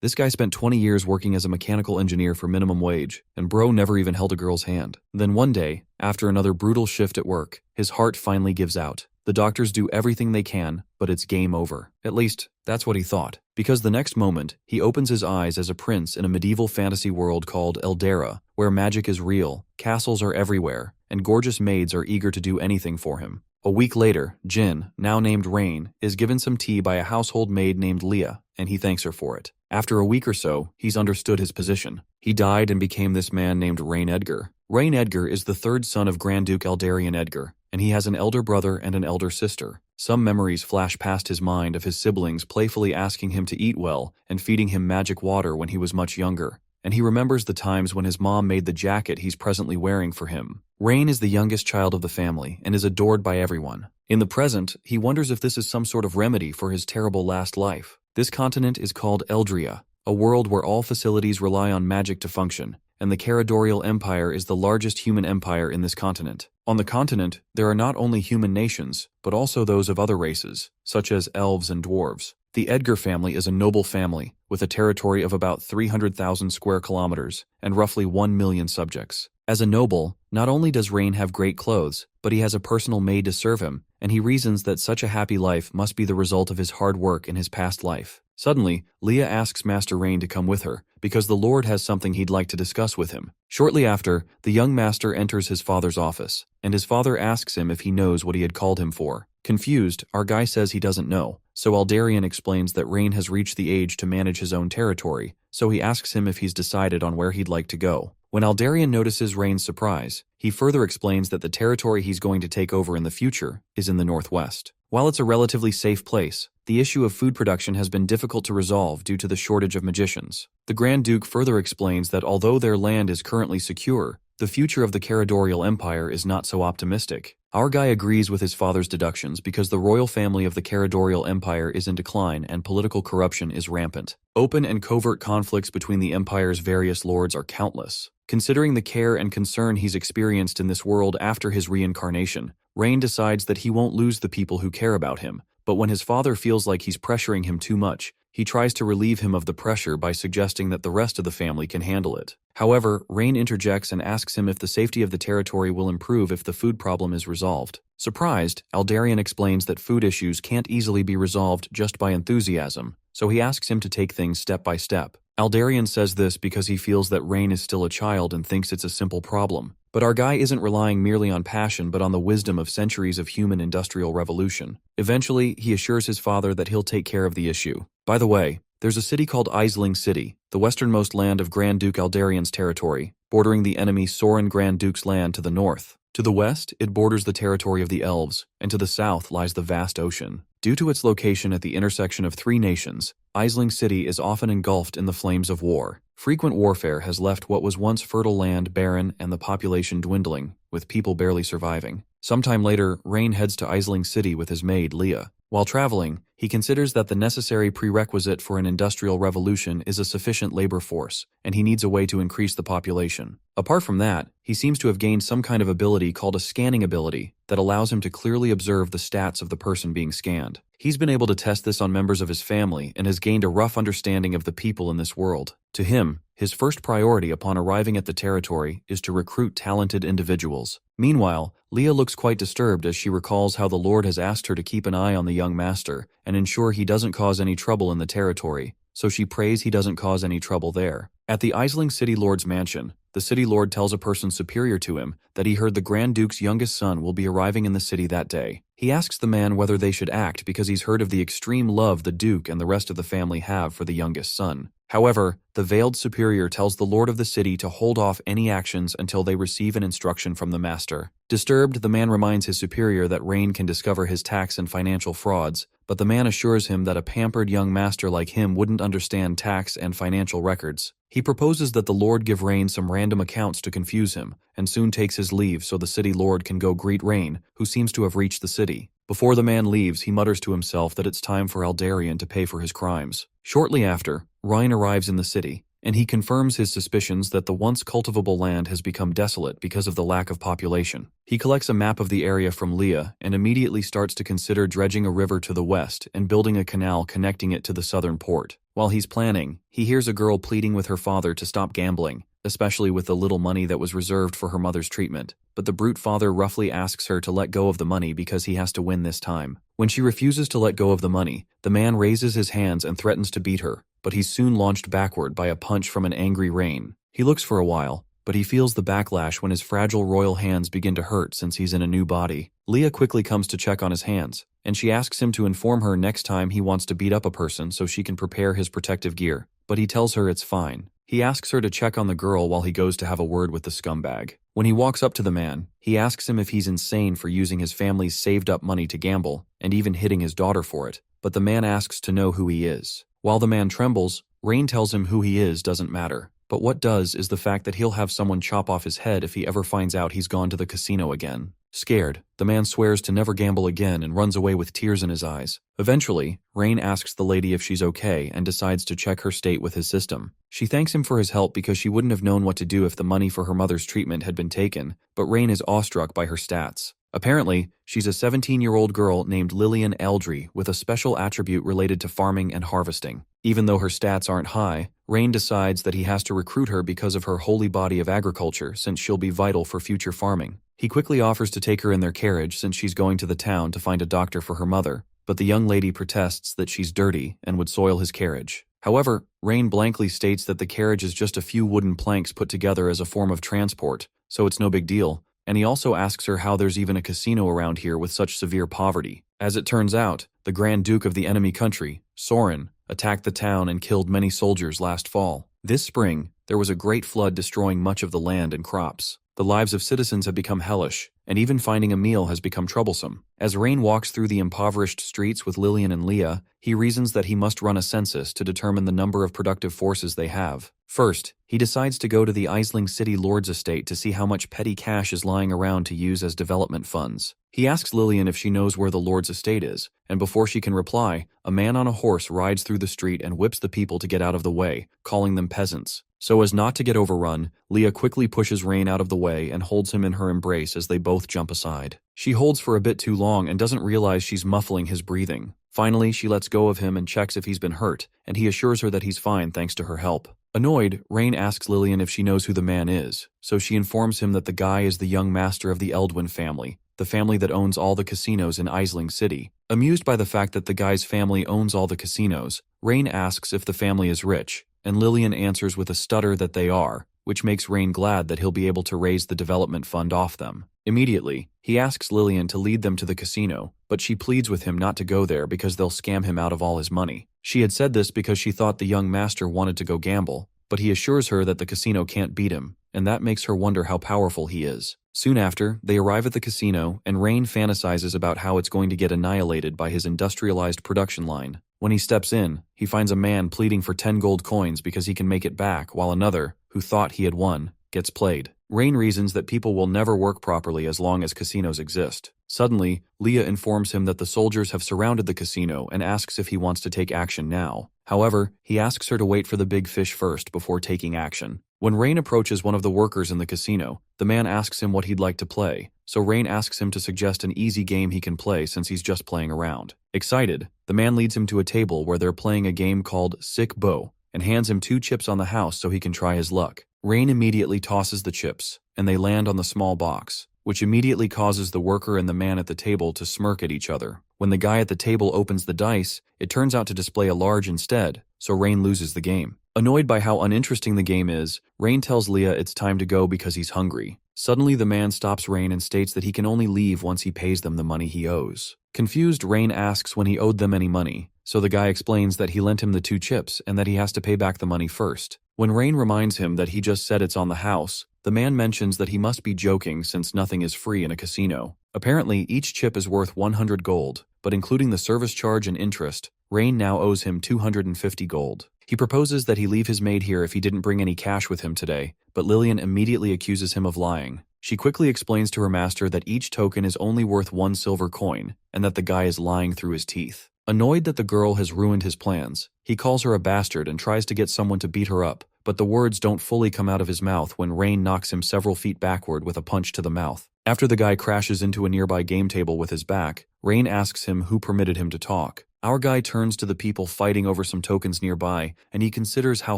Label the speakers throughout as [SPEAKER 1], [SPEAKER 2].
[SPEAKER 1] This guy spent 20 years working as a mechanical engineer for minimum wage, and bro never even held a girl's hand. Then one day, after another brutal shift at work, his heart finally gives out. The doctors do everything they can, but it's game over. At least, that's what he thought. Because the next moment, he opens his eyes as a prince in a medieval fantasy world called Eldera, where magic is real, castles are everywhere, and gorgeous maids are eager to do anything for him. A week later, Jin, now named Rain, is given some tea by a household maid named Leah, and he thanks her for it. After a week or so, he's understood his position. He died and became this man named Rain Edgar. Rain Edgar is the third son of Grand Duke Eldarion Edgar, and he has an elder brother and an elder sister. Some memories flash past his mind of his siblings playfully asking him to eat well and feeding him magic water when he was much younger. And he remembers the times when his mom made the jacket he's presently wearing for him. Rain is the youngest child of the family and is adored by everyone. In the present, he wonders if this is some sort of remedy for his terrible last life. This continent is called Eldria, a world where all facilities rely on magic to function, and the Caradorial Empire is the largest human empire in this continent. On the continent, there are not only human nations, but also those of other races, such as elves and dwarves. The Edgar family is a noble family, with a territory of about 300,000 square kilometers and roughly 1 million subjects. As a noble, not only does Rain have great clothes, but he has a personal maid to serve him, and he reasons that such a happy life must be the result of his hard work in his past life. Suddenly, Leah asks Master Rain to come with her, because the Lord has something he'd like to discuss with him. Shortly after, the young master enters his father's office, and his father asks him if he knows what he had called him for. Confused, our guy says he doesn't know, so Eldarion explains that Rain has reached the age to manage his own territory, so he asks him if he's decided on where he'd like to go. When Eldarion notices Rain's surprise, he further explains that the territory he's going to take over in the future is in the northwest. While it's a relatively safe place, the issue of food production has been difficult to resolve due to the shortage of magicians. The Grand Duke further explains that although their land is currently secure, the future of the Caradorial Empire is not so optimistic. Our guy agrees with his father's deductions because the royal family of the Caradorial Empire is in decline and political corruption is rampant. Open and covert conflicts between the empire's various lords are countless. Considering the care and concern he's experienced in this world after his reincarnation, Rain decides that he won't lose the people who care about him, but when his father feels like he's pressuring him too much, he tries to relieve him of the pressure by suggesting that the rest of the family can handle it. However, Rain interjects and asks him if the safety of the territory will improve if the food problem is resolved. Surprised, Eldarion explains that food issues can't easily be resolved just by enthusiasm, so he asks him to take things step by step. Eldarion says this because he feels that Rain is still a child and thinks it's a simple problem. But our guy isn't relying merely on passion but on the wisdom of centuries of human industrial revolution. Eventually, he assures his father that he'll take care of the issue. By the way, there's a city called Aisling City, the westernmost land of Grand Duke Eldarion's territory, bordering the enemy Sorin Grand Duke's land to the north. To the west, it borders the territory of the elves, and to the south lies the vast ocean. Due to its location at the intersection of three nations, Aisling City is often engulfed in the flames of war. Frequent warfare has left what was once fertile land barren and the population dwindling, with people barely surviving. Sometime later, Rain heads to Aisling City with his maid, Leah. While traveling, he considers that the necessary prerequisite for an industrial revolution is a sufficient labor force, and he needs a way to increase the population. Apart from that, he seems to have gained some kind of ability called a scanning ability that allows him to clearly observe the stats of the person being scanned. He's been able to test this on members of his family and has gained a rough understanding of the people in this world. To him, his first priority upon arriving at the territory is to recruit talented individuals. Meanwhile, Leah looks quite disturbed as she recalls how the Lord has asked her to keep an eye on the young master and ensure he doesn't cause any trouble in the territory, so she prays he doesn't cause any trouble there. At the Aisling City Lord's mansion, the city lord tells a person superior to him that he heard the Grand Duke's youngest son will be arriving in the city that day. He asks the man whether they should act because he's heard of the extreme love the Duke and the rest of the family have for the youngest son. However, the veiled superior tells the lord of the city to hold off any actions until they receive an instruction from the master. Disturbed, the man reminds his superior that Rain can discover his tax and financial frauds, but the man assures him that a pampered young master like him wouldn't understand tax and financial records. He proposes that the Lord give Rain some random accounts to confuse him, and soon takes his leave so the city lord can go greet Rain, who seems to have reached the city. Before the man leaves, he mutters to himself that it's time for Eldarion to pay for his crimes. Shortly after, Rain arrives in the city, and he confirms his suspicions that the once cultivable land has become desolate because of the lack of population. He collects a map of the area from Leah and immediately starts to consider dredging a river to the west and building a canal connecting it to the southern port. While he's planning, he hears a girl pleading with her father to stop gambling, especially with the little money that was reserved for her mother's treatment, but the brute father roughly asks her to let go of the money because he has to win this time. When she refuses to let go of the money, the man raises his hands and threatens to beat her, but he's soon launched backward by a punch from an angry Rain. He looks for a while, but he feels the backlash when his fragile royal hands begin to hurt since he's in a new body. Leah quickly comes to check on his hands, and she asks him to inform her next time he wants to beat up a person so she can prepare his protective gear, but he tells her it's fine. He asks her to check on the girl while he goes to have a word with the scumbag. When he walks up to the man, he asks him if he's insane for using his family's saved-up money to gamble, and even hitting his daughter for it, but the man asks to know who he is. While the man trembles, Rain tells him who he is doesn't matter, but what does is the fact that he'll have someone chop off his head if he ever finds out he's gone to the casino again. Scared, the man swears to never gamble again and runs away with tears in his eyes. Eventually, Rain asks the lady if she's okay and decides to check her state with his system. She thanks him for his help because she wouldn't have known what to do if the money for her mother's treatment had been taken, but Rain is awestruck by her stats. Apparently, she's a 17-year-old girl named Lillian Eldry with a special attribute related to farming and harvesting. Even though her stats aren't high, Rain decides that he has to recruit her because of her holy body of agriculture since she'll be vital for future farming. He quickly offers to take her in their carriage since she's going to the town to find a doctor for her mother, but the young lady protests that she's dirty and would soil his carriage. However, Rain blankly states that the carriage is just a few wooden planks put together as a form of transport, so it's no big deal, and he also asks her how there's even a casino around here with such severe poverty. As it turns out, the Grand Duke of the enemy country, Soren, attacked the town and killed many soldiers last fall. This spring, there was a great flood destroying much of the land and crops. The lives of citizens have become hellish, and even finding a meal has become troublesome. As Rain walks through the impoverished streets with Lillian and Leah, he reasons that he must run a census to determine the number of productive forces they have. First, he decides to go to the Isling City Lord's estate to see how much petty cash is lying around to use as development funds. He asks Lillian if she knows where the Lord's estate is, and before she can reply, a man on a horse rides through the street and whips the people to get out of the way, calling them peasants. So as not to get overrun, Leah quickly pushes Rain out of the way and holds him in her embrace as they both jump aside. She holds for a bit too long and doesn't realize she's muffling his breathing. Finally, she lets go of him and checks if he's been hurt, and he assures her that he's fine thanks to her help. Annoyed, Rain asks Lillian if she knows who the man is, so she informs him that the guy is the young master of the Eldwin family, the family that owns all the casinos in Isling City. Amused by the fact that the guy's family owns all the casinos, Rain asks if the family is rich, and Lillian answers with a stutter that they are, which makes Rain glad that he'll be able to raise the development fund off them. Immediately, he asks Lillian to lead them to the casino, but she pleads with him not to go there because they'll scam him out of all his money. She had said this because she thought the young master wanted to go gamble, but he assures her that the casino can't beat him, and that makes her wonder how powerful he is. Soon after, they arrive at the casino, and Rain fantasizes about how it's going to get annihilated by his industrialized production line. When he steps in, he finds a man pleading for 10 gold coins because he can make it back, while another, who thought he had won, gets played. Rain reasons that people will never work properly as long as casinos exist. Suddenly, Leah informs him that the soldiers have surrounded the casino and asks if he wants to take action now. However, he asks her to wait for the big fish first before taking action. When Rain approaches one of the workers in the casino, the man asks him what he'd like to play, so Rain asks him to suggest an easy game he can play since he's just playing around. Excited, the man leads him to a table where they're playing a game called Sick Bow and hands him 2 chips on the house so he can try his luck. Rain immediately tosses the chips, and they land on the small box, which immediately causes the worker and the man at the table to smirk at each other. When the guy at the table opens the dice, it turns out to display a large instead, so Rain loses the game. Annoyed by how uninteresting the game is, Rain tells Leah it's time to go because he's hungry. Suddenly, the man stops Rain and states that he can only leave once he pays them the money he owes. Confused, Rain asks when he owed them any money, so the guy explains that he lent him the 2 chips and that he has to pay back the money first. When Rain reminds him that he just said it's on the house, the man mentions that he must be joking since nothing is free in a casino. Apparently, each chip is worth 100 gold, but including the service charge and interest, Rain now owes him 250 gold. He proposes that he leave his maid here if he didn't bring any cash with him today, but Lillian immediately accuses him of lying. She quickly explains to her master that each token is only worth 1 silver coin, and that the guy is lying through his teeth. Annoyed that the girl has ruined his plans, he calls her a bastard and tries to get someone to beat her up, but the words don't fully come out of his mouth when Rain knocks him several feet backward with a punch to the mouth. After the guy crashes into a nearby game table with his back, Rain asks him who permitted him to talk. Our guy turns to the people fighting over some tokens nearby, and he considers how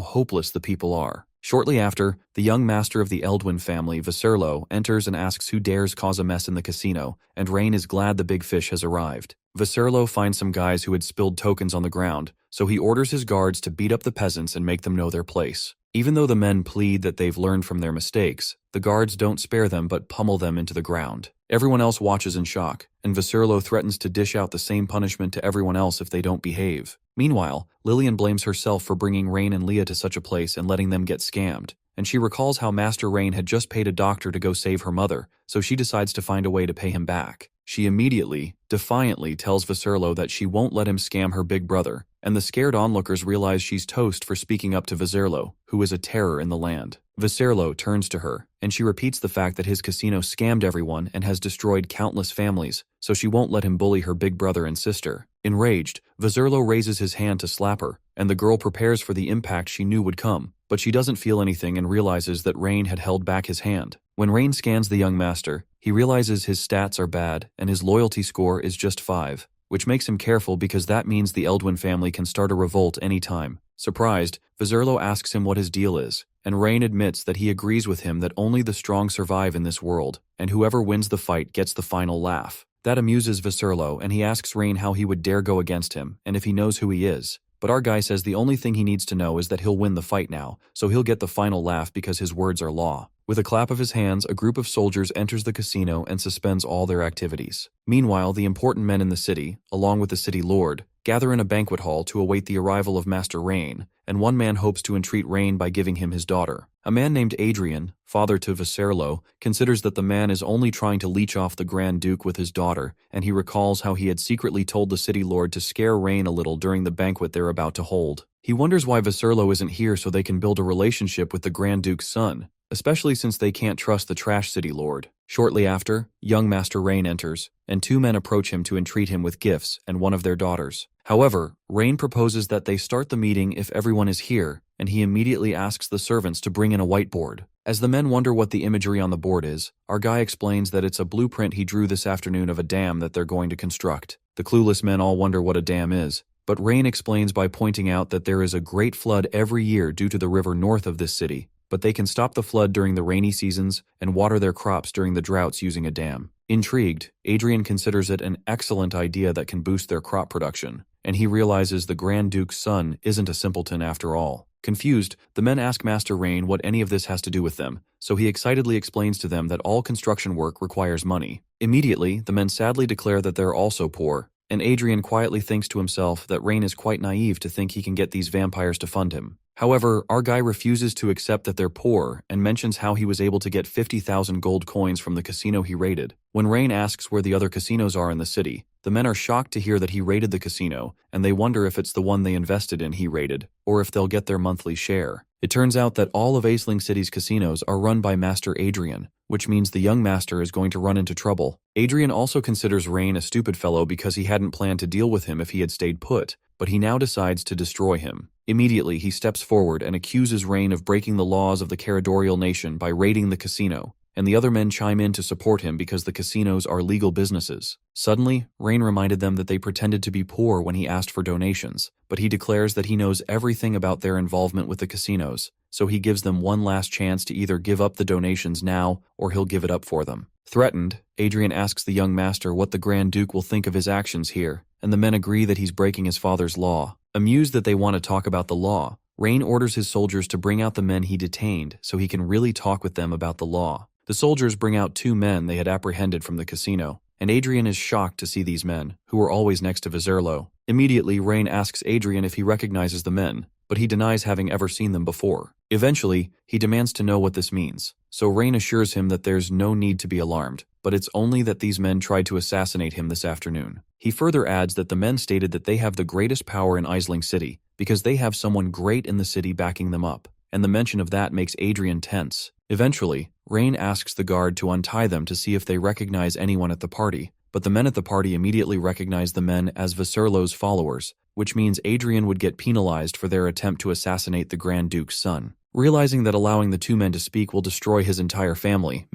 [SPEAKER 1] hopeless the people are. Shortly after, the young master of the Eldwin family, Viserlo, enters and asks who dares cause a mess in the casino, and Rain is glad the big fish has arrived. Viserlo finds some guys who had spilled tokens on the ground, so he orders his guards to beat up the peasants and make them know their place. Even though the men plead that they've learned from their mistakes, the guards don't spare them but pummel them into the ground. Everyone else watches in shock, and Viserlo threatens to dish out the same punishment to everyone else if they don't behave. Meanwhile, Lillian blames herself for bringing Rain and Leah to such a place and letting them get scammed, and she recalls how Master Rain had just paid a doctor to go save her mother, so she decides to find a way to pay him back. She immediately, defiantly tells Viserlo that she won't let him scam her big brother, and the scared onlookers realize she's toast for speaking up to Viserlo, who is a terror in the land. Viserlo turns to her, and she repeats the fact that his casino scammed everyone and has destroyed countless families, so she won't let him bully her big brother and sister. Enraged, Viserlo raises his hand to slap her, and the girl prepares for the impact she knew would come, but she doesn't feel anything and realizes that Rain had held back his hand. When Rain scans the young master, he realizes his stats are bad and his loyalty score is just 5, which makes him careful because that means the Eldwin family can start a revolt anytime. Surprised, Viserlo asks him what his deal is, and Rain admits that he agrees with him that only the strong survive in this world, and whoever wins the fight gets the final laugh. That amuses Viserlo, and he asks Rain how he would dare go against him, and if he knows who he is. But our guy says the only thing he needs to know is that he'll win the fight now, so he'll get the final laugh because his words are law. With a clap of his hands, a group of soldiers enters the casino and suspends all their activities. Meanwhile, the important men in the city, along with the city lord, gather in a banquet hall to await the arrival of Master Rain, and one man hopes to entreat Rain by giving him his daughter. A man named Adrian, father to Viserlo, considers that the man is only trying to leech off the Grand Duke with his daughter, and he recalls how he had secretly told the city lord to scare Rain a little during the banquet they're about to hold. He wonders why Viserlo isn't here so they can build a relationship with the Grand Duke's son, especially since they can't trust the trash city lord. Shortly after, young Master Rain enters, and 2 men approach him to entreat him with gifts and one of their daughters. However, Rain proposes that they start the meeting if everyone is here, and he immediately asks the servants to bring in a whiteboard. As the men wonder what the imagery on the board is, our guy explains that it's a blueprint he drew this afternoon of a dam that they're going to construct. The clueless men all wonder what a dam is, but Rain explains by pointing out that there is a great flood every year due to the river north of this city, but they can stop the flood during the rainy seasons and water their crops during the droughts using a dam. Intrigued, Adrian considers it an excellent idea that can boost their crop production, and he realizes the Grand Duke's son isn't a simpleton after all. Confused, the men ask Master Rain what any of this has to do with them, so he excitedly explains to them that all construction work requires money. Immediately, the men sadly declare that they're also poor, and Adrian quietly thinks to himself that Rain is quite naive to think he can get these vampires to fund him. However, our guy refuses to accept that they're poor and mentions how he was able to get 50,000 gold coins from the casino he raided. When Rain asks where the other casinos are in the city, the men are shocked to hear that he raided the casino, and they wonder if it's the one they invested in he raided, or if they'll get their monthly share. It turns out that all of Aisling City's casinos are run by Master Adrian, which means the young master is going to run into trouble. Adrian also considers Rain a stupid fellow because he hadn't planned to deal with him if he had stayed put, but he now decides to destroy him. Immediately, he steps forward and accuses Rain of breaking the laws of the Caradorial nation by raiding the casino, and the other men chime in to support him because the casinos are legal businesses. Suddenly, Rain reminded them that they pretended to be poor when he asked for donations, but he declares that he knows everything about their involvement with the casinos, so he gives them one last chance to either give up the donations now or he'll give it up for them. Threatened, Adrian asks the young master what the Grand Duke will think of his actions here, and the men agree that he's breaking his father's law. Amused that they want to talk about the law, Rain orders his soldiers to bring out the men he detained so he can really talk with them about the law. The soldiers bring out 2 men they had apprehended from the casino, and Adrian is shocked to see these men, who were always next to Viserlo. Immediately, Rain asks Adrian if he recognizes the men, but he denies having ever seen them before. Eventually, he demands to know what this means, so Rain assures him that there's no need to be alarmed, but it's only that these men tried to assassinate him this afternoon. He further adds that the men stated that they have the greatest power in Aisling City because they have someone great in the city backing them up, and the mention of that makes Adrian tense. Eventually, Rain asks the guard to untie them to see if they recognize anyone at the party, but the men at the party immediately recognize the men as Viserlo's followers, which means Adrian would get penalized for their attempt to assassinate the Grand Duke's son. Realizing that allowing the two men to speak will destroy his entire family,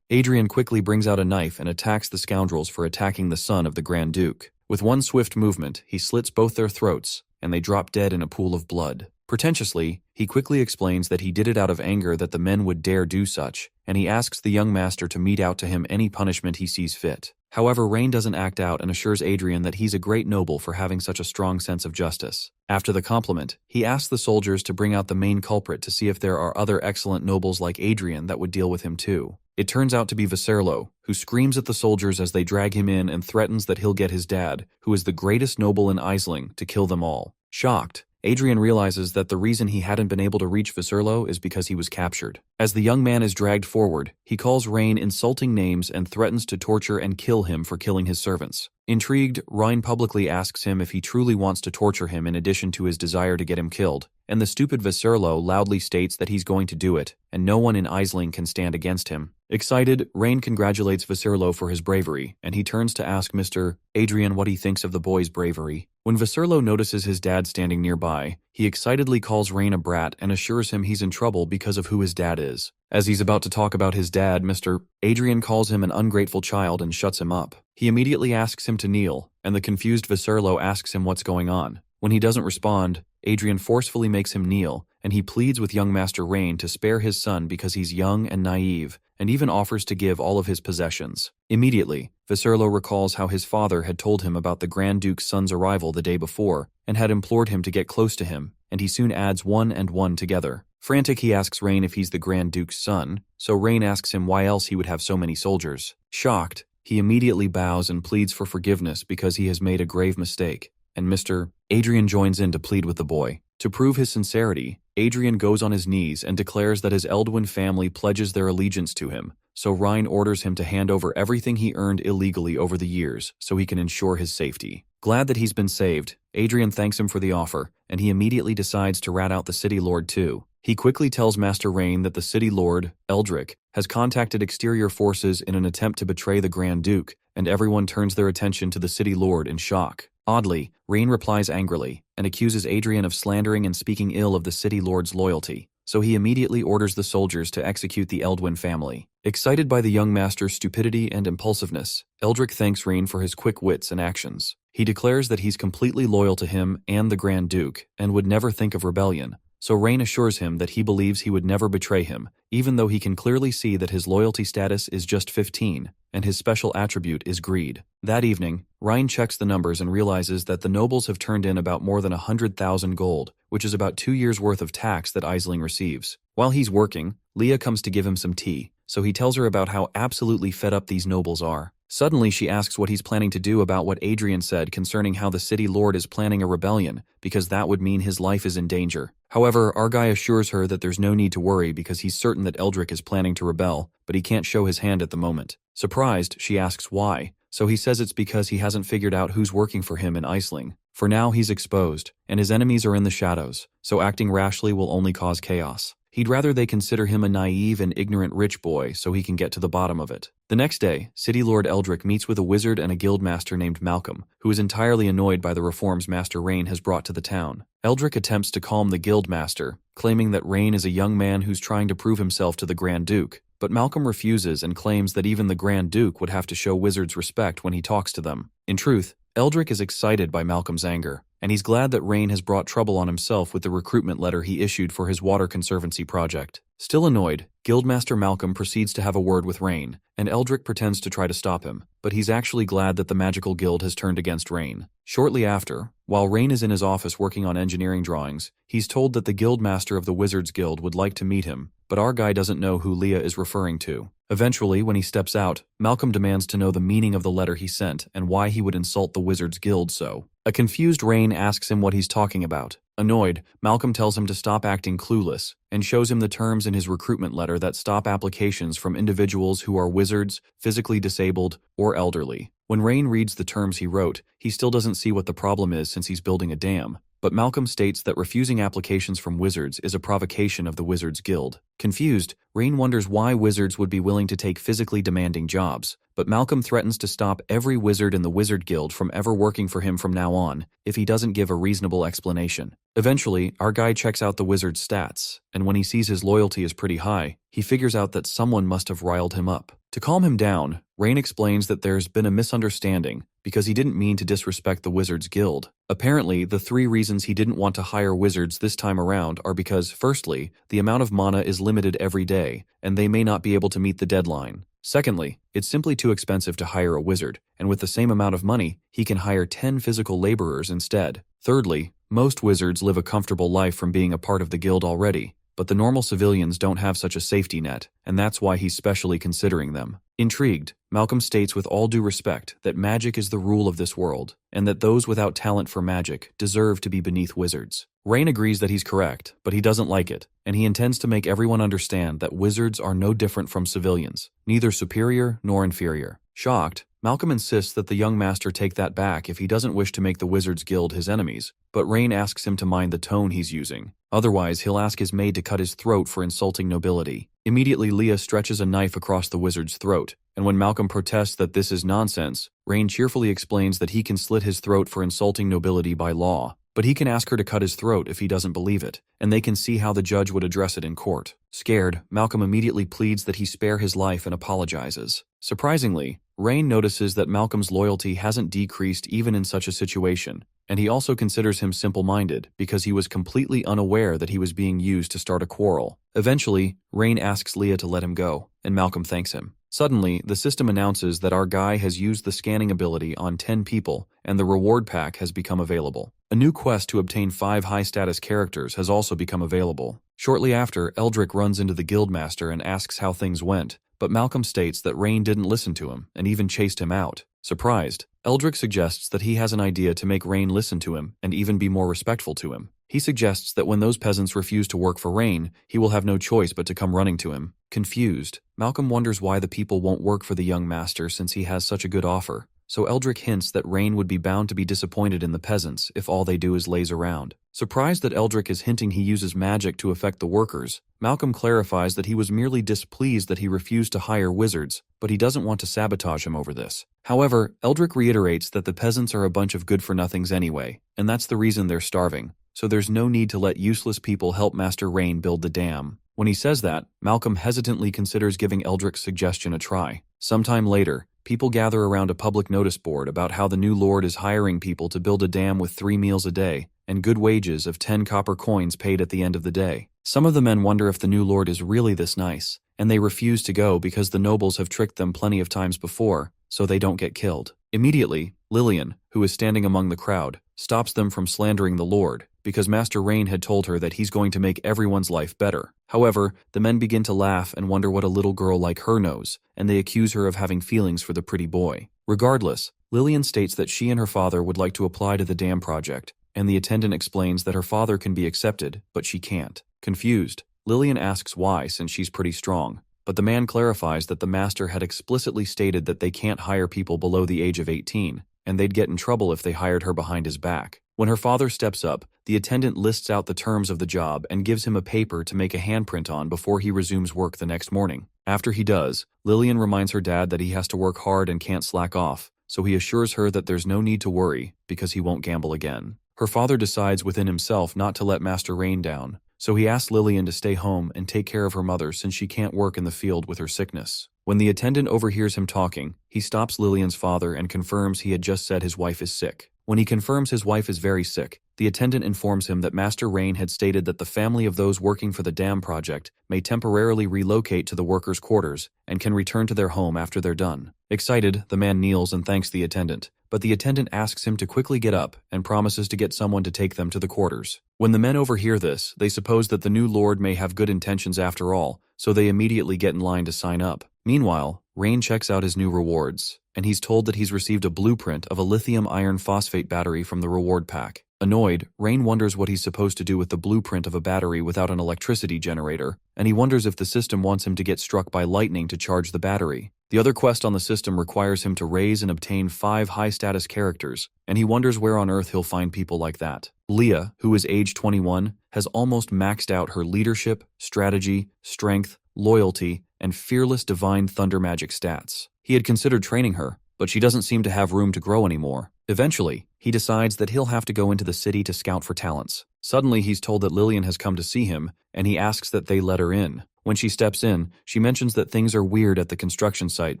[SPEAKER 1] Adrian quickly brings out a knife and attacks the scoundrels for attacking the son of the Grand Duke. With one swift movement, he slits both their throats, and they drop dead in a pool of blood. Pretentiously, he quickly explains that he did it out of anger that the men would dare do such, and he asks the young master to mete out to him any punishment he sees fit. However, Rain doesn't act out and assures Adrian that he's a great noble for having such a strong sense of justice. After the compliment, he asks the soldiers to bring out the main culprit to see if there are other excellent nobles like Adrian that would deal with him too. It turns out to be Viserlo, who screams at the soldiers as they drag him in and threatens that he'll get his dad, who is the greatest noble in Isling, to kill them all. Shocked, Adrian realizes that the reason he hadn't been able to reach Viserlo is because he was captured. As the young man is dragged forward, he calls Rain insulting names and threatens to torture and kill him for killing his servants. Intrigued, Rain publicly asks him if he truly wants to torture him in addition to his desire to get him killed, and the stupid Viserlo loudly states that he's going to do it, and no one in Isling can stand against him. Excited, Rain congratulates Viserlo for his bravery, and he turns to ask Mr. Adrian what he thinks of the boy's bravery. When Viserlo notices his dad standing nearby, he excitedly calls Rain a brat and assures him he's in trouble because of who his dad is. As he's about to talk about his dad, Mr. Adrian calls him an ungrateful child and shuts him up. He immediately asks him to kneel, and the confused Viserlo asks him what's going on. When he doesn't respond, Adrian forcefully makes him kneel, and he pleads with young Master Rain to spare his son because he's young and naive, and even offers to give all of his possessions. Immediately, Viserlo recalls how his father had told him about the Grand Duke's son's arrival the day before, and had implored him to get close to him, and he soon adds 1 and 1 together. Frantic, he asks Rain if he's the Grand Duke's son, so Rain asks him why else he would have so many soldiers. Shocked, he immediately bows and pleads for forgiveness because he has made a grave mistake, and Mr. Adrian joins in to plead with the boy. To prove his sincerity, Adrian goes on his knees and declares that his Eldwin family pledges their allegiance to him, so Rain orders him to hand over everything he earned illegally over the years so he can ensure his safety. Glad that he's been saved, Adrian thanks him for the offer, and he immediately decides to rat out the city lord too. He quickly tells Master Rain that the city lord, Eldrick, has contacted exterior forces in an attempt to betray the Grand Duke, and everyone turns their attention to the city lord in shock. Oddly, Rain replies angrily, and accuses Adrian of slandering and speaking ill of the city lord's loyalty, so he immediately orders the soldiers to execute the Eldwin family. Excited by the young master's stupidity and impulsiveness, Eldrick thanks Rain for his quick wits and actions. He declares that he's completely loyal to him and the Grand Duke, and would never think of rebellion, so Rain assures him that he believes he would never betray him, even though he can clearly see that his loyalty status is just 15, and his special attribute is greed. That evening, Rain checks the numbers and realizes that the nobles have turned in about more than 100,000 gold, which is about 2 years' worth of tax that Isling receives. While he's working, Leah comes to give him some tea, so he tells her about how absolutely fed up these nobles are. Suddenly, she asks what he's planning to do about what Adrian said concerning how the city lord is planning a rebellion, because that would mean his life is in danger. However, our guy assures her that there's no need to worry because he's certain that Eldrick is planning to rebel, but he can't show his hand at the moment. Surprised, she asks why, so he says it's because he hasn't figured out who's working for him in Isling. For now, he's exposed, and his enemies are in the shadows, so acting rashly will only cause chaos. He'd rather they consider him a naive and ignorant rich boy so he can get to the bottom of it. The next day, City Lord Eldrick meets with a wizard and a guild master named Malcolm, who is entirely annoyed by the reforms Master Rain has brought to the town. Eldrick attempts to calm the guild master, claiming that Rain is a young man who's trying to prove himself to the Grand Duke, but Malcolm refuses and claims that even the Grand Duke would have to show wizards respect when he talks to them. In truth, Eldrick is excited by Malcolm's anger, and he's glad that Rain has brought trouble on himself with the recruitment letter he issued for his water conservancy project. Still annoyed, Guildmaster Malcolm proceeds to have a word with Rain, and Eldrick pretends to try to stop him, but he's actually glad that the magical guild has turned against Rain. Shortly after, while Rain is in his office working on engineering drawings, he's told that the guildmaster of the Wizards Guild would like to meet him, but our guy doesn't know who Leah is referring to. Eventually, when he steps out, Malcolm demands to know the meaning of the letter he sent and why he would insult the Wizards Guild so. A confused Rain asks him what he's talking about. Annoyed, Malcolm tells him to stop acting clueless and shows him the terms in his recruitment letter that stop applications from individuals who are wizards, physically disabled, or elderly. When Rain reads the terms he wrote, he still doesn't see what the problem is since he's building a dam. but Malcolm states that refusing applications from wizards is a provocation of the Wizards Guild. Confused, Rain wonders why wizards would be willing to take physically demanding jobs, but Malcolm threatens to stop every wizard in the Wizard Guild from ever working for him from now on if he doesn't give a reasonable explanation. Eventually, our guy checks out the wizard's stats, and when he sees his loyalty is pretty high, he figures out that someone must have riled him up. To calm him down, Rain explains that there's been a misunderstanding because he didn't mean to disrespect the Wizards Guild. Apparently, the 3 reasons he didn't want to hire wizards this time around are because, firstly, the amount of mana is limited every day, and they may not be able to meet the deadline. Secondly, it's simply too expensive to hire a wizard, and with the same amount of money, he can hire 10 physical laborers instead. Thirdly, most wizards live a comfortable life from being a part of the guild already, but the normal civilians don't have such a safety net, and that's why he's specially considering them. Intrigued, Malcolm states with all due respect that magic is the rule of this world, and that those without talent for magic deserve to be beneath wizards. Rain agrees that he's correct, but he doesn't like it, and he intends to make everyone understand that wizards are no different from civilians, neither superior nor inferior. Shocked, Malcolm insists that the young master take that back if he doesn't wish to make the Wizards Guild his enemies, but Rain asks him to mind the tone he's using. Otherwise, he'll ask his maid to cut his throat for insulting nobility. Immediately, Leah stretches a knife across the wizard's throat, and when Malcolm protests that this is nonsense, Rain cheerfully explains that he can slit his throat for insulting nobility by law, but he can ask her to cut his throat if he doesn't believe it, and they can see how the judge would address it in court. Scared, Malcolm immediately pleads that he spare his life and apologizes. Surprisingly, Rain notices that Malcolm's loyalty hasn't decreased even in such a situation, and he also considers him simple-minded because he was completely unaware that he was being used to start a quarrel. Eventually, Rain asks Leah to let him go, and Malcolm thanks him. Suddenly, the system announces that our guy has used the scanning ability on 10 people, and the reward pack has become available. A new quest to obtain 5 high-status characters has also become available. Shortly after, Eldrick runs into the guildmaster and asks how things went, but Malcolm states that Rain didn't listen to him and even chased him out. Surprised, Eldrick suggests that he has an idea to make Rain listen to him and even be more respectful to him. He suggests that when those peasants refuse to work for Rain, he will have no choice but to come running to him. Confused, Malcolm wonders why the people won't work for the young master since he has such a good offer. So Eldrick hints that Rain would be bound to be disappointed in the peasants if all they do is laze around. Surprised that Eldrick is hinting he uses magic to affect the workers, Malcolm clarifies that he was merely displeased that he refused to hire wizards, but he doesn't want to sabotage him over this. However, Eldrick reiterates that the peasants are a bunch of good-for-nothings anyway, and that's the reason they're starving, so there's no need to let useless people help Master Rain build the dam. When he says that, Malcolm hesitantly considers giving Eldrick's suggestion a try. Sometime later, people gather around a public notice board about how the new lord is hiring people to build a dam with 3 meals a day and good wages of 10 copper coins paid at the end of the day. Some of the men wonder if the new lord is really this nice, and they refuse to go because the nobles have tricked them plenty of times before, so they don't get killed. Immediately, Lillian, who is standing among the crowd, stops them from slandering the lord, because Master Rain had told her that he's going to make everyone's life better. However, the men begin to laugh and wonder what a little girl like her knows, and they accuse her of having feelings for the pretty boy. Regardless, Lillian states that she and her father would like to apply to the dam project, and the attendant explains that her father can be accepted, but she can't. Confused, Lillian asks why since she's pretty strong, but the man clarifies that the master had explicitly stated that they can't hire people below the age of 18, and they'd get in trouble if they hired her behind his back. When her father steps up, the attendant lists out the terms of the job and gives him a paper to make a handprint on before he resumes work the next morning. After he does, Lillian reminds her dad that he has to work hard and can't slack off, so he assures her that there's no need to worry because he won't gamble again. Her father decides within himself not to let Master Rain down, so he asks Lillian to stay home and take care of her mother since she can't work in the field with her sickness. When the attendant overhears him talking, he stops Lillian's father and confirms he had just said his wife is sick. When he confirms his wife is very sick, the attendant informs him that Master Rain had stated that the family of those working for the dam project may temporarily relocate to the workers' quarters and can return to their home after they're done. Excited, the man kneels and thanks the attendant, but the attendant asks him to quickly get up and promises to get someone to take them to the quarters. When the men overhear this, they suppose that the new lord may have good intentions after all, so they immediately get in line to sign up. Meanwhile, Rain checks out his new rewards, and he's told that he's received a blueprint of a lithium iron phosphate battery from the reward pack. Annoyed, Rain wonders what he's supposed to do with the blueprint of a battery without an electricity generator, and he wonders if the system wants him to get struck by lightning to charge the battery. The other quest on the system requires him to raise and obtain 5 high-status characters, and he wonders where on earth he'll find people like that. Leah, who is age 21, has almost maxed out her leadership, strategy, strength, loyalty, and fearless divine thunder magic stats. He had considered training her, but she doesn't seem to have room to grow anymore. Eventually, he decides that he'll have to go into the city to scout for talents. Suddenly, he's told that Lillian has come to see him, and he asks that they let her in. When she steps in, she mentions that things are weird at the construction site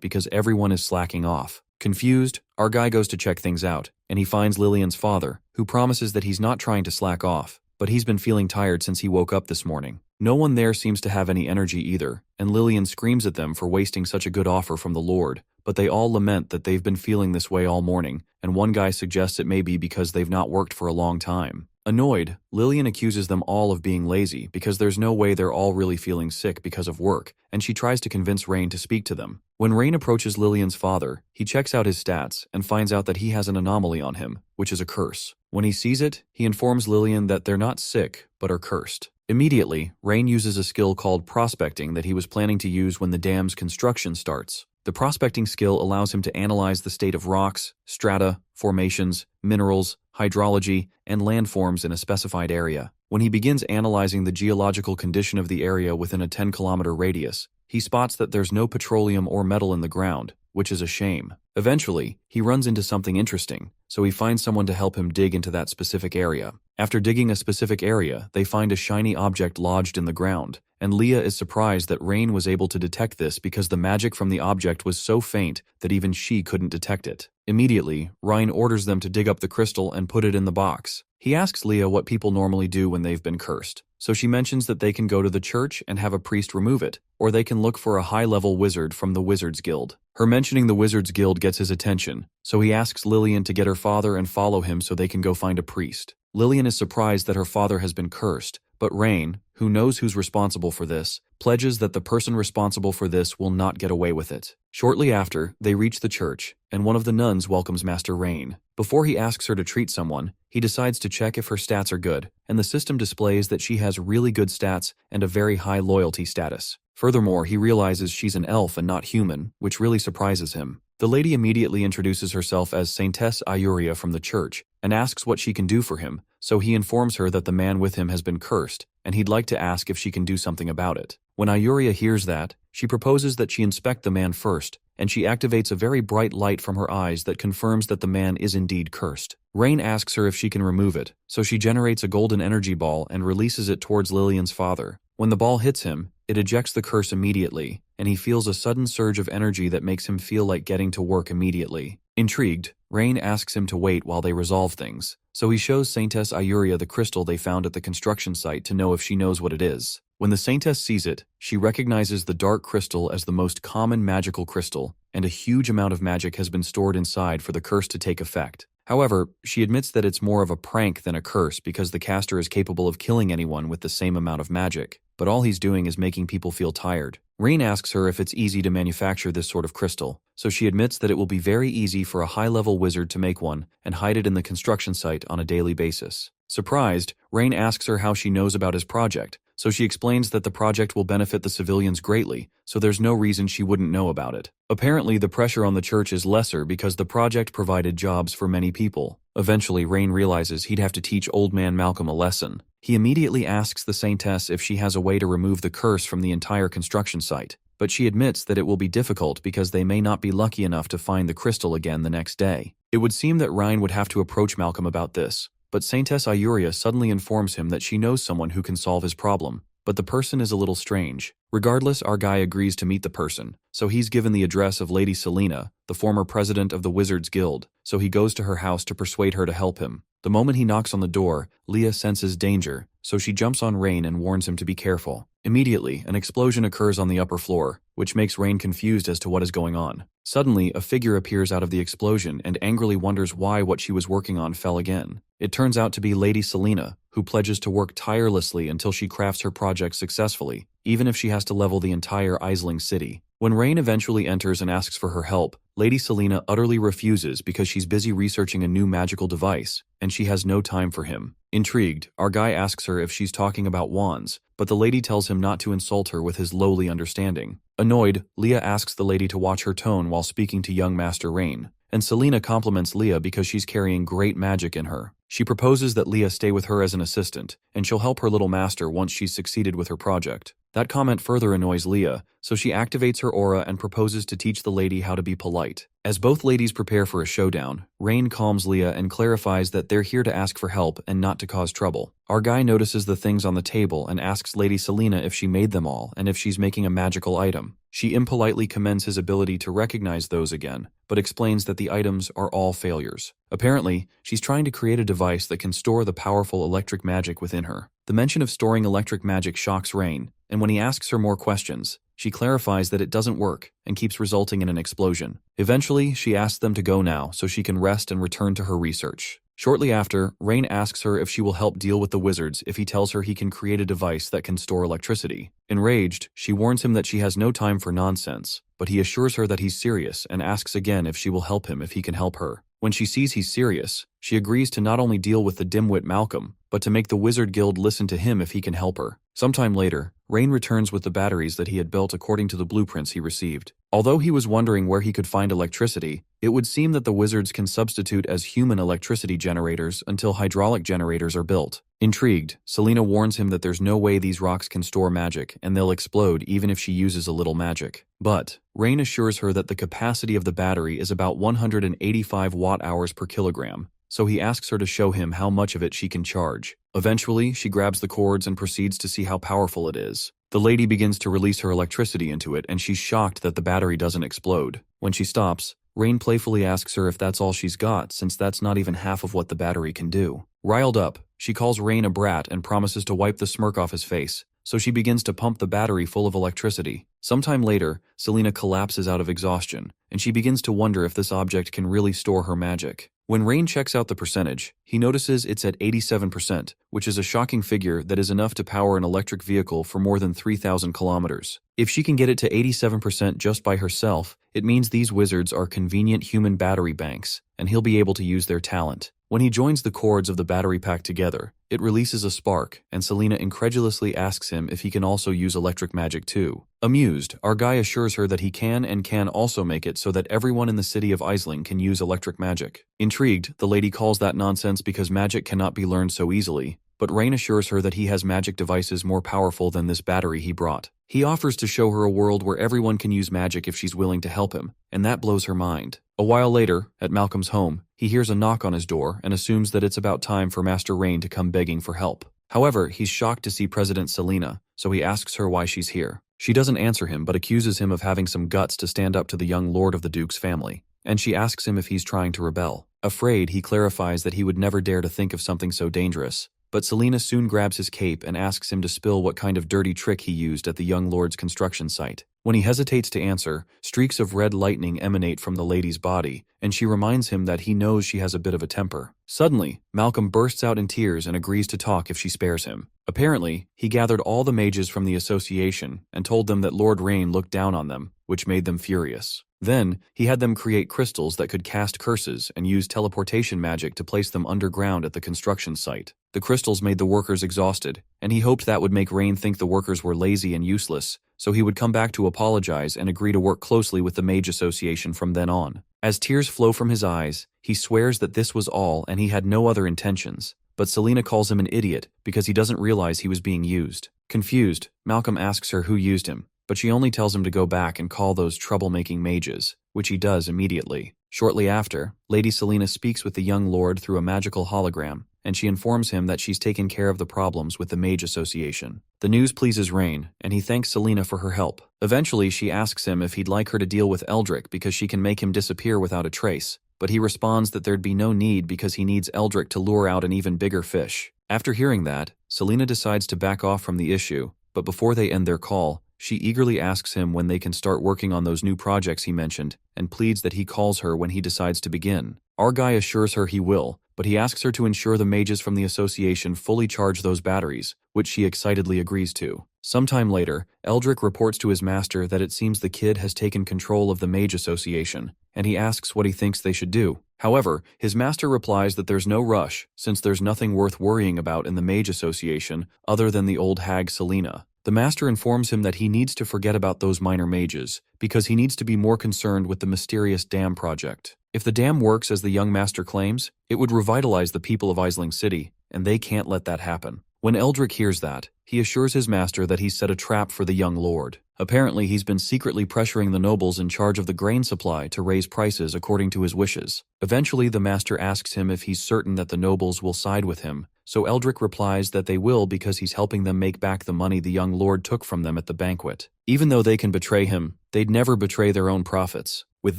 [SPEAKER 1] because everyone is slacking off. Confused, our guy goes to check things out, and he finds Lillian's father, who promises that he's not trying to slack off, but he's been feeling tired since he woke up this morning. No one there seems to have any energy either, and Lillian screams at them for wasting such a good offer from the Lord, but they all lament that they've been feeling this way all morning, and one guy suggests it may be because they've not worked for a long time. Annoyed, Lillian accuses them all of being lazy because there's no way they're all really feeling sick because of work, and she tries to convince Rain to speak to them. When Rain approaches Lillian's father, he checks out his stats and finds out that he has an anomaly on him, which is a curse. When he sees it, he informs Lillian that they're not sick, but are cursed. Immediately, Rain uses a skill called prospecting that he was planning to use when the dam's construction starts. The prospecting skill allows him to analyze the state of rocks, strata, formations, minerals, hydrology, and landforms in a specified area. When he begins analyzing the geological condition of the area within a 10-kilometer radius, he spots that there's no petroleum or metal in the ground, which is a shame. Eventually, he runs into something interesting, so he finds someone to help him dig into that specific area. After digging a specific area, they find a shiny object lodged in the ground, and Leah is surprised that Rain was able to detect this because the magic from the object was so faint that even she couldn't detect it. Immediately, Rain orders them to dig up the crystal and put it in the box. He asks Leah what people normally do when they've been cursed, so she mentions that they can go to the church and have a priest remove it, or they can look for a high-level wizard from the Wizards Guild. Her mentioning the Wizards Guild gets his attention, so he asks Lillian to get her father and follow him so they can go find a priest. Lillian is surprised that her father has been cursed, but Rain, who knows who's responsible for this, pledges that the person responsible for this will not get away with it. Shortly after, they reach the church, and one of the nuns welcomes Master Rain. Before he asks her to treat someone, he decides to check if her stats are good, and the system displays that she has really good stats and a very high loyalty status. Furthermore, he realizes she's an elf and not human, which really surprises him. The lady immediately introduces herself as Saintess Ayuria from the church and asks what she can do for him, so he informs her that the man with him has been cursed, and he'd like to ask if she can do something about it. When Ayuria hears that, she proposes that she inspect the man first, and she activates a very bright light from her eyes that confirms that the man is indeed cursed. Rain asks her if she can remove it, so she generates a golden energy ball and releases it towards Lillian's father. When the ball hits him, it ejects the curse immediately, and he feels a sudden surge of energy that makes him feel like getting to work immediately. Intrigued, Rain asks him to wait while they resolve things, so he shows Saintess Ayuria the crystal they found at the construction site to know if she knows what it is. When the Saintess sees it, she recognizes the dark crystal as the most common magical crystal, and a huge amount of magic has been stored inside for the curse to take effect. However, she admits that it's more of a prank than a curse because the caster is capable of killing anyone with the same amount of magic, but all he's doing is making people feel tired. Rain asks her if it's easy to manufacture this sort of crystal, so she admits that it will be very easy for a high-level wizard to make one and hide it in the construction site on a daily basis. Surprised, Rain asks her how she knows about his project, so she explains that the project will benefit the civilians greatly, so there's no reason she wouldn't know about it. Apparently, the pressure on the church is lesser because the project provided jobs for many people. Eventually, Rain realizes he'd have to teach Old Man Malcolm a lesson. He immediately asks the Saintess if she has a way to remove the curse from the entire construction site, but she admits that it will be difficult because they may not be lucky enough to find the crystal again the next day. It would seem that Rain would have to approach Malcolm about this, but Saintess Ayuria suddenly informs him that she knows someone who can solve his problem, but the person is a little strange. Regardless, our guy agrees to meet the person, so he's given the address of Lady Selena, the former president of the Wizards Guild, so he goes to her house to persuade her to help him. The moment he knocks on the door, Leah senses danger, so she jumps on Rain and warns him to be careful. Immediately, an explosion occurs on the upper floor, which makes Rain confused as to what is going on. Suddenly, a figure appears out of the explosion and angrily wonders why what she was working on fell again. It turns out to be Lady Selena, who pledges to work tirelessly until she crafts her project successfully, even if she has to level the entire Aisling city. When Rain eventually enters and asks for her help, Lady Selena utterly refuses because she's busy researching a new magical device, and she has no time for him. Intrigued, our guy asks her if she's talking about wands, but the lady tells him not to insult her with his lowly understanding. Annoyed, Leah asks the lady to watch her tone while speaking to young Master Rain, and Selena compliments Leah because she's carrying great magic in her. She proposes that Leah stay with her as an assistant, and she'll help her little master once she's succeeded with her project. That comment further annoys Leah, so she activates her aura and proposes to teach the lady how to be polite. As both ladies prepare for a showdown, Rain calms Leah and clarifies that they're here to ask for help and not to cause trouble. Our guy notices the things on the table and asks Lady Selena if she made them all and if she's making a magical item. She impolitely commends his ability to recognize those again, but explains that the items are all failures. Apparently, she's trying to create a device that can store the powerful electric magic within her. The mention of storing electric magic shocks Rain, and when he asks her more questions, she clarifies that it doesn't work and keeps resulting in an explosion. Eventually, she asks them to go now so she can rest and return to her research. Shortly after, Rain asks her if she will help deal with the wizards if he tells her he can create a device that can store electricity. Enraged, she warns him that she has no time for nonsense, but he assures her that he's serious and asks again if she will help him if he can help her. When she sees he's serious, she agrees to not only deal with the dimwit Malcolm, but to make the Wizard Guild listen to him if he can help her. Sometime later, Rain returns with the batteries that he had built according to the blueprints he received. Although he was wondering where he could find electricity, it would seem that the wizards can substitute as human electricity generators until hydraulic generators are built. Intrigued, Selena warns him that there's no way these rocks can store magic and they'll explode even if she uses a little magic. But Rain assures her that the capacity of the battery is about 185 watt-hours per kilogram, so he asks her to show him how much of it she can charge. Eventually, she grabs the cords and proceeds to see how powerful it is. The lady begins to release her electricity into it, and she's shocked that the battery doesn't explode. When she stops, Rain playfully asks her if that's all she's got, since that's not even half of what the battery can do. Riled up, she calls Rain a brat and promises to wipe the smirk off his face, so she begins to pump the battery full of electricity. Sometime later, Selena collapses out of exhaustion, and she begins to wonder if this object can really store her magic. When Rain checks out the percentage, he notices it's at 87%, which is a shocking figure that is enough to power an electric vehicle for more than 3,000 kilometers. If she can get it to 87% just by herself, it means these wizards are convenient human battery banks, and he'll be able to use their talent. When he joins the cords of the battery pack together, it releases a spark, and Selena incredulously asks him if he can also use electric magic too. Amused, our guy assures her that he can and can also make it so that everyone in the city of Aisling can use electric magic. Intrigued, the lady calls that nonsense because magic cannot be learned so easily, but Rain assures her that he has magic devices more powerful than this battery he brought. He offers to show her a world where everyone can use magic if she's willing to help him, and that blows her mind. A while later, at Malcolm's home, he hears a knock on his door and assumes that it's about time for Master Rain to come begging for help. However, he's shocked to see President Selena, so he asks her why she's here. She doesn't answer him but accuses him of having some guts to stand up to the young lord of the Duke's family, and she asks him if he's trying to rebel. Afraid, he clarifies that he would never dare to think of something so dangerous. But Selena soon grabs his cape and asks him to spill what kind of dirty trick he used at the young lord's construction site. When he hesitates to answer, streaks of red lightning emanate from the lady's body, and she reminds him that he knows she has a bit of a temper. Suddenly, Malcolm bursts out in tears and agrees to talk if she spares him. Apparently, he gathered all the mages from the association and told them that Lord Rain looked down on them, which made them furious. Then, he had them create crystals that could cast curses and use teleportation magic to place them underground at the construction site. The crystals made the workers exhausted, and he hoped that would make Rain think the workers were lazy and useless, so he would come back to apologize and agree to work closely with the Mage Association from then on. As tears flow from his eyes, he swears that this was all and he had no other intentions, but Selena calls him an idiot because he doesn't realize he was being used. Confused, Malcolm asks her who used him, but she only tells him to go back and call those troublemaking mages, which he does immediately. Shortly after, Lady Selena speaks with the young lord through a magical hologram, and she informs him that she's taken care of the problems with the Mage Association. The news pleases Rain, and he thanks Selena for her help. Eventually, she asks him if he'd like her to deal with Eldrick because she can make him disappear without a trace, but he responds that there'd be no need because he needs Eldrick to lure out an even bigger fish. After hearing that, Selena decides to back off from the issue, but before they end their call, she eagerly asks him when they can start working on those new projects he mentioned, and pleads that he calls her when he decides to begin. Our guy assures her he will, but he asks her to ensure the mages from the association fully charge those batteries, which she excitedly agrees to. Sometime later, Eldrick reports to his master that it seems the kid has taken control of the mage association, and he asks what he thinks they should do. However, his master replies that there's no rush, since there's nothing worth worrying about in the mage association other than the old hag Selena. The master informs him that he needs to forget about those minor mages, because he needs to be more concerned with the mysterious dam project. If the dam works as the young master claims, it would revitalize the people of Isling City, and they can't let that happen. When Eldrick hears that, he assures his master that he's set a trap for the young lord. Apparently, he's been secretly pressuring the nobles in charge of the grain supply to raise prices according to his wishes. Eventually, the master asks him if he's certain that the nobles will side with him, so Eldrick replies that they will because he's helping them make back the money the young lord took from them at the banquet. Even though they can betray him, they'd never betray their own profits. With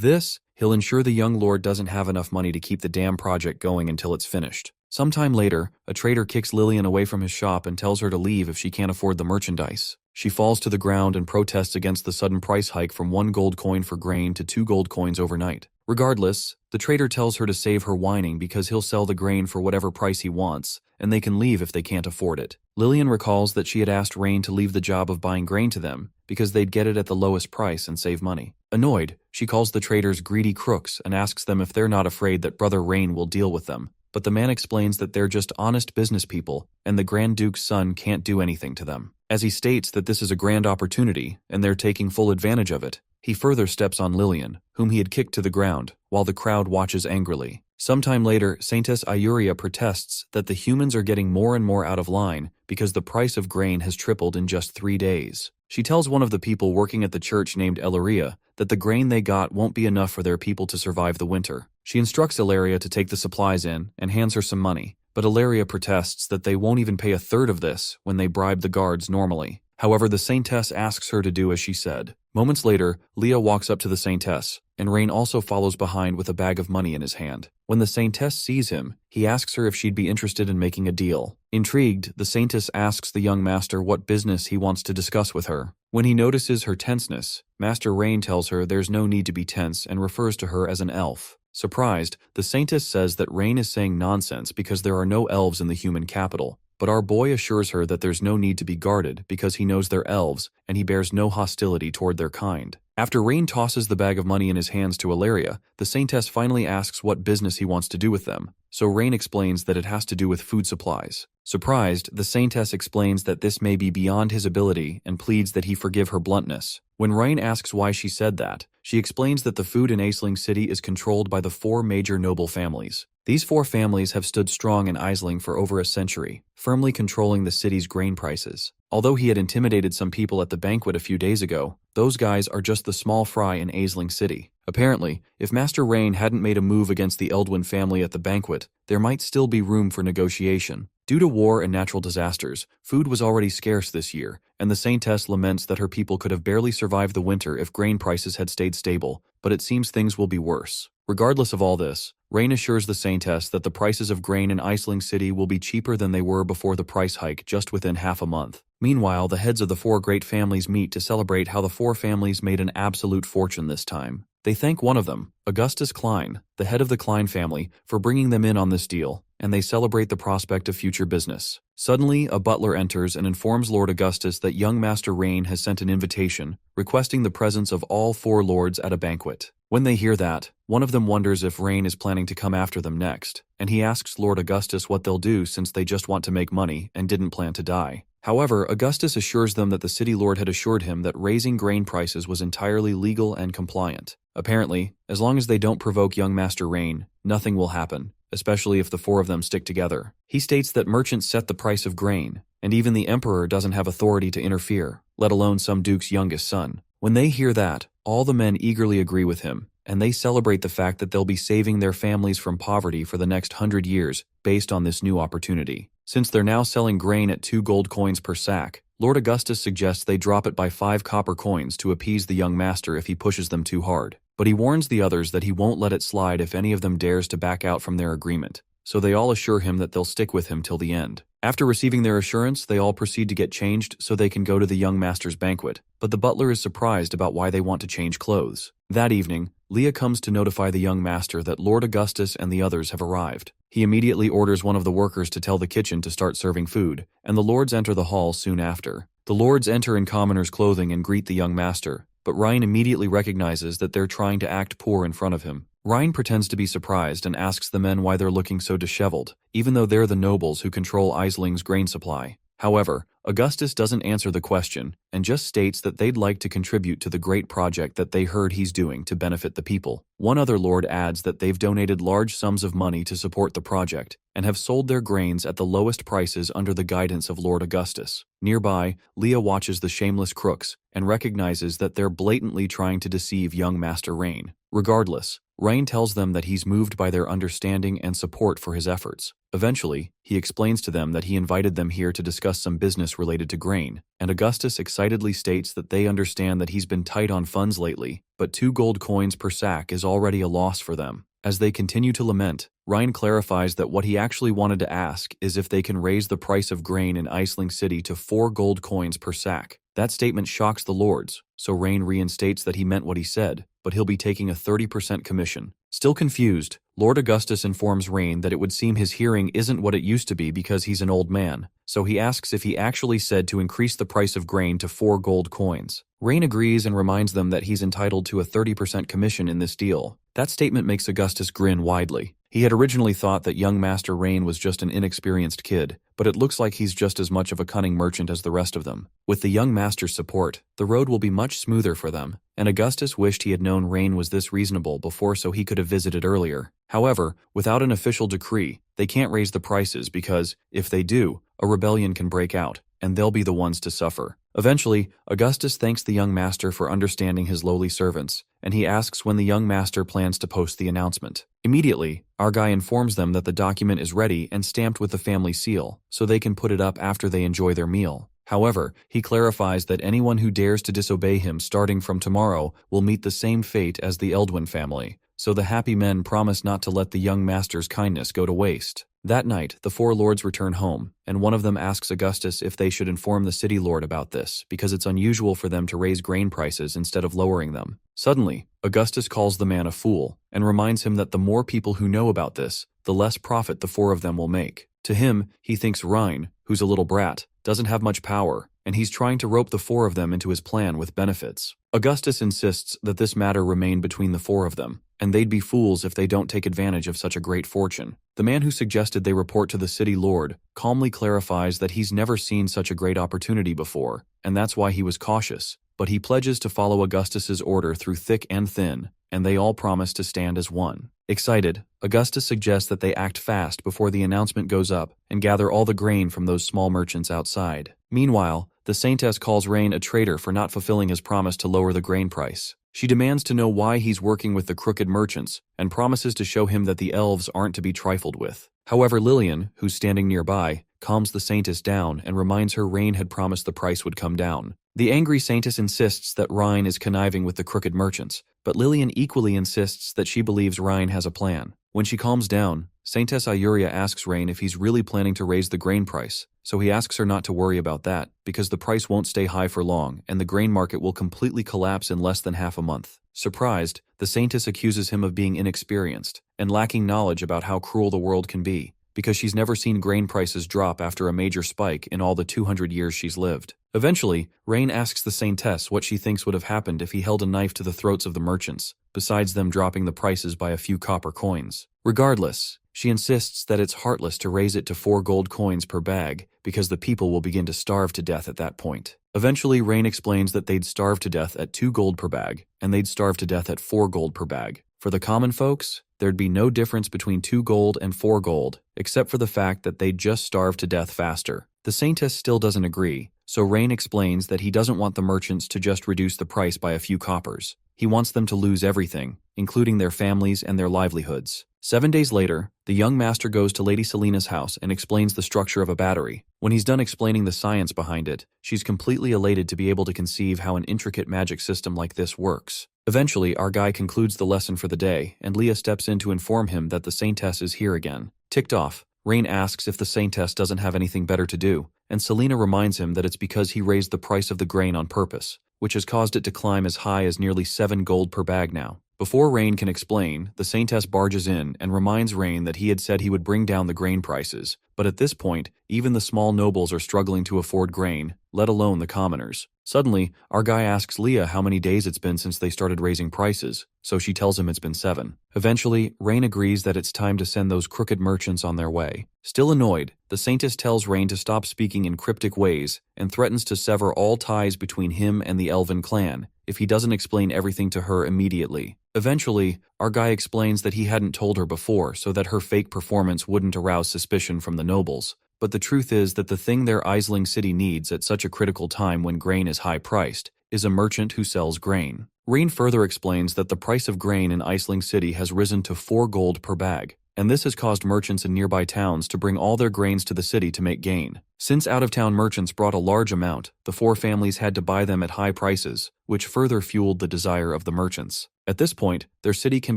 [SPEAKER 1] this, he'll ensure the young lord doesn't have enough money to keep the dam project going until it's finished. Sometime later, a trader kicks Lillian away from his shop and tells her to leave if she can't afford the merchandise. She falls to the ground and protests against the sudden price hike from 1 gold coin for grain to 2 gold coins overnight. Regardless, the trader tells her to save her whining because he'll sell the grain for whatever price he wants, and they can leave if they can't afford it. Lillian recalls that she had asked Rain to leave the job of buying grain to them because they'd get it at the lowest price and save money. Annoyed, she calls the traders greedy crooks and asks them if they're not afraid that Brother Rain will deal with them. But the man explains that they're just honest business people, and the Grand Duke's son can't do anything to them. As he states that this is a grand opportunity, and they're taking full advantage of it, he further steps on Lillian, whom he had kicked to the ground, while the crowd watches angrily. Sometime later, Saintess Ayuria protests that the humans are getting more and more out of line because the price of grain has tripled in just 3 days. She tells one of the people working at the church named Elaria that the grain they got won't be enough for their people to survive the winter. She instructs Ilaria to take the supplies in and hands her some money, but Ilaria protests that they won't even pay a third of this when they bribe the guards normally. However, the Saintess asks her to do as she said. Moments later, Leah walks up to the Saintess, and Rain also follows behind with a bag of money in his hand. When the Saintess sees him, he asks her if she'd be interested in making a deal. Intrigued, the Saintess asks the young master what business he wants to discuss with her. When he notices her tenseness, Master Rain tells her there's no need to be tense and refers to her as an elf. Surprised, the Saintess says that Rain is saying nonsense because there are no elves in the human capital. But our boy assures her that there's no need to be guarded because he knows they're elves and he bears no hostility toward their kind. After Rain tosses the bag of money in his hands to Ilaria, the Saintess finally asks what business he wants to do with them, so Rain explains that it has to do with food supplies. Surprised, the Saintess explains that this may be beyond his ability and pleads that he forgive her bluntness. When Rain asks why she said that, she explains that the food in Aisling City is controlled by the 4 major noble families. These 4 families have stood strong in Aisling for over a century, firmly controlling the city's grain prices. Although he had intimidated some people at the banquet a few days ago, those guys are just the small fry in Aisling City. Apparently, if Master Rain hadn't made a move against the Eldwin family at the banquet, there might still be room for negotiation. Due to war and natural disasters, food was already scarce this year, and the Saintess laments that her people could have barely survived the winter if grain prices had stayed stable, but it seems things will be worse. Regardless of all this, Rain assures the Saintess that the prices of grain in Aisling City will be cheaper than they were before the price hike just within half a month. Meanwhile, the heads of the 4 great families meet to celebrate how the 4 families made an absolute fortune this time. They thank one of them, Augustus Klein, the head of the Klein family, for bringing them in on this deal, and they celebrate the prospect of future business. Suddenly, a butler enters and informs Lord Augustus that young Master Rain has sent an invitation, requesting the presence of all 4 lords at a banquet. When they hear that, one of them wonders if Rain is planning to come after them next, and he asks Lord Augustus what they'll do since they just want to make money and didn't plan to die. However, Augustus assures them that the city lord had assured him that raising grain prices was entirely legal and compliant. Apparently, as long as they don't provoke young Master Rain, nothing will happen, especially if the 4 of them stick together. He states that merchants set the price of grain, and even the emperor doesn't have authority to interfere, let alone some duke's youngest son. When they hear that, all the men eagerly agree with him, and they celebrate the fact that they'll be saving their families from poverty for the next 100 years based on this new opportunity. Since they're now selling grain at 2 gold coins per sack, Lord Augustus suggests they drop it by 5 copper coins to appease the young master if he pushes them too hard. But he warns the others that he won't let it slide if any of them dares to back out from their agreement, so they all assure him that they'll stick with him till the end. After receiving their assurance, they all proceed to get changed so they can go to the young master's banquet, but the butler is surprised about why they want to change clothes. That evening, Leah comes to notify the young master that Lord Augustus and the others have arrived. He immediately orders one of the workers to tell the kitchen to start serving food, and the lords enter the hall soon after. The lords enter in commoner's clothing and greet the young master, but Ryan immediately recognizes that they're trying to act poor in front of him. Ryan pretends to be surprised and asks the men why they're looking so disheveled, even though they're the nobles who control Isling's grain supply. However, Augustus doesn't answer the question and just states that they'd like to contribute to the great project that they heard he's doing to benefit the people. One other lord adds that they've donated large sums of money to support the project and have sold their grains at the lowest prices under the guidance of Lord Augustus. Nearby, Leah watches the shameless crooks and recognizes that they're blatantly trying to deceive young Master Rain. Regardless, Rain tells them that he's moved by their understanding and support for his efforts. Eventually, he explains to them that he invited them here to discuss some business related to grain, and Augustus excitedly states that they understand that he's been tight on funds lately, but 2 gold coins per sack is already a loss for them. As they continue to lament, Ryan clarifies that what he actually wanted to ask is if they can raise the price of grain in Iceland City to 4 gold coins per sack. That statement shocks the lords, so Rain reinstates that he meant what he said, but he'll be taking a 30% commission. Still confused, Lord Augustus informs Rain that it would seem his hearing isn't what it used to be because he's an old man, so he asks if he actually said to increase the price of grain to 4 gold coins. Rain agrees and reminds them that he's entitled to a 30% commission in this deal. That statement makes Augustus grin widely. He had originally thought that young Master Rain was just an inexperienced kid, but it looks like he's just as much of a cunning merchant as the rest of them. With the young master's support, the road will be much smoother for them, and Augustus wished he had known Rain was this reasonable before so he could have visited earlier. However, without an official decree, they can't raise the prices because, if they do, a rebellion can break out, and they'll be the ones to suffer. Eventually, Augustus thanks the young master for understanding his lowly servants, and he asks when the young master plans to post the announcement. Immediately, our guy informs them that the document is ready and stamped with the family seal, so they can put it up after they enjoy their meal. However, he clarifies that anyone who dares to disobey him starting from tomorrow will meet the same fate as the Eldwin family, so the happy men promise not to let the young master's kindness go to waste. That night, the 4 lords return home, and one of them asks Augustus if they should inform the city lord about this, because it's unusual for them to raise grain prices instead of lowering them. Suddenly, Augustus calls the man a fool, and reminds him that the more people who know about this, the less profit the 4 of them will make. To him, he thinks Rhine, who's a little brat, doesn't have much power, and he's trying to rope the 4 of them into his plan with benefits. Augustus insists that this matter remain between the 4 of them, and they'd be fools if they don't take advantage of such a great fortune. The man who suggested they report to the city lord calmly clarifies that he's never seen such a great opportunity before, and that's why he was cautious, but he pledges to follow Augustus's order through thick and thin, and they all promise to stand as one. Excited, Augustus suggests that they act fast before the announcement goes up and gather all the grain from those small merchants outside. Meanwhile, the Saintess calls Rain a traitor for not fulfilling his promise to lower the grain price. She demands to know why he's working with the crooked merchants and promises to show him that the elves aren't to be trifled with. However, Lillian, who's standing nearby, calms the Saintess down and reminds her Rain had promised the price would come down. The angry Saintess insists that Rhine is conniving with the crooked merchants, but Lillian equally insists that she believes Rhine has a plan. When she calms down, Saintess Ayuria asks Rain if he's really planning to raise the grain price, so he asks her not to worry about that, because the price won't stay high for long and the grain market will completely collapse in less than half a month. Surprised, the Saintess accuses him of being inexperienced and lacking knowledge about how cruel the world can be, because she's never seen grain prices drop after a major spike in all the 200 years she's lived. Eventually, Rain asks the Saintess what she thinks would have happened if he held a knife to the throats of the merchants, besides them dropping the prices by a few copper coins. Regardless, she insists that it's heartless to raise it to 4 gold coins per bag, because the people will begin to starve to death at that point. Eventually, Rain explains that they'd starve to death at 2 gold per bag, and they'd starve to death at 4 gold per bag. For the common folks, there'd be no difference between 2 gold and 4 gold, except for the fact that they'd just starve to death faster. The Saintess still doesn't agree, so Rain explains that he doesn't want the merchants to just reduce the price by a few coppers. He wants them to lose everything, including their families and their livelihoods. 7 days later, the young master goes to Lady Selina's house and explains the structure of a battery. When he's done explaining the science behind it, she's completely elated to be able to conceive how an intricate magic system like this works. Eventually, our guy concludes the lesson for the day, and Leah steps in to inform him that the Saintess is here again. Ticked off, Rain asks if the Saintess doesn't have anything better to do, and Selina reminds him that it's because he raised the price of the grain on purpose, which has caused it to climb as high as nearly 7 gold per bag now. Before Rain can explain, the Saintess barges in and reminds Rain that he had said he would bring down the grain prices, but at this point, even the small nobles are struggling to afford grain, let alone the commoners. Suddenly, our guy asks Leah how many days it's been since they started raising prices, so she tells him it's been 7. Eventually, Rain agrees that it's time to send those crooked merchants on their way. Still annoyed, the Saintess tells Rain to stop speaking in cryptic ways and threatens to sever all ties between him and the Elven clan if he doesn't explain everything to her immediately. Eventually, our guy explains that he hadn't told her before so that her fake performance wouldn't arouse suspicion from the nobles. But the truth is that the thing their Aisling city needs at such a critical time when grain is high-priced is a merchant who sells grain. Rain further explains that the price of grain in Aisling city has risen to 4 gold per bag, and this has caused merchants in nearby towns to bring all their grains to the city to make gain. Since out-of-town merchants brought a large amount, the 4 families had to buy them at high prices, which further fueled the desire of the merchants. At this point, their city can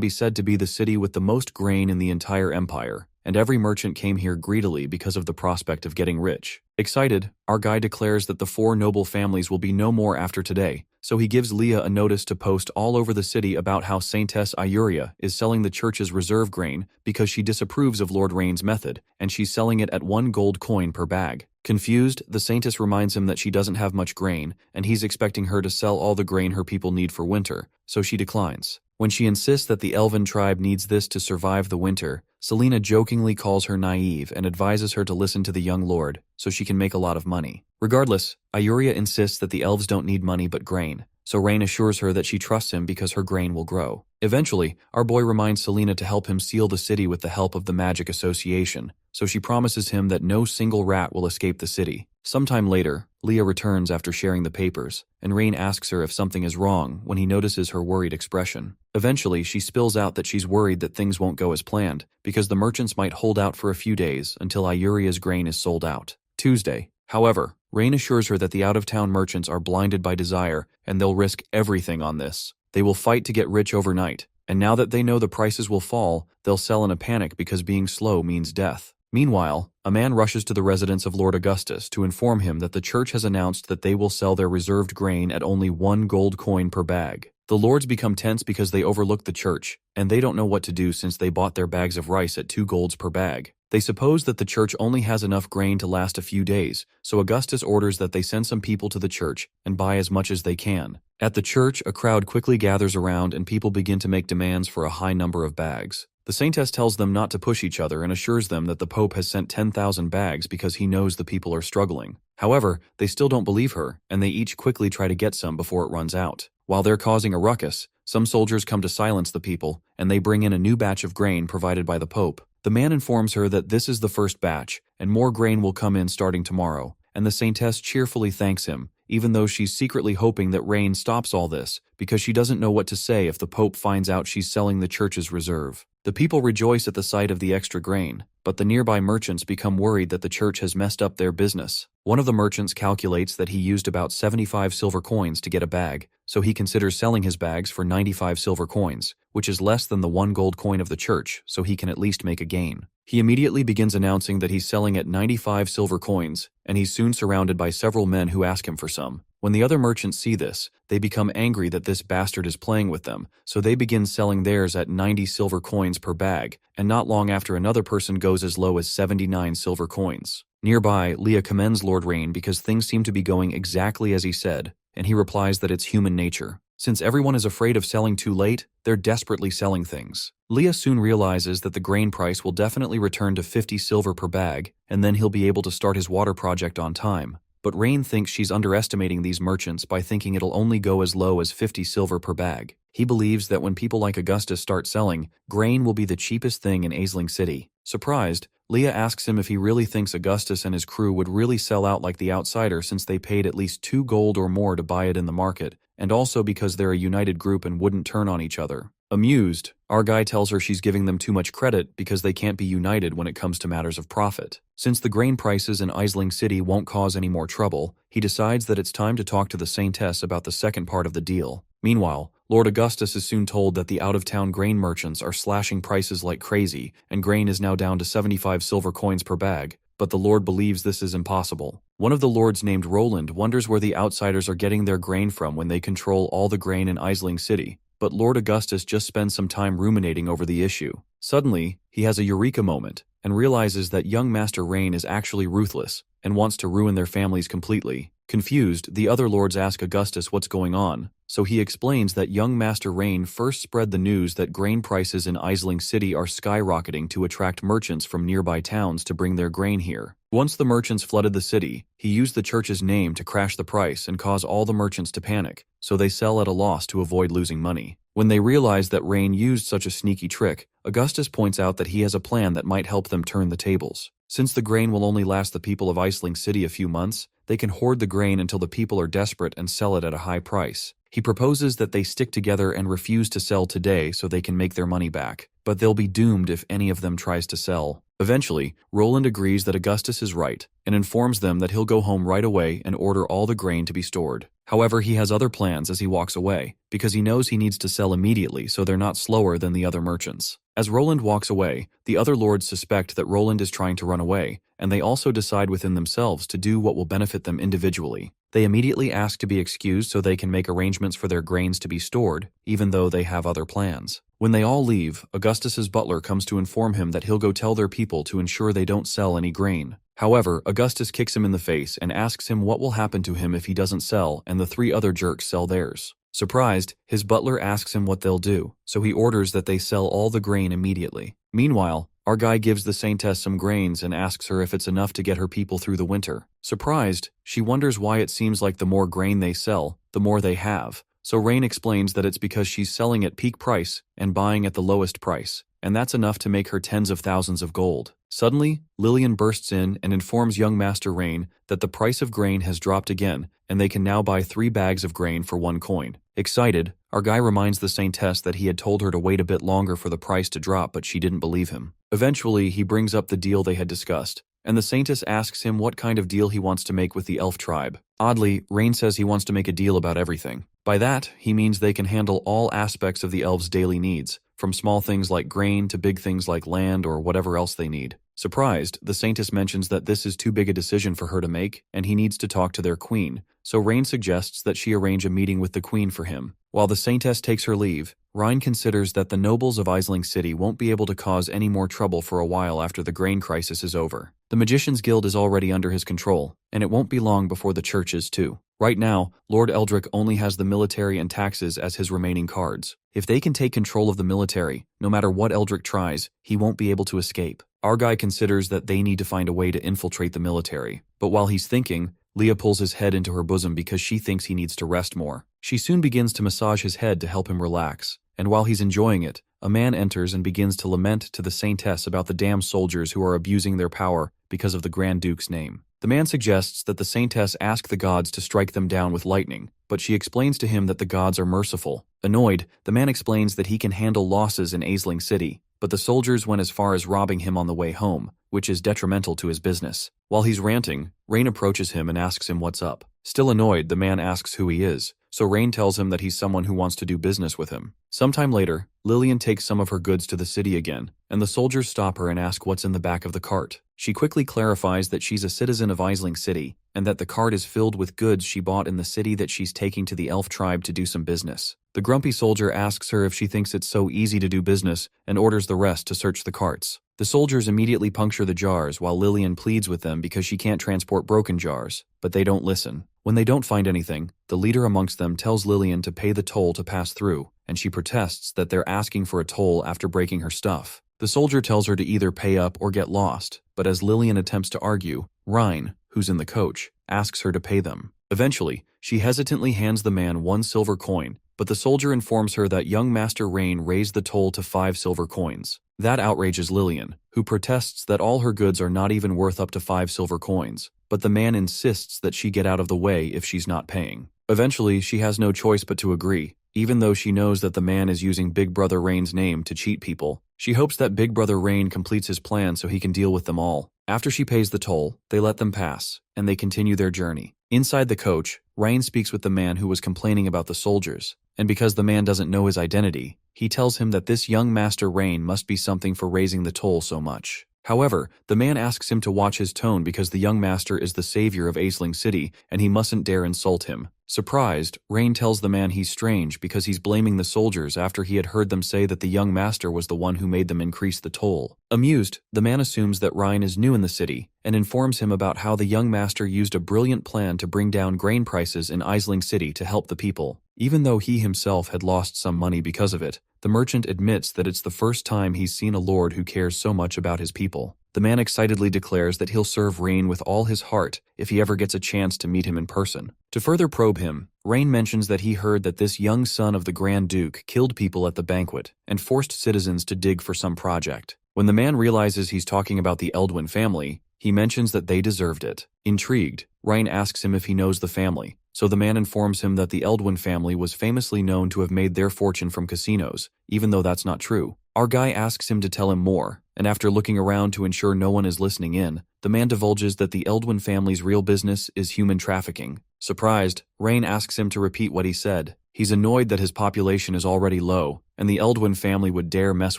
[SPEAKER 1] be said to be the city with the most grain in the entire empire, and every merchant came here greedily because of the prospect of getting rich. Excited, our guy declares that the 4 noble families will be no more after today, so he gives Leah a notice to post all over the city about how Saintess Ayuria is selling the church's reserve grain because she disapproves of Lord Rain's method, and she's selling it at 1 gold coin per bag. Confused, the Saintess reminds him that she doesn't have much grain, and he's expecting her to sell all the grain her people need for winter, so she declines. When she insists that the Elven tribe needs this to survive the winter, Selena jokingly calls her naive and advises her to listen to the young lord, so she can make a lot of money. Regardless, Ayuria insists that the elves don't need money but grain, so Rain assures her that she trusts him because her grain will grow. Eventually, our boy reminds Selena to help him seal the city with the help of the Magic Association, so she promises him that no single rat will escape the city. Sometime later, Leah returns after sharing the papers, and Rain asks her if something is wrong when he notices her worried expression. Eventually, she spills out that she's worried that things won't go as planned, because the merchants might hold out for a few days until Ayuria's grain is sold out. Tuesday. However, Rain assures her that the out-of-town merchants are blinded by desire, and they'll risk everything on this. They will fight to get rich overnight, and now that they know the prices will fall, they'll sell in a panic because being slow means death. Meanwhile, a man rushes to the residence of Lord Augustus to inform him that the church has announced that they will sell their reserved grain at only 1 gold coin per bag. The lords become tense because they overlook the church, and they don't know what to do since they bought their bags of rice at 2 golds per bag. They suppose that the church only has enough grain to last a few days, so Augustus orders that they send some people to the church and buy as much as they can. At the church, a crowd quickly gathers around and people begin to make demands for a high number of bags. The Saintess tells them not to push each other and assures them that the Pope has sent 10,000 bags because he knows the people are struggling. However, they still don't believe her, and they each quickly try to get some before it runs out. While they're causing a ruckus, some soldiers come to silence the people, and they bring in a new batch of grain provided by the Pope. The man informs her that this is the first batch, and more grain will come in starting tomorrow, and the Saintess cheerfully thanks him, even though she's secretly hoping that Rain stops all this, because she doesn't know what to say if the Pope finds out she's selling the church's reserve. The people rejoice at the sight of the extra grain, but the nearby merchants become worried that the church has messed up their business. One of the merchants calculates that he used about 75 silver coins to get a bag, so he considers selling his bags for 95 silver coins, which is less than the 1 gold coin of the church, so he can at least make a gain. He immediately begins announcing that he's selling at 95 silver coins, and he's soon surrounded by several men who ask him for some. When the other merchants see this, they become angry that this bastard is playing with them, so they begin selling theirs at 90 silver coins per bag, and not long after another person goes as low as 79 silver coins. Nearby, Leah commends Lord Rain because things seem to be going exactly as he said, and he replies that it's human nature. Since everyone is afraid of selling too late, they're desperately selling things. Leah soon realizes that the grain price will definitely return to 50 silver per bag, and then he'll be able to start his water project on time. But Rain thinks she's underestimating these merchants by thinking it'll only go as low as 50 silver per bag. He believes that when people like Augustus start selling, grain will be the cheapest thing in Aisling City. Surprised, Leah asks him if he really thinks Augustus and his crew would really sell out like the outsider since they paid at least 2 gold or more to buy it in the market, and also because they're a united group and wouldn't turn on each other. Amused, our guy tells her she's giving them too much credit because they can't be united when it comes to matters of profit. Since the grain prices in Aisling City won't cause any more trouble, he decides that it's time to talk to the Saintess about the second part of the deal. Meanwhile, Lord Augustus is soon told that the out-of-town grain merchants are slashing prices like crazy, and grain is now down to 75 silver coins per bag, but the Lord believes this is impossible. One of the lords named Roland wonders where the outsiders are getting their grain from when they control all the grain in Aisling City, but Lord Augustus just spends some time ruminating over the issue. Suddenly, he has a eureka moment and realizes that young Master Rain is actually ruthless and wants to ruin their families completely. Confused, the other lords ask Augustus what's going on, so he explains that young Master Rain first spread the news that grain prices in Aisling City are skyrocketing to attract merchants from nearby towns to bring their grain here. Once the merchants flooded the city, he used the church's name to crash the price and cause all the merchants to panic, so they sell at a loss to avoid losing money. When they realize that Rain used such a sneaky trick, Augustus points out that he has a plan that might help them turn the tables. Since the grain will only last the people of Aisling City a few months, they can hoard the grain until the people are desperate and sell it at a high price. He proposes that they stick together and refuse to sell today so they can make their money back, but they'll be doomed if any of them tries to sell. Eventually, Roland agrees that Augustus is right and informs them that he'll go home right away and order all the grain to be stored. However, he has other plans as he walks away, because he knows he needs to sell immediately so they're not slower than the other merchants. As Roland walks away, the other lords suspect that Roland is trying to run away, and they also decide within themselves to do what will benefit them individually. They immediately ask to be excused so they can make arrangements for their grains to be stored, even though they have other plans. When they all leave, Augustus's butler comes to inform him that he'll go tell their people to ensure they don't sell any grain. However, Augustus kicks him in the face and asks him what will happen to him if he doesn't sell and the three other jerks sell theirs. Surprised, his butler asks him what they'll do, so he orders that they sell all the grain immediately. Meanwhile, our guy gives the saintess some grains and asks her if it's enough to get her people through the winter. Surprised, she wonders why it seems like the more grain they sell, the more they have. So Rain explains that it's because she's selling at peak price and buying at the lowest price, and that's enough to make her tens of thousands of gold. Suddenly, Lillian bursts in and informs young Master Rain that the price of grain has dropped again, and they can now buy 3 bags of grain for 1 coin. Excited, our guy reminds the saintess that he had told her to wait a bit longer for the price to drop, but she didn't believe him. Eventually, he brings up the deal they had discussed, and the saintess asks him what kind of deal he wants to make with the elf tribe. Oddly, Rain says he wants to make a deal about everything. By that, he means they can handle all aspects of the elves' daily needs, from small things like grain to big things like land or whatever else they need. Surprised, the saintess mentions that this is too big a decision for her to make, and he needs to talk to their queen, so Rain suggests that she arrange a meeting with the queen for him. While the saintess takes her leave, Rain considers that the nobles of Aisling City won't be able to cause any more trouble for a while after the grain crisis is over. The Magician's Guild is already under his control, and it won't be long before the church is too. Right now, Lord Eldrick only has the military and taxes as his remaining cards. If they can take control of the military, no matter what Eldrick tries, he won't be able to escape. Our guy considers that they need to find a way to infiltrate the military, but while he's thinking, Leah pulls his head into her bosom because she thinks he needs to rest more. She soon begins to massage his head to help him relax, and while he's enjoying it, a man enters and begins to lament to the saintess about the damn soldiers who are abusing their power because of the Grand Duke's name. The man suggests that the saintess ask the gods to strike them down with lightning, but she explains to him that the gods are merciful. Annoyed, the man explains that he can handle losses in Aisling City, but the soldiers went as far as robbing him on the way home, which is detrimental to his business. While he's ranting, Rain approaches him and asks him what's up. Still annoyed, the man asks who he is, so Rain tells him that he's someone who wants to do business with him. Sometime later, Lillian takes some of her goods to the city again, and the soldiers stop her and ask what's in the back of the cart. She quickly clarifies that she's a citizen of Aisling City, and that the cart is filled with goods she bought in the city that she's taking to the elf tribe to do some business. The grumpy soldier asks her if she thinks it's so easy to do business, and orders the rest to search the carts. The soldiers immediately puncture the jars while Lillian pleads with them because she can't transport broken jars, but they don't listen. When they don't find anything, the leader amongst them tells Lillian to pay the toll to pass through, and she protests that they're asking for a toll after breaking her stuff. The soldier tells her to either pay up or get lost, but as Lillian attempts to argue, Ryan, who's in the coach, asks her to pay them. Eventually, she hesitantly hands the man 1 silver coin, but the soldier informs her that young Master Rain raised the toll to 5 silver coins. That outrages Lillian, who protests that all her goods are not even worth up to 5 silver coins, but the man insists that she get out of the way if she's not paying. Eventually, she has no choice but to agree, even though she knows that the man is using Big Brother Rain's name to cheat people. She hopes that Big Brother Rain completes his plan so he can deal with them all. After she pays the toll, they let them pass, and they continue their journey. Inside the coach, Rain speaks with the man who was complaining about the soldiers, and because the man doesn't know his identity, he tells him that this young Master Rain must be something for raising the toll so much. However, the man asks him to watch his tone because the young master is the savior of Aisling City and he mustn't dare insult him. Surprised, Rain tells the man he's strange because he's blaming the soldiers after he had heard them say that the young master was the one who made them increase the toll. Amused, the man assumes that Ryan is new in the city and informs him about how the young master used a brilliant plan to bring down grain prices in Aisling City to help the people. Even though he himself had lost some money because of it, the merchant admits that it's the first time he's seen a lord who cares so much about his people. The man excitedly declares that he'll serve Rain with all his heart if he ever gets a chance to meet him in person. To further probe him, Rain mentions that he heard that this young son of the Grand Duke killed people at the banquet and forced citizens to dig for some project. When the man realizes he's talking about the Eldwin family, he mentions that they deserved it. Intrigued, Rain asks him if he knows the family, so the man informs him that the Eldwin family was famously known to have made their fortune from casinos, even though that's not true. Our guy asks him to tell him more, and after looking around to ensure no one is listening in, the man divulges that the Eldwin family's real business is human trafficking. Surprised, Rain asks him to repeat what he said. He's annoyed that his population is already low, and the Eldwin family would dare mess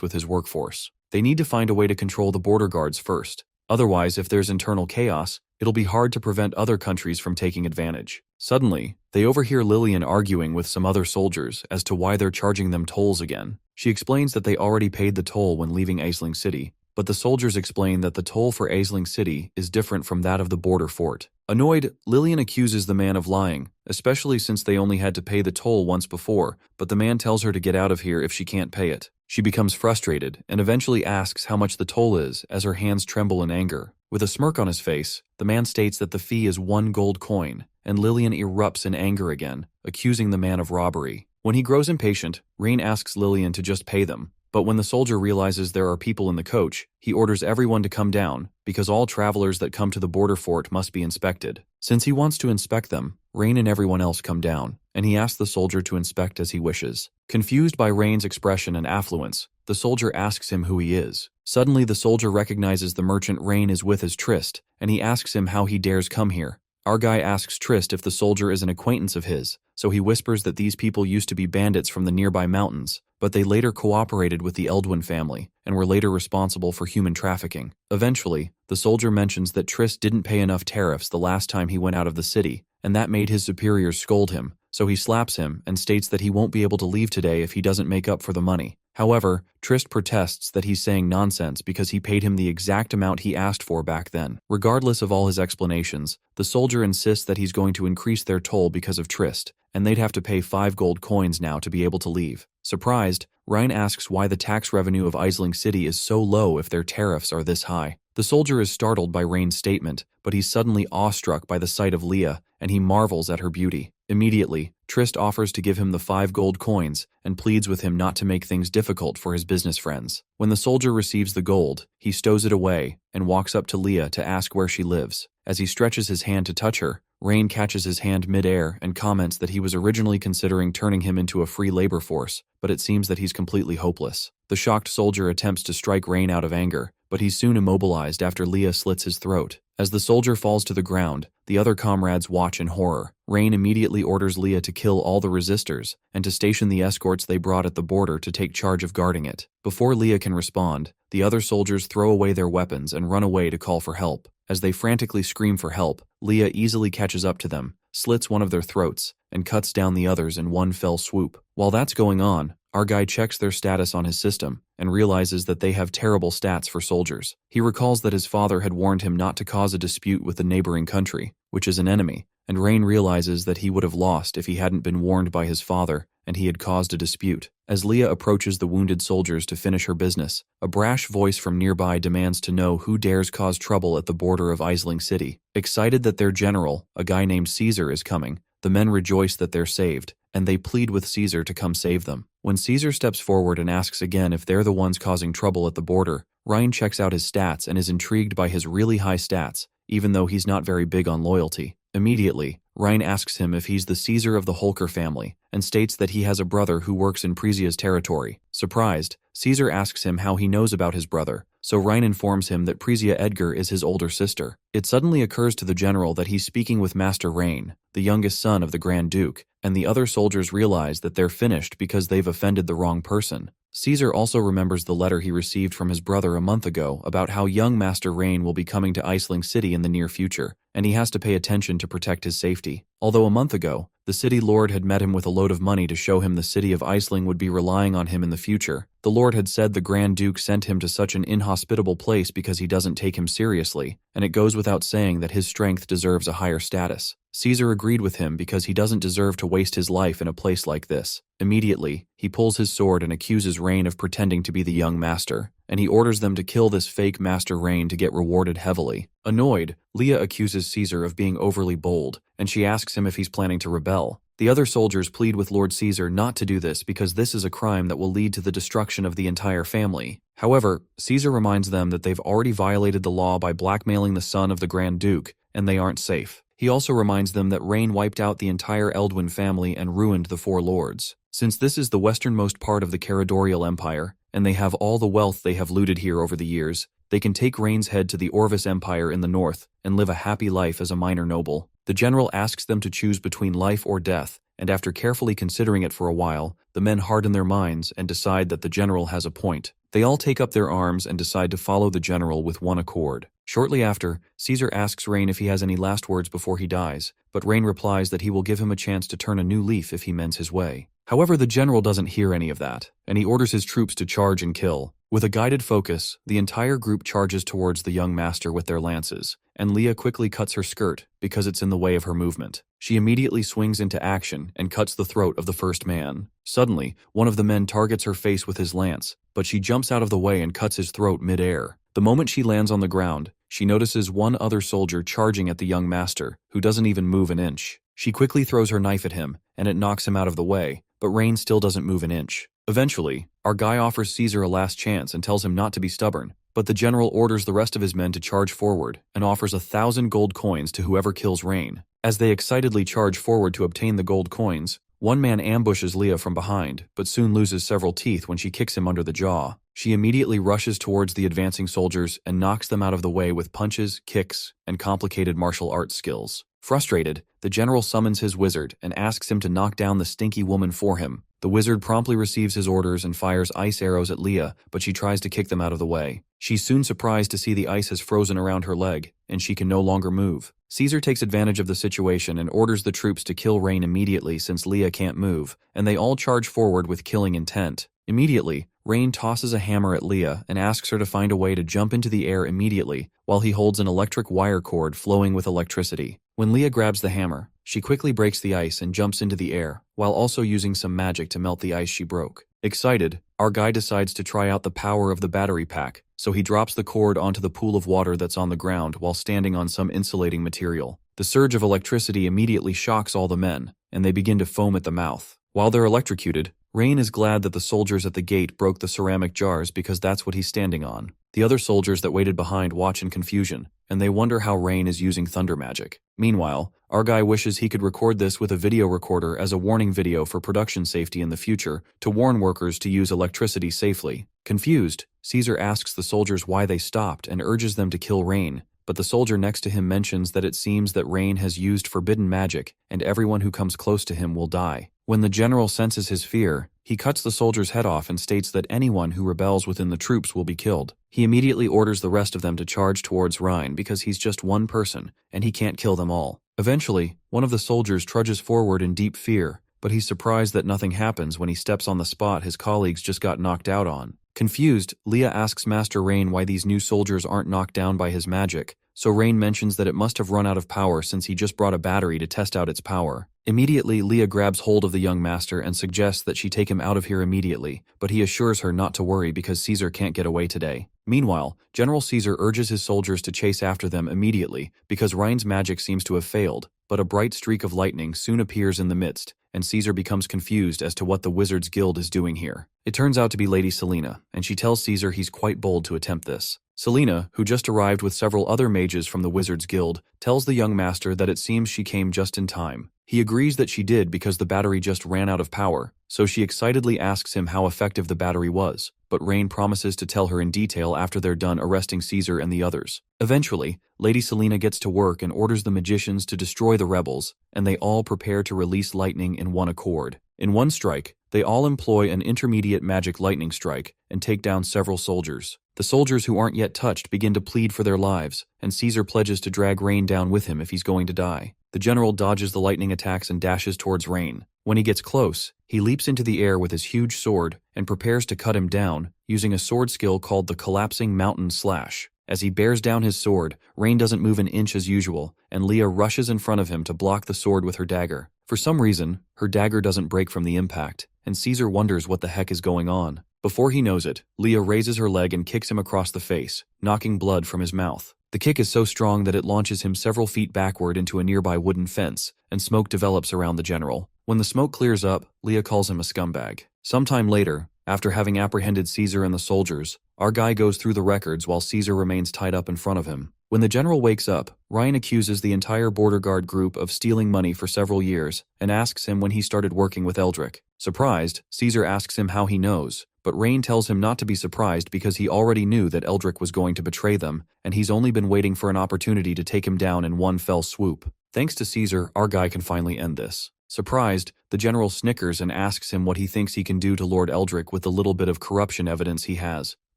[SPEAKER 1] with his workforce. They need to find a way to control the border guards first. Otherwise, if there's internal chaos, it'll be hard to prevent other countries from taking advantage. Suddenly, they overhear Lillian arguing with some other soldiers as to why they're charging them tolls again. She explains that they already paid the toll when leaving Aisling City, but the soldiers explain that the toll for Aisling City is different from that of the border fort. Annoyed, Lillian accuses the man of lying, especially since they only had to pay the toll once before, but the man tells her to get out of here if she can't pay it. She becomes frustrated and eventually asks how much the toll is as her hands tremble in anger. With a smirk on his face, the man states that the fee is 1 gold coin, and Lillian erupts in anger again, accusing the man of robbery. When he grows impatient, Rain asks Lillian to just pay them, but when the soldier realizes there are people in the coach, he orders everyone to come down, because all travelers that come to the border fort must be inspected. Since he wants to inspect them, Rain and everyone else come down, and he asks the soldier to inspect as he wishes. Confused by Rain's expression and affluence, the soldier asks him who he is. Suddenly, the soldier recognizes the merchant Rain is with as Trist, and he asks him how he dares come here. Our guy asks Trist if the soldier is an acquaintance of his, so he whispers that these people used to be bandits from the nearby mountains, but they later cooperated with the Eldwin family and were later responsible for human trafficking. Eventually, the soldier mentions that Trist didn't pay enough tariffs the last time he went out of the city, and that made his superiors scold him, so he slaps him and states that he won't be able to leave today if he doesn't make up for the money. However, Trist protests that he's saying nonsense because he paid him the exact amount he asked for back then. Regardless of all his explanations, the soldier insists that he's going to increase their toll because of Trist, and they'd have to pay 5 gold coins now to be able to leave. Surprised, Ryan asks why the tax revenue of Aisling City is so low if their tariffs are this high. The soldier is startled by Rain's statement, but he's suddenly awestruck by the sight of Leah, and he marvels at her beauty. Immediately, Trist offers to give him the 5 gold coins and pleads with him not to make things difficult for his business friends. When the soldier receives the gold, he stows it away and walks up to Leah to ask where she lives. As he stretches his hand to touch her, Rain catches his hand mid-air and comments that he was originally considering turning him into a free labor force, but it seems that he's completely hopeless. The shocked soldier attempts to strike Rain out of anger, but he's soon immobilized after Leah slits his throat. As the soldier falls to the ground, the other comrades watch in horror. Rain immediately orders Leah to kill all the resistors and to station the escorts they brought at the border to take charge of guarding it. Before Leah can respond, the other soldiers throw away their weapons and run away to call for help. As they frantically scream for help, Leah easily catches up to them, slits one of their throats, and cuts down the others in one fell swoop. While that's going on, our guy checks their status on his system and realizes that they have terrible stats for soldiers. He recalls that his father had warned him not to cause a dispute with the neighboring country, which is an enemy, and Rain realizes that he would have lost if he hadn't been warned by his father and he had caused a dispute. As Leah approaches the wounded soldiers to finish her business, a brash voice from nearby demands to know who dares cause trouble at the border of Aisling City. Excited that their general, a guy named Caesar, is coming, the men rejoice that they're saved, and they plead with Caesar to come save them. When Caesar steps forward and asks again if they're the ones causing trouble at the border, Ryan checks out his stats and is intrigued by his really high stats, even though he's not very big on loyalty. Immediately, Ryan asks him if he's the Caesar of the Holker family, and states that he has a brother who works in Presia's territory. Surprised, Caesar asks him how he knows about his brother, so Ryan informs him that Presia Edgar is his older sister. It suddenly occurs to the general that he's speaking with Master Rain, the youngest son of the Grand Duke, and the other soldiers realize that they're finished because they've offended the wrong person. Caesar also remembers the letter he received from his brother a month ago about how young Master Rain will be coming to Iceling City in the near future, and he has to pay attention to protect his safety. Although a month ago, the city lord had met him with a load of money to show him the city of Iceling would be relying on him in the future, the lord had said the Grand Duke sent him to such an inhospitable place because he doesn't take him seriously, and it goes without saying that his strength deserves a higher status. Caesar agreed with him because he doesn't deserve to waste his life in a place like this. Immediately, he pulls his sword and accuses Rain of pretending to be the young master, and he orders them to kill this fake Master Rain to get rewarded heavily. Annoyed, Leah accuses Caesar of being overly bold, and she asks him if he's planning to rebel. The other soldiers plead with Lord Caesar not to do this because this is a crime that will lead to the destruction of the entire family. However, Caesar reminds them that they've already violated the law by blackmailing the son of the Grand Duke, and they aren't safe. He also reminds them that Rain wiped out the entire Eldwin family and ruined the four lords. Since this is the westernmost part of the Caradorial Empire, and they have all the wealth they have looted here over the years, they can take Rain's head to the Orvis Empire in the north and live a happy life as a minor noble. The general asks them to choose between life or death, and after carefully considering it for a while, the men harden their minds and decide that the general has a point. They all take up their arms and decide to follow the general with one accord. Shortly after, Caesar asks Rain if he has any last words before he dies, but Rain replies that he will give him a chance to turn a new leaf if he mends his way. However, the general doesn't hear any of that, and he orders his troops to charge and kill. With a guided focus, the entire group charges towards the young master with their lances, and Leah quickly cuts her skirt because it's in the way of her movement. She immediately swings into action and cuts the throat of the first man. Suddenly, one of the men targets her face with his lance, but she jumps out of the way and cuts his throat mid-air. The moment she lands on the ground, she notices one other soldier charging at the young master, who doesn't even move an inch. She quickly throws her knife at him, and it knocks him out of the way, but Rain still doesn't move an inch. Eventually, our guy offers Caesar a last chance and tells him not to be stubborn, but the general orders the rest of his men to charge forward and offers 1,000 gold coins to whoever kills Rain. As they excitedly charge forward to obtain the gold coins, one man ambushes Leah from behind, but soon loses several teeth when she kicks him under the jaw. She immediately rushes towards the advancing soldiers and knocks them out of the way with punches, kicks, and complicated martial arts skills. Frustrated, the general summons his wizard and asks him to knock down the stinky woman for him. The wizard promptly receives his orders and fires ice arrows at Leah, but she tries to kick them out of the way. She's soon surprised to see the ice has frozen around her leg, and she can no longer move. Caesar takes advantage of the situation and orders the troops to kill Rain immediately since Leah can't move, and they all charge forward with killing intent. Immediately, Rain tosses a hammer at Leah and asks her to find a way to jump into the air immediately, while he holds an electric wire cord flowing with electricity. When Leah grabs the hammer, she quickly breaks the ice and jumps into the air, while also using some magic to melt the ice she broke. Excited, our guy decides to try out the power of the battery pack, so he drops the cord onto the pool of water that's on the ground while standing on some insulating material. The surge of electricity immediately shocks all the men, and they begin to foam at the mouth. While they're electrocuted, Rain is glad that the soldiers at the gate broke the ceramic jars because that's what he's standing on. The other soldiers that waited behind watch in confusion, and they wonder how Rain is using thunder magic. Meanwhile, our guy wishes he could record this with a video recorder as a warning video for production safety in the future to warn workers to use electricity safely. Confused, Caesar asks the soldiers why they stopped and urges them to kill Rain, but the soldier next to him mentions that it seems that Rain has used forbidden magic and everyone who comes close to him will die. When the general senses his fear, he cuts the soldier's head off and states that anyone who rebels within the troops will be killed. He immediately orders the rest of them to charge towards Rhine because he's just one person, and he can't kill them all. Eventually, one of the soldiers trudges forward in deep fear, but he's surprised that nothing happens when he steps on the spot his colleagues just got knocked out on. Confused, Leah asks Master Rain why these new soldiers aren't knocked down by his magic, so Rain mentions that it must have run out of power since he just brought a battery to test out its power. Immediately, Leah grabs hold of the young master and suggests that she take him out of here immediately, but he assures her not to worry because Caesar can't get away today. Meanwhile, General Caesar urges his soldiers to chase after them immediately because Rhine's magic seems to have failed, but a bright streak of lightning soon appears in the midst, and Caesar becomes confused as to what the Wizards Guild is doing here. It turns out to be Lady Selena, and she tells Caesar he's quite bold to attempt this. Selena, who just arrived with several other mages from the Wizards Guild, tells the young master that it seems she came just in time. He agrees that she did because the battery just ran out of power, so she excitedly asks him how effective the battery was, but Rain promises to tell her in detail after they're done arresting Caesar and the others. Eventually, Lady Selena gets to work and orders the magicians to destroy the rebels, and they all prepare to release lightning in one accord. In one strike, They all employ an intermediate magic lightning strike and take down several soldiers. The soldiers who aren't yet touched begin to plead for their lives, and Caesar pledges to drag Rain down with him if he's going to die. The general dodges the lightning attacks and dashes towards Rain. When he gets close, he leaps into the air with his huge sword and prepares to cut him down using a sword skill called the Collapsing Mountain Slash. As he bears down his sword, Rain doesn't move an inch as usual, and Leah rushes in front of him to block the sword with her dagger. For some reason, her dagger doesn't break from the impact, and Caesar wonders what the heck is going on. Before he knows it, Leah raises her leg and kicks him across the face, knocking blood from his mouth. The kick is so strong that it launches him several feet backward into a nearby wooden fence, and smoke develops around the general. When the smoke clears up, Leah calls him a scumbag. Sometime later, after having apprehended Caesar and the soldiers, our guy goes through the records while Caesar remains tied up in front of him. When the general wakes up, Ryan accuses the entire border guard group of stealing money for several years and asks him when he started working with Eldrick. Surprised, Caesar asks him how he knows, but Rain tells him not to be surprised because he already knew that Eldrick was going to betray them, and he's only been waiting for an opportunity to take him down in one fell swoop. Thanks to Caesar, our guy can finally end this. Surprised, the general snickers and asks him what he thinks he can do to Lord Eldrick with the little bit of corruption evidence he has.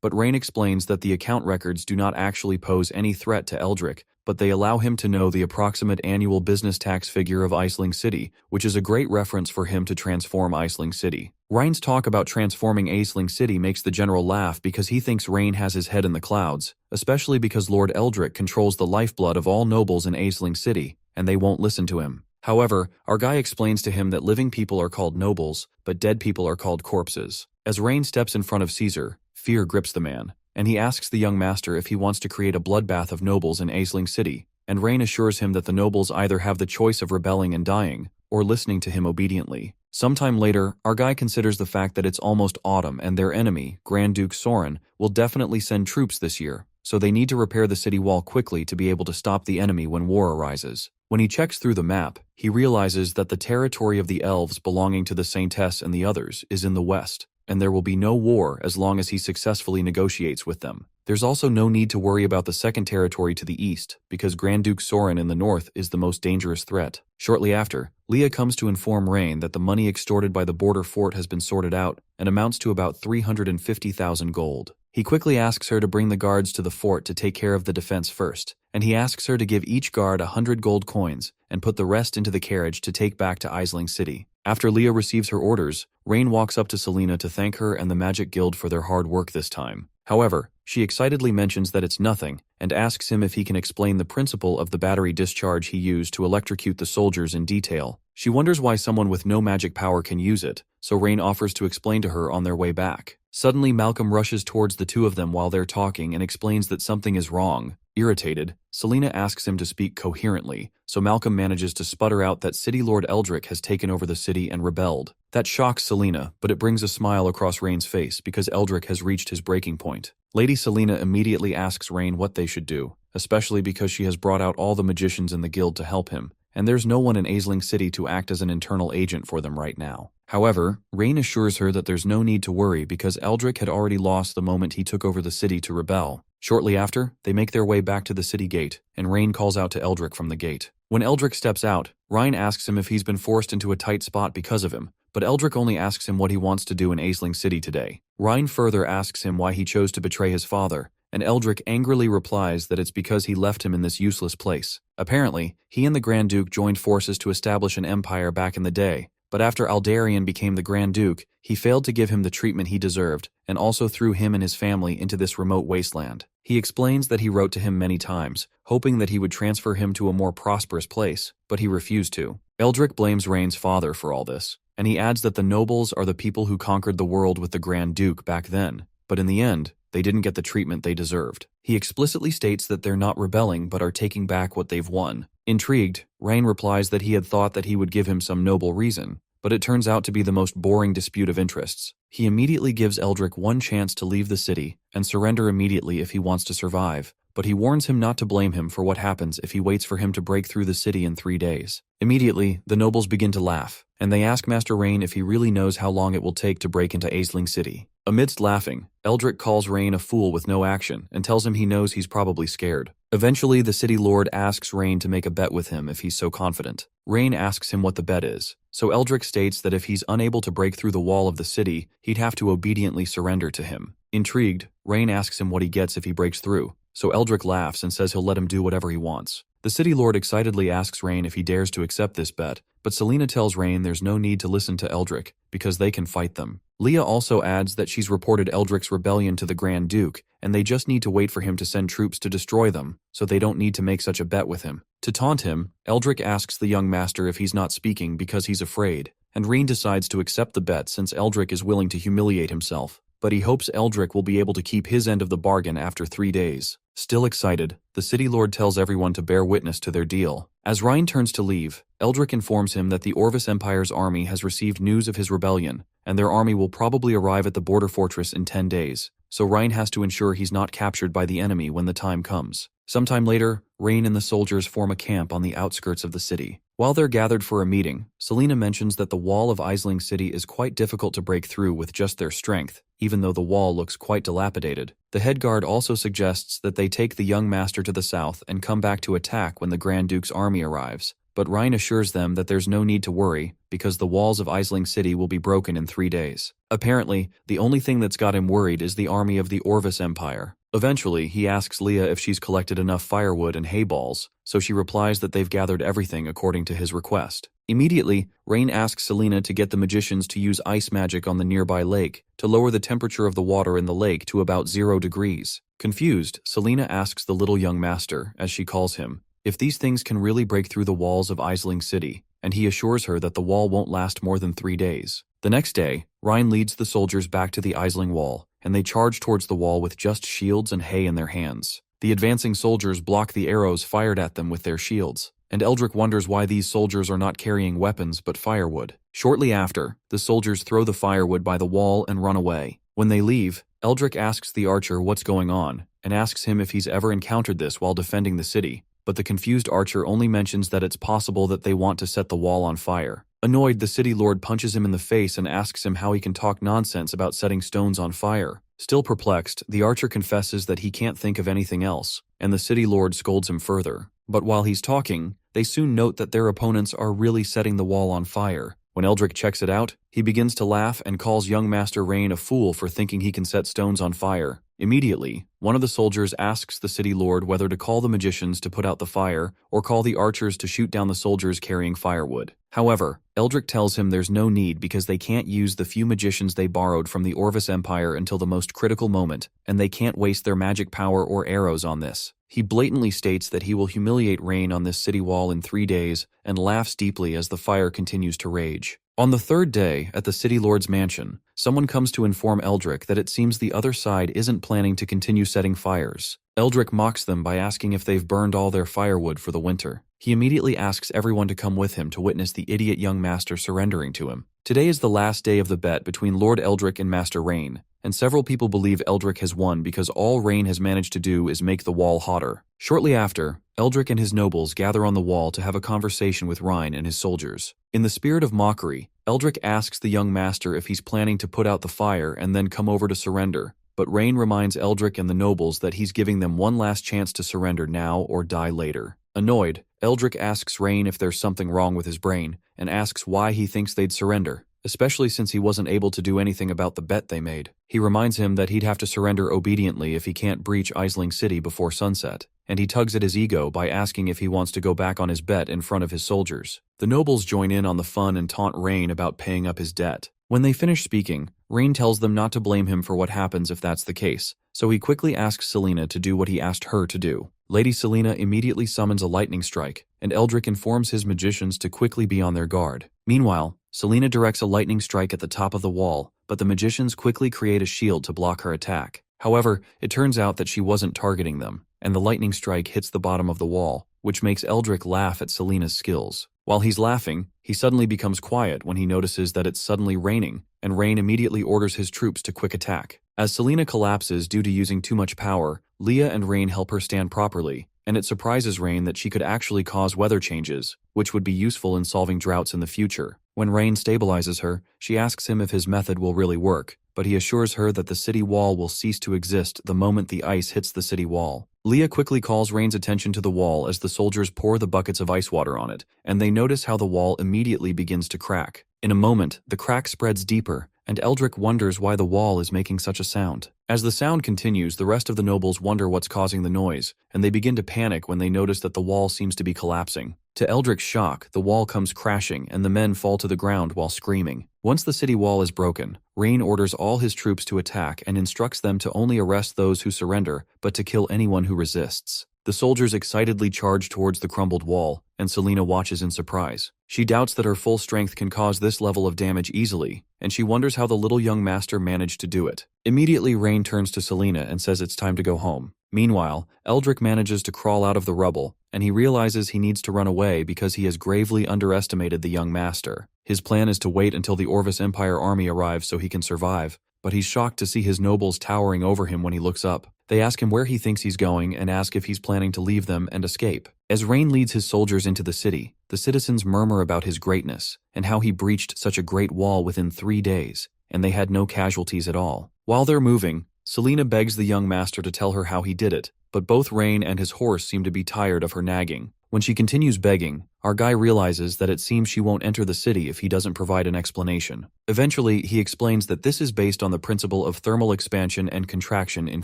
[SPEAKER 1] But Rain explains that the account records do not actually pose any threat to Eldrick, but they allow him to know the approximate annual business tax figure of Iceling City, which is a great reference for him to transform Iceling City. Rain's talk about transforming Iceling City makes the general laugh because he thinks Rain has his head in the clouds, especially because Lord Eldrick controls the lifeblood of all nobles in Iceling City, and they won't listen to him. However, our guy explains to him that living people are called nobles, but dead people are called corpses. As Rain steps in front of Caesar, fear grips the man, and he asks the young master if he wants to create a bloodbath of nobles in Aisling City, and Rain assures him that the nobles either have the choice of rebelling and dying, or listening to him obediently. Sometime later, our guy considers the fact that it's almost autumn and their enemy, Grand Duke Soren, will definitely send troops this year, so they need to repair the city wall quickly to be able to stop the enemy when war arises. When he checks through the map, he realizes that the territory of the elves belonging to the Saintess and the others is in the west, and there will be no war as long as he successfully negotiates with them. There's also no need to worry about the second territory to the east, because Grand Duke Soren in the north is the most dangerous threat. Shortly after, Leah comes to inform Rain that the money extorted by the border fort has been sorted out and amounts to about 350,000 gold. He quickly asks her to bring the guards to the fort to take care of the defense first, and he asks her to give each guard 100 gold coins and put the rest into the carriage to take back to Iceling City. After Leah receives her orders, Rain walks up to Selena to thank her and the Magic Guild for their hard work this time. However, she excitedly mentions that it's nothing and asks him if he can explain the principle of the battery discharge he used to electrocute the soldiers in detail. She wonders why someone with no magic power can use it, so Rain offers to explain to her on their way back. Suddenly, Malcolm rushes towards the two of them while they're talking and explains that something is wrong. Irritated, Selena asks him to speak coherently, so Malcolm manages to sputter out that City Lord Eldrick has taken over the city and rebelled. That shocks Selena, but it brings a smile across Rain's face because Eldrick has reached his breaking point. Lady Selena immediately asks Rain what they should do, especially because she has brought out all the magicians in the guild to help him, and there's no one in Aisling City to act as an internal agent for them right now. However, Rain assures her that there's no need to worry because Eldrick had already lost the moment he took over the city to rebel. Shortly after, they make their way back to the city gate, and Rain calls out to Eldrick from the gate. When Eldrick steps out, Ryan asks him if he's been forced into a tight spot because of him, but Eldrick only asks him what he wants to do in Aisling City today. Ryan further asks him why he chose to betray his father, and Eldrick angrily replies that it's because he left him in this useless place. Apparently, he and the Grand Duke joined forces to establish an empire back in the day, but after Aldarion became the Grand Duke, he failed to give him the treatment he deserved, and also threw him and his family into this remote wasteland. He explains that he wrote to him many times, hoping that he would transfer him to a more prosperous place, but he refused to. Eldrick blames Rain's father for all this, and he adds that the nobles are the people who conquered the world with the Grand Duke back then, but in the end, they didn't get the treatment they deserved. He explicitly states that they're not rebelling but are taking back what they've won. Intrigued, Rain replies that he had thought that he would give him some noble reason, but it turns out to be the most boring dispute of interests. He immediately gives Eldrick one chance to leave the city and surrender immediately if he wants to survive, but he warns him not to blame him for what happens if he waits for him to break through the city in 3 days. Immediately, the nobles begin to laugh, and they ask Master Rain if he really knows how long it will take to break into Aisling City. Amidst laughing, Eldrick calls Rain a fool with no action and tells him he knows he's probably scared. Eventually, the city lord asks Rain to make a bet with him if he's so confident. Rain asks him what the bet is, so Eldrick states that if he's unable to break through the wall of the city, he'd have to obediently surrender to him. Intrigued, Rain asks him what he gets if he breaks through, so Eldrick laughs and says he'll let him do whatever he wants. The city lord excitedly asks Rain if he dares to accept this bet, but Selena tells Rain there's no need to listen to Eldrick, because they can fight them. Leah also adds that she's reported Eldrick's rebellion to the Grand Duke, and they just need to wait for him to send troops to destroy them, so they don't need to make such a bet with him. To taunt him, Eldrick asks the young master if he's not speaking because he's afraid, and Rain decides to accept the bet since Eldrick is willing to humiliate himself, but he hopes Eldrick will be able to keep his end of the bargain after 3 days. Still excited, the city lord tells everyone to bear witness to their deal. As Ryan turns to leave, Eldrick informs him that the Orvis Empire's army has received news of his rebellion, and their army will probably arrive at the border fortress in 10 days, so Ryan has to ensure he's not captured by the enemy when the time comes. Sometime later, Rain and the soldiers form a camp on the outskirts of the city. While they're gathered for a meeting, Selena mentions that the wall of Aisling City is quite difficult to break through with just their strength, even though the wall looks quite dilapidated. The head guard also suggests that they take the young master to the south and come back to attack when the Grand Duke's army arrives, but Ryan assures them that there's no need to worry because the walls of Aisling City will be broken in 3 days. Apparently, the only thing that's got him worried is the army of the Orvis Empire. Eventually, he asks Leah if she's collected enough firewood and hay balls, so she replies that they've gathered everything according to his request. Immediately, Rain asks Selena to get the magicians to use ice magic on the nearby lake to lower the temperature of the water in the lake to about 0 degrees. Confused, Selena asks the little young master, as she calls him, if these things can really break through the walls of Aisling City, and he assures her that the wall won't last more than 3 days. The next day, Ryan leads the soldiers back to the Aisling wall, and they charge towards the wall with just shields and hay in their hands. The advancing soldiers block the arrows fired at them with their shields, and Eldrick wonders why these soldiers are not carrying weapons but firewood. Shortly after, the soldiers throw the firewood by the wall and run away. When they leave, Eldrick asks the archer what's going on, and asks him if he's ever encountered this while defending the city, but the confused archer only mentions that it's possible that they want to set the wall on fire. Annoyed, the city lord punches him in the face and asks him how he can talk nonsense about setting stones on fire. Still perplexed, the archer confesses that he can't think of anything else, and the city lord scolds him further. But while he's talking, they soon note that their opponents are really setting the wall on fire. When Eldrick checks it out, he begins to laugh and calls young Master Rain a fool for thinking he can set stones on fire. Immediately, one of the soldiers asks the city lord whether to call the magicians to put out the fire or call the archers to shoot down the soldiers carrying firewood. However, Eldrick tells him there's no need because they can't use the few magicians they borrowed from the Orvis Empire until the most critical moment, and they can't waste their magic power or arrows on this. He blatantly states that he will humiliate Rain on this city wall in 3 days and laughs deeply as the fire continues to rage. On the 3rd day, at the city lord's mansion, someone comes to inform Eldrick that it seems the other side isn't planning to continue setting fires. Eldrick mocks them by asking if they've burned all their firewood for the winter. He immediately asks everyone to come with him to witness the idiot young master surrendering to him. Today is the last day of the bet between Lord Eldrick and Master Rain, and several people believe Eldrick has won because all Rain has managed to do is make the wall hotter. Shortly after, Eldrick and his nobles gather on the wall to have a conversation with Ryan and his soldiers. In the spirit of mockery, Eldrick asks the young master if he's planning to put out the fire and then come over to surrender, but Rain reminds Eldrick and the nobles that he's giving them one last chance to surrender now or die later. Annoyed, Eldrick asks Rain if there's something wrong with his brain, and asks why he thinks they'd surrender, especially since he wasn't able to do anything about the bet they made. He reminds him that he'd have to surrender obediently if he can't breach Aisling City before sunset, and he tugs at his ego by asking if he wants to go back on his bet in front of his soldiers. The nobles join in on the fun and taunt Rain about paying up his debt. When they finish speaking, Rain tells them not to blame him for what happens if that's the case, so he quickly asks Selena to do what he asked her to do. Lady Selena immediately summons a lightning strike, and Eldrick informs his magicians to quickly be on their guard. Meanwhile, Selena directs a lightning strike at the top of the wall, but the magicians quickly create a shield to block her attack. However, it turns out that she wasn't targeting them, and the lightning strike hits the bottom of the wall, which makes Eldrick laugh at Selena's skills. While he's laughing, he suddenly becomes quiet when he notices that it's suddenly raining, and Rain immediately orders his troops to quick attack. As Selena collapses due to using too much power, Leah and Rain help her stand properly, and it surprises Rain that she could actually cause weather changes, which would be useful in solving droughts in the future. When Rain stabilizes her, she asks him if his method will really work, but he assures her that the city wall will cease to exist the moment the ice hits the city wall. Leah quickly calls Rain's attention to the wall as the soldiers pour the buckets of ice water on it, and they notice how the wall immediately begins to crack. In a moment, the crack spreads deeper, and Eldrick wonders why the wall is making such a sound. As the sound continues, the rest of the nobles wonder what's causing the noise, and they begin to panic when they notice that the wall seems to be collapsing. To Eldrick's shock, the wall comes crashing and the men fall to the ground while screaming. Once the city wall is broken, Rain orders all his troops to attack and instructs them to only arrest those who surrender, but to kill anyone who resists. The soldiers excitedly charge towards the crumbled wall, and Selena watches in surprise. She doubts that her full strength can cause this level of damage easily, and she wonders how the little young master managed to do it. Immediately, Rain turns to Selena and says it's time to go home. Meanwhile, Eldrick manages to crawl out of the rubble, and he realizes he needs to run away because he has gravely underestimated the young master. His plan is to wait until the Orvis Empire army arrives so he can survive, but he's shocked to see his nobles towering over him when he looks up. They ask him where he thinks he's going and ask if he's planning to leave them and escape. As Rain leads his soldiers into the city, the citizens murmur about his greatness and how he breached such a great wall within 3 days, and they had no casualties at all. While they're moving, Selena begs the young master to tell her how he did it, but both Rain and his horse seem to be tired of her nagging. When she continues begging, our guy realizes that it seems she won't enter the city if he doesn't provide an explanation. Eventually, he explains that this is based on the principle of thermal expansion and contraction in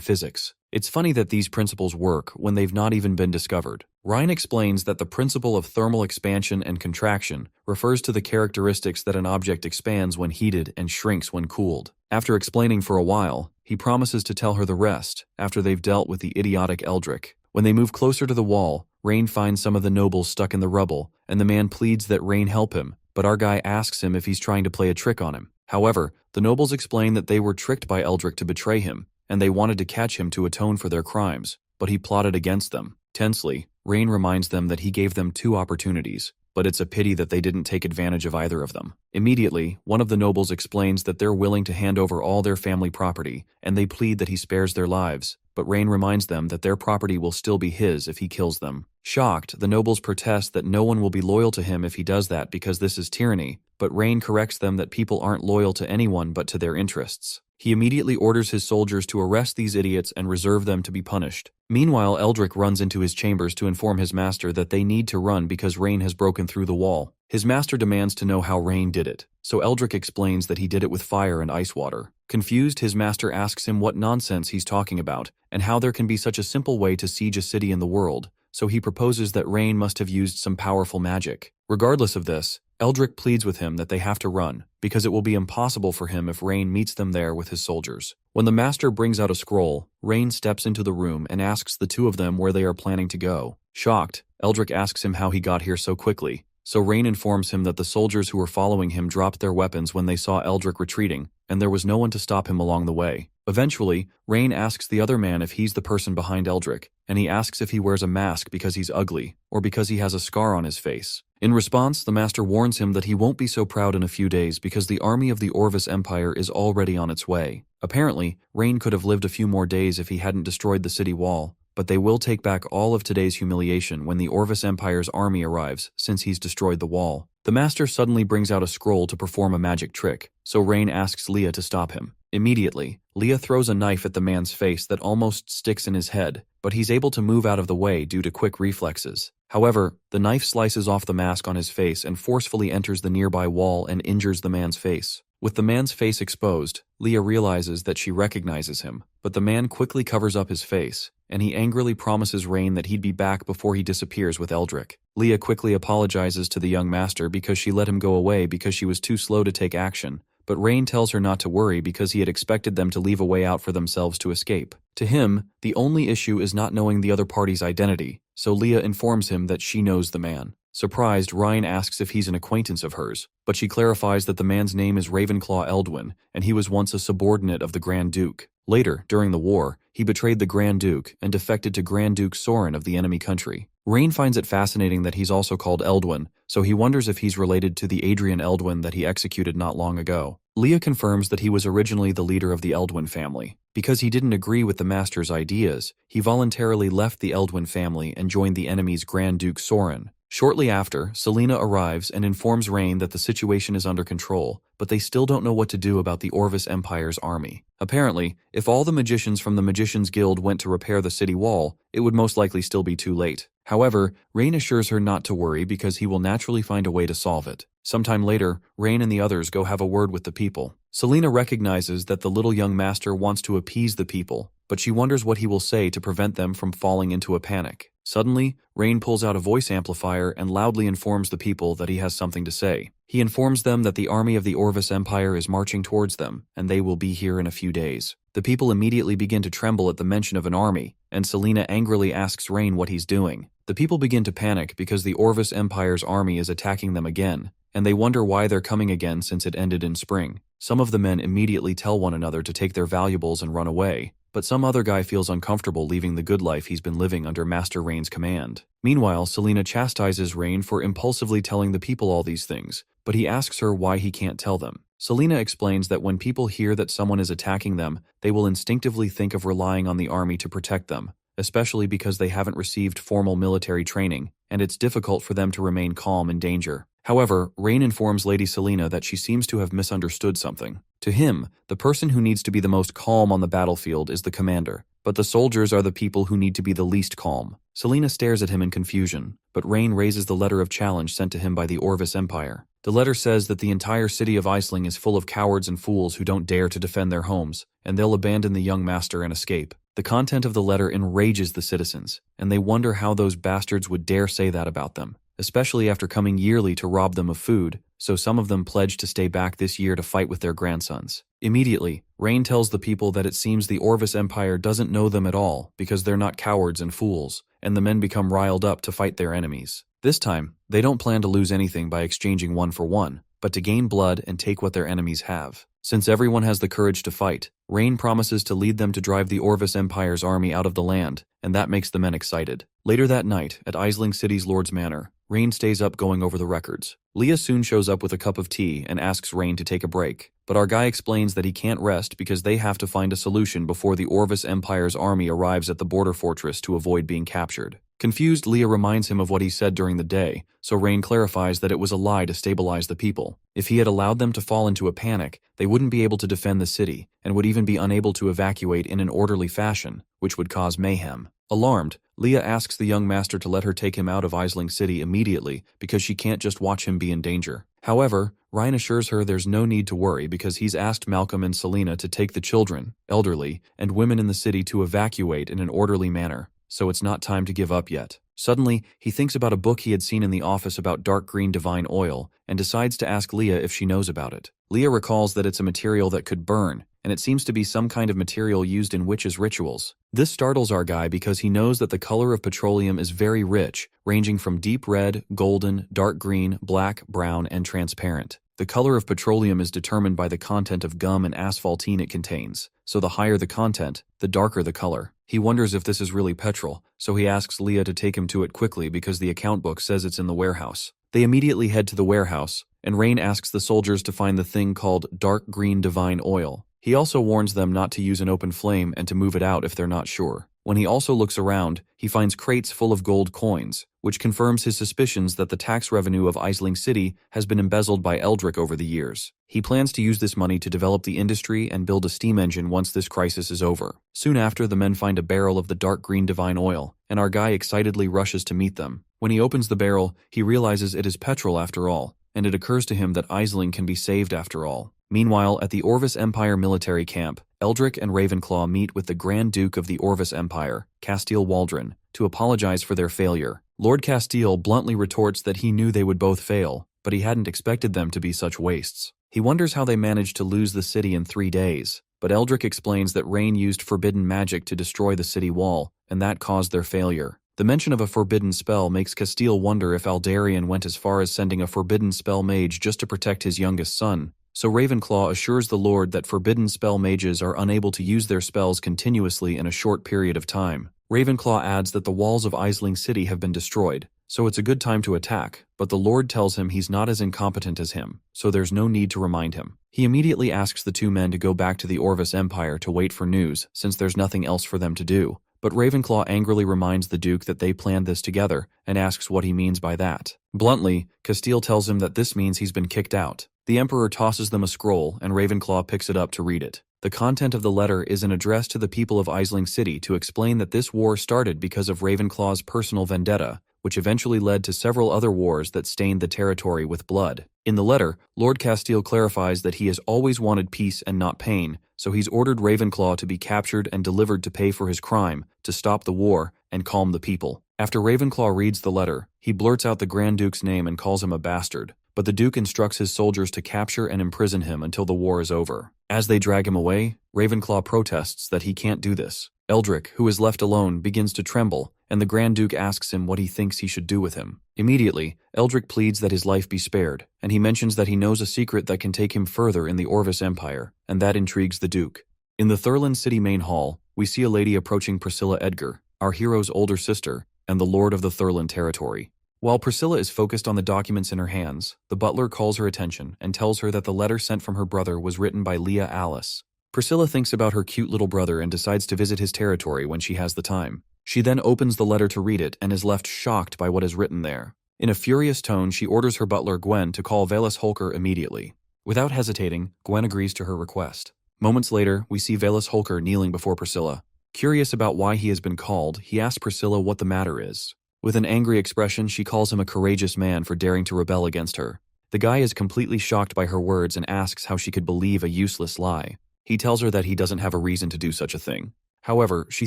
[SPEAKER 1] physics. It's funny that these principles work when they've not even been discovered. Ryan explains that the principle of thermal expansion and contraction refers to the characteristics that an object expands when heated and shrinks when cooled. After explaining for a while, he promises to tell her the rest after they've dealt with the idiotic Eldrick. When they move closer to the wall, Rain finds some of the nobles stuck in the rubble, and the man pleads that Rain help him, but our guy asks him if he's trying to play a trick on him. However, the nobles explain that they were tricked by Eldrick to betray him, and they wanted to catch him to atone for their crimes, but he plotted against them. Tensely, Rain reminds them that he gave them 2 opportunities, but it's a pity that they didn't take advantage of either of them. Immediately, one of the nobles explains that they're willing to hand over all their family property, and they plead that he spares their lives, but Rain reminds them that their property will still be his if he kills them. Shocked, the nobles protest that no one will be loyal to him if he does that because this is tyranny, but Rain corrects them that people aren't loyal to anyone but to their interests. He immediately orders his soldiers to arrest these idiots and reserve them to be punished. Meanwhile, Eldrick runs into his chambers to inform his master that they need to run because Rain has broken through the wall. His master demands to know how Rain did it, so Eldrick explains that he did it with fire and ice water. Confused, his master asks him what nonsense he's talking about and how there can be such a simple way to siege a city in the world, so he proposes that Rain must have used some powerful magic. Regardless of this, Eldrick pleads with him that they have to run, because it will be impossible for him if Rain meets them there with his soldiers. When the master brings out a scroll, Rain steps into the room and asks the 2 of them where they are planning to go. Shocked, Eldrick asks him how he got here so quickly, so Rain informs him that the soldiers who were following him dropped their weapons when they saw Eldrick retreating, and there was no one to stop him along the way. Eventually, Rain asks the other man if he's the person behind Eldrick, and he asks if he wears a mask because he's ugly, or because he has a scar on his face. In response, the master warns him that he won't be so proud in a few days because the army of the Orvis Empire is already on its way. Apparently, Rain could have lived a few more days if he hadn't destroyed the city wall, but they will take back all of today's humiliation when the Orvis Empire's army arrives since he's destroyed the wall. The master suddenly brings out a scroll to perform a magic trick, so Rain asks Leah to stop him. Immediately, Leah throws a knife at the man's face that almost sticks in his head, but he's able to move out of the way due to quick reflexes. However, the knife slices off the mask on his face and forcefully enters the nearby wall and injures the man's face. With the man's face exposed, Leah realizes that she recognizes him, but the man quickly covers up his face, and he angrily promises Rain that he'd be back before he disappears with Eldrick. Leah quickly apologizes to the young master because she let him go away because she was too slow to take action, but Rain tells her not to worry because he had expected them to leave a way out for themselves to escape. To him, the only issue is not knowing the other party's identity, so Leah informs him that she knows the man. Surprised, Ryan asks if he's an acquaintance of hers, but she clarifies that the man's name is Ravenclaw Eldwin, and he was once a subordinate of the Grand Duke. Later, during the war, he betrayed the Grand Duke and defected to Grand Duke Soren of the enemy country. Rain finds it fascinating that he's also called Eldwin, so he wonders if he's related to the Adrian Eldwin that he executed not long ago. Leah confirms that he was originally the leader of the Eldwin family. Because he didn't agree with the master's ideas, he voluntarily left the Eldwin family and joined the enemy's Grand Duke Soren. Shortly after, Selena arrives and informs Rain that the situation is under control, but they still don't know what to do about the Orvis Empire's army. Apparently, if all the magicians from the Magicians Guild went to repair the city wall, it would most likely still be too late. However, Rain assures her not to worry because he will naturally find a way to solve it. Sometime later, Rain and the others go have a word with the people. Selena recognizes that the little young master wants to appease the people, but she wonders what he will say to prevent them from falling into a panic. Suddenly, Rain pulls out a voice amplifier and loudly informs the people that he has something to say. He informs them that the army of the Orvis Empire is marching towards them, and they will be here in a few days. The people immediately begin to tremble at the mention of an army, and Selena angrily asks Rain what he's doing. The people begin to panic because the Orvis Empire's army is attacking them again, and they wonder why they're coming again since it ended in spring. Some of the men immediately tell one another to take their valuables and run away, but some other guy feels uncomfortable leaving the good life he's been living under Master Rain's command. Meanwhile, Selena chastises Rain for impulsively telling the people all these things, but he asks her why he can't tell them. Selena explains that when people hear that someone is attacking them, they will instinctively think of relying on the army to protect them, especially because they haven't received formal military training, and it's difficult for them to remain calm in danger. However, Rain informs Lady Selena that she seems to have misunderstood something. To him, the person who needs to be the most calm on the battlefield is the commander, but the soldiers are the people who need to be the least calm. Selena stares at him in confusion, but Rain raises the letter of challenge sent to him by the Orvis Empire. The letter says that the entire city of Iceling is full of cowards and fools who don't dare to defend their homes, and they'll abandon the young master and escape. The content of the letter enrages the citizens, and they wonder how those bastards would dare say that about them, especially after coming yearly to rob them of food, so some of them pledge to stay back this year to fight with their grandsons. Immediately, Rain tells the people that it seems the Orvis Empire doesn't know them at all because they're not cowards and fools, and the men become riled up to fight their enemies. This time, they don't plan to lose anything by exchanging one for one, but to gain blood and take what their enemies have. Since everyone has the courage to fight, Rain promises to lead them to drive the Orvis Empire's army out of the land, and that makes the men excited. Later that night, at Iceling City's Lord's Manor, Rain stays up going over the records. Leah soon shows up with a cup of tea and asks Rain to take a break, but our guy explains that he can't rest because they have to find a solution before the Orvis Empire's army arrives at the border fortress to avoid being captured. Confused, Leah reminds him of what he said during the day, so Rain clarifies that it was a lie to stabilize the people. If he had allowed them to fall into a panic, they wouldn't be able to defend the city, and would even be unable to evacuate in an orderly fashion, which would cause mayhem. Alarmed, Leah asks the young master to let her take him out of Iceling City immediately because she can't just watch him be in danger. However, Ryan assures her there's no need to worry because he's asked Malcolm and Selena to take the children, elderly, and women in the city to evacuate in an orderly manner, so it's not time to give up yet. Suddenly, he thinks about a book he had seen in the office about dark green divine oil and decides to ask Leah if she knows about it. Leah recalls that it's a material that could burn, and it seems to be some kind of material used in witches' rituals. This startles our guy because he knows that the color of petroleum is very rich, ranging from deep red, golden, dark green, black, brown, and transparent. The color of petroleum is determined by the content of gum and asphaltene it contains, so the higher the content, the darker the color. He wonders if this is really petrol, so he asks Leah to take him to it quickly because the account book says it's in the warehouse. They immediately head to the warehouse, and Rain asks the soldiers to find the thing called dark green divine oil. He also warns them not to use an open flame and to move it out if they're not sure. When he also looks around, he finds crates full of gold coins, which confirms his suspicions that the tax revenue of Iceling City has been embezzled by Eldrick over the years. He plans to use this money to develop the industry and build a steam engine once this crisis is over. Soon after, the men find a barrel of the dark green divine oil, and our guy excitedly rushes to meet them. When he opens the barrel, he realizes it is petrol after all, and it occurs to him that Iceling can be saved after all. Meanwhile, at the Orvis Empire military camp, Eldrick and Ravenclaw meet with the Grand Duke of the Orvis Empire, Castile Waldron, to apologize for their failure. Lord Castile bluntly retorts that he knew they would both fail, but he hadn't expected them to be such wastes. He wonders how they managed to lose the city in 3 days, but Eldrick explains that Rain used forbidden magic to destroy the city wall, and that caused their failure. The mention of a forbidden spell makes Castile wonder if Aldarion went as far as sending a forbidden spell mage just to protect his youngest son. So Ravenclaw assures the Lord that forbidden spell mages are unable to use their spells continuously in a short period of time. Ravenclaw adds that the walls of Iceling City have been destroyed, so it's a good time to attack, but the Lord tells him he's not as incompetent as him, so there's no need to remind him. He immediately asks the two men to go back to the Orvis Empire to wait for news, since there's nothing else for them to do. But Ravenclaw angrily reminds the Duke that they planned this together and asks what he means by that. Bluntly, Castile tells him that this means he's been kicked out. The Emperor tosses them a scroll and Ravenclaw picks it up to read it. The content of the letter is an address to the people of Aisling City to explain that this war started because of Ravenclaw's personal vendetta, which eventually led to several other wars that stained the territory with blood. In the letter, Lord Castile clarifies that he has always wanted peace and not pain, so he's ordered Ravenclaw to be captured and delivered to pay for his crime, to stop the war, and calm the people. After Ravenclaw reads the letter, he blurts out the Grand Duke's name and calls him a bastard, but the Duke instructs his soldiers to capture and imprison him until the war is over. As they drag him away, Ravenclaw protests that he can't do this. Eldrick, who is left alone, begins to tremble, and the Grand Duke asks him what he thinks he should do with him. Immediately, Eldrick pleads that his life be spared, and he mentions that he knows a secret that can take him further in the Orvis Empire, and that intrigues the Duke. In the Thurland City main hall, we see a lady approaching Priscilla Edgar, our hero's older sister, and the Lord of the Thurland territory. While Priscilla is focused on the documents in her hands, the butler calls her attention and tells her that the letter sent from her brother was written by Leah Alice. Priscilla thinks about her cute little brother and decides to visit his territory when she has the time. She then opens the letter to read it and is left shocked by what is written there. In a furious tone, she orders her butler Gwen to call Valus Holker immediately. Without hesitating, Gwen agrees to her request. Moments later, we see Valus Holker kneeling before Priscilla. Curious about why he has been called, he asks Priscilla what the matter is. With an angry expression, she calls him a courageous man for daring to rebel against her. The guy is completely shocked by her words and asks how she could believe a useless lie. He tells her that he doesn't have a reason to do such a thing. However, she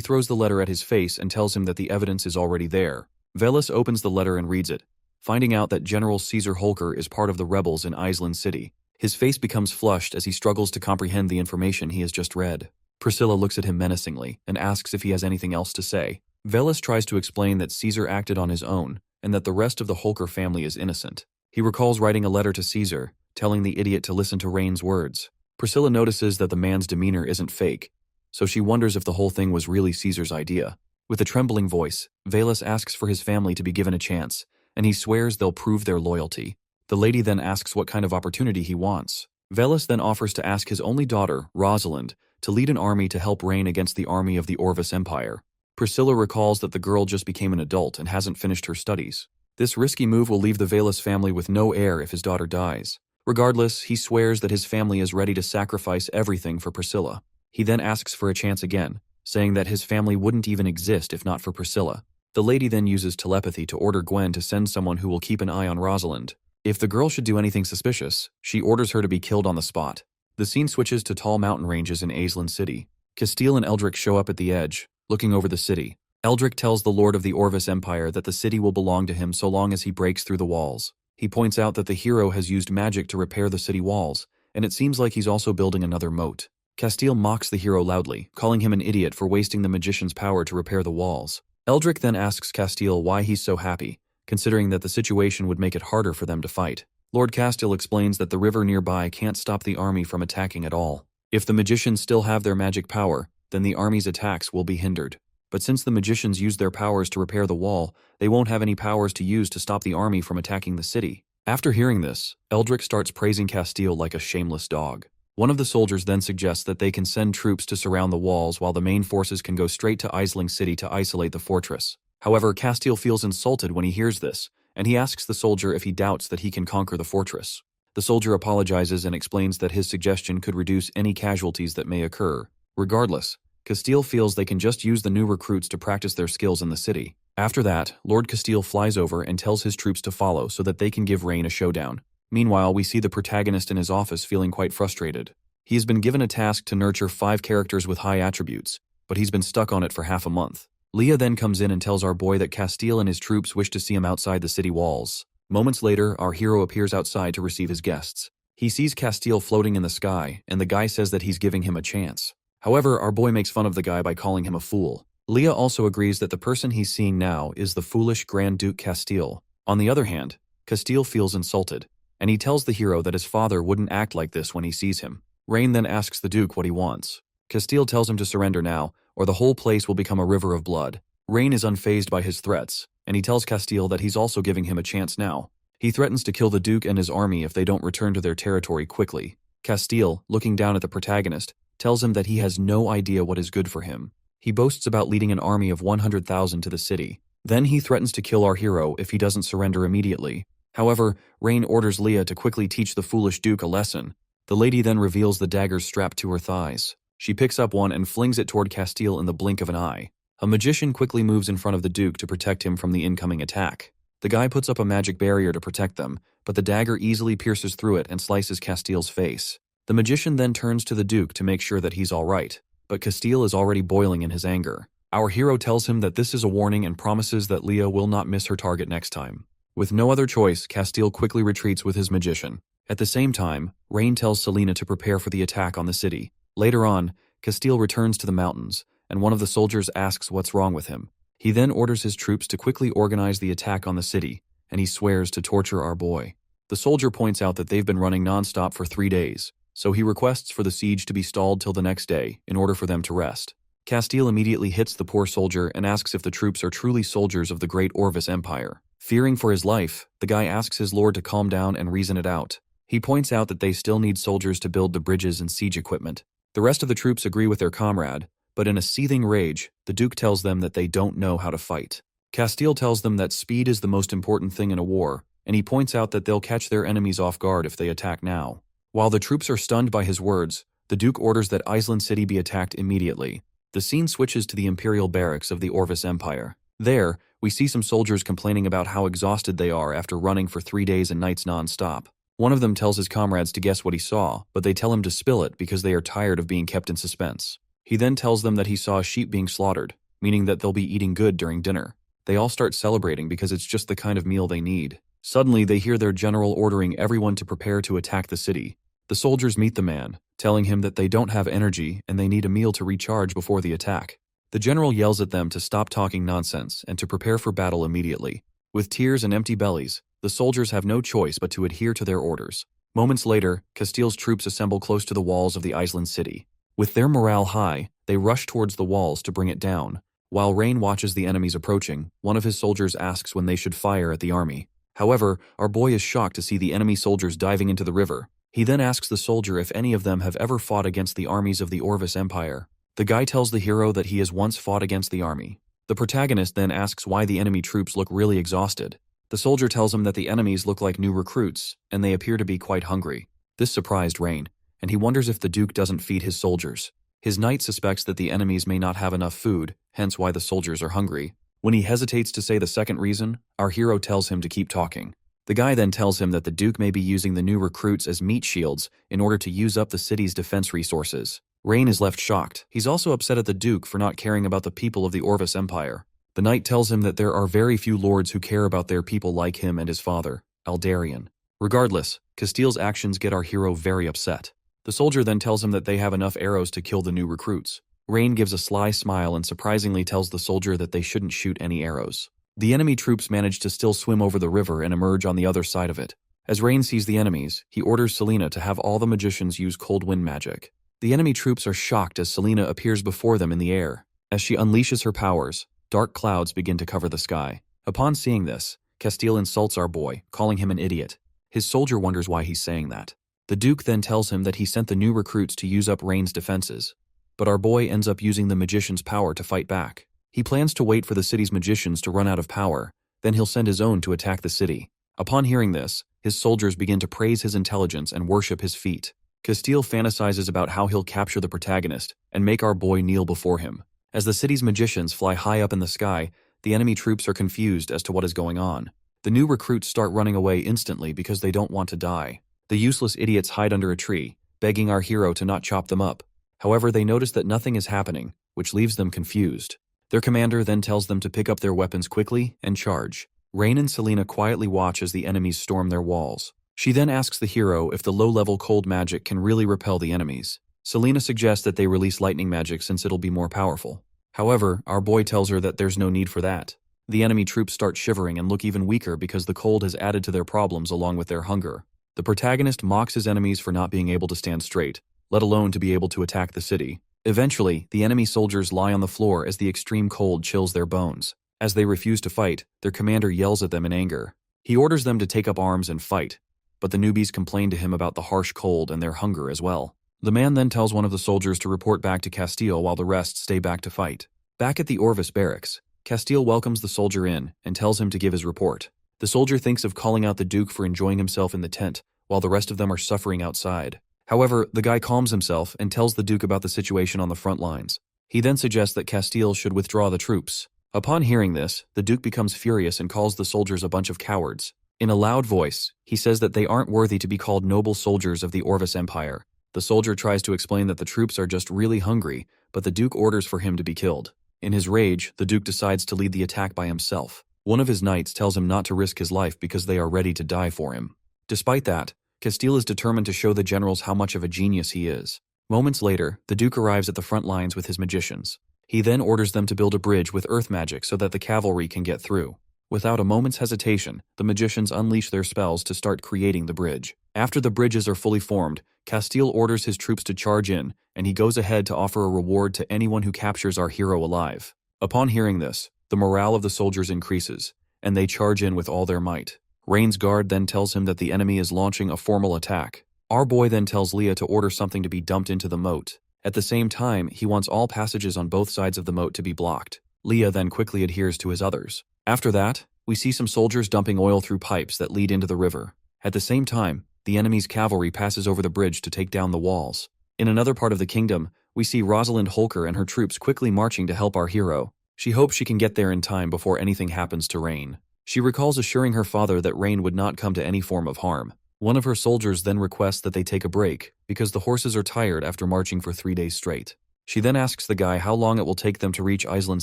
[SPEAKER 1] throws the letter at his face and tells him that the evidence is already there. Valus opens the letter and reads it, finding out that General Caesar Holker is part of the rebels in Aisling City. His face becomes flushed as he struggles to comprehend the information he has just read. Priscilla looks at him menacingly and asks if he has anything else to say. Valus tries to explain that Caesar acted on his own and that the rest of the Holker family is innocent. He recalls writing a letter to Caesar, telling the idiot to listen to Rain's words. Priscilla notices that the man's demeanor isn't fake, so she wonders if the whole thing was really Caesar's idea. With a trembling voice, Valus asks for his family to be given a chance, and he swears they'll prove their loyalty. The lady then asks what kind of opportunity he wants. Valus then offers to ask his only daughter, Rosalind, to lead an army to help Rain against the army of the Orvis Empire. Priscilla recalls that the girl just became an adult and hasn't finished her studies. This risky move will leave the Valus family with no heir if his daughter dies. Regardless, he swears that his family is ready to sacrifice everything for Priscilla. He then asks for a chance again, saying that his family wouldn't even exist if not for Priscilla. The lady then uses telepathy to order Gwen to send someone who will keep an eye on Rosalind. If the girl should do anything suspicious, she orders her to be killed on the spot. The scene switches to tall mountain ranges in Aisling City. Castile and Eldrick show up at the edge, looking over the city. Eldrick tells the Lord of the Orvis Empire that the city will belong to him so long as he breaks through the walls. He points out that the hero has used magic to repair the city walls, and it seems like he's also building another moat. Castile mocks the hero loudly, calling him an idiot for wasting the magician's power to repair the walls. Eldrick then asks Castile why he's so happy, considering that the situation would make it harder for them to fight. Lord Castile explains that the river nearby can't stop the army from attacking at all. If the magicians still have their magic power, then the army's attacks will be hindered. But since the magicians use their powers to repair the wall, they won't have any powers to use to stop the army from attacking the city. After hearing this, Eldrick starts praising Castile like a shameless dog. One of the soldiers then suggests that they can send troops to surround the walls while the main forces can go straight to Aisling City to isolate the fortress. However, Castile feels insulted when he hears this, and he asks the soldier if he doubts that he can conquer the fortress. The soldier apologizes and explains that his suggestion could reduce any casualties that may occur. Regardless, Castile feels they can just use the new recruits to practice their skills in the city. After that, Lord Castile flies over and tells his troops to follow so that they can give Rain a showdown. Meanwhile, we see the protagonist in his office feeling quite frustrated. He has been given a task to nurture 5 characters with high attributes, but he's been stuck on it for half a month. Leah then comes in and tells our boy that Castile and his troops wish to see him outside the city walls. Moments later, our hero appears outside to receive his guests. He sees Castile floating in the sky, and the guy says that he's giving him a chance. However, our boy makes fun of the guy by calling him a fool. Leah also agrees that the person he's seeing now is the foolish Grand Duke Castile. On the other hand, Castile feels insulted, and he tells the hero that his father wouldn't act like this when he sees him. Rain then asks the Duke what he wants. Castile tells him to surrender now, or the whole place will become a river of blood. Rain is unfazed by his threats, and he tells Castile that he's also giving him a chance now. He threatens to kill the Duke and his army if they don't return to their territory quickly. Castile, looking down at the protagonist, tells him that he has no idea what is good for him. He boasts about leading an army of 100,000 to the city. Then he threatens to kill our hero if he doesn't surrender immediately. However, Rain orders Leah to quickly teach the foolish Duke a lesson. The lady then reveals the daggers strapped to her thighs. She picks up one and flings it toward Castile in the blink of an eye. A magician quickly moves in front of the Duke to protect him from the incoming attack. The guy puts up a magic barrier to protect them, but the dagger easily pierces through it and slices Castile's face. The magician then turns to the Duke to make sure that he's all right, but Castile is already boiling in his anger. Our hero tells him that this is a warning and promises that Leah will not miss her target next time. With no other choice, Castile quickly retreats with his magician. At the same time, Rain tells Selena to prepare for the attack on the city. Later on, Castile returns to the mountains, and one of the soldiers asks what's wrong with him. He then orders his troops to quickly organize the attack on the city, and he swears to torture our boy. The soldier points out that they've been running non-stop for 3 days, so he requests for the siege to be stalled till the next day in order for them to rest. Castile immediately hits the poor soldier and asks if the troops are truly soldiers of the great Orvis Empire. Fearing for his life, the guy asks his lord to calm down and reason it out. He points out that they still need soldiers to build the bridges and siege equipment. The rest of the troops agree with their comrade, but in a seething rage, the Duke tells them that they don't know how to fight. Castile tells them that speed is the most important thing in a war, and he points out that they'll catch their enemies off guard if they attack now. While the troops are stunned by his words, the Duke orders that Iceland City be attacked immediately. The scene switches to the imperial barracks of the Orvis Empire. There, we see some soldiers complaining about how exhausted they are after running for 3 days and nights non-stop. One of them tells his comrades to guess what he saw, but they tell him to spill it because they are tired of being kept in suspense. He then tells them that he saw a sheep being slaughtered, meaning that they'll be eating good during dinner. They all start celebrating because it's just the kind of meal they need. Suddenly, they hear their general ordering everyone to prepare to attack the city. The soldiers meet the man, telling him that they don't have energy and they need a meal to recharge before the attack. The general yells at them to stop talking nonsense and to prepare for battle immediately. With tears and empty bellies, the soldiers have no choice but to adhere to their orders. Moments later, Castile's troops assemble close to the walls of the Iceland city. With their morale high, they rush towards the walls to bring it down. While Rain watches the enemies approaching, one of his soldiers asks when they should fire at the army. However, our boy is shocked to see the enemy soldiers diving into the river. He then asks the soldier if any of them have ever fought against the armies of the Orvis Empire. The guy tells the hero that he has once fought against the army. The protagonist then asks why the enemy troops look really exhausted. The soldier tells him that the enemies look like new recruits, and they appear to be quite hungry. This surprised Rain, and he wonders if the Duke doesn't feed his soldiers. His knight suspects that the enemies may not have enough food, hence why the soldiers are hungry. When he hesitates to say the second reason, our hero tells him to keep talking. The guy then tells him that the Duke may be using the new recruits as meat shields in order to use up the city's defense resources. Rain is left shocked. He's also upset at the Duke for not caring about the people of the Orvis Empire. The knight tells him that there are very few lords who care about their people like him and his father, Aldarion. Regardless, Castile's actions get our hero very upset. The soldier then tells him that they have enough arrows to kill the new recruits. Rain gives a sly smile and surprisingly tells the soldier that they shouldn't shoot any arrows. The enemy troops manage to still swim over the river and emerge on the other side of it. As Rain sees the enemies, he orders Selena to have all the magicians use cold wind magic. The enemy troops are shocked as Selena appears before them in the air. As she unleashes her powers, dark clouds begin to cover the sky. Upon seeing this, Castile insults our boy, calling him an idiot. His soldier wonders why he's saying that. The Duke then tells him that he sent the new recruits to use up Rain's defenses. But our boy ends up using the magician's power to fight back. He plans to wait for the city's magicians to run out of power, then he'll send his own to attack the city. Upon hearing this, his soldiers begin to praise his intelligence and worship his feat. Castile fantasizes about how he'll capture the protagonist and make our boy kneel before him. As the city's magicians fly high up in the sky, the enemy troops are confused as to what is going on. The new recruits start running away instantly because they don't want to die. The useless idiots hide under a tree, begging our hero to not chop them up. However, they notice that nothing is happening, which leaves them confused. Their commander then tells them to pick up their weapons quickly and charge. Rain and Selena quietly watch as the enemies storm their walls. She then asks the hero if the low-level cold magic can really repel the enemies. Selena suggests that they release lightning magic since it'll be more powerful. However, our boy tells her that there's no need for that. The enemy troops start shivering and look even weaker because the cold has added to their problems along with their hunger. The protagonist mocks his enemies for not being able to stand straight, let alone to be able to attack the city. Eventually, the enemy soldiers lie on the floor as the extreme cold chills their bones. As they refuse to fight, their commander yells at them in anger. He orders them to take up arms and fight, but the newbies complain to him about the harsh cold and their hunger as well. The man then tells one of the soldiers to report back to Castile while the rest stay back to fight. Back at the Orvis barracks, Castile welcomes the soldier in and tells him to give his report. The soldier thinks of calling out the Duke for enjoying himself in the tent, while the rest of them are suffering outside. However, the guy calms himself and tells the Duke about the situation on the front lines. He then suggests that Castile should withdraw the troops. Upon hearing this, the Duke becomes furious and calls the soldiers a bunch of cowards. In a loud voice, he says that they aren't worthy to be called noble soldiers of the Orvis Empire. The soldier tries to explain that the troops are just really hungry, but the Duke orders for him to be killed. In his rage, the Duke decides to lead the attack by himself. One of his knights tells him not to risk his life because they are ready to die for him. Despite that, Castile is determined to show the generals how much of a genius he is. Moments later, the Duke arrives at the front lines with his magicians. He then orders them to build a bridge with earth magic so that the cavalry can get through. Without a moment's hesitation, the magicians unleash their spells to start creating the bridge. After the bridges are fully formed, Castile orders his troops to charge in, and he goes ahead to offer a reward to anyone who captures our hero alive. Upon hearing this, the morale of the soldiers increases, and they charge in with all their might. Rain's guard then tells him that the enemy is launching a formal attack. Our boy then tells Leah to order something to be dumped into the moat. At the same time, he wants all passages on both sides of the moat to be blocked. Leah then quickly adheres to his others. After that, we see some soldiers dumping oil through pipes that lead into the river. At the same time, the enemy's cavalry passes over the bridge to take down the walls. In another part of the kingdom, we see Rosalind Holker and her troops quickly marching to help our hero. She hopes she can get there in time before anything happens to Rain. She recalls assuring her father that Rain would not come to any form of harm. One of her soldiers then requests that they take a break, because the horses are tired after marching for 3 days straight. She then asks the guy how long it will take them to reach Island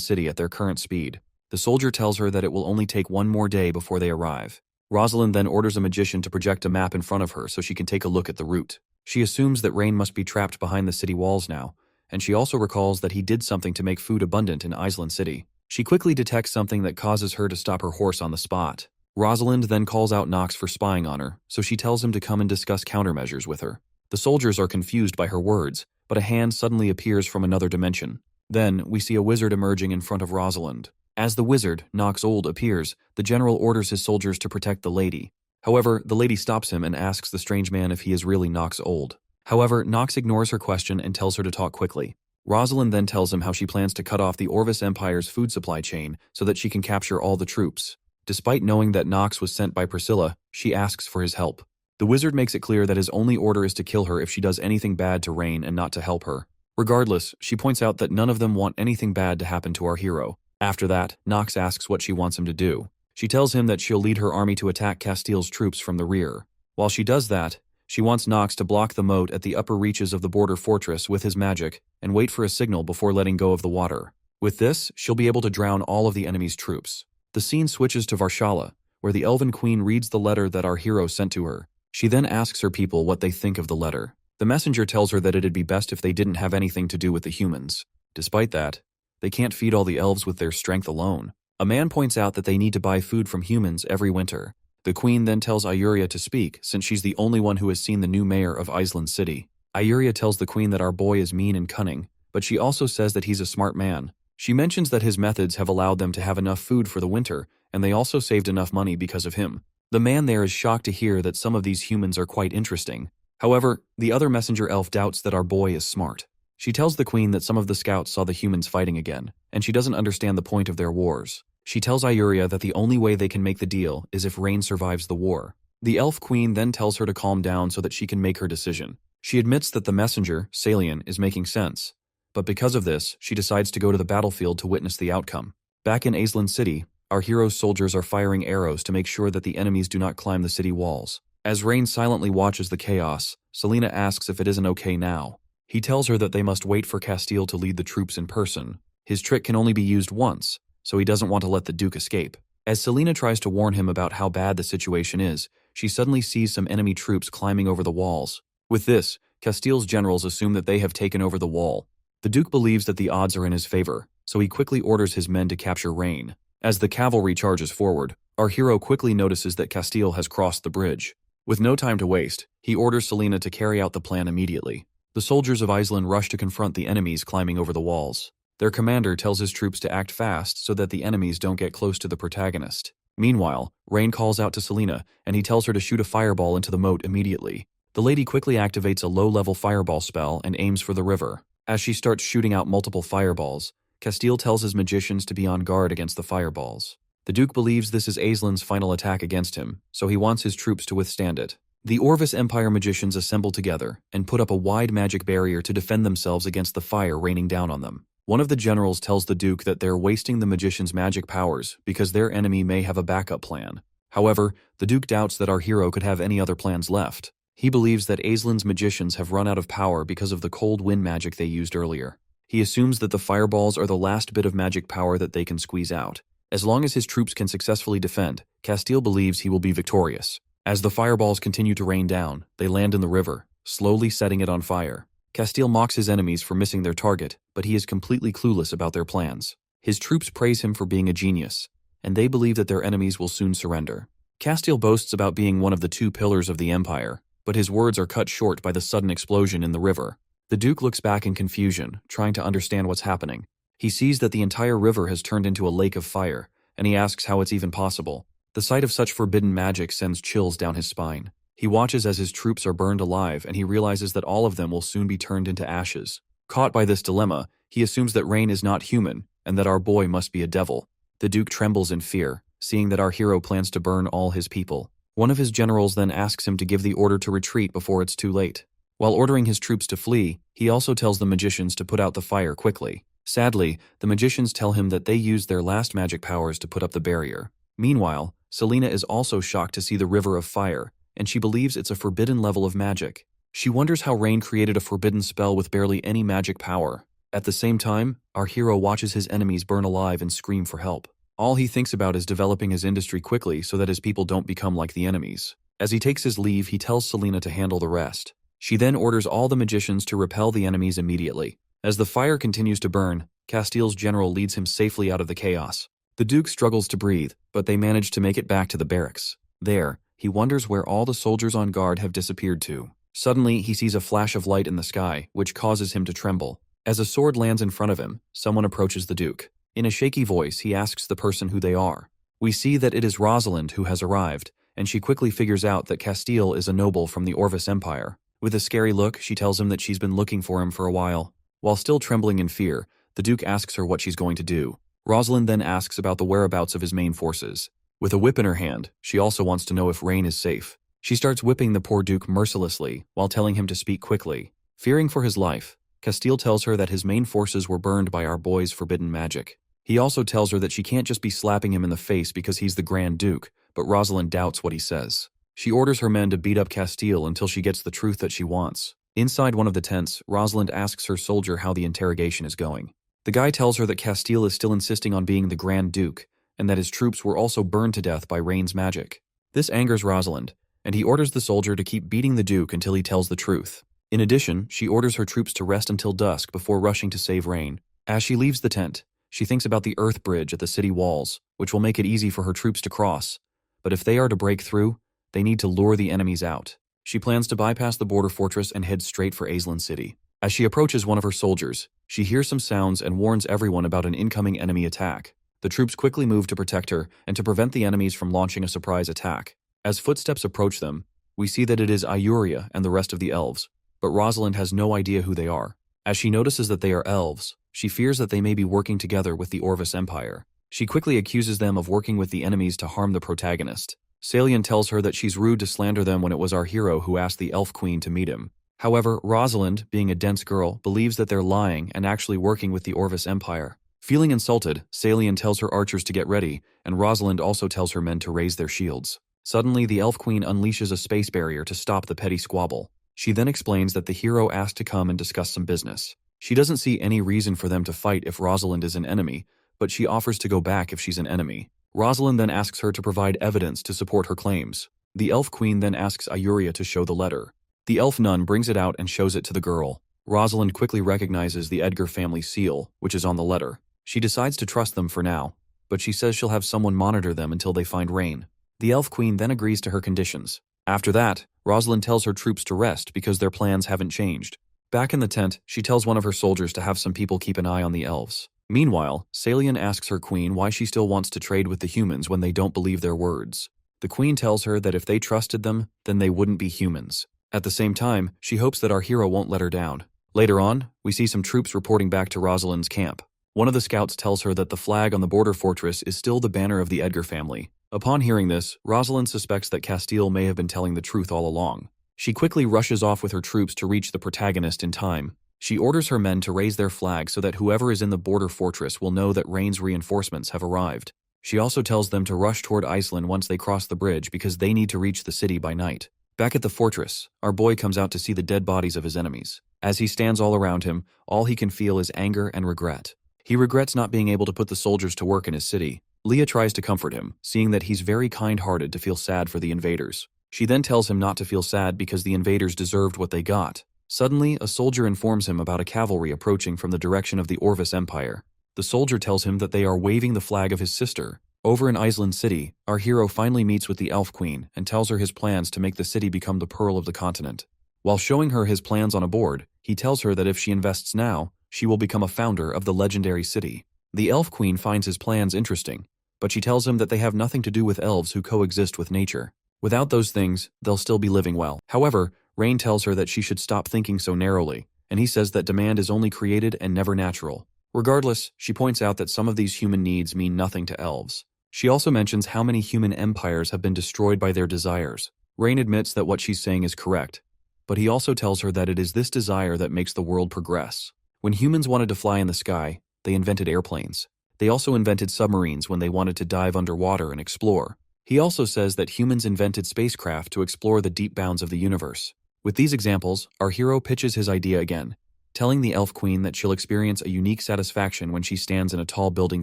[SPEAKER 1] City at their current speed. The soldier tells her that it will only take one more day before they arrive. Rosalind then orders a magician to project a map in front of her so she can take a look at the route. She assumes that Rain must be trapped behind the city walls now, and she also recalls that he did something to make food abundant in Island City. She quickly detects something that causes her to stop her horse on the spot. Rosalind then calls out Nox for spying on her, so she tells him to come and discuss countermeasures with her. The soldiers are confused by her words, but a hand suddenly appears from another dimension. Then, we see a wizard emerging in front of Rosalind. As the wizard, Nox Old, appears, the general orders his soldiers to protect the lady. However, the lady stops him and asks the strange man if he is really Nox Old. However, Nox ignores her question and tells her to talk quickly. Rosalind then tells him how she plans to cut off the Orvis Empire's food supply chain so that she can capture all the troops. Despite knowing that Nox was sent by Priscilla, she asks for his help. The wizard makes it clear that his only order is to kill her if she does anything bad to Rain and not to help her. Regardless, she points out that none of them want anything bad to happen to our hero. After that, Nox asks what she wants him to do. She tells him that she'll lead her army to attack Castile's troops from the rear. While she does that, she wants Nox to block the moat at the upper reaches of the border fortress with his magic and wait for a signal before letting go of the water. With this, she'll be able to drown all of the enemy's troops. The scene switches to Varshala, where the Elven Queen reads the letter that our hero sent to her. She then asks her people what they think of the letter. The messenger tells her that it'd be best if they didn't have anything to do with the humans. Despite that, they can't feed all the elves with their strength alone. A man points out that they need to buy food from humans every winter. The queen then tells Ayuria to speak, since she's the only one who has seen the new mayor of Island City. Ayuria tells the queen that our boy is mean and cunning, but she also says that he's a smart man. She mentions that his methods have allowed them to have enough food for the winter, and they also saved enough money because of him. The man there is shocked to hear that some of these humans are quite interesting. However, the other messenger elf doubts that our boy is smart. She tells the queen that some of the scouts saw the humans fighting again, and she doesn't understand the point of their wars. She tells Ayuria that the only way they can make the deal is if Rain survives the war. The elf queen then tells her to calm down so that she can make her decision. She admits that the messenger, Salian, is making sense, but because of this, she decides to go to the battlefield to witness the outcome. Back in Island City, our hero's soldiers are firing arrows to make sure that the enemies do not climb the city walls. As Rain silently watches the chaos, Selena asks if it isn't okay now. He tells her that they must wait for Castile to lead the troops in person. His trick can only be used once, so he doesn't want to let the Duke escape. As Selena tries to warn him about how bad the situation is, she suddenly sees some enemy troops climbing over the walls. With this, Castile's generals assume that they have taken over the wall. The Duke believes that the odds are in his favor, so he quickly orders his men to capture Rain. As the cavalry charges forward, our hero quickly notices that Castile has crossed the bridge. With no time to waste, he orders Selena to carry out the plan immediately. The soldiers of Iceland rush to confront the enemies climbing over the walls. Their commander tells his troops to act fast so that the enemies don't get close to the protagonist. Meanwhile, Rain calls out to Selena, and he tells her to shoot a fireball into the moat immediately. The lady quickly activates a low-level fireball spell and aims for the river. As she starts shooting out multiple fireballs, Castile tells his magicians to be on guard against the fireballs. The Duke believes this is Aislin's final attack against him, so he wants his troops to withstand it. The Orvis Empire magicians assemble together and put up a wide magic barrier to defend themselves against the fire raining down on them. One of the generals tells the Duke that they're wasting the magicians' magic powers because their enemy may have a backup plan. However, the Duke doubts that our hero could have any other plans left. He believes that Aislin's magicians have run out of power because of the cold wind magic they used earlier. He assumes that the fireballs are the last bit of magic power that they can squeeze out. As long as his troops can successfully defend, Castile believes he will be victorious. As the fireballs continue to rain down, they land in the river, slowly setting it on fire. Castile mocks his enemies for missing their target, but he is completely clueless about their plans. His troops praise him for being a genius, and they believe that their enemies will soon surrender. Castile boasts about being one of the two pillars of the empire, but his words are cut short by the sudden explosion in the river. The Duke looks back in confusion, trying to understand what's happening. He sees that the entire river has turned into a lake of fire, and he asks how it's even possible. The sight of such forbidden magic sends chills down his spine. He watches as his troops are burned alive, and he realizes that all of them will soon be turned into ashes. Caught by this dilemma, he assumes that Rain is not human, and that our boy must be a devil. The Duke trembles in fear, seeing that our hero plans to burn all his people. One of his generals then asks him to give the order to retreat before it's too late. While ordering his troops to flee, he also tells the magicians to put out the fire quickly. Sadly, the magicians tell him that they used their last magic powers to put up the barrier. Meanwhile, Selena is also shocked to see the river of fire, and she believes it's a forbidden level of magic. She wonders how Rain created a forbidden spell with barely any magic power. At the same time, our hero watches his enemies burn alive and scream for help. All he thinks about is developing his industry quickly so that his people don't become like the enemies. As he takes his leave, he tells Selena to handle the rest. She then orders all the magicians to repel the enemies immediately. As the fire continues to burn, Castile's general leads him safely out of the chaos. The Duke struggles to breathe, but they manage to make it back to the barracks. There, he wonders where all the soldiers on guard have disappeared to. Suddenly, he sees a flash of light in the sky, which causes him to tremble. As a sword lands in front of him, someone approaches the Duke. In a shaky voice, he asks the person who they are. We see that it is Rosalind who has arrived, and she quickly figures out that Castile is a noble from the Orvis Empire. With a scary look, she tells him that she's been looking for him for a while. While still trembling in fear, the Duke asks her what she's going to do. Rosalind then asks about the whereabouts of his main forces. With a whip in her hand, she also wants to know if Rain is safe. She starts whipping the poor Duke mercilessly, while telling him to speak quickly. Fearing for his life, Castile tells her that his main forces were burned by our boy's forbidden magic. He also tells her that she can't just be slapping him in the face because he's the Grand Duke, but Rosalind doubts what he says. She orders her men to beat up Castile until she gets the truth that she wants. Inside one of the tents, Rosalind asks her soldier how the interrogation is going. The guy tells her that Castile is still insisting on being the Grand Duke, and that his troops were also burned to death by Rain's magic. This angers Rosalind, and he orders the soldier to keep beating the Duke until he tells the truth. In addition, she orders her troops to rest until dusk before rushing to save Rain. As she leaves the tent, she thinks about the earth bridge at the city walls, which will make it easy for her troops to cross. But if they are to break through, they need to lure the enemies out. She plans to bypass the border fortress and head straight for Aislinn City. As she approaches one of her soldiers, she hears some sounds and warns everyone about an incoming enemy attack. The troops quickly move to protect her and to prevent the enemies from launching a surprise attack. As footsteps approach them, we see that it is Ayuria and the rest of the elves, but Rosalind has no idea who they are. As she notices that they are elves, she fears that they may be working together with the Orvis Empire. She quickly accuses them of working with the enemies to harm the protagonist. Salian tells her that she's rude to slander them when it was our hero who asked the Elf Queen to meet him. However, Rosalind, being a dense girl, believes that they're lying and actually working with the Orvis Empire. Feeling insulted, Salian tells her archers to get ready, and Rosalind also tells her men to raise their shields. Suddenly, the Elf Queen unleashes a space barrier to stop the petty squabble. She then explains that the hero asked to come and discuss some business. She doesn't see any reason for them to fight if Rosalind is an enemy, but she offers to go back if she's an enemy. Rosalind then asks her to provide evidence to support her claims. The Elf Queen then asks Ayuria to show the letter. The elf nun brings it out and shows it to the girl. Rosalind quickly recognizes the Edgar family seal, which is on the letter. She decides to trust them for now, but she says she'll have someone monitor them until they find Rain. The Elf Queen then agrees to her conditions. After that, Rosalind tells her troops to rest because their plans haven't changed. Back in the tent, she tells one of her soldiers to have some people keep an eye on the elves. Meanwhile, Salian asks her queen why she still wants to trade with the humans when they don't believe their words. The queen tells her that if they trusted them, then they wouldn't be humans. At the same time, she hopes that our hero won't let her down. Later on, we see some troops reporting back to Rosalind's camp. One of the scouts tells her that the flag on the border fortress is still the banner of the Edgar family. Upon hearing this, Rosalind suspects that Castile may have been telling the truth all along. She quickly rushes off with her troops to reach the protagonist in time. She orders her men to raise their flag so that whoever is in the border fortress will know that Rain's reinforcements have arrived. She also tells them to rush toward Iceland once they cross the bridge because they need to reach the city by night. Back at the fortress, our boy comes out to see the dead bodies of his enemies. As he stands all around him, all he can feel is anger and regret. He regrets not being able to put the soldiers to work in his city. Leah tries to comfort him, seeing that he's very kind-hearted to feel sad for the invaders. She then tells him not to feel sad because the invaders deserved what they got. Suddenly, a soldier informs him about a cavalry approaching from the direction of the Orvis Empire. The soldier tells him that they are waving the flag of his sister. Over in Iceland City, our hero finally meets with the Elf Queen and tells her his plans to make the city become the pearl of the continent. While showing her his plans on a board, he tells her that if she invests now, she will become a founder of the legendary city. The Elf Queen finds his plans interesting, but she tells him that they have nothing to do with elves who coexist with nature. Without those things, they'll still be living well. However, Rain tells her that she should stop thinking so narrowly, and he says that demand is only created and never natural. Regardless, she points out that some of these human needs mean nothing to elves. She also mentions how many human empires have been destroyed by their desires. Rain admits that what she's saying is correct, but he also tells her that it is this desire that makes the world progress. When humans wanted to fly in the sky, they invented airplanes. They also invented submarines when they wanted to dive underwater and explore. He also says that humans invented spacecraft to explore the deep bounds of the universe. With these examples, our hero pitches his idea again, telling the Elf Queen that she'll experience a unique satisfaction when she stands in a tall building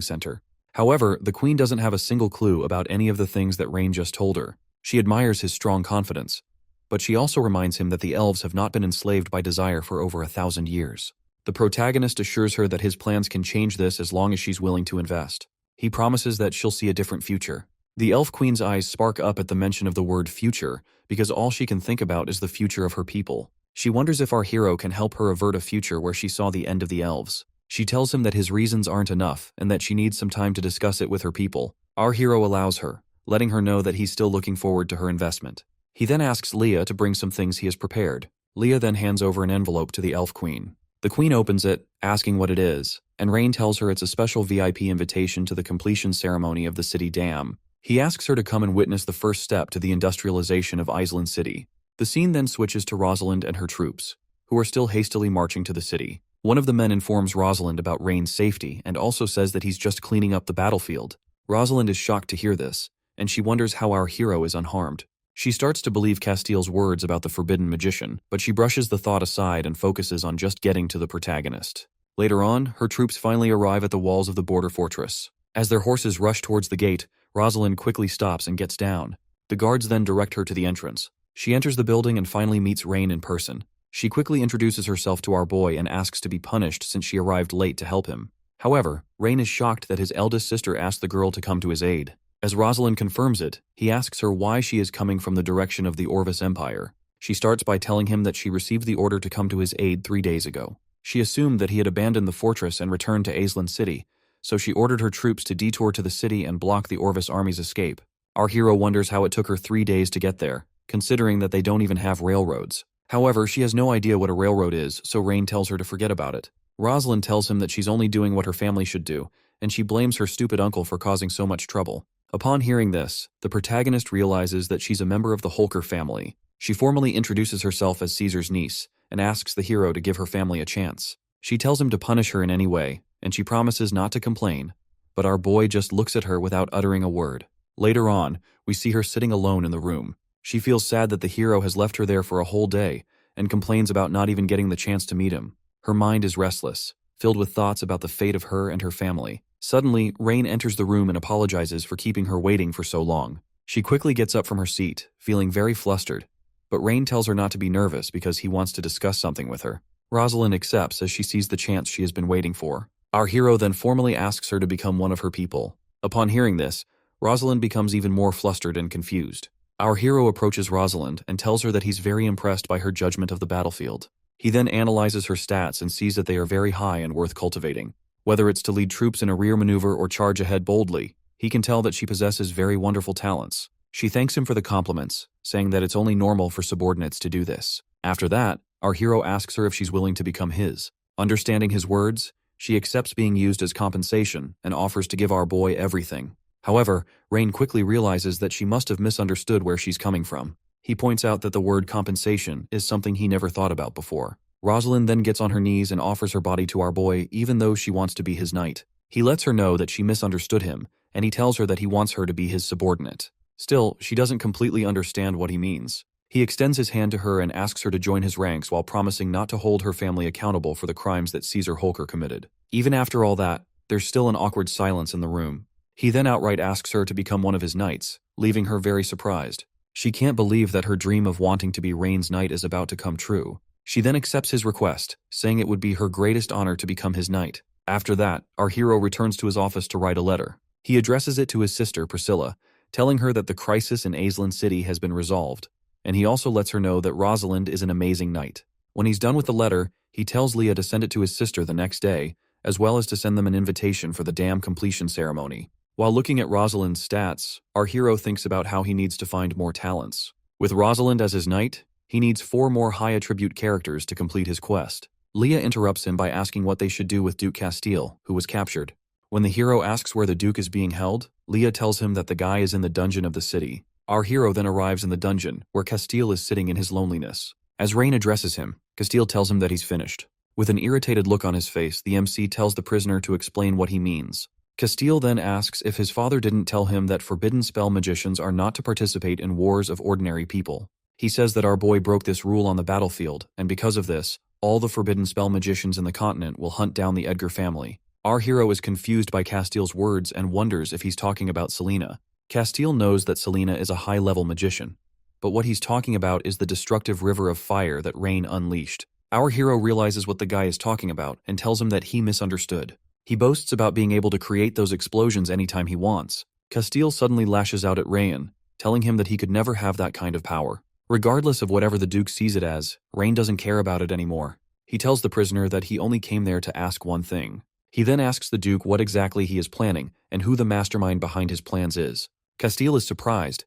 [SPEAKER 1] center. However, the Queen doesn't have a single clue about any of the things that Rain just told her. She admires his strong confidence, but she also reminds him that the elves have not been enslaved by desire for over 1,000 years. The protagonist assures her that his plans can change this as long as she's willing to invest. He promises that she'll see a different future. The Elf Queen's eyes spark up at the mention of the word future, because all she can think about is the future of her people. She wonders if our hero can help her avert a future where she saw the end of the elves. She tells him that his reasons aren't enough and that she needs some time to discuss it with her people. Our hero allows her, letting her know that he's still looking forward to her investment. He then asks Leah to bring some things he has prepared. Leah then hands over an envelope to the Elf Queen. The Queen opens it, asking what it is, and Rain tells her it's a special VIP invitation to the completion ceremony of the city dam. He asks her to come and witness the first step to the industrialization of Iceland City. The scene then switches to Rosalind and her troops, who are still hastily marching to the city. One of the men informs Rosalind about Rain's safety and also says that he's just cleaning up the battlefield. Rosalind is shocked to hear this, and she wonders how our hero is unharmed. She starts to believe Castile's words about the forbidden magician, but she brushes the thought aside and focuses on just getting to the protagonist. Later on, her troops finally arrive at the walls of the border fortress. As their horses rush towards the gate, Rosalind quickly stops and gets down. The guards then direct her to the entrance. She enters the building and finally meets Rain in person. She quickly introduces herself to our boy and asks to be punished since she arrived late to help him. However, Rain is shocked that his eldest sister asked the girl to come to his aid. As Rosalind confirms it, he asks her why she is coming from the direction of the Orvis Empire. She starts by telling him that she received the order to come to his aid 3 days ago. She assumed that he had abandoned the fortress and returned to Iceland City, so she ordered her troops to detour to the city and block the Orvis army's escape. Our hero wonders how it took her 3 days to get there, considering that they don't even have railroads. However, she has no idea what a railroad is, so Rain tells her to forget about it. Rosalind tells him that she's only doing what her family should do, and she blames her stupid uncle for causing so much trouble. Upon hearing this, the protagonist realizes that she's a member of the Holker family. She formally introduces herself as Caesar's niece and asks the hero to give her family a chance. She tells him to punish her in any way, and she promises not to complain, but our boy just looks at her without uttering a word. Later on, we see her sitting alone in the room. She feels sad that the hero has left her there for a whole day and complains about not even getting the chance to meet him. Her mind is restless, filled with thoughts about the fate of her and her family. Suddenly, Rain enters the room and apologizes for keeping her waiting for so long. She quickly gets up from her seat, feeling very flustered, but Rain tells her not to be nervous because he wants to discuss something with her. Rosalind accepts as she sees the chance she has been waiting for. Our hero then formally asks her to become one of her people. Upon hearing this, Rosalind becomes even more flustered and confused. Our hero approaches Rosalind and tells her that he's very impressed by her judgment of the battlefield. He then analyzes her stats and sees that they are very high and worth cultivating. Whether it's to lead troops in a rear maneuver or charge ahead boldly, he can tell that she possesses very wonderful talents. She thanks him for the compliments, saying that it's only normal for subordinates to do this. After that, our hero asks her if she's willing to become his. Understanding his words, she accepts being used as compensation and offers to give our boy everything. However, Rain quickly realizes that she must have misunderstood where she's coming from. He points out that the word compensation is something he never thought about before. Rosalind then gets on her knees and offers her body to our boy even though she wants to be his knight. He lets her know that she misunderstood him, and he tells her that he wants her to be his subordinate. Still, she doesn't completely understand what he means. He extends his hand to her and asks her to join his ranks while promising not to hold her family accountable for the crimes that Caesar Holker committed. Even after all that, there's still an awkward silence in the room. He then outright asks her to become one of his knights, leaving her very surprised. She can't believe that her dream of wanting to be Rain's knight is about to come true. She then accepts his request, saying it would be her greatest honor to become his knight. After that, our hero returns to his office to write a letter. He addresses it to his sister, Priscilla, telling her that the crisis in Aislinn City has been resolved, and he also lets her know that Rosalind is an amazing knight. When he's done with the letter, he tells Leah to send it to his sister the next day, as well as to send them an invitation for the dam completion ceremony. While looking at Rosalind's stats, our hero thinks about how he needs to find more talents. With Rosalind as his knight, he needs 4 more high-attribute characters to complete his quest. Leah interrupts him by asking what they should do with Duke Castile, who was captured. When the hero asks where the Duke is being held, Leah tells him that the guy is in the dungeon of the city. Our hero then arrives in the dungeon, where Castile is sitting in his loneliness. As Rain addresses him, Castile tells him that he's finished. With an irritated look on his face, the MC tells the prisoner to explain what he means. Castile then asks if his father didn't tell him that forbidden spell magicians are not to participate in wars of ordinary people. He says that our boy broke this rule on the battlefield, and because of this, all the forbidden spell magicians in the continent will hunt down the Edgar family. Our hero is confused by Castile's words and wonders if he's talking about Selena. Castile knows that Selena is a high-level magician, but what he's talking about is the destructive river of fire that Rain unleashed. Our hero realizes what the guy is talking about and tells him that he misunderstood. He boasts about being able to create those explosions anytime he wants. Castile suddenly lashes out at Rain, telling him that he could never have that kind of power. Regardless of whatever the Duke sees it as, Rain doesn't care about it anymore. He tells the prisoner that he only came there to ask one thing. He then asks the Duke what exactly he is planning and who the mastermind behind his plans is. Castile is surprised.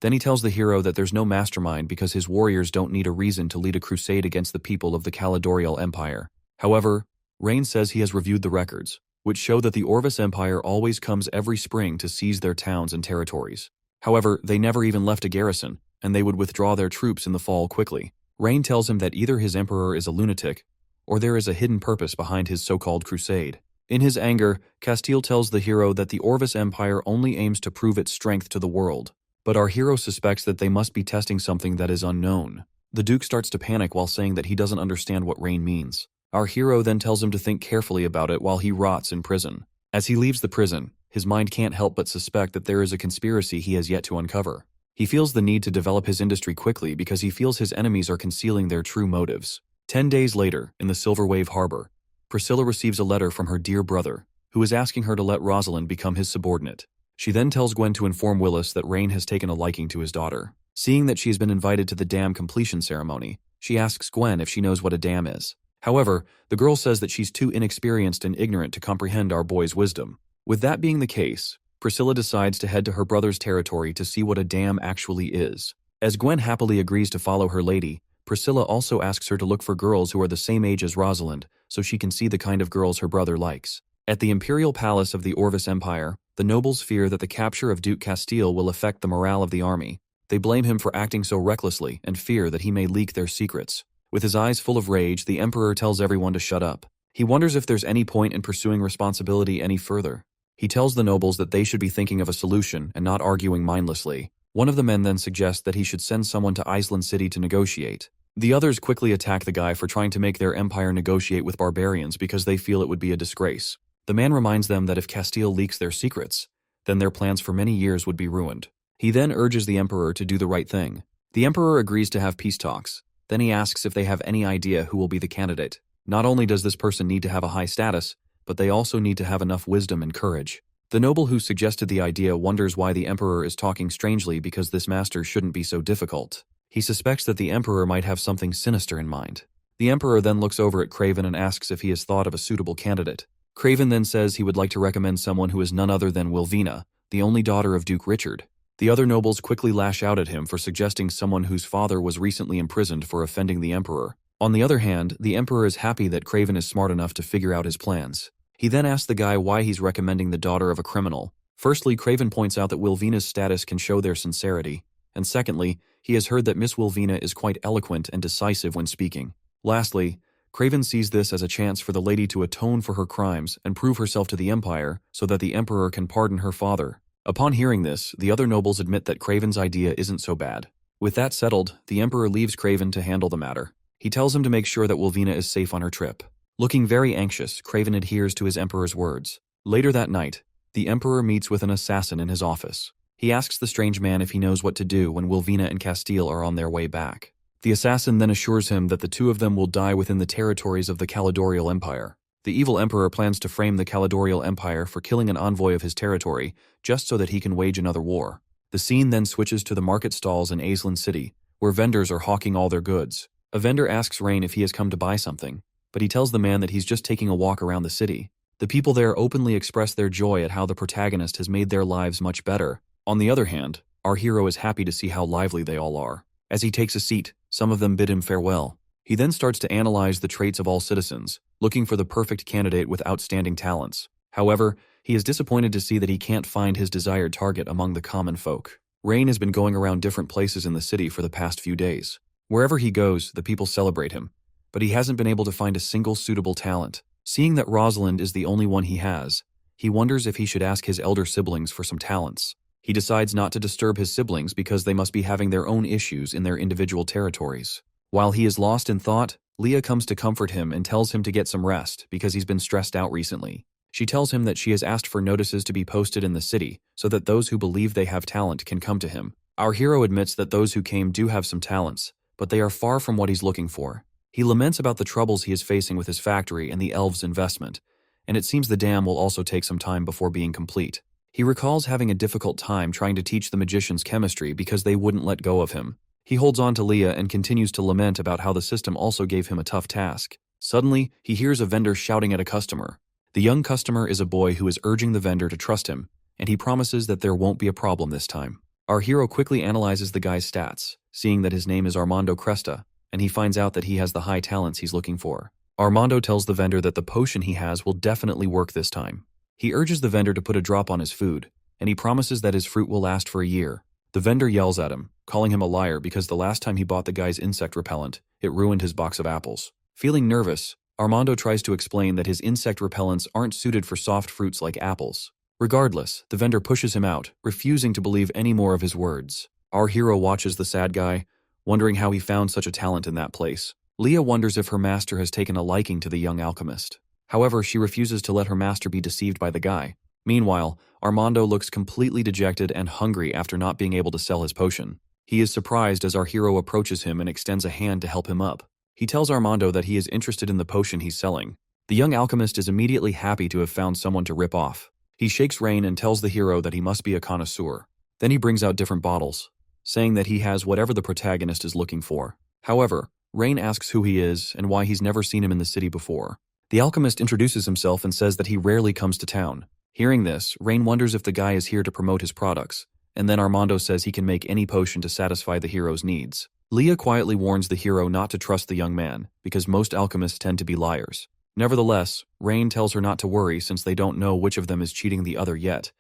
[SPEAKER 1] Then he tells the hero that there's no mastermind because his warriors don't need a reason to lead a crusade against the people of the Caledorial Empire. However, Rain says he has reviewed the records, which show that the Orvis Empire always comes every spring to seize their towns and territories. However, they never even left a garrison, and they would withdraw their troops in the fall quickly. Rain tells him that either his emperor is a lunatic, or there is a hidden purpose behind his so-called crusade. In his anger, Castile tells the hero that the Orvis Empire only aims to prove its strength to the world, but our hero suspects that they must be testing something that is unknown. The Duke starts to panic while saying that he doesn't understand what Rain means. Our hero then tells him to think carefully about it while he rots in prison. As he leaves the prison, his mind can't help but suspect that there is a conspiracy he has yet to uncover. He feels the need to develop his industry quickly because he feels his enemies are concealing their true motives. 10 days later, in the Silver Wave Harbor, Priscilla receives a letter from her dear brother, who is asking her to let Rosalind become his subordinate. She then tells Gwen to inform Willis that Rain has taken a liking to his daughter. Seeing that she has been invited to the dam completion ceremony, she asks Gwen if she knows what a dam is. However, the girl says that she's too inexperienced and ignorant to comprehend our boy's wisdom. With that being the case, Priscilla decides to head to her brother's territory to see what a dam actually is. As Gwen happily agrees to follow her lady, Priscilla also asks her to look for girls who are the same age as Rosalind, so she can see the kind of girls her brother likes. At the imperial palace of the Orvis Empire, the nobles fear that the capture of Duke Castile will affect the morale of the army. They blame him for acting so recklessly and fear that he may leak their secrets. With his eyes full of rage, the emperor tells everyone to shut up. He wonders if there's any point in pursuing responsibility any further. He tells the nobles that they should be thinking of a solution and not arguing mindlessly. One of the men then suggests that he should send someone to Aislinn City to negotiate. The others quickly attack the guy for trying to make their empire negotiate with barbarians because they feel it would be a disgrace. The man reminds them that if Castile leaks their secrets, then their plans for many years would be ruined. He then urges the emperor to do the right thing. The emperor agrees to have peace talks. Then he asks if they have any idea who will be the candidate. Not only does this person need to have a high status, but they also need to have enough wisdom and courage. The noble who suggested the idea wonders why the emperor is talking strangely because this master shouldn't be so difficult. He suspects that the emperor might have something sinister in mind. The Emperor then looks over at Craven and asks if he has thought of a suitable candidate. Craven then says he would like to recommend someone who is none other than Wilvina, the only daughter of Duke Richard. The other nobles quickly lash out at him for suggesting someone whose father was recently imprisoned for offending the Emperor. On the other hand, the Emperor is happy that Craven is smart enough to figure out his plans. He then asks the guy why he's recommending the daughter of a criminal. Firstly, Craven points out that Wilvina's status can show their sincerity, and secondly, he has heard that Miss Wilvina is quite eloquent and decisive when speaking. Lastly, Craven sees this as a chance for the lady to atone for her crimes and prove herself to the Empire so that the Emperor can pardon her father. Upon hearing this, the other nobles admit that Craven's idea isn't so bad. With that settled, the Emperor leaves Craven to handle the matter. He tells him to make sure that Wilvina is safe on her trip. Looking very anxious, Craven adheres to his Emperor's words. Later that night, the Emperor meets with an assassin in his office. He asks the strange man if he knows what to do when Wilvina and Castile are on their way back. The assassin then assures him that the two of them will die within the territories of the Caledorial Empire. The evil Emperor plans to frame the Caledorial Empire for killing an envoy of his territory, just so that he can wage another war. The scene then switches to the market stalls in Aislinn City, where vendors are hawking all their goods. A vendor asks Rain if he has come to buy something, but he tells the man that he's just taking a walk around the city. The people there openly express their joy at how the protagonist has made their lives much better. On the other hand, our hero is happy to see how lively they all are. As he takes a seat, some of them bid him farewell. He then starts to analyze the traits of all citizens, looking for the perfect candidate with outstanding talents. However, he is disappointed to see that he can't find his desired target among the common folk. Rain has been going around different places in the city for the past few days. Wherever he goes, the people celebrate him, but he hasn't been able to find a single suitable talent. Seeing that Rosalind is the only one he has, he wonders if he should ask his elder siblings for some talents. He decides not to disturb his siblings because they must be having their own issues in their individual territories. While he is lost in thought, Leah comes to comfort him and tells him to get some rest because he's been stressed out recently. She tells him that she has asked for notices to be posted in the city so that those who believe they have talent can come to him. Our hero admits that those who came do have some talents, but they are far from what he's looking for. He laments about the troubles he is facing with his factory and the elves' investment, and it seems the dam will also take some time before being complete. He recalls having a difficult time trying to teach the magicians chemistry because they wouldn't let go of him. He holds on to Leah and continues to lament about how the system also gave him a tough task. Suddenly, he hears a vendor shouting at a customer. The young customer is a boy who is urging the vendor to trust him, and he promises that there won't be a problem this time. Our hero quickly analyzes the guy's stats, seeing that his name is Armando Cresta, and he finds out that he has the high talents he's looking for. Armando tells the vendor that the potion he has will definitely work this time. He urges the vendor to put a drop on his food, and he promises that his fruit will last for a year. The vendor yells at him, calling him a liar because the last time he bought the guy's insect repellent, it ruined his box of apples. Feeling nervous, Armando tries to explain that his insect repellents aren't suited for soft fruits like apples. Regardless, the vendor pushes him out, refusing to believe any more of his words. Our hero watches the sad guy, wondering how he found such a talent in that place. Leah wonders if her master has taken a liking to the young alchemist. However, she refuses to let her master be deceived by the guy. Meanwhile, Armando looks completely dejected and hungry after not being able to sell his potion. He is surprised as our hero approaches him and extends a hand to help him up. He tells Armando that he is interested in the potion he's selling. The young alchemist is immediately happy to have found someone to rip off. He shakes Rain and tells the hero that he must be a connoisseur. Then he brings out different bottles, saying that he has whatever the protagonist is looking for. However, Rain asks who he is and why he's never seen him in the city before. The alchemist introduces himself and says that he rarely comes to town. Hearing this, Rain wonders if the guy is here to promote his products, and then Armando says he can make any potion to satisfy the hero's needs. Leah quietly warns the hero not to trust the young man, because most alchemists tend to be liars. Nevertheless, Rain tells her not to worry since they don't know which of them is cheating the other yet,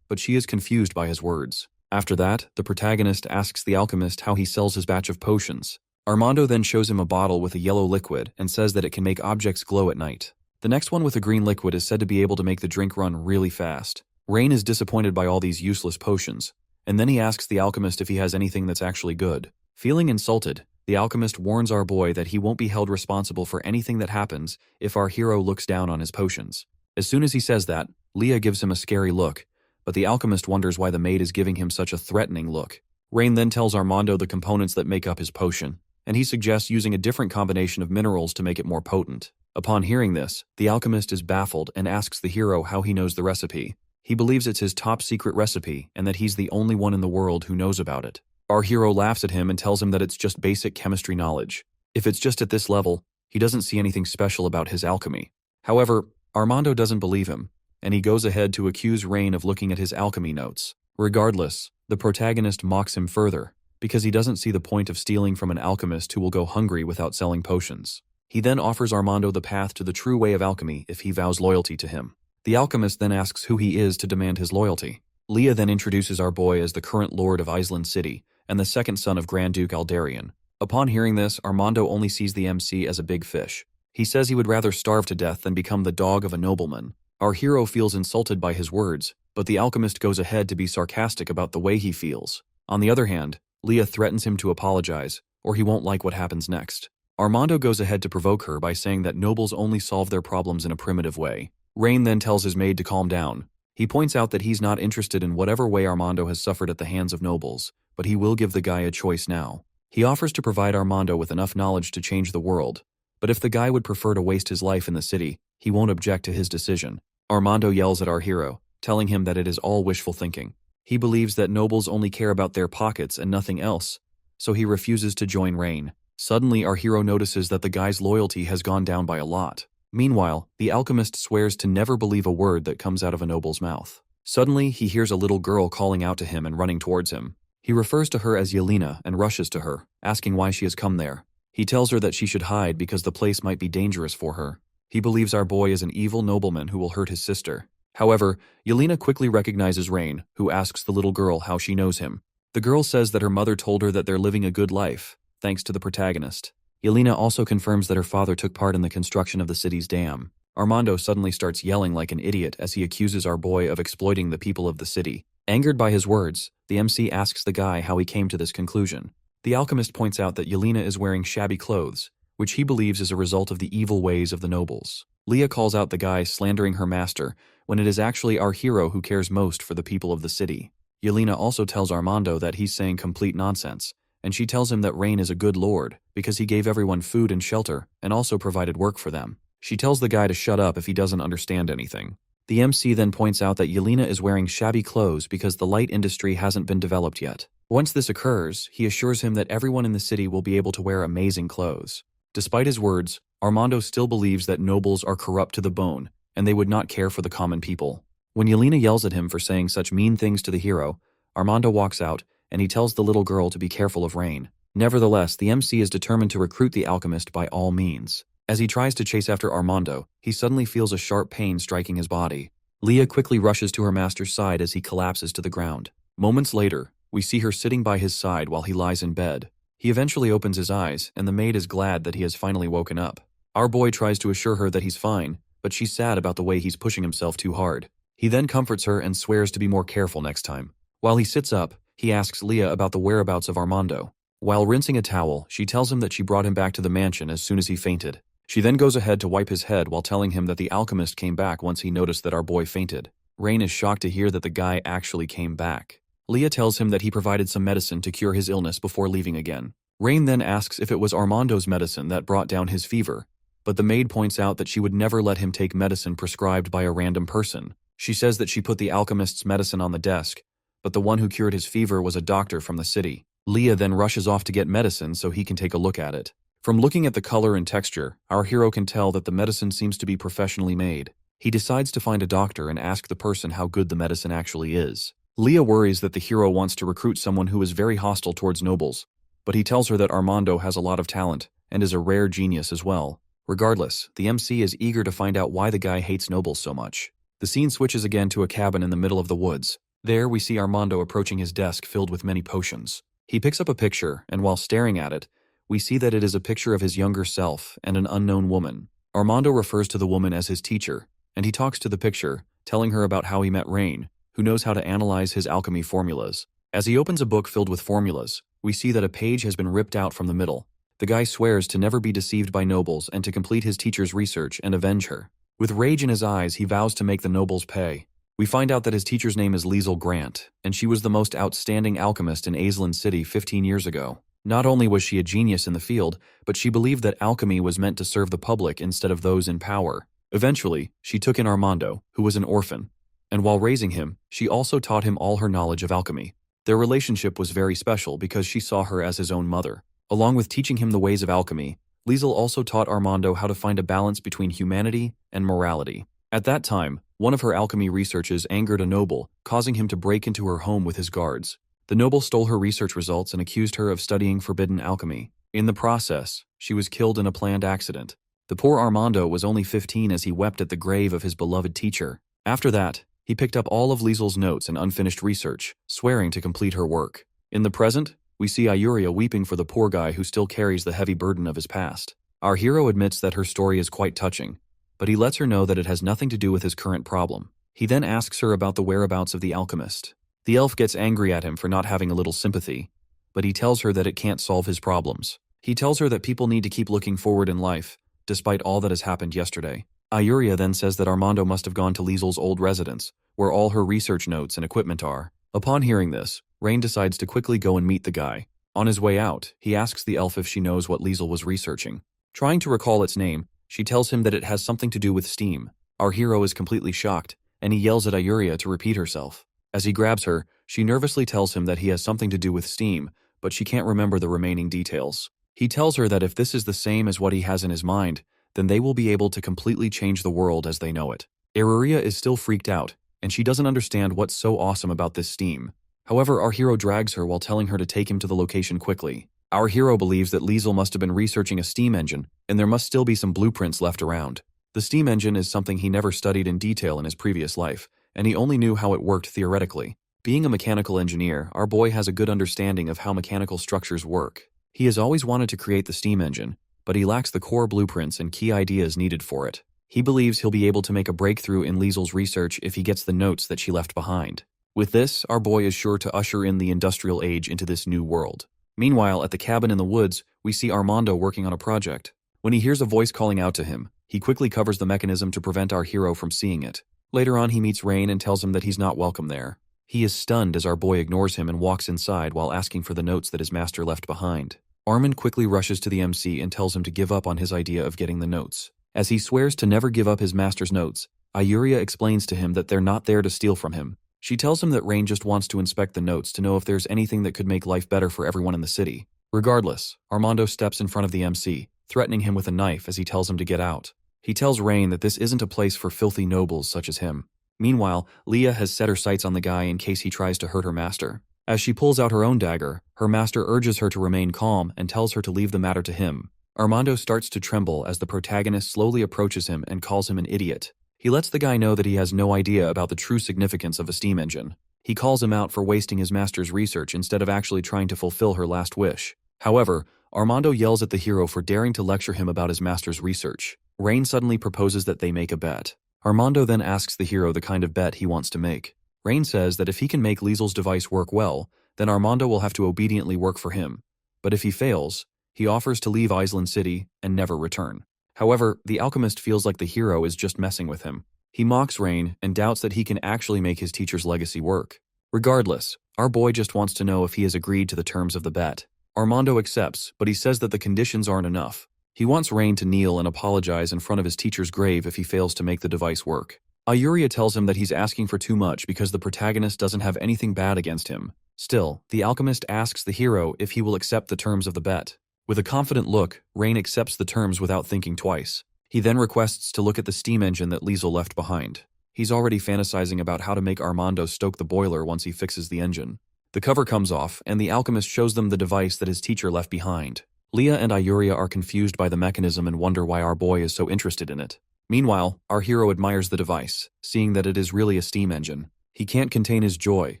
[SPEAKER 1] but she is confused by his words. After that, the protagonist asks the alchemist how he sells his batch of potions. Armando then shows him a bottle with a yellow liquid and says that it can make objects glow at night. The next one with a green liquid is said to be able to make the drink run really fast. Rain is disappointed by all these useless potions, and then he asks the alchemist if he has anything that's actually good. Feeling insulted, the alchemist warns our boy that he won't be held responsible for anything that happens if our hero looks down on his potions. As soon as he says that, Leah gives him a scary look, but the alchemist wonders why the maid is giving him such a threatening look. Rain then tells Armando the components that make up his potion, and he suggests using a different combination of minerals to make it more potent. Upon hearing this, the alchemist is baffled and asks the hero how he knows the recipe. He believes it's his top secret recipe and that he's the only one in the world who knows about it. Our hero laughs at him and tells him that it's just basic chemistry knowledge. If it's just at this level, He doesn't see anything special about his alchemy. However, Armando doesn't believe him, and he goes ahead to accuse Rain of looking at his alchemy notes. Regardless, the protagonist mocks him further, because he doesn't see the point of stealing from an alchemist who will go hungry without selling potions. He then offers Armando the path to the true way of alchemy if he vows loyalty to him. The alchemist then asks who he is to demand his loyalty. Leah then introduces our boy as the current lord of Island City and the second son of Grand Duke Aldarion. Upon hearing this, Armando only sees the MC as a big fish. He says he would rather starve to death than become the dog of a nobleman. Our hero feels insulted by his words, but the alchemist goes ahead to be sarcastic about the way he feels. On the other hand, Leah threatens him to apologize, or he won't like what happens next. Armando goes ahead to provoke her by saying that nobles only solve their problems in a primitive way. Rain then tells his maid to calm down. He points out that he's not interested in whatever way Armando has suffered at the hands of nobles, but he will give the guy a choice now. He offers to provide Armando with enough knowledge to change the world, but if the guy would prefer to waste his life in the city, he won't object to his decision. Armando yells at our hero, telling him that it is all wishful thinking. He believes that nobles only care about their pockets and nothing else, so he refuses to join Rain. Suddenly, our hero notices that the guy's loyalty has gone down by a lot. Meanwhile, the alchemist swears to never believe a word that comes out of a noble's mouth. Suddenly, he hears a little girl calling out to him and running towards him. He refers to her as Yelena and rushes to her, asking why she has come there. He tells her that she should hide because the place might be dangerous for her. He believes our boy is an evil nobleman who will hurt his sister. However, Yelena quickly recognizes Rain, who asks the little girl how she knows him. The girl says that her mother told her that they're living a good life, thanks to the protagonist. Yelena also confirms that her father took part in the construction of the city's dam. Armando suddenly starts yelling like an idiot as he accuses our boy of exploiting the people of the city. Angered by his words, the MC asks the guy how he came to this conclusion. The alchemist points out that Yelena is wearing shabby clothes, which he believes is a result of the evil ways of the nobles. Leah calls out the guy slandering her master, when it is actually our hero who cares most for the people of the city. Yelena also tells Armando that he's saying complete nonsense, and she tells him that Rain is a good lord because he gave everyone food and shelter and also provided work for them. She tells the guy to shut up if he doesn't understand anything. The MC then points out that Yelena is wearing shabby clothes because the light industry hasn't been developed yet. Once this occurs, he assures him that everyone in the city will be able to wear amazing clothes. Despite his words, Armando still believes that nobles are corrupt to the bone, and they would not care for the common people. When Yelena yells at him for saying such mean things to the hero, Armando walks out, and he tells the little girl to be careful of Rain. Nevertheless, the MC is determined to recruit the alchemist by all means. As he tries to chase after Armando, he suddenly feels a sharp pain striking his body. Leah quickly rushes to her master's side as he collapses to the ground. Moments later, we see her sitting by his side while he lies in bed. He eventually opens his eyes, and the maid is glad that he has finally woken up. Our boy tries to assure her that he's fine, but she's sad about the way he's pushing himself too hard. He then comforts her and swears to be more careful next time. While he sits up, he asks Leah about the whereabouts of Armando. While rinsing a towel, she tells him that she brought him back to the mansion as soon as he fainted. She then goes ahead to wipe his head while telling him that the alchemist came back once he noticed that our boy fainted. Rain is shocked to hear that the guy actually came back. Leah tells him that he provided some medicine to cure his illness before leaving again. Rain then asks if it was Armando's medicine that brought down his fever, but the maid points out that she would never let him take medicine prescribed by a random person. She says that she put the alchemist's medicine on the desk, but the one who cured his fever was a doctor from the city. Leah then rushes off to get medicine so he can take a look at it. From looking at the color and texture, our hero can tell that the medicine seems to be professionally made. He decides to find a doctor and ask the person how good the medicine actually is. Leah worries that the hero wants to recruit someone who is very hostile towards nobles, but he tells her that Armando has a lot of talent and is a rare genius as well. Regardless, the MC is eager to find out why the guy hates nobles so much. The scene switches again to a cabin in the middle of the woods. There, we see Armando approaching his desk filled with many potions. He picks up a picture, and while staring at it, we see that it is a picture of his younger self and an unknown woman. Armando refers to the woman as his teacher, and he talks to the picture, telling her about how he met Rain, who knows how to analyze his alchemy formulas. As he opens a book filled with formulas, we see that a page has been ripped out from the middle. The guy swears to never be deceived by nobles and to complete his teacher's research and avenge her. With rage in his eyes, he vows to make the nobles pay. We find out that his teacher's name is Liesl Grant, and she was the most outstanding alchemist in Island City 15 years ago. Not only was she a genius in the field, but she believed that alchemy was meant to serve the public instead of those in power. Eventually, she took in Armando, who was an orphan, and while raising him, she also taught him all her knowledge of alchemy. Their relationship was very special because she saw her as his own mother. Along with teaching him the ways of alchemy, Liesel also taught Armando how to find a balance between humanity and morality. At that time, one of her alchemy researches angered a noble, causing him to break into her home with his guards. The noble stole her research results and accused her of studying forbidden alchemy. In the process, she was killed in a planned accident. The poor Armando was only 15 as he wept at the grave of his beloved teacher. After that, he picked up all of Liesel's notes and unfinished research, swearing to complete her work. In the present, we see Ayuria weeping for the poor guy who still carries the heavy burden of his past. Our hero admits that her story is quite touching, but he lets her know that it has nothing to do with his current problem. He then asks her about the whereabouts of the alchemist. The elf gets angry at him for not having a little sympathy, but he tells her that it can't solve his problems. He tells her that people need to keep looking forward in life, despite all that has happened yesterday. Ayuria then says that Armando must have gone to Liesel's old residence, where all her research notes and equipment are. Upon hearing this, Rain decides to quickly go and meet the guy. On his way out, he asks the elf if she knows what Liesel was researching. Trying to recall its name, she tells him that it has something to do with steam. Our hero is completely shocked, and he yells at Ayuria to repeat herself. As he grabs her, she nervously tells him that he has something to do with steam, but she can't remember the remaining details. He tells her that if this is the same as what he has in his mind, then they will be able to completely change the world as they know it. Ayuria is still freaked out, and she doesn't understand what's so awesome about this steam. However, our hero drags her while telling her to take him to the location quickly. Our hero believes that Liesel must have been researching a steam engine, and there must still be some blueprints left around. The steam engine is something he never studied in detail in his previous life, and he only knew how it worked theoretically. Being a mechanical engineer, our boy has a good understanding of how mechanical structures work. He has always wanted to create the steam engine, but he lacks the core blueprints and key ideas needed for it. He believes he'll be able to make a breakthrough in Liesel's research if he gets the notes that she left behind. With this, our boy is sure to usher in the industrial age into this new world. Meanwhile, at the cabin in the woods, we see Armando working on a project. When he hears a voice calling out to him, he quickly covers the mechanism to prevent our hero from seeing it. Later on, he meets Rain and tells him that he's not welcome there. He is stunned as our boy ignores him and walks inside while asking for the notes that his master left behind. Armin quickly rushes to the MC and tells him to give up on his idea of getting the notes. As he swears to never give up his master's notes, Ayuria explains to him that they're not there to steal from him. She tells him that Rain just wants to inspect the notes to know if there's anything that could make life better for everyone in the city. Regardless, Armando steps in front of the MC, threatening him with a knife as he tells him to get out. He tells Rain that this isn't a place for filthy nobles such as him. Meanwhile, Leah has set her sights on the guy in case he tries to hurt her master. As she pulls out her own dagger, her master urges her to remain calm and tells her to leave the matter to him. Armando starts to tremble as the protagonist slowly approaches him and calls him an idiot. He lets the guy know that he has no idea about the true significance of a steam engine. He calls him out for wasting his master's research instead of actually trying to fulfill her last wish. However, Armando yells at the hero for daring to lecture him about his master's research. Rain suddenly proposes that they make a bet. Armando then asks the hero the kind of bet he wants to make. Rain says that if he can make Liesel's device work well, then Armando will have to obediently work for him. But if he fails, he offers to leave Island City and never return. However, the alchemist feels like the hero is just messing with him. He mocks Rain and doubts that he can actually make his teacher's legacy work. Regardless, our boy just wants to know if he has agreed to the terms of the bet. Armando accepts, but he says that the conditions aren't enough. He wants Rain to kneel and apologize in front of his teacher's grave if he fails to make the device work. Ayuria tells him that he's asking for too much because the protagonist doesn't have anything bad against him. Still, the alchemist asks the hero if he will accept the terms of the bet. With a confident look, Rain accepts the terms without thinking twice. He then requests to look at the steam engine that Liesel left behind. He's already fantasizing about how to make Armando stoke the boiler once he fixes the engine. The cover comes off, and the alchemist shows them the device that his teacher left behind. Leah and Ayuria are confused by the mechanism and wonder why our boy is so interested in it. Meanwhile, our hero admires the device, seeing that it is really a steam engine. He can't contain his joy,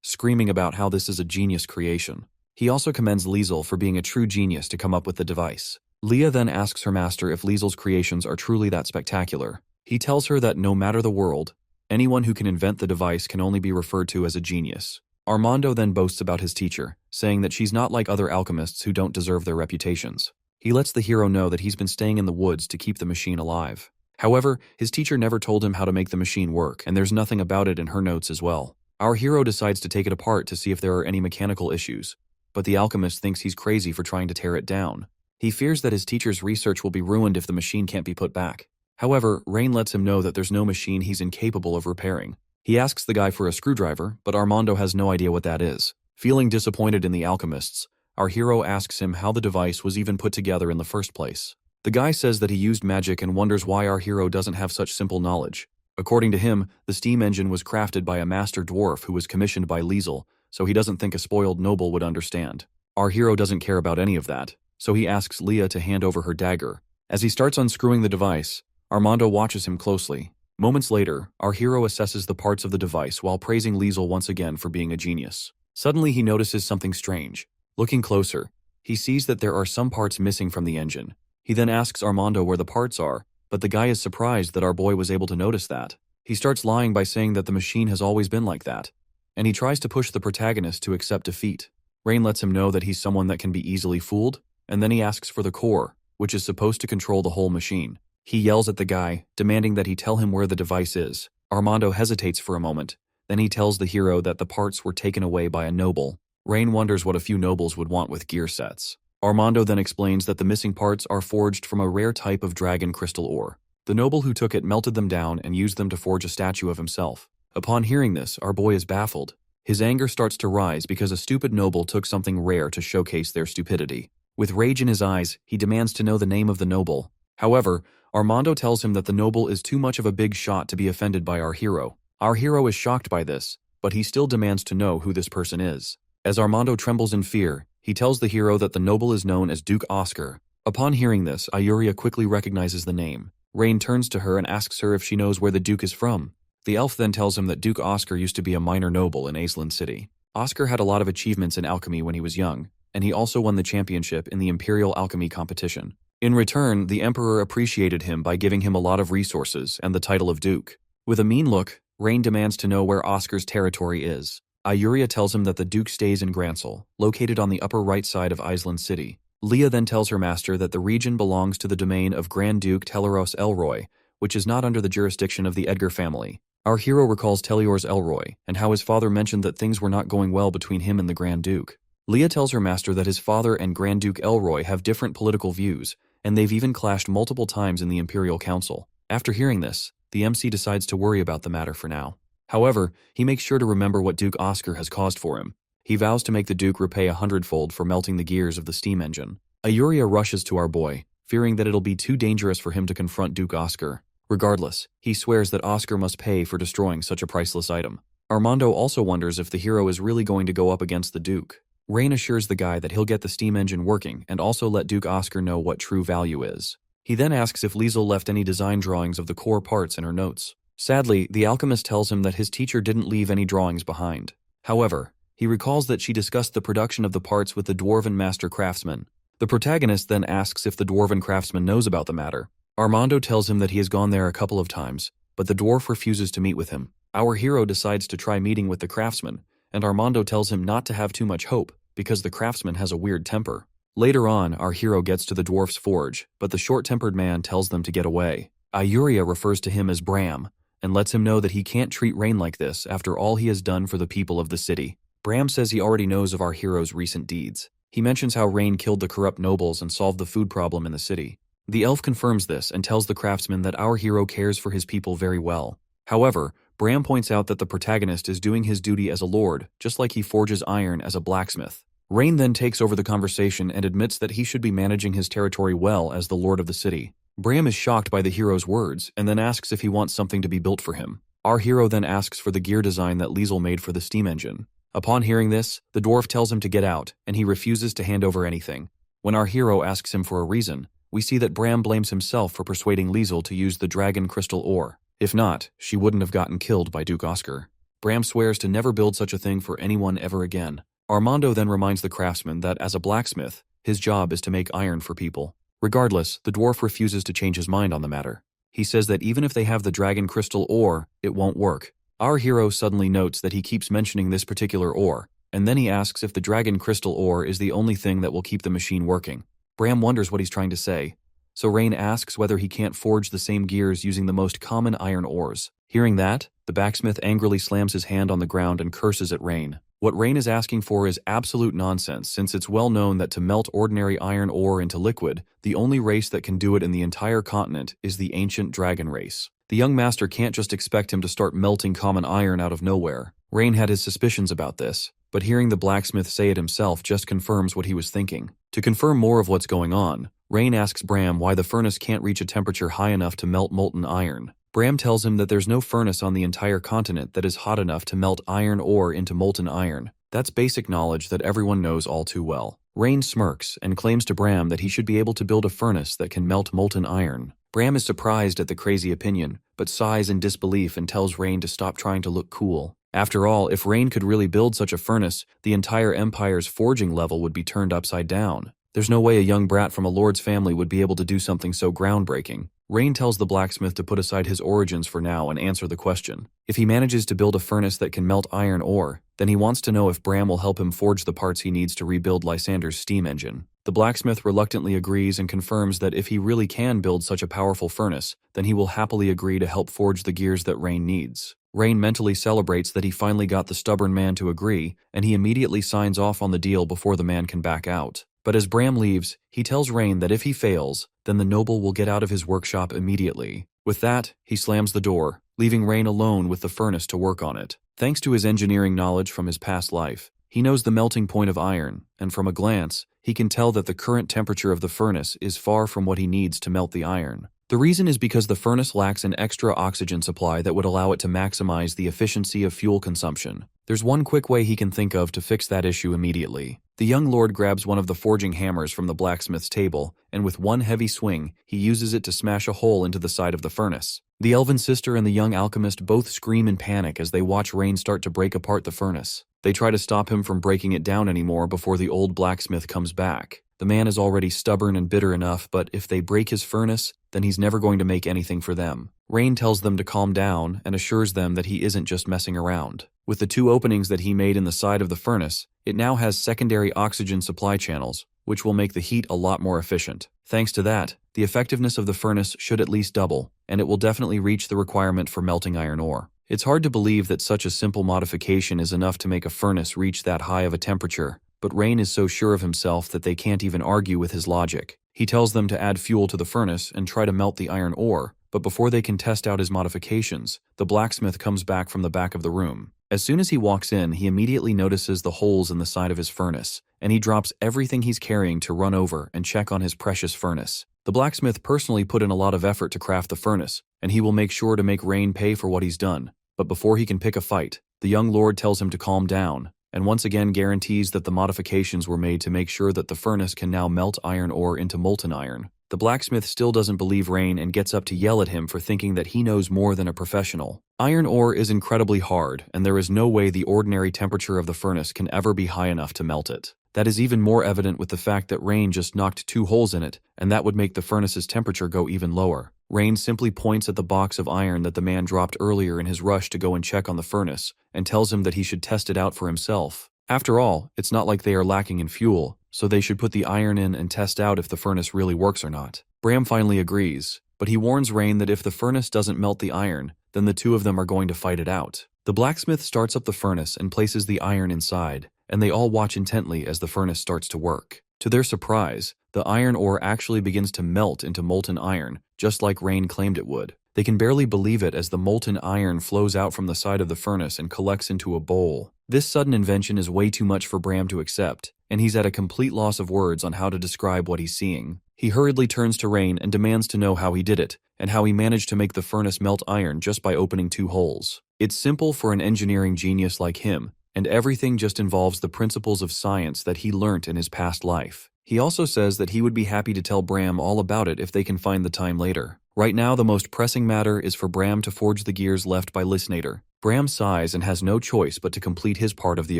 [SPEAKER 1] screaming about how this is a genius creation. He also commends Liesel for being a true genius to come up with the device. Leah then asks her master if Liesel's creations are truly that spectacular. He tells her that no matter the world, anyone who can invent the device can only be referred to as a genius. Armando then boasts about his teacher, saying that she's not like other alchemists who don't deserve their reputations. He lets the hero know that he's been staying in the woods to keep the machine alive. However, his teacher never told him how to make the machine work, and there's nothing about it in her notes as well. Our hero decides to take it apart to see if there are any mechanical issues, but the alchemist thinks he's crazy for trying to tear it down. He fears that his teacher's research will be ruined if the machine can't be put back. However, Rain lets him know that there's no machine he's incapable of repairing. He asks the guy for a screwdriver, but Armando has no idea what that is. Feeling disappointed in the alchemists, our hero asks him how the device was even put together in the first place. The guy says that he used magic and wonders why our hero doesn't have such simple knowledge. According to him, the steam engine was crafted by a master dwarf who was commissioned by Liesel, so he doesn't think a spoiled noble would understand. Our hero doesn't care about any of that, so he asks Leah to hand over her dagger. As he starts unscrewing the device, Armando watches him closely. Moments later, our hero assesses the parts of the device while praising Liesel once again for being a genius. Suddenly he notices something strange. Looking closer, he sees that there are some parts missing from the engine. He then asks Armando where the parts are, but the guy is surprised that our boy was able to notice that. He starts lying by saying that the machine has always been like that, and he tries to push the protagonist to accept defeat. Rain lets him know that he's someone that can be easily fooled, and then he asks for the core, which is supposed to control the whole machine. He yells at the guy, demanding that he tell him where the device is. Armando hesitates for a moment, then he tells the hero that the parts were taken away by a noble. Rain wonders what a few nobles would want with gear sets. Armando then explains that the missing parts are forged from a rare type of dragon crystal ore. The noble who took it melted them down and used them to forge a statue of himself. Upon hearing this, our boy is baffled. His anger starts to rise because a stupid noble took something rare to showcase their stupidity. With rage in his eyes, he demands to know the name of the noble. However, Armando tells him that the noble is too much of a big shot to be offended by our hero. Our hero is shocked by this, but he still demands to know who this person is. As Armando trembles in fear, he tells the hero that the noble is known as Duke Oscar. Upon hearing this, Ayuria quickly recognizes the name. Rain turns to her and asks her if she knows where the Duke is from. The elf then tells him that Duke Oscar used to be a minor noble in Aisland City. Oscar had a lot of achievements in alchemy when he was young, and he also won the championship in the Imperial Alchemy competition. In return, the Emperor appreciated him by giving him a lot of resources and the title of Duke. With a mean look, Rain demands to know where Oscar's territory is. Ayuria tells him that the Duke stays in Gransel, located on the upper right side of Aisland City. Leah then tells her master that the region belongs to the domain of Grand Duke Teleros Elroy, which is not under the jurisdiction of the Edgar family. Our hero recalls Teleors Elroy, and how his father mentioned that things were not going well between him and the Grand Duke. Leah tells her master that his father and Grand Duke Elroy have different political views, and they've even clashed multiple times in the Imperial Council. After hearing this, the MC decides to worry about the matter for now. However, he makes sure to remember what Duke Oscar has caused for him. He vows to make the Duke repay 100-fold for melting the gears of the steam engine. Ayuria rushes to our boy, fearing that it'll be too dangerous for him to confront Duke Oscar. Regardless, he swears that Oscar must pay for destroying such a priceless item. Armando also wonders if the hero is really going to go up against the Duke. Rain assures the guy that he'll get the steam engine working and also let Duke Oscar know what true value is. He then asks if Liesel left any design drawings of the core parts in her notes. Sadly, the alchemist tells him that his teacher didn't leave any drawings behind. However, he recalls that she discussed the production of the parts with the dwarven master craftsman. The protagonist then asks if the dwarven craftsman knows about the matter. Armando tells him that he has gone there a couple of times, but the dwarf refuses to meet with him. Our hero decides to try meeting with the craftsman, and Armando tells him not to have too much hope, because the craftsman has a weird temper. Later on, our hero gets to the dwarf's forge, but the short-tempered man tells them to get away. Ayuria refers to him as Bram, and lets him know that he can't treat Rain like this after all he has done for the people of the city. Bram says he already knows of our hero's recent deeds. He mentions how Rain killed the corrupt nobles and solved the food problem in the city. The elf confirms this and tells the craftsman that our hero cares for his people very well. However, Bram points out that the protagonist is doing his duty as a lord, just like he forges iron as a blacksmith. Rain then takes over the conversation and admits that he should be managing his territory well as the lord of the city. Bram is shocked by the hero's words and then asks if he wants something to be built for him. Our hero then asks for the gear design that Liesel made for the steam engine. Upon hearing this, the dwarf tells him to get out, and he refuses to hand over anything. When our hero asks him for a reason, we see that Bram blames himself for persuading Liesel to use the dragon crystal ore. If not, she wouldn't have gotten killed by Duke Oscar. Bram swears to never build such a thing for anyone ever again. Armando then reminds the craftsman that as a blacksmith, his job is to make iron for people. Regardless, the dwarf refuses to change his mind on the matter. He says that even if they have the dragon crystal ore, it won't work. Our hero suddenly notes that he keeps mentioning this particular ore, and then he asks if the dragon crystal ore is the only thing that will keep the machine working. Bram wonders what he's trying to say, so Rain asks whether he can't forge the same gears using the most common iron ores. Hearing that, the blacksmith angrily slams his hand on the ground and curses at Rain. What Rain is asking for is absolute nonsense, since it's well known that to melt ordinary iron ore into liquid, the only race that can do it in the entire continent is the ancient dragon race. The young master can't just expect him to start melting common iron out of nowhere. Rain had his suspicions about this, but hearing the blacksmith say it himself just confirms what he was thinking. To confirm more of what's going on, Rain asks Bram why the furnace can't reach a temperature high enough to melt molten iron. Bram tells him that there's no furnace on the entire continent that is hot enough to melt iron ore into molten iron. That's basic knowledge that everyone knows all too well. Rain smirks and claims to Bram that he should be able to build a furnace that can melt molten iron. Bram is surprised at the crazy opinion, but sighs in disbelief and tells Rain to stop trying to look cool. After all, if Rain could really build such a furnace, the entire Empire's forging level would be turned upside down. There's no way a young brat from a lord's family would be able to do something so groundbreaking. Rain tells the blacksmith to put aside his origins for now and answer the question. If he manages to build a furnace that can melt iron ore, then he wants to know if Bram will help him forge the parts he needs to rebuild Lysander's steam engine. The blacksmith reluctantly agrees and confirms that if he really can build such a powerful furnace, then he will happily agree to help forge the gears that Rain needs. Rain mentally celebrates that he finally got the stubborn man to agree, and he immediately signs off on the deal before the man can back out. But as Bram leaves, he tells Rain that if he fails, then the noble will get out of his workshop immediately. With that, he slams the door, leaving Rain alone with the furnace to work on it. Thanks to his engineering knowledge from his past life, he knows the melting point of iron, and from a glance, he can tell that the current temperature of the furnace is far from what he needs to melt the iron. The reason is because the furnace lacks an extra oxygen supply that would allow it to maximize the efficiency of fuel consumption. There's one quick way he can think of to fix that issue immediately. The young lord grabs one of the forging hammers from the blacksmith's table, and with one heavy swing, he uses it to smash a hole into the side of the furnace. The elven sister and the young alchemist both scream in panic as they watch Rain start to break apart the furnace. They try to stop him from breaking it down anymore before the old blacksmith comes back. The man is already stubborn and bitter enough, but if they break his furnace, then he's never going to make anything for them. Rain tells them to calm down and assures them that he isn't just messing around. With the 2 openings that he made in the side of the furnace, it now has secondary oxygen supply channels, which will make the heat a lot more efficient. Thanks to that, the effectiveness of the furnace should at least double, and it will definitely reach the requirement for melting iron ore. It's hard to believe that such a simple modification is enough to make a furnace reach that high of a temperature, but Rain is so sure of himself that they can't even argue with his logic. He tells them to add fuel to the furnace and try to melt the iron ore, but before they can test out his modifications, the blacksmith comes back from the back of the room. As soon as he walks in, he immediately notices the holes in the side of his furnace, and he drops everything he's carrying to run over and check on his precious furnace. The blacksmith personally put in a lot of effort to craft the furnace, and he will make sure to make Rain pay for what he's done. But before he can pick a fight, the young lord tells him to calm down, and once again guarantees that the modifications were made to make sure that the furnace can now melt iron ore into molten iron. The blacksmith still doesn't believe Rain and gets up to yell at him for thinking that he knows more than a professional. Iron ore is incredibly hard, and there is no way the ordinary temperature of the furnace can ever be high enough to melt it. That is even more evident with the fact that Rain just knocked 2 holes in it, and that would make the furnace's temperature go even lower. Rain simply points at the box of iron that the man dropped earlier in his rush to go and check on the furnace, and tells him that he should test it out for himself. After all, it's not like they are lacking in fuel, so they should put the iron in and test out if the furnace really works or not. Bram finally agrees, but he warns Rain that if the furnace doesn't melt the iron, then the 2 of them are going to fight it out. The blacksmith starts up the furnace and places the iron inside, and they all watch intently as the furnace starts to work. To their surprise, the iron ore actually begins to melt into molten iron, just like Rain claimed it would. They can barely believe it as the molten iron flows out from the side of the furnace and collects into a bowl. This sudden invention is way too much for Bram to accept, and he's at a complete loss of words on how to describe what he's seeing. He hurriedly turns to Rain and demands to know how he did it, and how he managed to make the furnace melt iron just by opening 2 holes. It's simple for an engineering genius like him, and everything just involves the principles of science that he learnt in his past life. He also says that he would be happy to tell Bram all about it if they can find the time later. Right now, the most pressing matter is for Bram to forge the gears left by Lysander. Bram sighs and has no choice but to complete his part of the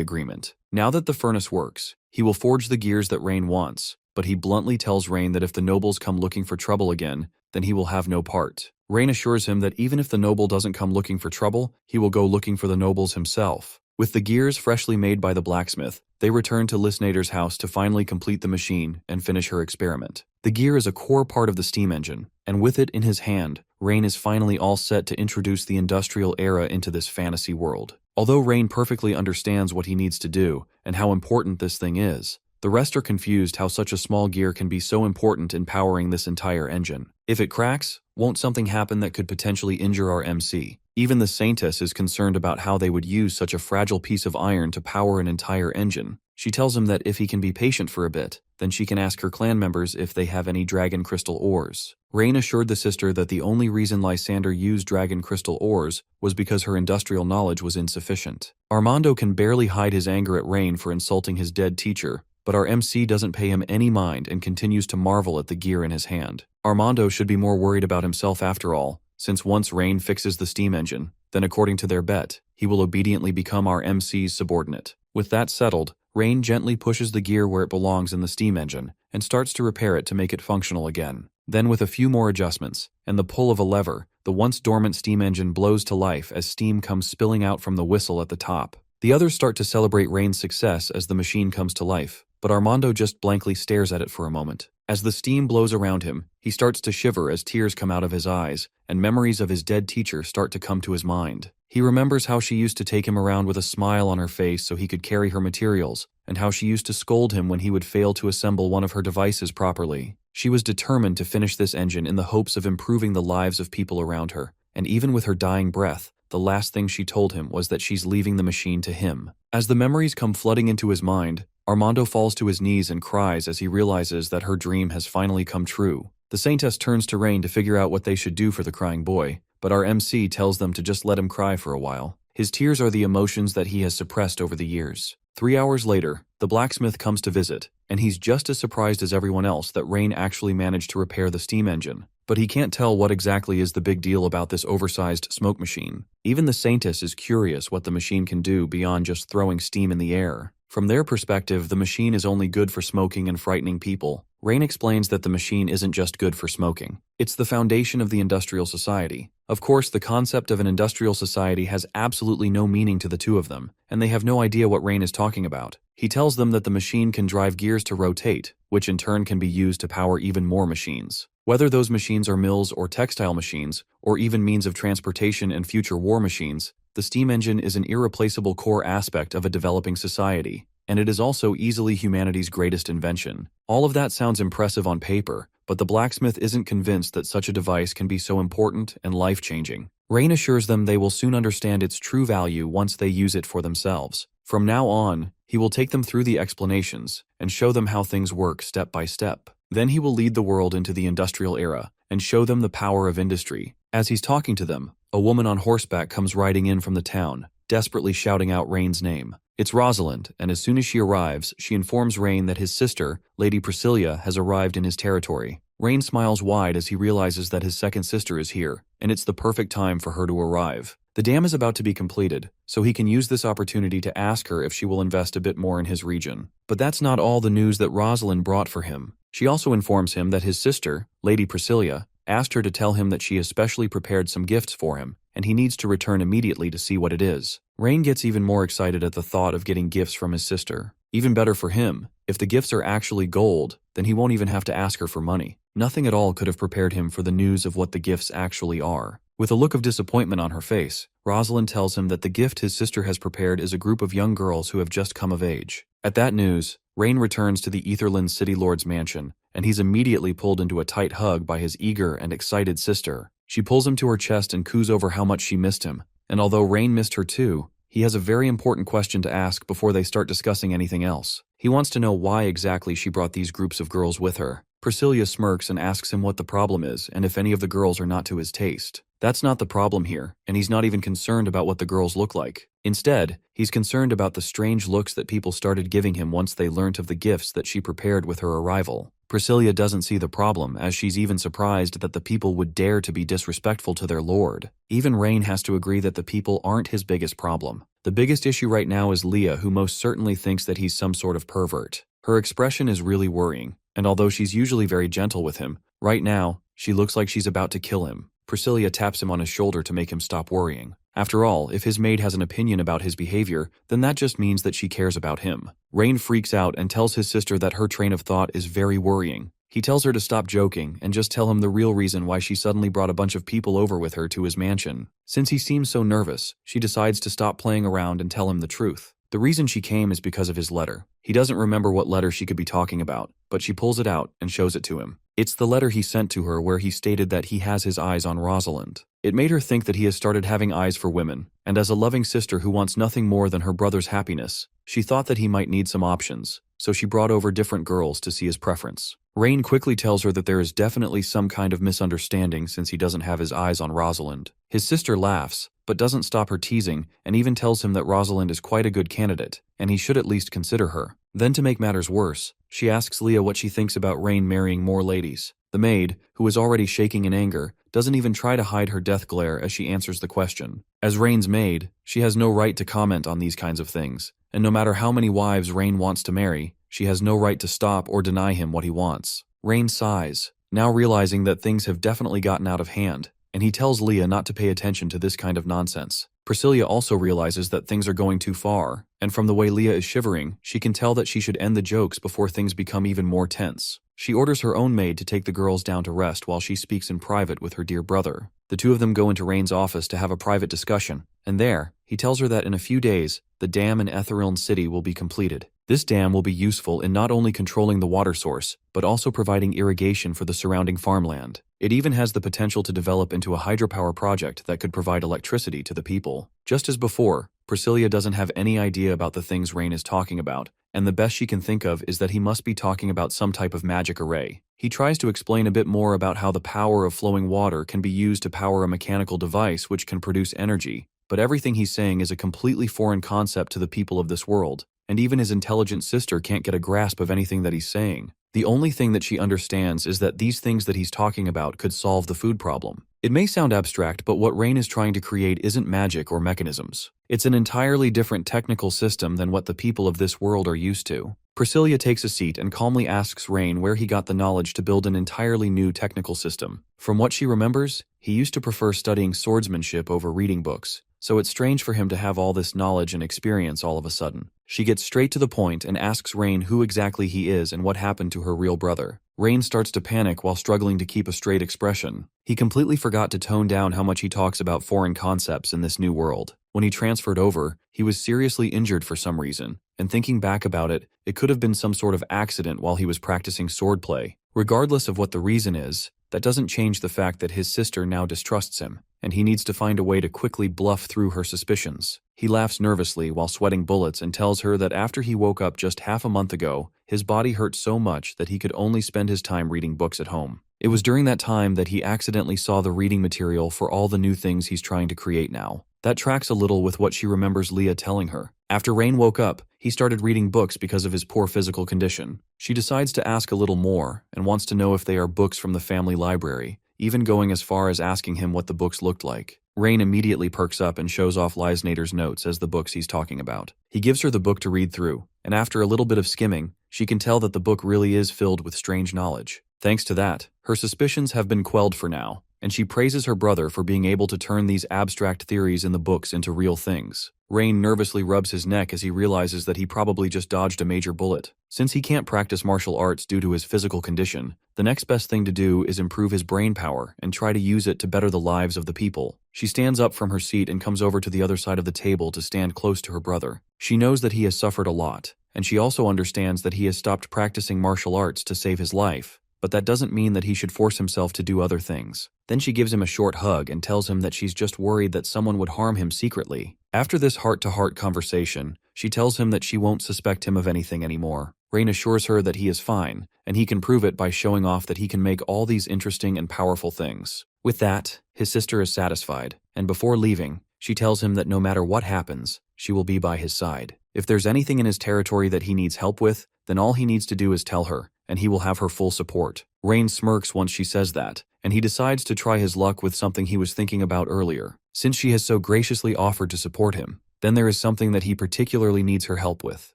[SPEAKER 1] agreement. Now that the furnace works, he will forge the gears that Rain wants, but he bluntly tells Rain that if the nobles come looking for trouble again, then he will have no part. Rain assures him that even if the noble doesn't come looking for trouble, he will go looking for the nobles himself. With the gears freshly made by the blacksmith, they return to Lysander's house to finally complete the machine and finish her experiment. The gear is a core part of the steam engine, and with it in his hand, Rain is finally all set to introduce the industrial era into this fantasy world. Although Rain perfectly understands what he needs to do and how important this thing is, the rest are confused how such a small gear can be so important in powering this entire engine. If it cracks, won't something happen that could potentially injure our MC? Even the Saintess is concerned about how they would use such a fragile piece of iron to power an entire engine. She tells him that if he can be patient for a bit, then she can ask her clan members if they have any dragon crystal ores. Rain assured the sister that the only reason Lysander used dragon crystal ores was because her industrial knowledge was insufficient. Armando can barely hide his anger at Rain for insulting his dead teacher, but our MC doesn't pay him any mind and continues to marvel at the gear in his hand. Armando should be more worried about himself after all, since once Rain fixes the steam engine, then according to their bet, he will obediently become our MC's subordinate. With that settled, Rain gently pushes the gear where it belongs in the steam engine and starts to repair it to make it functional again. Then with a few more adjustments and the pull of a lever, the once dormant steam engine blows to life as steam comes spilling out from the whistle at the top. The others start to celebrate Rain's success as the machine comes to life, but Armando just blankly stares at it for a moment. As the steam blows around him, he starts to shiver as tears come out of his eyes, and memories of his dead teacher start to come to his mind. He remembers how she used to take him around with a smile on her face so he could carry her materials, and how she used to scold him when he would fail to assemble one of her devices properly. She was determined to finish this engine in the hopes of improving the lives of people around her, and even with her dying breath, the last thing she told him was that she's leaving the machine to him. As the memories come flooding into his mind, Armando falls to his knees and cries as he realizes that her dream has finally come true. The Saintess turns to Rain to figure out what they should do for the crying boy, but our MC tells them to just let him cry for a while. His tears are the emotions that he has suppressed over the years. 3 hours later, the blacksmith comes to visit, and he's just as surprised as everyone else that Rain actually managed to repair the steam engine. But he can't tell what exactly is the big deal about this oversized smoke machine. Even the Saintess is curious what the machine can do beyond just throwing steam in the air. From their perspective, the machine is only good for smoking and frightening people. Rain explains that the machine isn't just good for smoking. It's the foundation of the industrial society. Of course, the concept of an industrial society has absolutely no meaning to the two of them, and they have no idea what Rain is talking about. He tells them that the machine can drive gears to rotate, which in turn can be used to power even more machines. Whether those machines are mills or textile machines, or even means of transportation and future war machines, the steam engine is an irreplaceable core aspect of a developing society, and it is also easily humanity's greatest invention. All of that sounds impressive on paper, but the blacksmith isn't convinced that such a device can be so important and life-changing. Rain assures them they will soon understand its true value once they use it for themselves. From now on, he will take them through the explanations and show them how things work step by step. Then he will lead the world into the industrial era and show them the power of industry. As he's talking to them, a woman on horseback comes riding in from the town, desperately shouting out Rain's name. It's Rosalind, and as soon as she arrives, she informs Rain that his sister, Lady Priscilla, has arrived in his territory. Rain smiles wide as he realizes that his second sister is here, and it's the perfect time for her to arrive. The dam is about to be completed, so he can use this opportunity to ask her if she will invest a bit more in his region. But that's not all the news that Rosalind brought for him. She also informs him that his sister, Lady Priscilla, asked her to tell him that she has specially prepared some gifts for him, and he needs to return immediately to see what it is. Rain gets even more excited at the thought of getting gifts from his sister. Even better for him, if the gifts are actually gold, then he won't even have to ask her for money. Nothing at all could have prepared him for the news of what the gifts actually are. With a look of disappointment on her face, Rosalind tells him that the gift his sister has prepared is a group of young girls who have just come of age. At that news, Rain returns to the Etherland City Lord's mansion, and he's immediately pulled into a tight hug by his eager and excited sister. She pulls him to her chest and coos over how much she missed him, and although Rain missed her too, he has a very important question to ask before they start discussing anything else. He wants to know why exactly she brought these groups of girls with her. Priscilla smirks and asks him what the problem is and if any of the girls are not to his taste. That's not the problem here, and he's not even concerned about what the girls look like. Instead, he's concerned about the strange looks that people started giving him once they learnt of the gifts that she prepared with her arrival. Priscilla doesn't see the problem, as she's even surprised that the people would dare to be disrespectful to their lord. Even Rain has to agree that the people aren't his biggest problem. The biggest issue right now is Leah, who most certainly thinks that he's some sort of pervert. Her expression is really worrying, and although she's usually very gentle with him, right now, she looks like she's about to kill him. Priscilla taps him on his shoulder to make him stop worrying. After all, if his maid has an opinion about his behavior, then that just means that she cares about him. Rain freaks out and tells his sister that her train of thought is very worrying. He tells her to stop joking and just tell him the real reason why she suddenly brought a bunch of people over with her to his mansion. Since he seems so nervous, she decides to stop playing around and tell him the truth. The reason she came is because of his letter. He doesn't remember what letter she could be talking about, but she pulls it out and shows it to him. It's the letter he sent to her where he stated that he has his eyes on Rosalind. It made her think that he has started having eyes for women, and as a loving sister who wants nothing more than her brother's happiness, She thought that he might need some options, so she brought over different girls to see his preference. Rain quickly tells her that there is definitely some kind of misunderstanding since he doesn't have his eyes on Rosalind. His sister laughs, but doesn't stop her teasing and even tells him that Rosalind is quite a good candidate, and he should at least consider her. Then to make matters worse, she asks Leah what she thinks about Rain marrying more ladies. The maid, who is already shaking in anger, doesn't even try to hide her death glare as she answers the question. As Rain's maid, she has no right to comment on these kinds of things, and no matter how many wives Rain wants to marry, she has no right to stop or deny him what he wants. Rain sighs, now realizing that things have definitely gotten out of hand, and he tells Leah not to pay attention to this kind of nonsense. Priscilla also realizes that things are going too far, and from the way Leah is shivering, she can tell that she should end the jokes before things become even more tense. She orders her own maid to take the girls down to rest while she speaks in private with her dear brother. The two of them go into Rain's office to have a private discussion, and there, he tells her that in a few days, the dam in Etheriln City will be completed. This dam will be useful in not only controlling the water source, but also providing irrigation for the surrounding farmland. It even has the potential to develop into a hydropower project that could provide electricity to the people. Just as before, Priscilla doesn't have any idea about the things Rain is talking about, and the best she can think of is that he must be talking about some type of magic array. He tries to explain a bit more about how the power of flowing water can be used to power a mechanical device which can produce energy, but everything he's saying is a completely foreign concept to the people of this world, and even his intelligent sister can't get a grasp of anything that he's saying. The only thing that she understands is that these things that he's talking about could solve the food problem. It may sound abstract, but what Rain is trying to create isn't magic or mechanisms. It's an entirely different technical system than what the people of this world are used to. Priscilla takes a seat and calmly asks Rain where he got the knowledge to build an entirely new technical system. From what she remembers, he used to prefer studying swordsmanship over reading books, so it's strange for him to have all this knowledge and experience all of a sudden. She gets straight to the point and asks Rain who exactly he is and what happened to her real brother. Rain starts to panic while struggling to keep a straight expression. He completely forgot to tone down how much he talks about foreign concepts in this new world. When he transferred over, he was seriously injured for some reason, and thinking back about it, it could have been some sort of accident while he was practicing swordplay. Regardless of what the reason is, that doesn't change the fact that his sister now distrusts him, and he needs to find a way to quickly bluff through her suspicions. He laughs nervously while sweating bullets and tells her that after he woke up just half a month ago, his body hurt so much that he could only spend his time reading books at home. It was during that time that he accidentally saw the reading material for all the new things he's trying to create now. That tracks a little with what she remembers Leah telling her. After Rain woke up, he started reading books because of his poor physical condition. She decides to ask a little more and wants to know if they are books from the family library, even going as far as asking him what the books looked like. Rain immediately perks up and shows off Leisnader's notes as the books he's talking about. He gives her the book to read through, and after a little bit of skimming, she can tell that the book really is filled with strange knowledge. Thanks to that, her suspicions have been quelled for now, and she praises her brother for being able to turn these abstract theories in the books into real things. Rain nervously rubs his neck as he realizes that he probably just dodged a major bullet. Since he can't practice martial arts due to his physical condition, the next best thing to do is improve his brain power and try to use it to better the lives of the people. She stands up from her seat and comes over to the other side of the table to stand close to her brother. She knows that he has suffered a lot, and she also understands that he has stopped practicing martial arts to save his life, but that doesn't mean that he should force himself to do other things. Then she gives him a short hug and tells him that she's just worried that someone would harm him secretly. After this heart-to-heart conversation, she tells him that she won't suspect him of anything anymore. Rain assures her that he is fine, and he can prove it by showing off that he can make all these interesting and powerful things. With that, his sister is satisfied, and before leaving, she tells him that no matter what happens, she will be by his side. If there's anything in his territory that he needs help with, then all he needs to do is tell her, and he will have her full support. Rain smirks once she says that, and he decides to try his luck with something he was thinking about earlier. Since she has so graciously offered to support him, then there is something that he particularly needs her help with.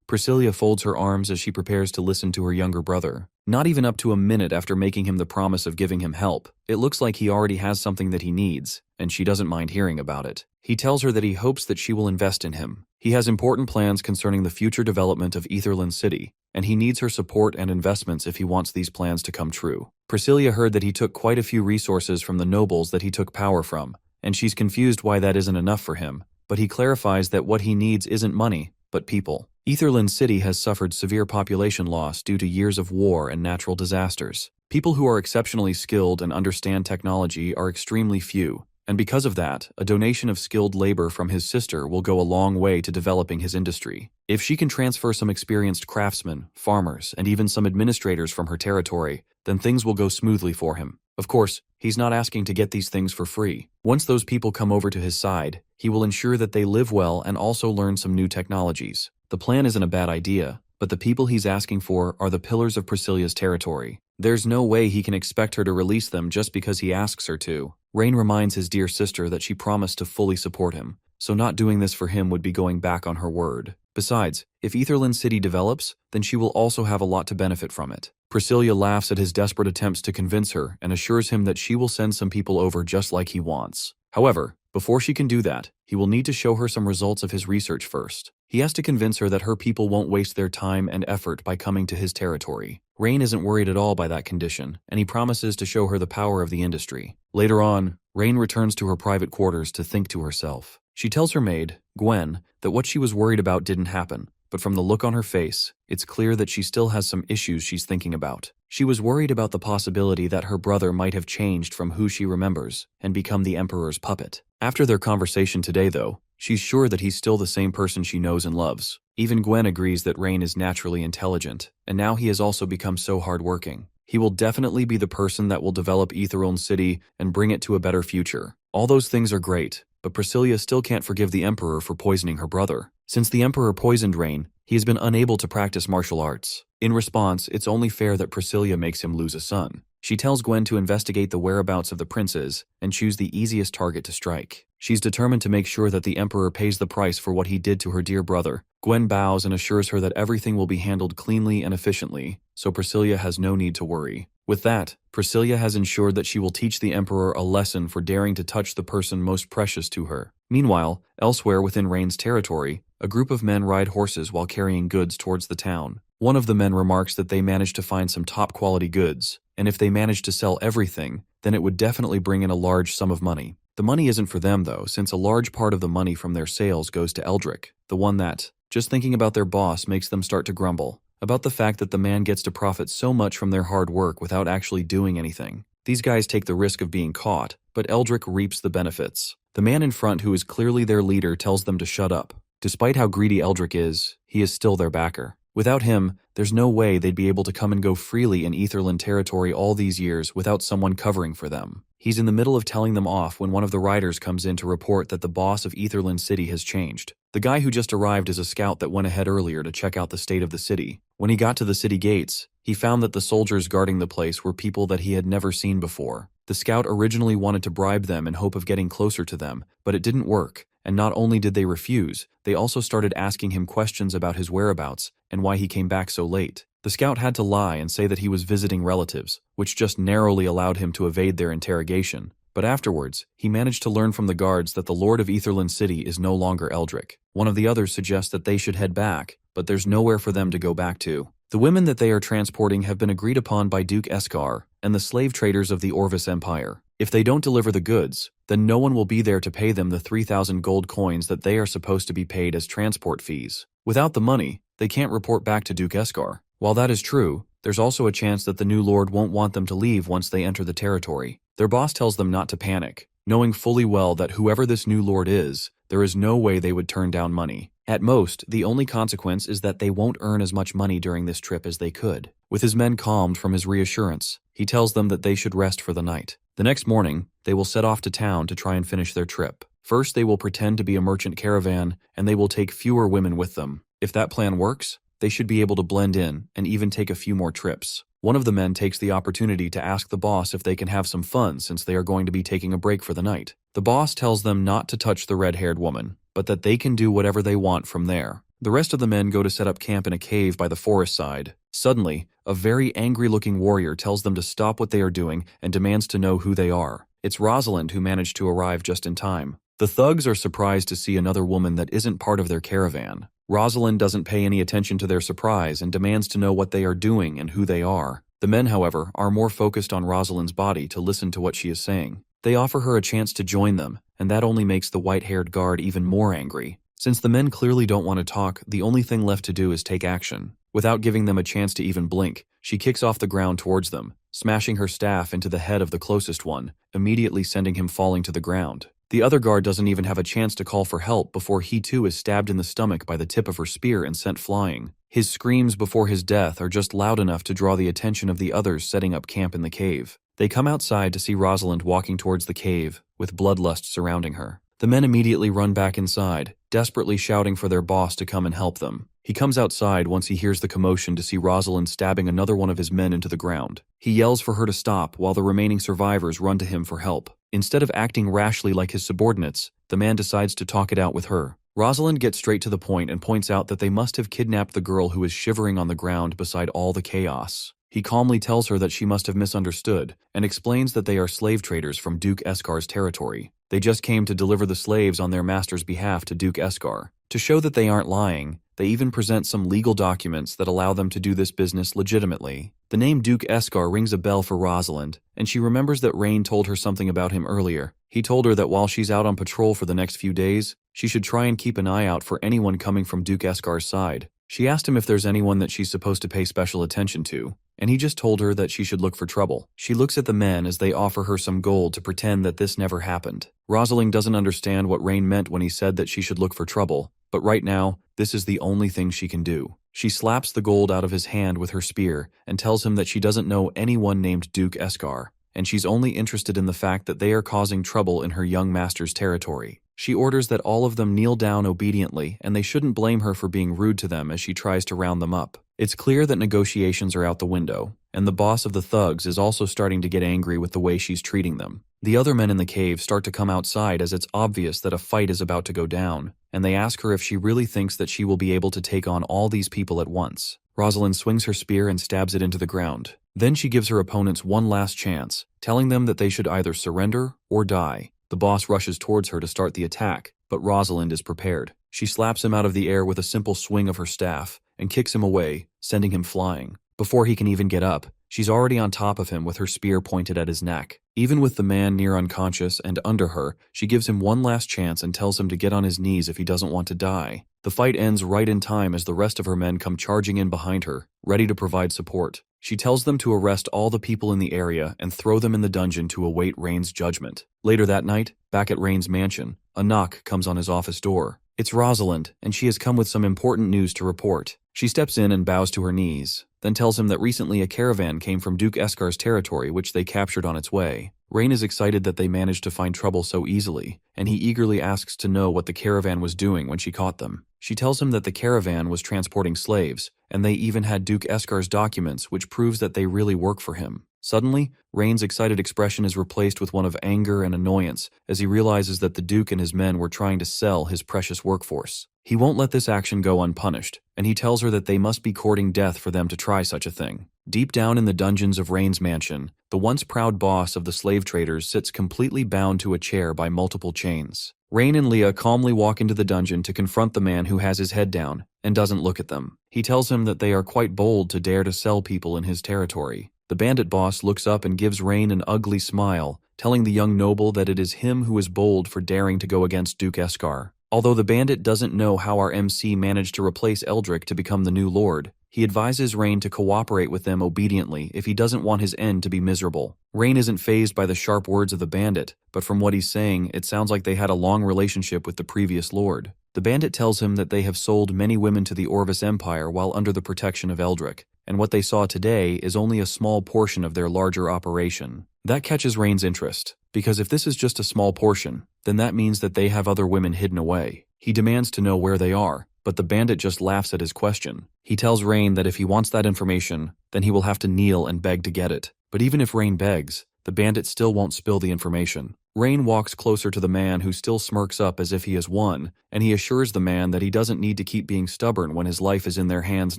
[SPEAKER 1] Priscilla folds her arms as she prepares to listen to her younger brother. Not even up to a minute after making him the promise of giving him help, it looks like he already has something that he needs, and she doesn't mind hearing about it. He tells her that he hopes that she will invest in him. He has important plans concerning the future development of Etheriln City, and he needs her support and investments if he wants these plans to come true. Priscilla heard that he took quite a few resources from the nobles that he took power from, and she's confused why that isn't enough for him, but he clarifies that what he needs isn't money, but people. Etheriln City has suffered severe population loss due to years of war and natural disasters. People who are exceptionally skilled and understand technology are extremely few, and because of that, a donation of skilled labor from his sister will go a long way to developing his industry. If she can transfer some experienced craftsmen, farmers, and even some administrators from her territory, then things will go smoothly for him. Of course, he's not asking to get these things for free. Once those people come over to his side, he will ensure that they live well and also learn some new technologies. The plan isn't a bad idea, but the people he's asking for are the pillars of Priscilla's territory. There's no way he can expect her to release them just because he asks her to. Rain reminds his dear sister that she promised to fully support him, so not doing this for him would be going back on her word. Besides, if Aetherland City develops, then she will also have a lot to benefit from it. Priscilla laughs at his desperate attempts to convince her and assures him that she will send some people over just like he wants. However, before she can do that, he will need to show her some results of his research first. He has to convince her that her people won't waste their time and effort by coming to his territory. Rain isn't worried at all by that condition, and he promises to show her the power of the industry. Later on, Rain returns to her private quarters to think to herself. She tells her maid, Gwen, that what she was worried about didn't happen, but from the look on her face, it's clear that she still has some issues she's thinking about. She was worried about the possibility that her brother might have changed from who she remembers and become the Emperor's puppet. After their conversation today, though, she's sure that he's still the same person she knows and loves. Even Gwen agrees that Rain is naturally intelligent, and now he has also become so hardworking. He will definitely be the person that will develop Aetherland City and bring it to a better future. All those things are great, but Priscilla still can't forgive the Emperor for poisoning her brother. Since the Emperor poisoned Rain, he has been unable to practice martial arts. In response, it's only fair that Priscilla makes him lose a son. She tells Gwen to investigate the whereabouts of the princes and choose the easiest target to strike. She's determined to make sure that the Emperor pays the price for what he did to her dear brother. Gwen bows and assures her that everything will be handled cleanly and efficiently, so Priscilla has no need to worry. With that, Priscilla has ensured that she will teach the Emperor a lesson for daring to touch the person most precious to her. Meanwhile, elsewhere within Rain's territory, a group of men ride horses while carrying goods towards the town. One of the men remarks that they managed to find some top-quality goods, and if they managed to sell everything, then it would definitely bring in a large sum of money. The money isn't for them, though, since a large part of the money from their sales goes to Eldrick, the one that, just thinking about their boss makes them start to grumble about the fact that the man gets to profit so much from their hard work without actually doing anything. These guys take the risk of being caught, but Eldrick reaps the benefits. The man in front, who is clearly their leader, tells them to shut up. Despite how greedy Eldrick is, he is still their backer. Without him, there's no way they'd be able to come and go freely in Aetherland territory all these years without someone covering for them. He's in the middle of telling them off when one of the riders comes in to report that the boss of Aetherland City has changed. The guy who just arrived is a scout that went ahead earlier to check out the state of the city. When he got to the city gates, he found that the soldiers guarding the place were people that he had never seen before. The scout originally wanted to bribe them in hope of getting closer to them, but it didn't work. And not only did they refuse, they also started asking him questions about his whereabouts and why he came back so late. The scout had to lie and say that he was visiting relatives, which just narrowly allowed him to evade their interrogation. But afterwards, he managed to learn from the guards that the Lord of Aetherland City is no longer Eldrick. One of the others suggests that they should head back, but there's nowhere for them to go back to. The women that they are transporting have been agreed upon by Duke Eskar and the slave traders of the Orvis Empire. If they don't deliver the goods, then no one will be there to pay them the 3,000 gold coins that they are supposed to be paid as transport fees. Without the money, they can't report back to Duke Eskar. While that is true, there's also a chance that the new lord won't want them to leave once they enter the territory. Their boss tells them not to panic, knowing fully well that whoever this new lord is, there is no way they would turn down money. At most, the only consequence is that they won't earn as much money during this trip as they could. With his men calmed from his reassurance, he tells them that they should rest for the night. The next morning, they will set off to town to try and finish their trip. First, they will pretend to be a merchant caravan, and they will take fewer women with them. If that plan works, they should be able to blend in and even take a few more trips. One of the men takes the opportunity to ask the boss if they can have some fun since they are going to be taking a break for the night. The boss tells them not to touch the red-haired woman, but that they can do whatever they want from there. The rest of the men go to set up camp in a cave by the forest side. Suddenly, a very angry-looking warrior tells them to stop what they are doing and demands to know who they are. It's Rosalind who managed to arrive just in time. The thugs are surprised to see another woman that isn't part of their caravan. Rosalind doesn't pay any attention to their surprise and demands to know what they are doing and who they are. The men, however, are more focused on Rosalind's body to listen to what she is saying. They offer her a chance to join them, and that only makes the white-haired guard even more angry. Since the men clearly don't want to talk, the only thing left to do is take action. Without giving them a chance to even blink, she kicks off the ground towards them. smashing her staff into the head of the closest one, immediately sending him falling to the ground. The other guard doesn't even have a chance to call for help before he too is stabbed in the stomach by the tip of her spear and sent flying. His screams before his death are just loud enough to draw the attention of the others setting up camp in the cave. They come outside to see Rosalind walking towards the cave, with bloodlust surrounding her. The men immediately run back inside, desperately shouting for their boss to come and help them. He comes outside once he hears the commotion to see Rosalind stabbing another one of his men into the ground. He yells for her to stop while the remaining survivors run to him for help. Instead of acting rashly like his subordinates, the man decides to talk it out with her. Rosalind gets straight to the point and points out that they must have kidnapped the girl who is shivering on the ground beside all the chaos. He calmly tells her that she must have misunderstood and explains that they are slave traders from Duke Escar's territory. They just came to deliver the slaves on their master's behalf to Duke Escar. To show that they aren't lying, they even present some legal documents that allow them to do this business legitimately. The name Duke Escar rings a bell for Rosalind, and she remembers that Rain told her something about him earlier. He told her that while she's out on patrol for the next few days, she should try and keep an eye out for anyone coming from Duke Escar's side. She asked him if there's anyone that she's supposed to pay special attention to, and he just told her that she should look for trouble. She looks at the men as they offer her some gold to pretend that this never happened. Rosalind doesn't understand what Rain meant when he said that she should look for trouble, but right now, this is the only thing she can do. She slaps the gold out of his hand with her spear and tells him that she doesn't know anyone named Duke Escar, and she's only interested in the fact that they are causing trouble in her young master's territory. She orders that all of them kneel down obediently, and they shouldn't blame her for being rude to them as she tries to round them up. It's clear that negotiations are out the window, and the boss of the thugs is also starting to get angry with the way she's treating them. The other men in the cave start to come outside as it's obvious that a fight is about to go down, and they ask her if she really thinks that she will be able to take on all these people at once. Rosalind swings her spear and stabs it into the ground. Then she gives her opponents one last chance, telling them that they should either surrender or die. The boss rushes towards her to start the attack, but Rosalind is prepared. She slaps him out of the air with a simple swing of her staff and kicks him away, sending him flying. Before he can even get up, she's already on top of him with her spear pointed at his neck. Even with the man near unconscious and under her, she gives him one last chance and tells him to get on his knees if he doesn't want to die. The fight ends right in time as the rest of her men come charging in behind her, ready to provide support. She tells them to arrest all the people in the area and throw them in the dungeon to await Rain's judgment. Later that night, back at Rain's mansion, a knock comes on his office door. It's Rosalind, and she has come with some important news to report. She steps in and bows to her knees, then tells him that recently a caravan came from Duke Escar's territory which they captured on its way. Rain is excited that they managed to find trouble so easily, and he eagerly asks to know what the caravan was doing when she caught them. She tells him that the caravan was transporting slaves, and they even had Duke Escar's documents which proves that they really work for him. Suddenly, Rain's excited expression is replaced with one of anger and annoyance as he realizes that the Duke and his men were trying to sell his precious workforce. He won't let this action go unpunished, and he tells her that they must be courting death for them to try such a thing. Deep down in the dungeons of Rain's mansion, the once proud boss of the slave traders sits completely bound to a chair by multiple chains. Rain and Leah calmly walk into the dungeon to confront the man who has his head down and doesn't look at them. He tells him that they are quite bold to dare to sell people in his territory. The bandit boss looks up and gives Rain an ugly smile, telling the young noble that it is him who is bold for daring to go against Duke Escar. Although the bandit doesn't know how our MC managed to replace Eldrick to become the new lord, he advises Rain to cooperate with them obediently if he doesn't want his end to be miserable. Rain isn't fazed by the sharp words of the bandit, but from what he's saying, it sounds like they had a long relationship with the previous lord. The bandit tells him that they have sold many women to the Orvis Empire while under the protection of Eldrick, and what they saw today is only a small portion of their larger operation. That catches Rain's interest, because if this is just a small portion, then that means that they have other women hidden away. He demands to know where they are, but the bandit just laughs at his question. He tells Rain that if he wants that information, then he will have to kneel and beg to get it. But even if Rain begs, the bandit still won't spill the information. Rain walks closer to the man who still smirks up as if he has won, and he assures the man that he doesn't need to keep being stubborn when his life is in their hands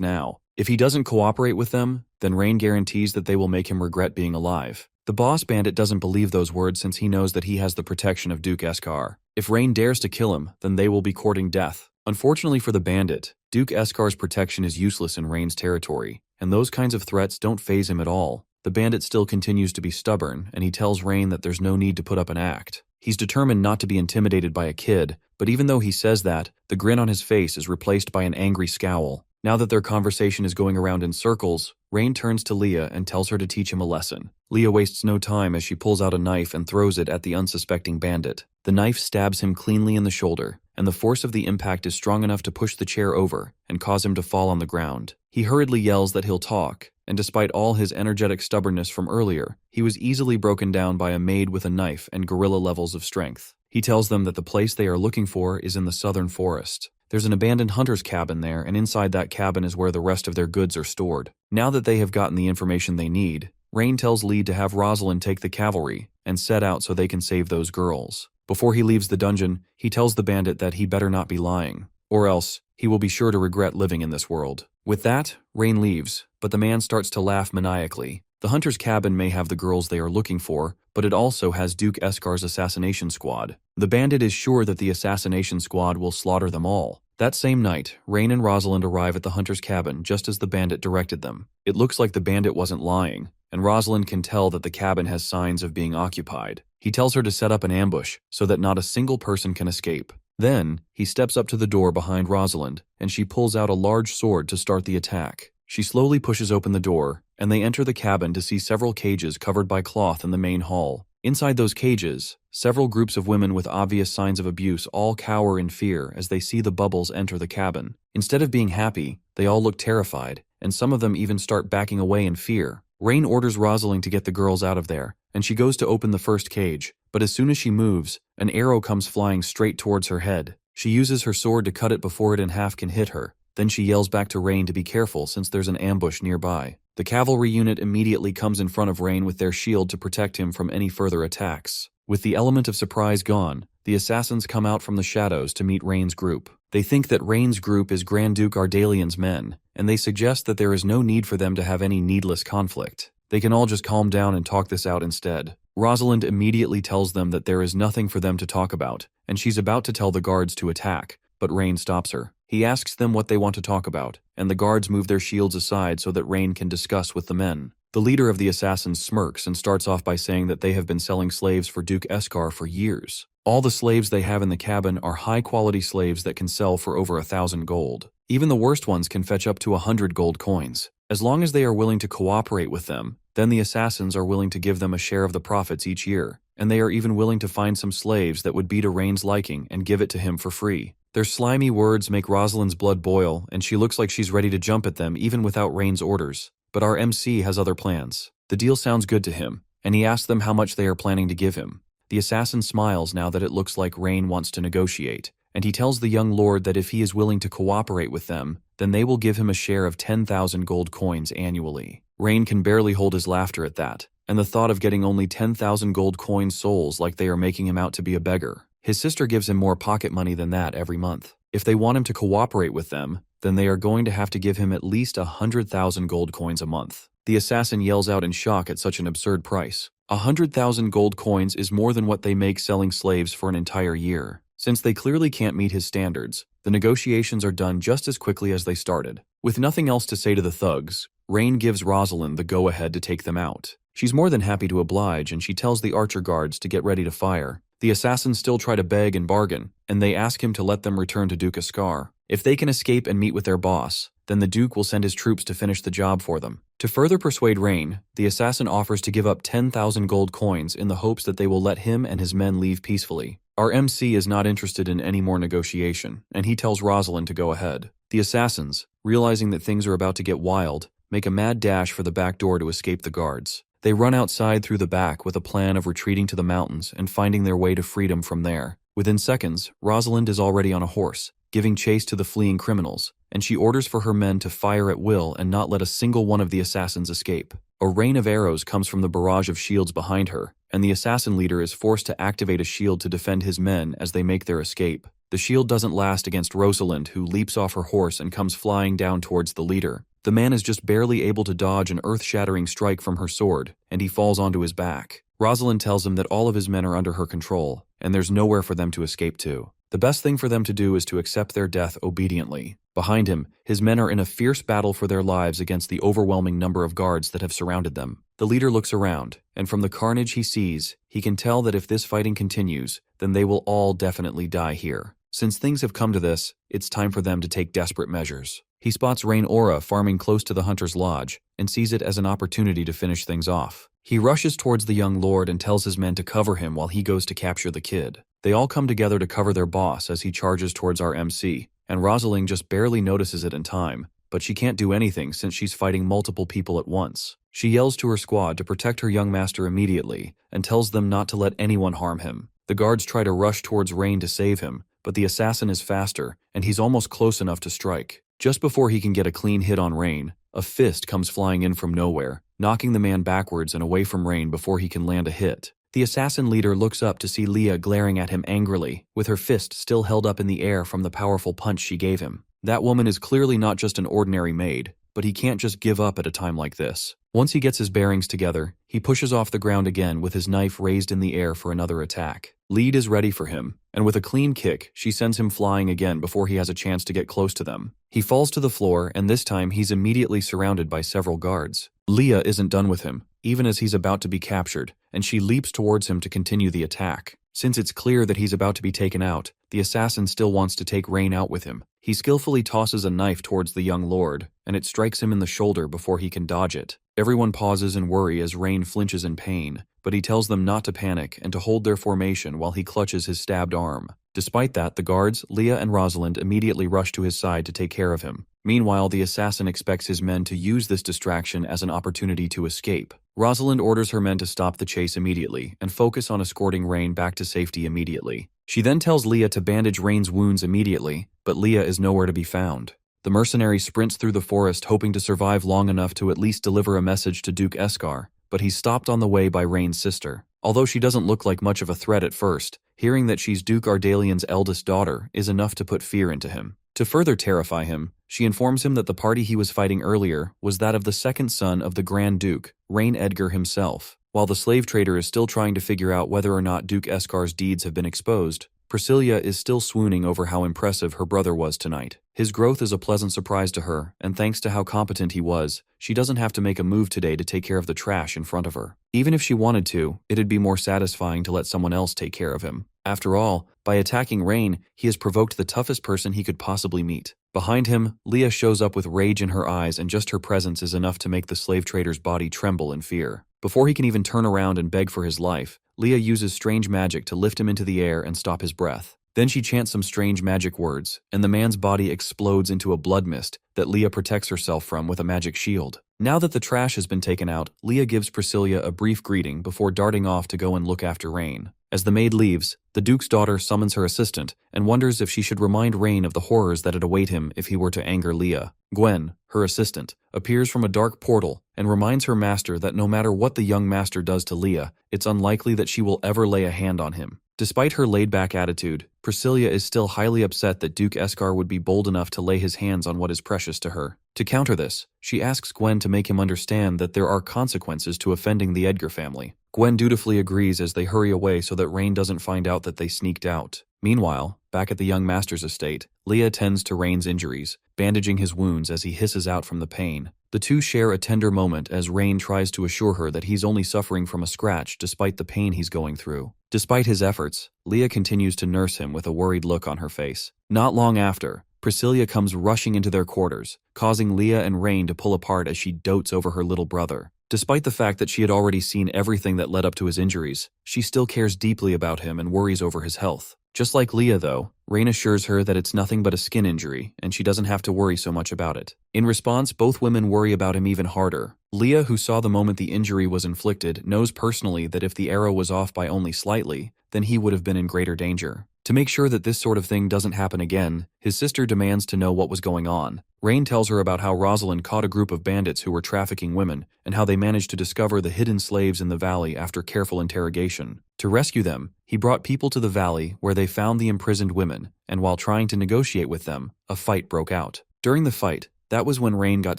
[SPEAKER 1] now. If he doesn't cooperate with them, then Rain guarantees that they will make him regret being alive. The boss bandit doesn't believe those words since he knows that he has the protection of Duke Escar. If Rain dares to kill him, then they will be courting death. Unfortunately for the bandit, Duke Escar's protection is useless in Rain's territory, and those kinds of threats don't faze him at all. The bandit still continues to be stubborn, and he tells Rain that there's no need to put up an act. He's determined not to be intimidated by a kid, but even though he says that, the grin on his face is replaced by an angry scowl. Now that their conversation is going around in circles, Rain turns to Leah and tells her to teach him a lesson. Leah wastes no time as she pulls out a knife and throws it at the unsuspecting bandit. The knife stabs him cleanly in the shoulder, and the force of the impact is strong enough to push the chair over and cause him to fall on the ground. He hurriedly yells that he'll talk, and despite all his energetic stubbornness from earlier, he was easily broken down by a maid with a knife and gorilla levels of strength. He tells them that the place they are looking for is in the southern forest. There's an abandoned hunter's cabin there, and inside that cabin is where the rest of their goods are stored. Now that they have gotten the information they need, Rain tells Lee to have Rosalind take the cavalry and set out so they can save those girls. Before he leaves the dungeon, he tells the bandit that he better not be lying, or else he will be sure to regret living in this world. With that, Rain leaves, but the man starts to laugh maniacally. The hunter's cabin may have the girls they are looking for, but it also has Duke Escar's assassination squad. The bandit is sure that the assassination squad will slaughter them all. That same night, Rain and Rosalind arrive at the hunter's cabin just as the bandit directed them. It looks like the bandit wasn't lying, and Rosalind can tell that the cabin has signs of being occupied. He tells her to set up an ambush so that not a single person can escape. Then, he steps up to the door behind Rosalind, and she pulls out a large sword to start the attack. She slowly pushes open the door, and they enter the cabin to see several cages covered by cloth in the main hall. Inside those cages, several groups of women with obvious signs of abuse all cower in fear as they see the bubbles enter the cabin. Instead of being happy, they all look terrified, and some of them even start backing away in fear. Rain orders Rosalind to get the girls out of there, and she goes to open the first cage, but as soon as she moves, an arrow comes flying straight towards her head. She uses her sword to cut it before it in half can hit her. Then she yells back to Rain to be careful since there's an ambush nearby. The cavalry unit immediately comes in front of Rain with their shield to protect him from any further attacks. With the element of surprise gone, the assassins come out from the shadows to meet Rain's group. They think that Rain's group is Grand Duke Ardalian's men, and they suggest that there is no need for them to have any needless conflict. They can all just calm down and talk this out instead. Rosalind immediately tells them that there is nothing for them to talk about, and she's about to tell the guards to attack, but Rain stops her. He asks them what they want to talk about, and the guards move their shields aside so that Rain can discuss with the men. The leader of the assassins smirks and starts off by saying that they have been selling slaves for Duke Escar for years. All the slaves they have in the cabin are high-quality slaves that can sell for over 1,000 gold. Even the worst ones can fetch up to 100 gold coins. As long as they are willing to cooperate with them, then the assassins are willing to give them a share of the profits each year, and they are even willing to find some slaves that would be to Rain's liking and give it to him for free. Their slimy words make Rosalind's blood boil, and she looks like she's ready to jump at them even without Rain's orders. But our MC has other plans. The deal sounds good to him, and he asks them how much they are planning to give him. The assassin smiles now that it looks like Rain wants to negotiate, and he tells the young lord that if he is willing to cooperate with them, then they will give him a share of 10,000 gold coins annually. Rain can barely hold his laughter at that, and the thought of getting only 10,000 gold coins souls like they are making him out to be a beggar. His sister gives him more pocket money than that every month. If they want him to cooperate with them, then they are going to have to give him at least 100,000 gold coins a month. The assassin yells out in shock at such an absurd price. 100,000 gold coins is more than what they make selling slaves for an entire year. Since they clearly can't meet his standards, the negotiations are done just as quickly as they started. With nothing else to say to the thugs, Rain gives Rosalind the go-ahead to take them out. She's more than happy to oblige, and she tells the archer guards to get ready to fire. The assassins still try to beg and bargain, and they ask him to let them return to Duke Escar. If they can escape and meet with their boss, then the Duke will send his troops to finish the job for them. To further persuade Rain, the assassin offers to give up 10,000 gold coins in the hopes that they will let him and his men leave peacefully. Our MC is not interested in any more negotiation, and he tells Rosalind to go ahead. The assassins, realizing that things are about to get wild, make a mad dash for the back door to escape the guards. They run outside through the back with a plan of retreating to the mountains and finding their way to freedom from there. Within seconds, Rosalind is already on a horse, giving chase to the fleeing criminals, and she orders for her men to fire at will and not let a single one of the assassins escape. A rain of arrows comes from the barrage of shields behind her, and the assassin leader is forced to activate a shield to defend his men as they make their escape. The shield doesn't last against Rosalind, who leaps off her horse and comes flying down towards the leader. The man is just barely able to dodge an earth-shattering strike from her sword, and he falls onto his back. Rosalind tells him that all of his men are under her control, and there's nowhere for them to escape to. The best thing for them to do is to accept their death obediently. Behind him, his men are in a fierce battle for their lives against the overwhelming number of guards that have surrounded them. The leader looks around, and from the carnage he sees, he can tell that if this fighting continues, then they will all definitely die here. Since things have come to this, it's time for them to take desperate measures. He spots Rain Aura farming close to the hunter's lodge and sees it as an opportunity to finish things off. He rushes towards the young lord and tells his men to cover him while he goes to capture the kid. They all come together to cover their boss as he charges towards our MC, and Rosalind just barely notices it in time, but she can't do anything since she's fighting multiple people at once. She yells to her squad to protect her young master immediately and tells them not to let anyone harm him. The guards try to rush towards Rain to save him, but the assassin is faster and he's almost close enough to strike. Just before he can get a clean hit on Rain, a fist comes flying in from nowhere, knocking the man backwards and away from Rain before he can land a hit. The assassin leader looks up to see Leah glaring at him angrily, with her fist still held up in the air from the powerful punch she gave him. That woman is clearly not just an ordinary maid, but he can't just give up at a time like this. Once he gets his bearings together, he pushes off the ground again with his knife raised in the air for another attack. Lead is ready for him, and with a clean kick, she sends him flying again before he has a chance to get close to them. He falls to the floor, and this time he's immediately surrounded by several guards. Leah isn't done with him, even as he's about to be captured, and she leaps towards him to continue the attack. Since it's clear that he's about to be taken out, the assassin still wants to take Rain out with him. He skillfully tosses a knife towards the young lord, and it strikes him in the shoulder before he can dodge it. Everyone pauses in worry as Rain flinches in pain, but he tells them not to panic and to hold their formation while he clutches his stabbed arm. Despite that, the guards, Leah and Rosalind, immediately rush to his side to take care of him. Meanwhile, the assassin expects his men to use this distraction as an opportunity to escape. Rosalind orders her men to stop the chase immediately and focus on escorting Rain back to safety immediately. She then tells Leah to bandage Rain's wounds immediately, but Leah is nowhere to be found. The mercenary sprints through the forest hoping to survive long enough to at least deliver a message to Duke Eskar, but he's stopped on the way by Rain's sister. Although she doesn't look like much of a threat at first, hearing that she's Duke Ardalian's eldest daughter is enough to put fear into him. To further terrify him, she informs him that the party he was fighting earlier was that of the second son of the Grand Duke, Rain Edgar himself. While the slave trader is still trying to figure out whether or not Duke Eskar's deeds have been exposed, Priscilla is still swooning over how impressive her brother was tonight. His growth is a pleasant surprise to her, and thanks to how competent he was, she doesn't have to make a move today to take care of the trash in front of her. Even if she wanted to, it'd be more satisfying to let someone else take care of him. After all, by attacking Rain, he has provoked the toughest person he could possibly meet. Behind him, Leah shows up with rage in her eyes, and just her presence is enough to make the slave trader's body tremble in fear. Before he can even turn around and beg for his life, Leah uses strange magic to lift him into the air and stop his breath. Then she chants some strange magic words, and the man's body explodes into a blood mist that Leah protects herself from with a magic shield. Now that the trash has been taken out, Leah gives Priscilla a brief greeting before darting off to go and look after Rain. As the maid leaves, the Duke's daughter summons her assistant and wonders if she should remind Rain of the horrors that'd await him if he were to anger Leah. Gwen, her assistant, appears from a dark portal and reminds her master that no matter what the young master does to Leah, it's unlikely that she will ever lay a hand on him. Despite her laid-back attitude, Priscilla is still highly upset that Duke Eskar would be bold enough to lay his hands on what is precious to her. To counter this, she asks Gwen to make him understand that there are consequences to offending the Edgar family. Gwen dutifully agrees as they hurry away so that Rain doesn't find out that they sneaked out. Meanwhile, back at the young master's estate, Leah tends to Rain's injuries, bandaging his wounds as he hisses out from the pain. The two share a tender moment as Rain tries to assure her that he's only suffering from a scratch despite the pain he's going through. Despite his efforts, Leah continues to nurse him with a worried look on her face. Not long after, Priscilla comes rushing into their quarters, causing Leah and Rain to pull apart as she dotes over her little brother. Despite the fact that she had already seen everything that led up to his injuries, she still cares deeply about him and worries over his health. Just like Leah, though, Rain assures her that it's nothing but a skin injury, and she doesn't have to worry so much about it. In response, both women worry about him even harder. Leah, who saw the moment the injury was inflicted, knows personally that if the arrow was off by only slightly, then he would have been in greater danger. To make sure that this sort of thing doesn't happen again, his sister demands to know what was going on. Rain tells her about how Rosalind caught a group of bandits who were trafficking women, and how they managed to discover the hidden slaves in the valley after careful interrogation. To rescue them, he brought people to the valley where they found the imprisoned women, and while trying to negotiate with them, a fight broke out. During the fight, that was when Rain got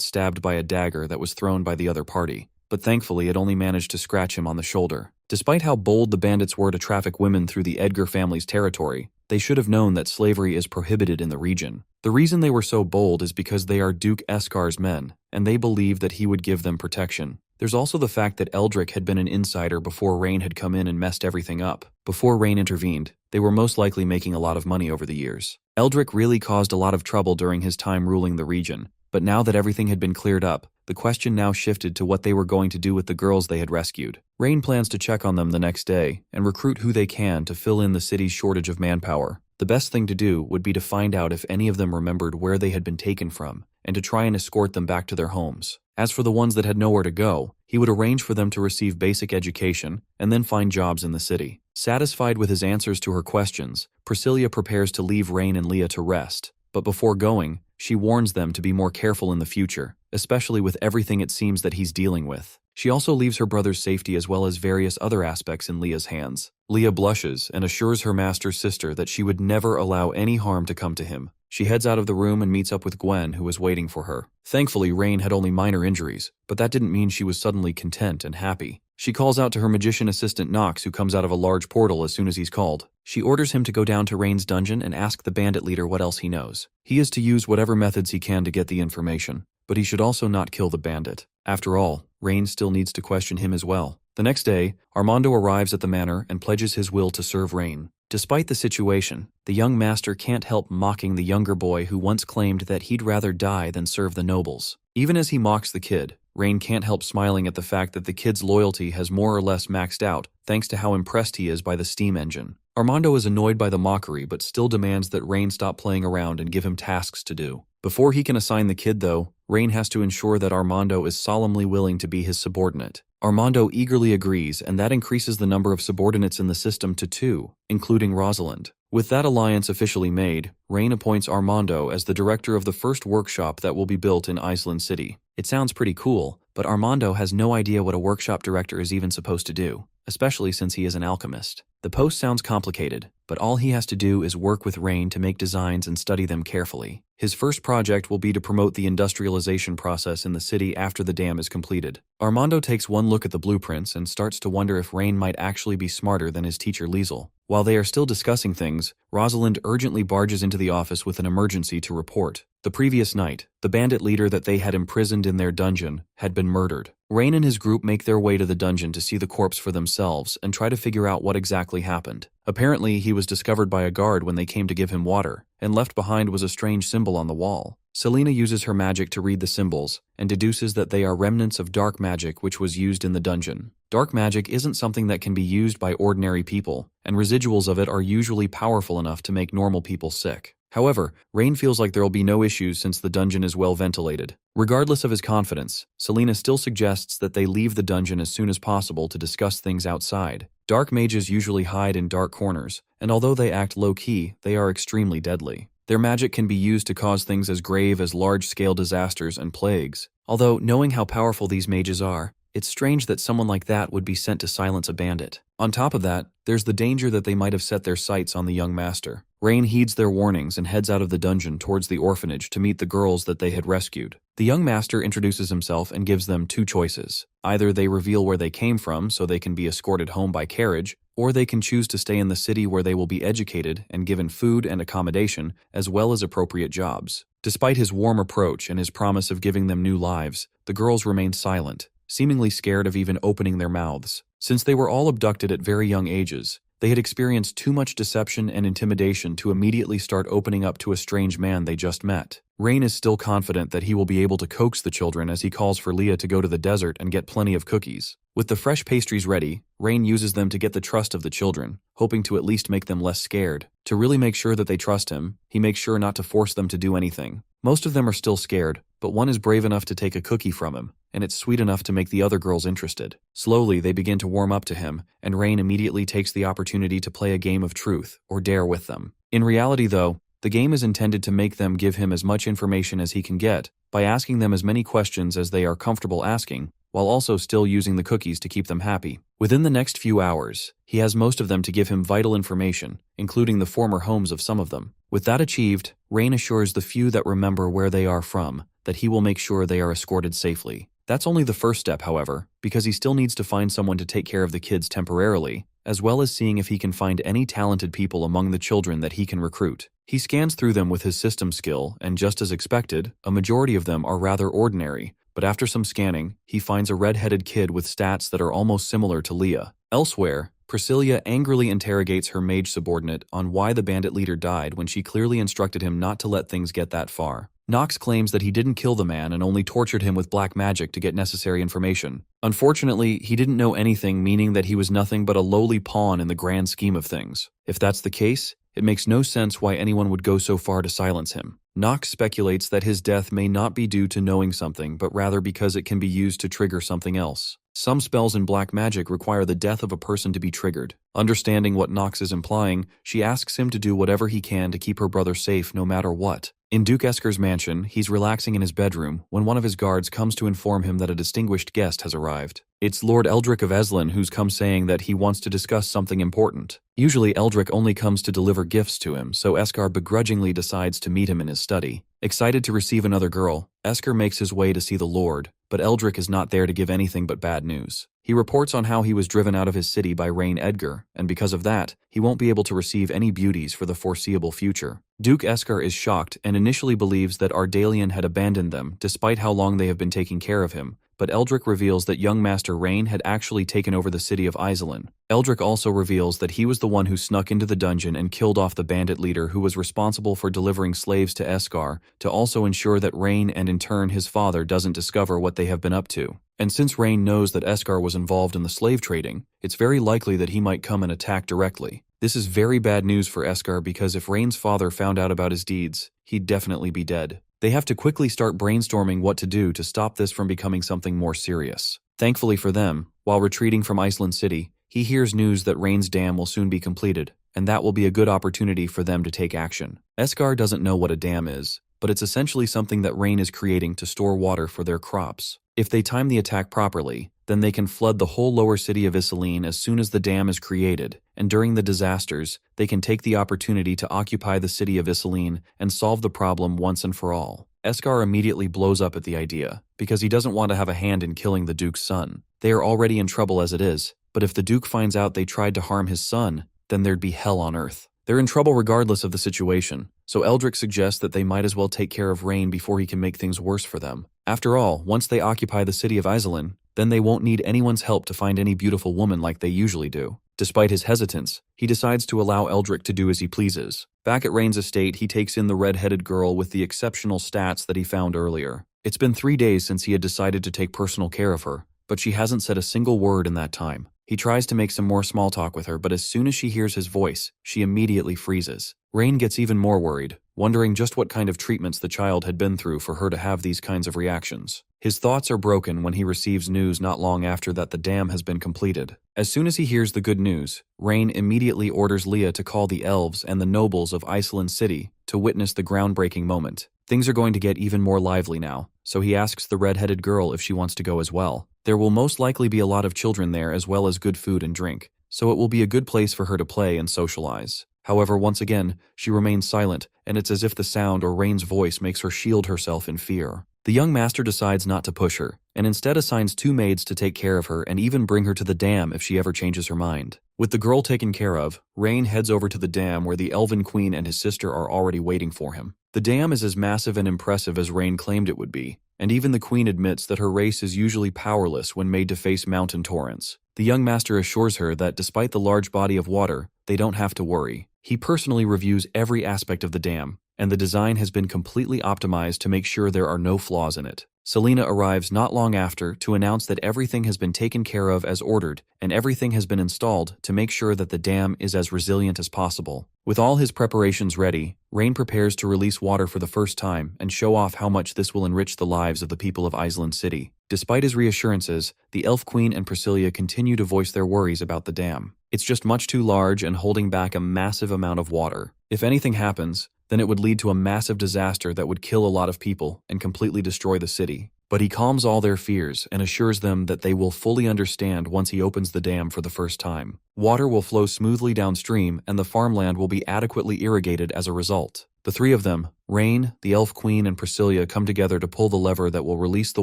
[SPEAKER 1] stabbed by a dagger that was thrown by the other party, but thankfully it only managed to scratch him on the shoulder. Despite how bold the bandits were to traffic women through the Edgar family's territory, they should have known that slavery is prohibited in the region. The reason they were so bold is because they are Duke Eskar's men, and they believed that he would give them protection. There's also the fact that Eldrick had been an insider before Rain had come in and messed everything up. Before Rain intervened, they were most likely making a lot of money over the years. Eldrick really caused a lot of trouble during his time ruling the region, but now that everything had been cleared up, the question now shifted to what they were going to do with the girls they had rescued. Rain plans to check on them the next day and recruit who they can to fill in the city's shortage of manpower. The best thing to do would be to find out if any of them remembered where they had been taken from, and to try and escort them back to their homes. As for the ones that had nowhere to go, he would arrange for them to receive basic education and then find jobs in the city. Satisfied with his answers to her questions, Priscilla prepares to leave Rain and Leah to rest, but before going, she warns them to be more careful in the future, especially with everything it seems that he's dealing with. She also leaves her brother's safety as well as various other aspects in Leah's hands. Leah blushes and assures her master's sister that she would never allow any harm to come to him. She heads out of the room and meets up with Gwen, who was waiting for her. Thankfully, Rain had only minor injuries, but that didn't mean she was suddenly content and happy. She calls out to her magician assistant Nox, who comes out of a large portal as soon as he's called. She orders him to go down to Rain's dungeon and ask the bandit leader what else he knows. He is to use whatever methods he can to get the information, but he should also not kill the bandit. After all, Rain still needs to question him as well. The next day, Armando arrives at the manor and pledges his will to serve Rain. Despite the situation, the young master can't help mocking the younger boy who once claimed that he'd rather die than serve the nobles. Even as he mocks the kid, Rain can't help smiling at the fact that the kid's loyalty has more or less maxed out thanks to how impressed he is by the steam engine. Armando is annoyed by the mockery but still demands that Rain stop playing around and give him tasks to do. Before he can assign the kid though, Rain has to ensure that Armando is solemnly willing to be his subordinate. Armando eagerly agrees, and that increases the number of subordinates in the system to 2, including Rosalind. With that alliance officially made, Rain appoints Armando as the director of the first workshop that will be built in Iceland City. It sounds pretty cool, but Armando has no idea what a workshop director is even supposed to do, especially since he is an alchemist. The post sounds complicated, but all he has to do is work with Rain to make designs and study them carefully. His first project will be to promote the industrialization process in the city after the dam is completed. Armando takes one look at the blueprints and starts to wonder if Rain might actually be smarter than his teacher Liesel. While they are still discussing things, Rosalind urgently barges into the office with an emergency to report. The previous night, the bandit leader that they had imprisoned in their dungeon had been murdered. Rain and his group make their way to the dungeon to see the corpse for themselves and try to figure out what exactly happened. Apparently, he was discovered by a guard when they came to give him water, and left behind was a strange symbol on the wall. Selena uses her magic to read the symbols, and deduces that they are remnants of dark magic which was used in the dungeon. Dark magic isn't something that can be used by ordinary people, and residuals of it are usually powerful enough to make normal people sick. However, Rain feels like there will be no issues since the dungeon is well ventilated. Regardless of his confidence, Selena still suggests that they leave the dungeon as soon as possible to discuss things outside. Dark mages usually hide in dark corners, and although they act low-key, they are extremely deadly. Their magic can be used to cause things as grave as large-scale disasters and plagues. Although, knowing how powerful these mages are, it's strange that someone like that would be sent to silence a bandit. On top of that, there's the danger that they might have set their sights on the young master. Rain heeds their warnings and heads out of the dungeon towards the orphanage to meet the girls that they had rescued. The young master introduces himself and gives them 2 choices. Either they reveal where they came from so they can be escorted home by carriage, or they can choose to stay in the city where they will be educated and given food and accommodation, as well as appropriate jobs. Despite his warm approach and his promise of giving them new lives, the girls remained silent, seemingly scared of even opening their mouths. Since they were all abducted at very young ages, they had experienced too much deception and intimidation to immediately start opening up to a strange man they just met. Rain is still confident that he will be able to coax the children as he calls for Leah to go to the desert and get plenty of cookies. With the fresh pastries ready, Rain uses them to get the trust of the children, hoping to at least make them less scared. To really make sure that they trust him, he makes sure not to force them to do anything. Most of them are still scared, but one is brave enough to take a cookie from him, and it's sweet enough to make the other girls interested. Slowly, they begin to warm up to him, and Rain immediately takes the opportunity to play a game of truth, or dare with them. In reality, though, the game is intended to make them give him as much information as he can get, by asking them as many questions as they are comfortable asking, while also still using the cookies to keep them happy. Within the next few hours, he has most of them to give him vital information, including the former homes of some of them. With that achieved, Rain assures the few that remember where they are from that he will make sure they are escorted safely. That's only the first step, however, because he still needs to find someone to take care of the kids temporarily, as well as seeing if he can find any talented people among the children that he can recruit. He scans through them with his system skill, and just as expected, a majority of them are rather ordinary, but after some scanning, he finds a red-headed kid with stats that are almost similar to Leah. Elsewhere, Priscilla angrily interrogates her mage subordinate on why the bandit leader died when she clearly instructed him not to let things get that far. Nox claims that he didn't kill the man and only tortured him with black magic to get necessary information. Unfortunately, he didn't know anything, meaning that he was nothing but a lowly pawn in the grand scheme of things. If that's the case, it makes no sense why anyone would go so far to silence him. Nox speculates that his death may not be due to knowing something, but rather because it can be used to trigger something else. Some spells in black magic require the death of a person to be triggered. Understanding what Nox is implying, she asks him to do whatever he can to keep her brother safe no matter what. In Duke Esker's mansion, he's relaxing in his bedroom when one of his guards comes to inform him that a distinguished guest has arrived. It's Lord Eldrick of Eslin who's come saying that he wants to discuss something important. Usually Eldrick only comes to deliver gifts to him, so Esker begrudgingly decides to meet him in his study. Excited to receive another girl, Esker makes his way to see the Lord, but Eldrick is not there to give anything but bad news. He reports on how he was driven out of his city by Rain Edgar, and because of that, he won't be able to receive any beauties for the foreseeable future. Duke Esker is shocked and initially believes that Ardalian had abandoned them despite how long they have been taking care of him, but Eldrick reveals that young Master Rain had actually taken over the city of Iselin. Eldrick also reveals that he was the one who snuck into the dungeon and killed off the bandit leader who was responsible for delivering slaves to Eskar to also ensure that Rain and in turn his father doesn't discover what they have been up to. And since Rain knows that Eskar was involved in the slave trading, it's very likely that he might come and attack directly. This is very bad news for Eskar because if Rain's father found out about his deeds, he'd definitely be dead. They have to quickly start brainstorming what to do to stop this from becoming something more serious. Thankfully for them, while retreating from Iceland City, he hears news that Rain's dam will soon be completed, and that will be a good opportunity for them to take action. Eskar doesn't know what a dam is, but it's essentially something that Rain is creating to store water for their crops. If they time the attack properly, then they can flood the whole lower city of Iselin as soon as the dam is created, and during the disasters, they can take the opportunity to occupy the city of Iselin and solve the problem once and for all. Eskar immediately blows up at the idea, because he doesn't want to have a hand in killing the Duke's son. They are already in trouble as it is, but if the Duke finds out they tried to harm his son, then there'd be hell on earth. They're in trouble regardless of the situation, so Eldrick suggests that they might as well take care of Rain before he can make things worse for them. After all, once they occupy the city of Iselin, then they won't need anyone's help to find any beautiful woman like they usually do. Despite his hesitance, he decides to allow Eldrick to do as he pleases. Back at Rain's estate, he takes in the red-headed girl with the exceptional stats that he found earlier. It's been 3 days since he had decided to take personal care of her, but she hasn't said a single word in that time. He tries to make some more small talk with her, but as soon as she hears his voice, she immediately freezes. Rain gets even more worried, wondering just what kind of treatments the child had been through for her to have these kinds of reactions. His thoughts are broken when he receives news not long after that the dam has been completed. As soon as he hears the good news, Rain immediately orders Leah to call the elves and the nobles of Iselin City to witness the groundbreaking moment. Things are going to get even more lively now, so he asks the red-headed girl if she wants to go as well. There will most likely be a lot of children there as well as good food and drink, so it will be a good place for her to play and socialize. However, once again, she remains silent, and it's as if the sound or Rain's voice makes her shield herself in fear. The young master decides not to push her, and instead assigns 2 maids to take care of her and even bring her to the dam if she ever changes her mind. With the girl taken care of, Rain heads over to the dam where the Elven Queen and his sister are already waiting for him. The dam is as massive and impressive as Rain claimed it would be, and even the Queen admits that her race is usually powerless when made to face mountain torrents. The young master assures her that despite the large body of water, they don't have to worry. He personally reviews every aspect of the dam, and the design has been completely optimized to make sure there are no flaws in it. Selena arrives not long after to announce that everything has been taken care of as ordered, and everything has been installed to make sure that the dam is as resilient as possible. With all his preparations ready, Rain prepares to release water for the first time and show off how much this will enrich the lives of the people of Iselin City. Despite his reassurances, the Elf Queen and Priscilla continue to voice their worries about the dam. It's just much too large and holding back a massive amount of water. If anything happens, then it would lead to a massive disaster that would kill a lot of people and completely destroy the city. But he calms all their fears and assures them that they will fully understand once he opens the dam for the first time. Water will flow smoothly downstream and the farmland will be adequately irrigated as a result. The 3 of them, Rain, the Elf Queen, and Priscilla come together to pull the lever that will release the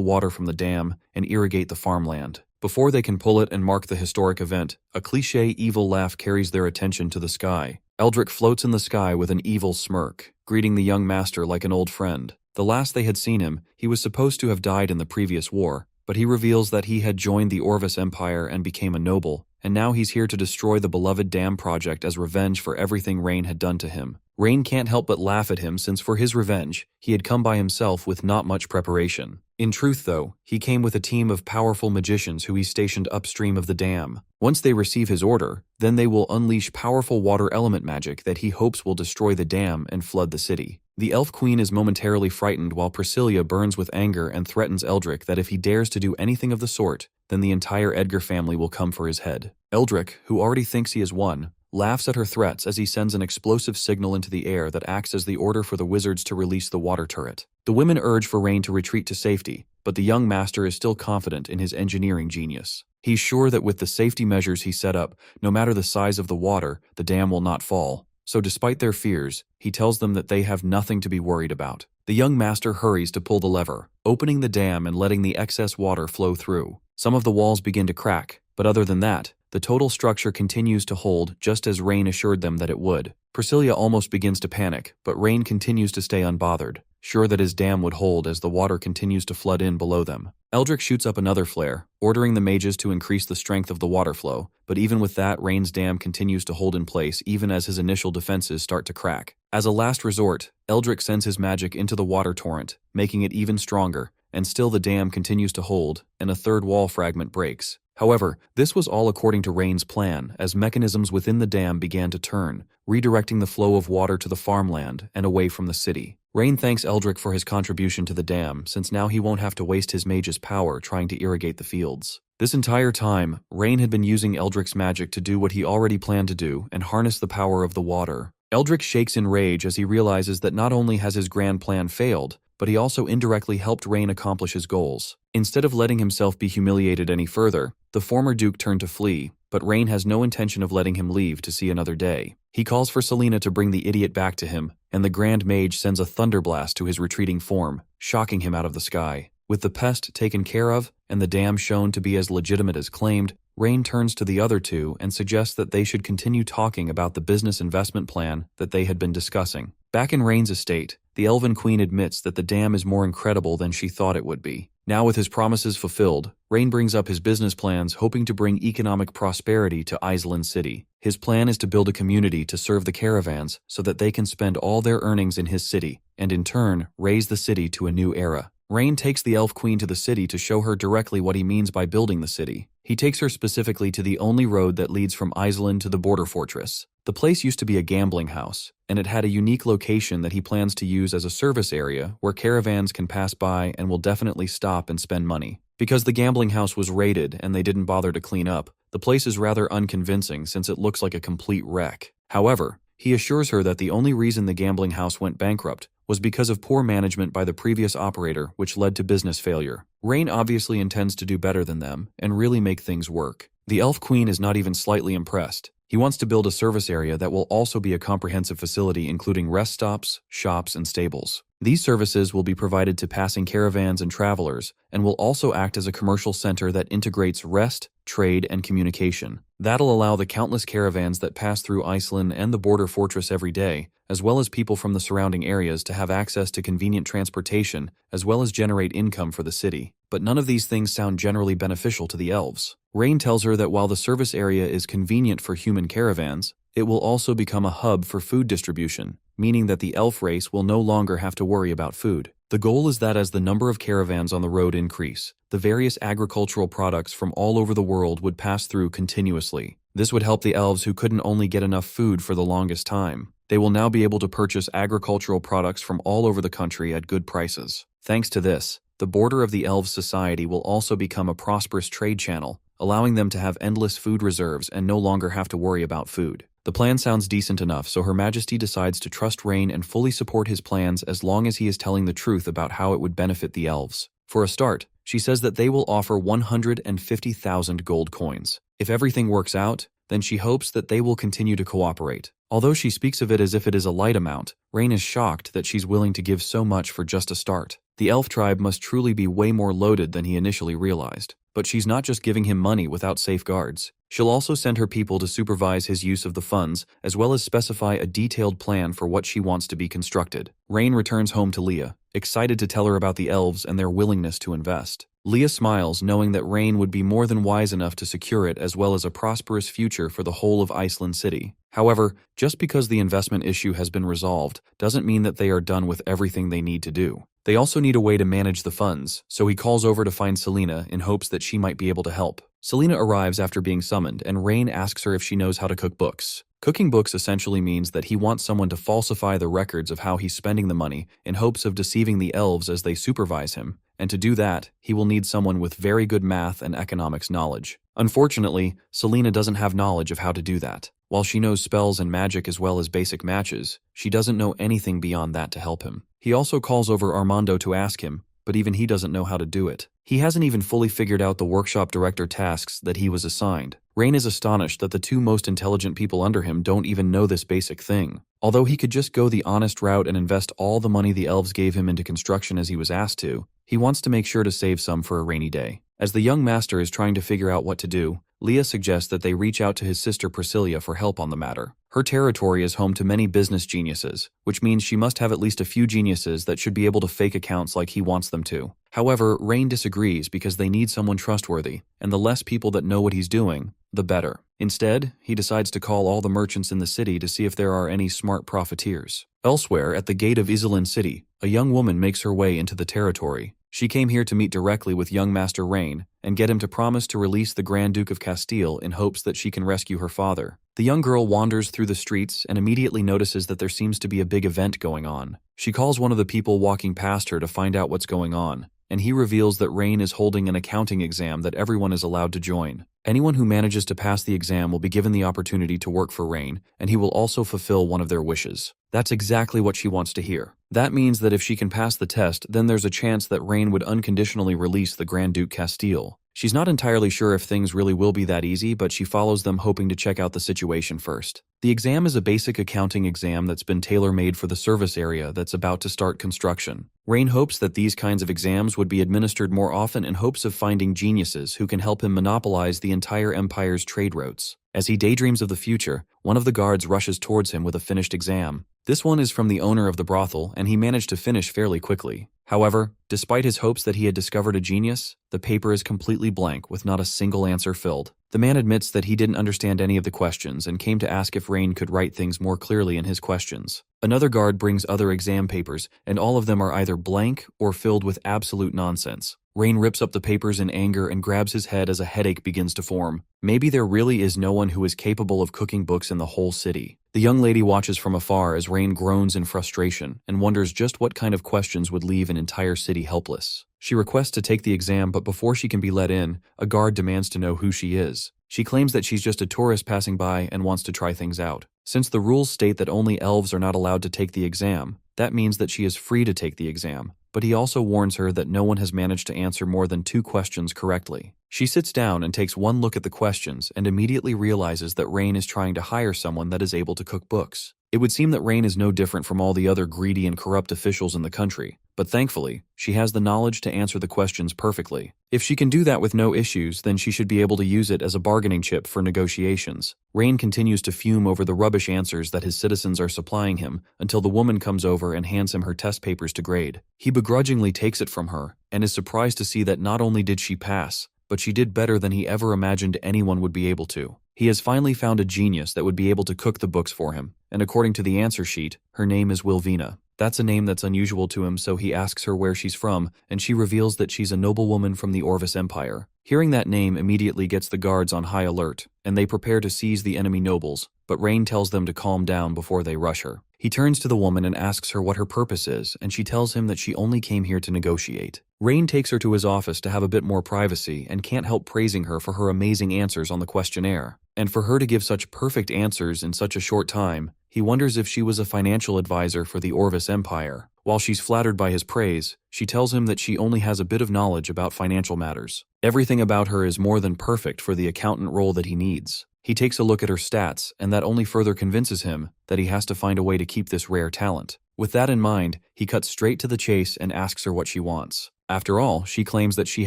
[SPEAKER 1] water from the dam and irrigate the farmland. Before they can pull it and mark the historic event, a cliché evil laugh carries their attention to the sky. Eldrick floats in the sky with an evil smirk, greeting the young master like an old friend. The last they had seen him, he was supposed to have died in the previous war, but he reveals that he had joined the Orvis Empire and became a noble, and now he's here to destroy the beloved dam project as revenge for everything Rain had done to him. Rain can't help but laugh at him since for his revenge, he had come by himself with not much preparation. In truth, though, he came with a team of powerful magicians who he stationed upstream of the dam. Once they receive his order, then they will unleash powerful water element magic that he hopes will destroy the dam and flood the city. The Elf Queen is momentarily frightened while Priscilla burns with anger and threatens Eldrick that if he dares to do anything of the sort, then the entire Edgar family will come for his head. Eldrick, who already thinks he has won, laughs at her threats as he sends an explosive signal into the air that acts as the order for the wizards to release the water turret. The women urge for Rain to retreat to safety, but the young master is still confident in his engineering genius. He's sure that with the safety measures he set up, no matter the size of the water, the dam will not fall. So despite their fears, he tells them that they have nothing to be worried about. The young master hurries to pull the lever, opening the dam and letting the excess water flow through. Some of the walls begin to crack, but other than that, the total structure continues to hold just as Rain assured them that it would. Priscilla almost begins to panic, but Rain continues to stay unbothered, sure that his dam would hold as the water continues to flood in below them. Eldrick shoots up another flare, ordering the mages to increase the strength of the water flow, but even with that, Rain's dam continues to hold in place even as his initial defenses start to crack. As a last resort, Eldrick sends his magic into the water torrent, making it even stronger, and still the dam continues to hold, and a third wall fragment breaks. However, this was all according to Rain's plan, as mechanisms within the dam began to turn, redirecting the flow of water to the farmland and away from the city. Rain thanks Eldrick for his contribution to the dam, since now he won't have to waste his mage's power trying to irrigate the fields. This entire time, Rain had been using Eldrick's magic to do what he already planned to do and harness the power of the water. Eldrick shakes in rage as he realizes that not only has his grand plan failed, but he also indirectly helped Rain accomplish his goals. Instead of letting himself be humiliated any further, the former Duke turned to flee, but Rain has no intention of letting him leave to see another day. He calls for Selena to bring the idiot back to him, and the Grand Mage sends a thunderblast to his retreating form, shocking him out of the sky. With the pest taken care of, and the dam shown to be as legitimate as claimed, Rain turns to the other two and suggests that they should continue talking about the business investment plan that they had been discussing. Back in Rain's estate, the Elven Queen admits that the dam is more incredible than she thought it would be. Now with his promises fulfilled, Rain brings up his business plans hoping to bring economic prosperity to Island City. His plan is to build a community to serve the caravans so that they can spend all their earnings in his city, and in turn, raise the city to a new era. Rain takes the Elf Queen to the city to show her directly what he means by building the city. He takes her specifically to the only road that leads from Island to the border fortress. The place used to be a gambling house, and it had a unique location that he plans to use as a service area where caravans can pass by and will definitely stop and spend money. Because the gambling house was raided and they didn't bother to clean up, the place is rather unconvincing since it looks like a complete wreck. However, he assures her that the only reason the gambling house went bankrupt was because of poor management by the previous operator, which led to business failure. Rain obviously intends to do better than them and really make things work. The Elf Queen is not even slightly impressed. He wants to build a service area that will also be a comprehensive facility including rest stops, shops, and stables. These services will be provided to passing caravans and travelers, and will also act as a commercial center that integrates rest, trade, and communication. That'll allow the countless caravans that pass through Iceland and the border fortress every day, as well as people from the surrounding areas to have access to convenient transportation, as well as generate income for the city. But none of these things sound generally beneficial to the elves. Rain tells her that while the service area is convenient for human caravans, it will also become a hub for food distribution, meaning that the elf race will no longer have to worry about food. The goal is that as the number of caravans on the road increase, the various agricultural products from all over the world would pass through continuously. This would help the elves who couldn't only get enough food for the longest time. They will now be able to purchase agricultural products from all over the country at good prices. Thanks to this, the border of the elves' society will also become a prosperous trade channel, allowing them to have endless food reserves and no longer have to worry about food. The plan sounds decent enough, so Her Majesty decides to trust Rain and fully support his plans as long as he is telling the truth about how it would benefit the elves. For a start, she says that they will offer 150,000 gold coins. If everything works out, then she hopes that they will continue to cooperate. Although she speaks of it as if it is a light amount, Rain is shocked that she's willing to give so much for just a start. The elf tribe must truly be way more loaded than he initially realized. But she's not just giving him money without safeguards. She'll also send her people to supervise his use of the funds, as well as specify a detailed plan for what she wants to be constructed. Rain returns home to Leah, excited to tell her about the elves and their willingness to invest. Leah smiles, knowing that Rain would be more than wise enough to secure it as well as a prosperous future for the whole of Iceland City. However, just because the investment issue has been resolved doesn't mean that they are done with everything they need to do. They also need a way to manage the funds, so he calls over to find Selena in hopes that she might be able to help. Selena arrives after being summoned, and Rain asks her if she knows how to cook books. Cooking books essentially means that he wants someone to falsify the records of how he's spending the money in hopes of deceiving the elves as they supervise him, and to do that, he will need someone with very good math and economics knowledge. Unfortunately, Selena doesn't have knowledge of how to do that. While she knows spells and magic as well as basic matches, she doesn't know anything beyond that to help him. He also calls over Armando to ask him, but even he doesn't know how to do it. He hasn't even fully figured out the workshop director tasks that he was assigned. Rain is astonished that the two most intelligent people under him don't even know this basic thing. Although he could just go the honest route and invest all the money the elves gave him into construction as he was asked to, he wants to make sure to save some for a rainy day. As the young master is trying to figure out what to do, Leah suggests that they reach out to his sister Priscilla for help on the matter. Her territory is home to many business geniuses, which means she must have at least a few geniuses that should be able to fake accounts like he wants them to. However, Rain disagrees because they need someone trustworthy, and the less people that know what he's doing, the better. Instead, he decides to call all the merchants in the city to see if there are any smart profiteers. Elsewhere, at the gate of Iselin City, a young woman makes her way into the territory. She came here to meet directly with young Master Rain and get him to promise to release the Grand Duke of Castile in hopes that she can rescue her father. The young girl wanders through the streets and immediately notices that there seems to be a big event going on. She calls one of the people walking past her to find out what's going on, and he reveals that Rain is holding an accounting exam that everyone is allowed to join. Anyone who manages to pass the exam will be given the opportunity to work for Rain, and he will also fulfill one of their wishes. That's exactly what she wants to hear. That means that if she can pass the test, then there's a chance that Rain would unconditionally release the Grand Duke Castile. She's not entirely sure if things really will be that easy, but she follows them hoping to check out the situation first. The exam is a basic accounting exam that's been tailor-made for the service area that's about to start construction. Rain hopes that these kinds of exams would be administered more often in hopes of finding geniuses who can help him monopolize the entire empire's trade routes. As he daydreams of the future, one of the guards rushes towards him with a finished exam. This one is from the owner of the brothel, and he managed to finish fairly quickly. However, despite his hopes that he had discovered a genius, the paper is completely blank with not a single answer filled. The man admits that he didn't understand any of the questions and came to ask if Rain could write things more clearly in his questions. Another guard brings other exam papers, and all of them are either blank or filled with absolute nonsense. Rain rips up the papers in anger and grabs his head as a headache begins to form. Maybe there really is no one who is capable of cooking books in the whole city. The young lady watches from afar as Rain groans in frustration and wonders just what kind of questions would leave an entire city helpless. She requests to take the exam, but before she can be let in, a guard demands to know who she is. She claims that she's just a tourist passing by and wants to try things out. Since the rules state that only elves are not allowed to take the exam, that means that she is free to take the exam. But he also warns her that no one has managed to answer more than 2 questions correctly. She sits down and takes one look at the questions and immediately realizes that Rain is trying to hire someone that is able to cook books. It would seem that Rain is no different from all the other greedy and corrupt officials in the country, but thankfully, she has the knowledge to answer the questions perfectly. If she can do that with no issues, then she should be able to use it as a bargaining chip for negotiations. Rain continues to fume over the rubbish answers that his citizens are supplying him until the woman comes over and hands him her test papers to grade. He begrudgingly takes it from her and is surprised to see that not only did she pass, but she did better than he ever imagined anyone would be able to. He has finally found a genius that would be able to cook the books for him, and according to the answer sheet, her name is Wilvina. That's a name that's unusual to him, so he asks her where she's from, and she reveals that she's a noblewoman from the Orvis Empire. Hearing that name immediately gets the guards on high alert, and they prepare to seize the enemy nobles, but Rain tells them to calm down before they rush her. He turns to the woman and asks her what her purpose is, and she tells him that she only came here to negotiate. Rain takes her to his office to have a bit more privacy and can't help praising her for her amazing answers on the questionnaire. And for her to give such perfect answers in such a short time, he wonders if she was a financial advisor for the Orvis Empire. While she's flattered by his praise, she tells him that she only has a bit of knowledge about financial matters. Everything about her is more than perfect for the accountant role that he needs. He takes a look at her stats, and that only further convinces him that he has to find a way to keep this rare talent. With that in mind, he cuts straight to the chase and asks her what she wants. After all, she claims that she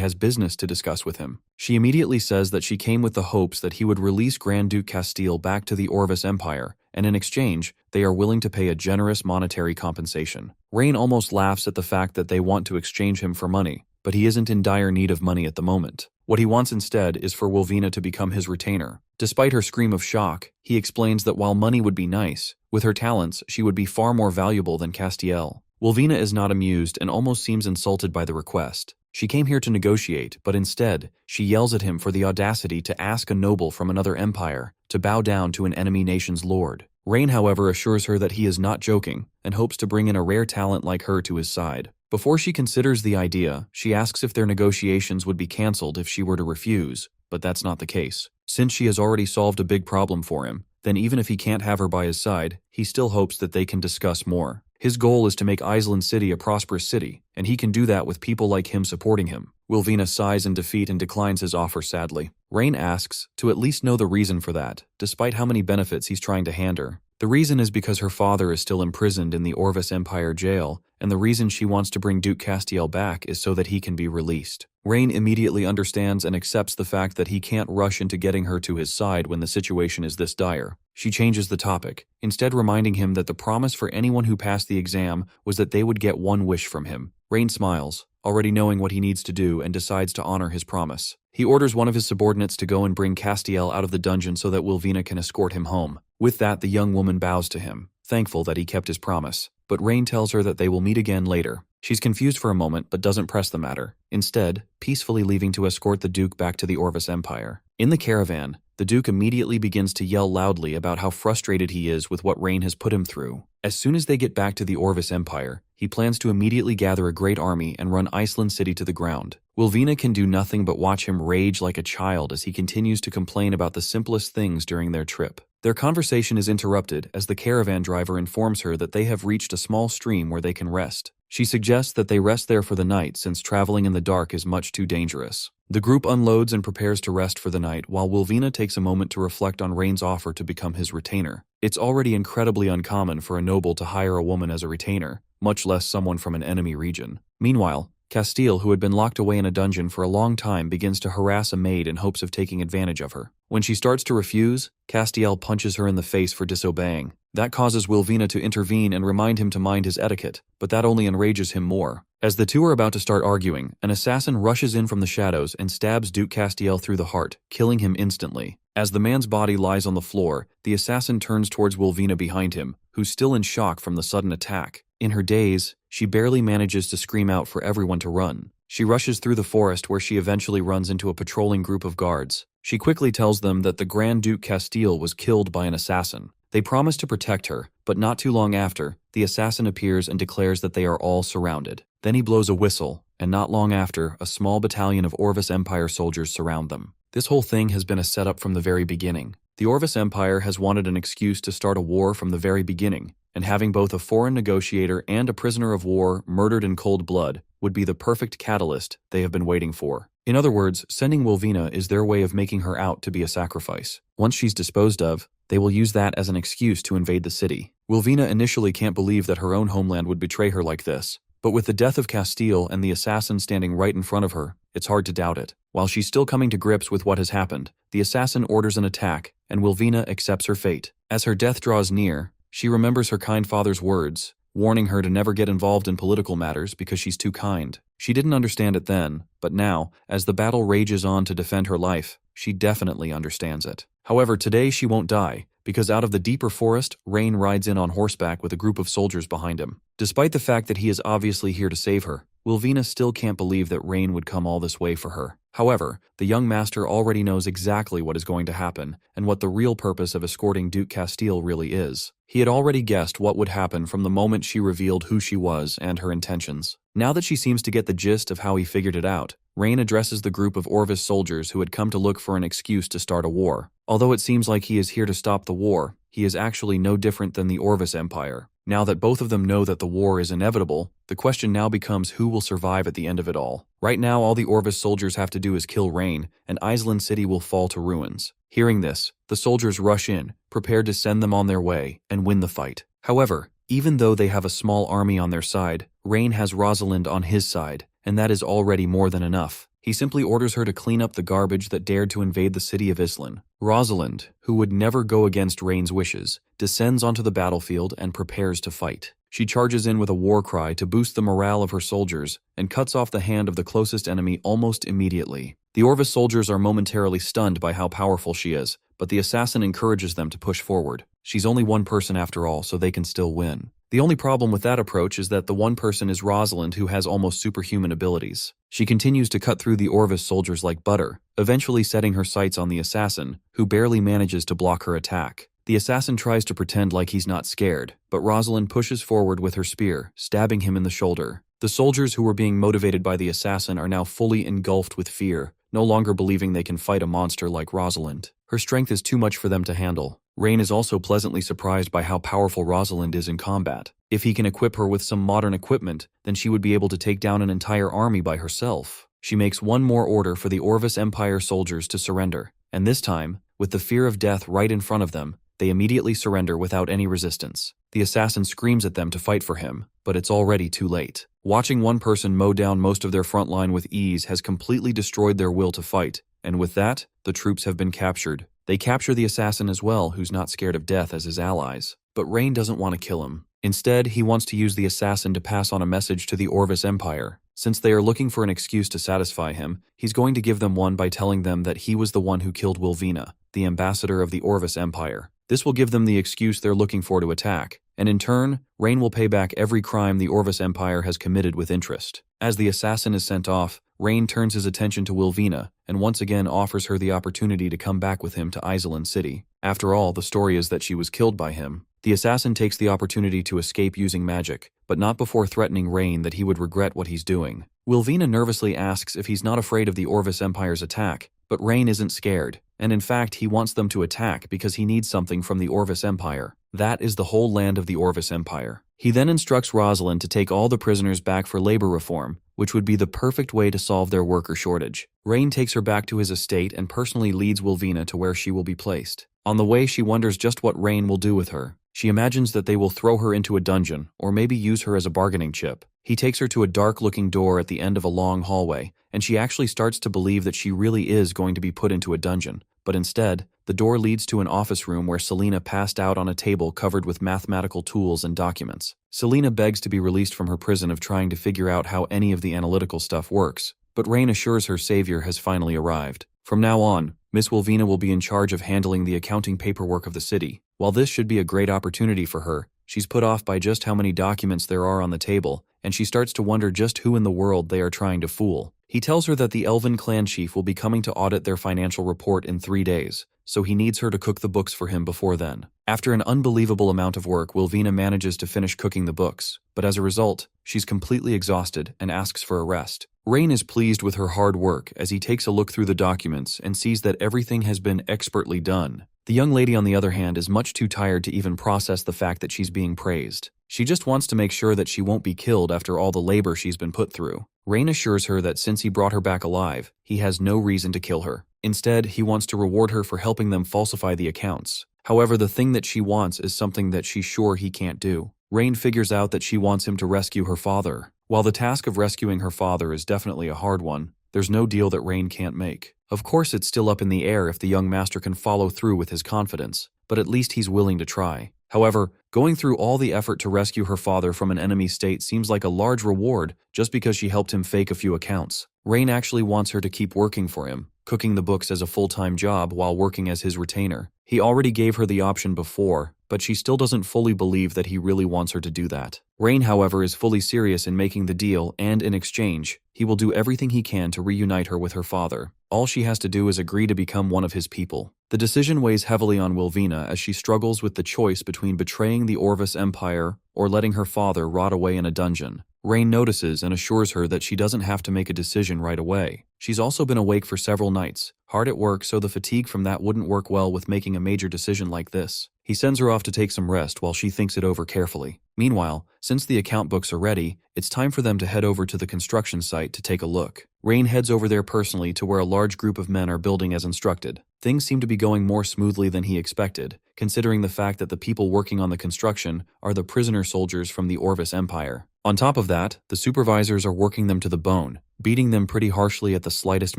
[SPEAKER 1] has business to discuss with him. She immediately says that she came with the hopes that he would release Grand Duke Castile back to the Orvis Empire, and in exchange, they are willing to pay a generous monetary compensation. Rain almost laughs at the fact that they want to exchange him for money, but he isn't in dire need of money at the moment. What he wants instead is for Wilvina to become his retainer. Despite her scream of shock, he explains that while money would be nice, with her talents, she would be far more valuable than Castiel. Wilvina is not amused and almost seems insulted by the request. She came here to negotiate, but instead, she yells at him for the audacity to ask a noble from another empire to bow down to an enemy nation's lord. Rain, however, assures her that he is not joking and hopes to bring in a rare talent like her to his side. Before she considers the idea, she asks if their negotiations would be cancelled if she were to refuse, but that's not the case. Since she has already solved a big problem for him, then even if he can't have her by his side, he still hopes that they can discuss more. His goal is to make Island City a prosperous city, and he can do that with people like him supporting him. Wilvina sighs in defeat and declines his offer sadly. Rain asks to at least know the reason for that, despite how many benefits he's trying to hand her. The reason is because her father is still imprisoned in the Orvis Empire jail, and the reason she wants to bring Duke Castiel back is so that he can be released. Rain immediately understands and accepts the fact that he can't rush into getting her to his side when the situation is this dire. She changes the topic, instead reminding him that the promise for anyone who passed the exam was that they would get one wish from him. Rain smiles, already knowing what he needs to do, and decides to honor his promise. He orders one of his subordinates to go and bring Castiel out of the dungeon so that Wilvina can escort him home. With that, the young woman bows to him, thankful that he kept his promise. But Rain tells her that they will meet again later. She's confused for a moment but doesn't press the matter, instead, peacefully leaving to escort the Duke back to the Orvis Empire. In the caravan, the Duke immediately begins to yell loudly about how frustrated he is with what Rain has put him through. As soon as they get back to the Orvis Empire, he plans to immediately gather a great army and run Iceland City to the ground. Wilvina can do nothing but watch him rage like a child as he continues to complain about the simplest things during their trip. Their conversation is interrupted as the caravan driver informs her that they have reached a small stream where they can rest. She suggests that they rest there for the night since traveling in the dark is much too dangerous. The group unloads and prepares to rest for the night while Wilvina takes a moment to reflect on Rain's offer to become his retainer. It's already incredibly uncommon for a noble to hire a woman as a retainer, much less someone from an enemy region. Meanwhile, Castile, who had been locked away in a dungeon for a long time, begins to harass a maid in hopes of taking advantage of her. When she starts to refuse, Castiel punches her in the face for disobeying. That causes Wilvina to intervene and remind him to mind his etiquette, but that only enrages him more. As the two are about to start arguing, an assassin rushes in from the shadows and stabs Duke Castiel through the heart, killing him instantly. As the man's body lies on the floor, the assassin turns towards Wilvina behind him, who's still in shock from the sudden attack. In her daze, she barely manages to scream out for everyone to run. She rushes through the forest where she eventually runs into a patrolling group of guards. She quickly tells them that the Grand Duke Castile was killed by an assassin. They promise to protect her, but not too long after, the assassin appears and declares that they are all surrounded. Then he blows a whistle, and not long after, a small battalion of Orvis Empire soldiers surround them. This whole thing has been a setup from the very beginning. The Orvis Empire has wanted an excuse to start a war from the very beginning, and having both a foreign negotiator and a prisoner of war murdered in cold blood would be the perfect catalyst they have been waiting for. In other words, sending Wilvina is their way of making her out to be a sacrifice. Once she's disposed of, they will use that as an excuse to invade the city. Wilvina initially can't believe that her own homeland would betray her like this, but with the death of Castile and the assassin standing right in front of her, it's hard to doubt it. While she's still coming to grips with what has happened, the assassin orders an attack, and Wilvina accepts her fate. As her death draws near, she remembers her kind father's words, warning her to never get involved in political matters because she's too kind. She didn't understand it then, but now, as the battle rages on to defend her life, she definitely understands it. However, today she won't die, because out of the deeper forest, Rain rides in on horseback with a group of soldiers behind him. Despite the fact that he is obviously here to save her, Wilvina still can't believe that Rain would come all this way for her. However, the young master already knows exactly what is going to happen and what the real purpose of escorting Duke Castile really is. He had already guessed what would happen from the moment she revealed who she was and her intentions. Now that she seems to get the gist of how he figured it out, Rain addresses the group of Orvis soldiers who had come to look for an excuse to start a war. Although it seems like he is here to stop the war, he is actually no different than the Orvis Empire. Now that both of them know that the war is inevitable, the question now becomes who will survive at the end of it all. Right now, all the Orvis soldiers have to do is kill Rain, and Island City will fall to ruins. Hearing this, the soldiers rush in, prepared to send them on their way and win the fight. However, even though they have a small army on their side, Rain has Rosalind on his side, and that is already more than enough. He simply orders her to clean up the garbage that dared to invade the city of Islan. Rosalind, who would never go against Rain's wishes, descends onto the battlefield and prepares to fight. She charges in with a war cry to boost the morale of her soldiers and cuts off the hand of the closest enemy almost immediately. The Orvis soldiers are momentarily stunned by how powerful she is, but the assassin encourages them to push forward. She's only one person after all, so they can still win. The only problem with that approach is that the one person is Rosalind, who has almost superhuman abilities. She continues to cut through the Orvis soldiers like butter, eventually setting her sights on the assassin, who barely manages to block her attack. The assassin tries to pretend like he's not scared, but Rosalind pushes forward with her spear, stabbing him in the shoulder. The soldiers who were being motivated by the assassin are now fully engulfed with fear, no longer believing they can fight a monster like Rosalind. Her strength is too much for them to handle. Rain is also pleasantly surprised by how powerful Rosalind is in combat. If he can equip her with some modern equipment, then she would be able to take down an entire army by herself. She makes one more order for the Orvis Empire soldiers to surrender, and this time, with the fear of death right in front of them, they immediately surrender without any resistance. The assassin screams at them to fight for him, but it's already too late. Watching one person mow down most of their front line with ease has completely destroyed their will to fight, and with that, the troops have been captured. They capture the assassin as well, who's not scared of death as his allies. But Rain doesn't want to kill him. Instead, he wants to use the assassin to pass on a message to the Orvis Empire. Since they are looking for an excuse to satisfy him, he's going to give them one by telling them that he was the one who killed Wilvina, the ambassador of the Orvis Empire. This will give them the excuse they're looking for to attack, and in turn, Rain will pay back every crime the Orvis Empire has committed with interest. As the assassin is sent off, Rain turns his attention to Wilvina and once again offers her the opportunity to come back with him to Iselin City. After all, the story is that she was killed by him. The assassin takes the opportunity to escape using magic, but not before threatening Rain that he would regret what he's doing. Wilvina nervously asks if he's not afraid of the Orvis Empire's attack, but Rain isn't scared, and in fact he wants them to attack because he needs something from the Orvis Empire. That is the whole land of the Orvis Empire. He then instructs Rosalind to take all the prisoners back for labor reform, which would be the perfect way to solve their worker shortage. Rain takes her back to his estate and personally leads Wilvina to where she will be placed. On the way, she wonders just what Rain will do with her. She imagines that they will throw her into a dungeon, or maybe use her as a bargaining chip. He takes her to a dark-looking door at the end of a long hallway, and she actually starts to believe that she really is going to be put into a dungeon. But instead, the door leads to an office room where Selena passed out on a table covered with mathematical tools and documents. Selena begs to be released from her prison of trying to figure out how any of the analytical stuff works, but Rain assures her savior has finally arrived. From now on, Miss Wilvina will be in charge of handling the accounting paperwork of the city. While this should be a great opportunity for her, she's put off by just how many documents there are on the table, and she starts to wonder just who in the world they are trying to fool. He tells her that the Elven clan chief will be coming to audit their financial report in 3 days, so he needs her to cook the books for him before then. After an unbelievable amount of work, Wilvina manages to finish cooking the books, but as a result, she's completely exhausted and asks for a rest. Rain is pleased with her hard work as he takes a look through the documents and sees that everything has been expertly done. The young lady, on the other hand, is much too tired to even process the fact that she's being praised. She just wants to make sure that she won't be killed after all the labor she's been put through. Rain assures her that since he brought her back alive, he has no reason to kill her. Instead, he wants to reward her for helping them falsify the accounts. However, the thing that she wants is something that she's sure he can't do. Rain figures out that she wants him to rescue her father. While the task of rescuing her father is definitely a hard one, there's no deal that Rain can't make. Of course, it's still up in the air if the young master can follow through with his confidence, but at least he's willing to try. However, going through all the effort to rescue her father from an enemy state seems like a large reward just because she helped him fake a few accounts. Rain actually wants her to keep working for him, cooking the books as a full-time job while working as his retainer. He already gave her the option before, but she still doesn't fully believe that he really wants her to do that. Rain, however, is fully serious in making the deal, and in exchange, he will do everything he can to reunite her with her father. All she has to do is agree to become one of his people. The decision weighs heavily on Wilvina as she struggles with the choice between betraying the Orvis Empire or letting her father rot away in a dungeon. Rain notices and assures her that she doesn't have to make a decision right away. She's also been awake for several nights, hard at work, so the fatigue from that wouldn't work well with making a major decision like this. He sends her off to take some rest while she thinks it over carefully. Meanwhile, since the account books are ready, it's time for them to head over to the construction site to take a look. Rain heads over there personally to where a large group of men are building as instructed. Things seem to be going more smoothly than he expected, considering the fact that the people working on the construction are the prisoner soldiers from the Orvis Empire. On top of that, the supervisors are working them to the bone, beating them pretty harshly at the slightest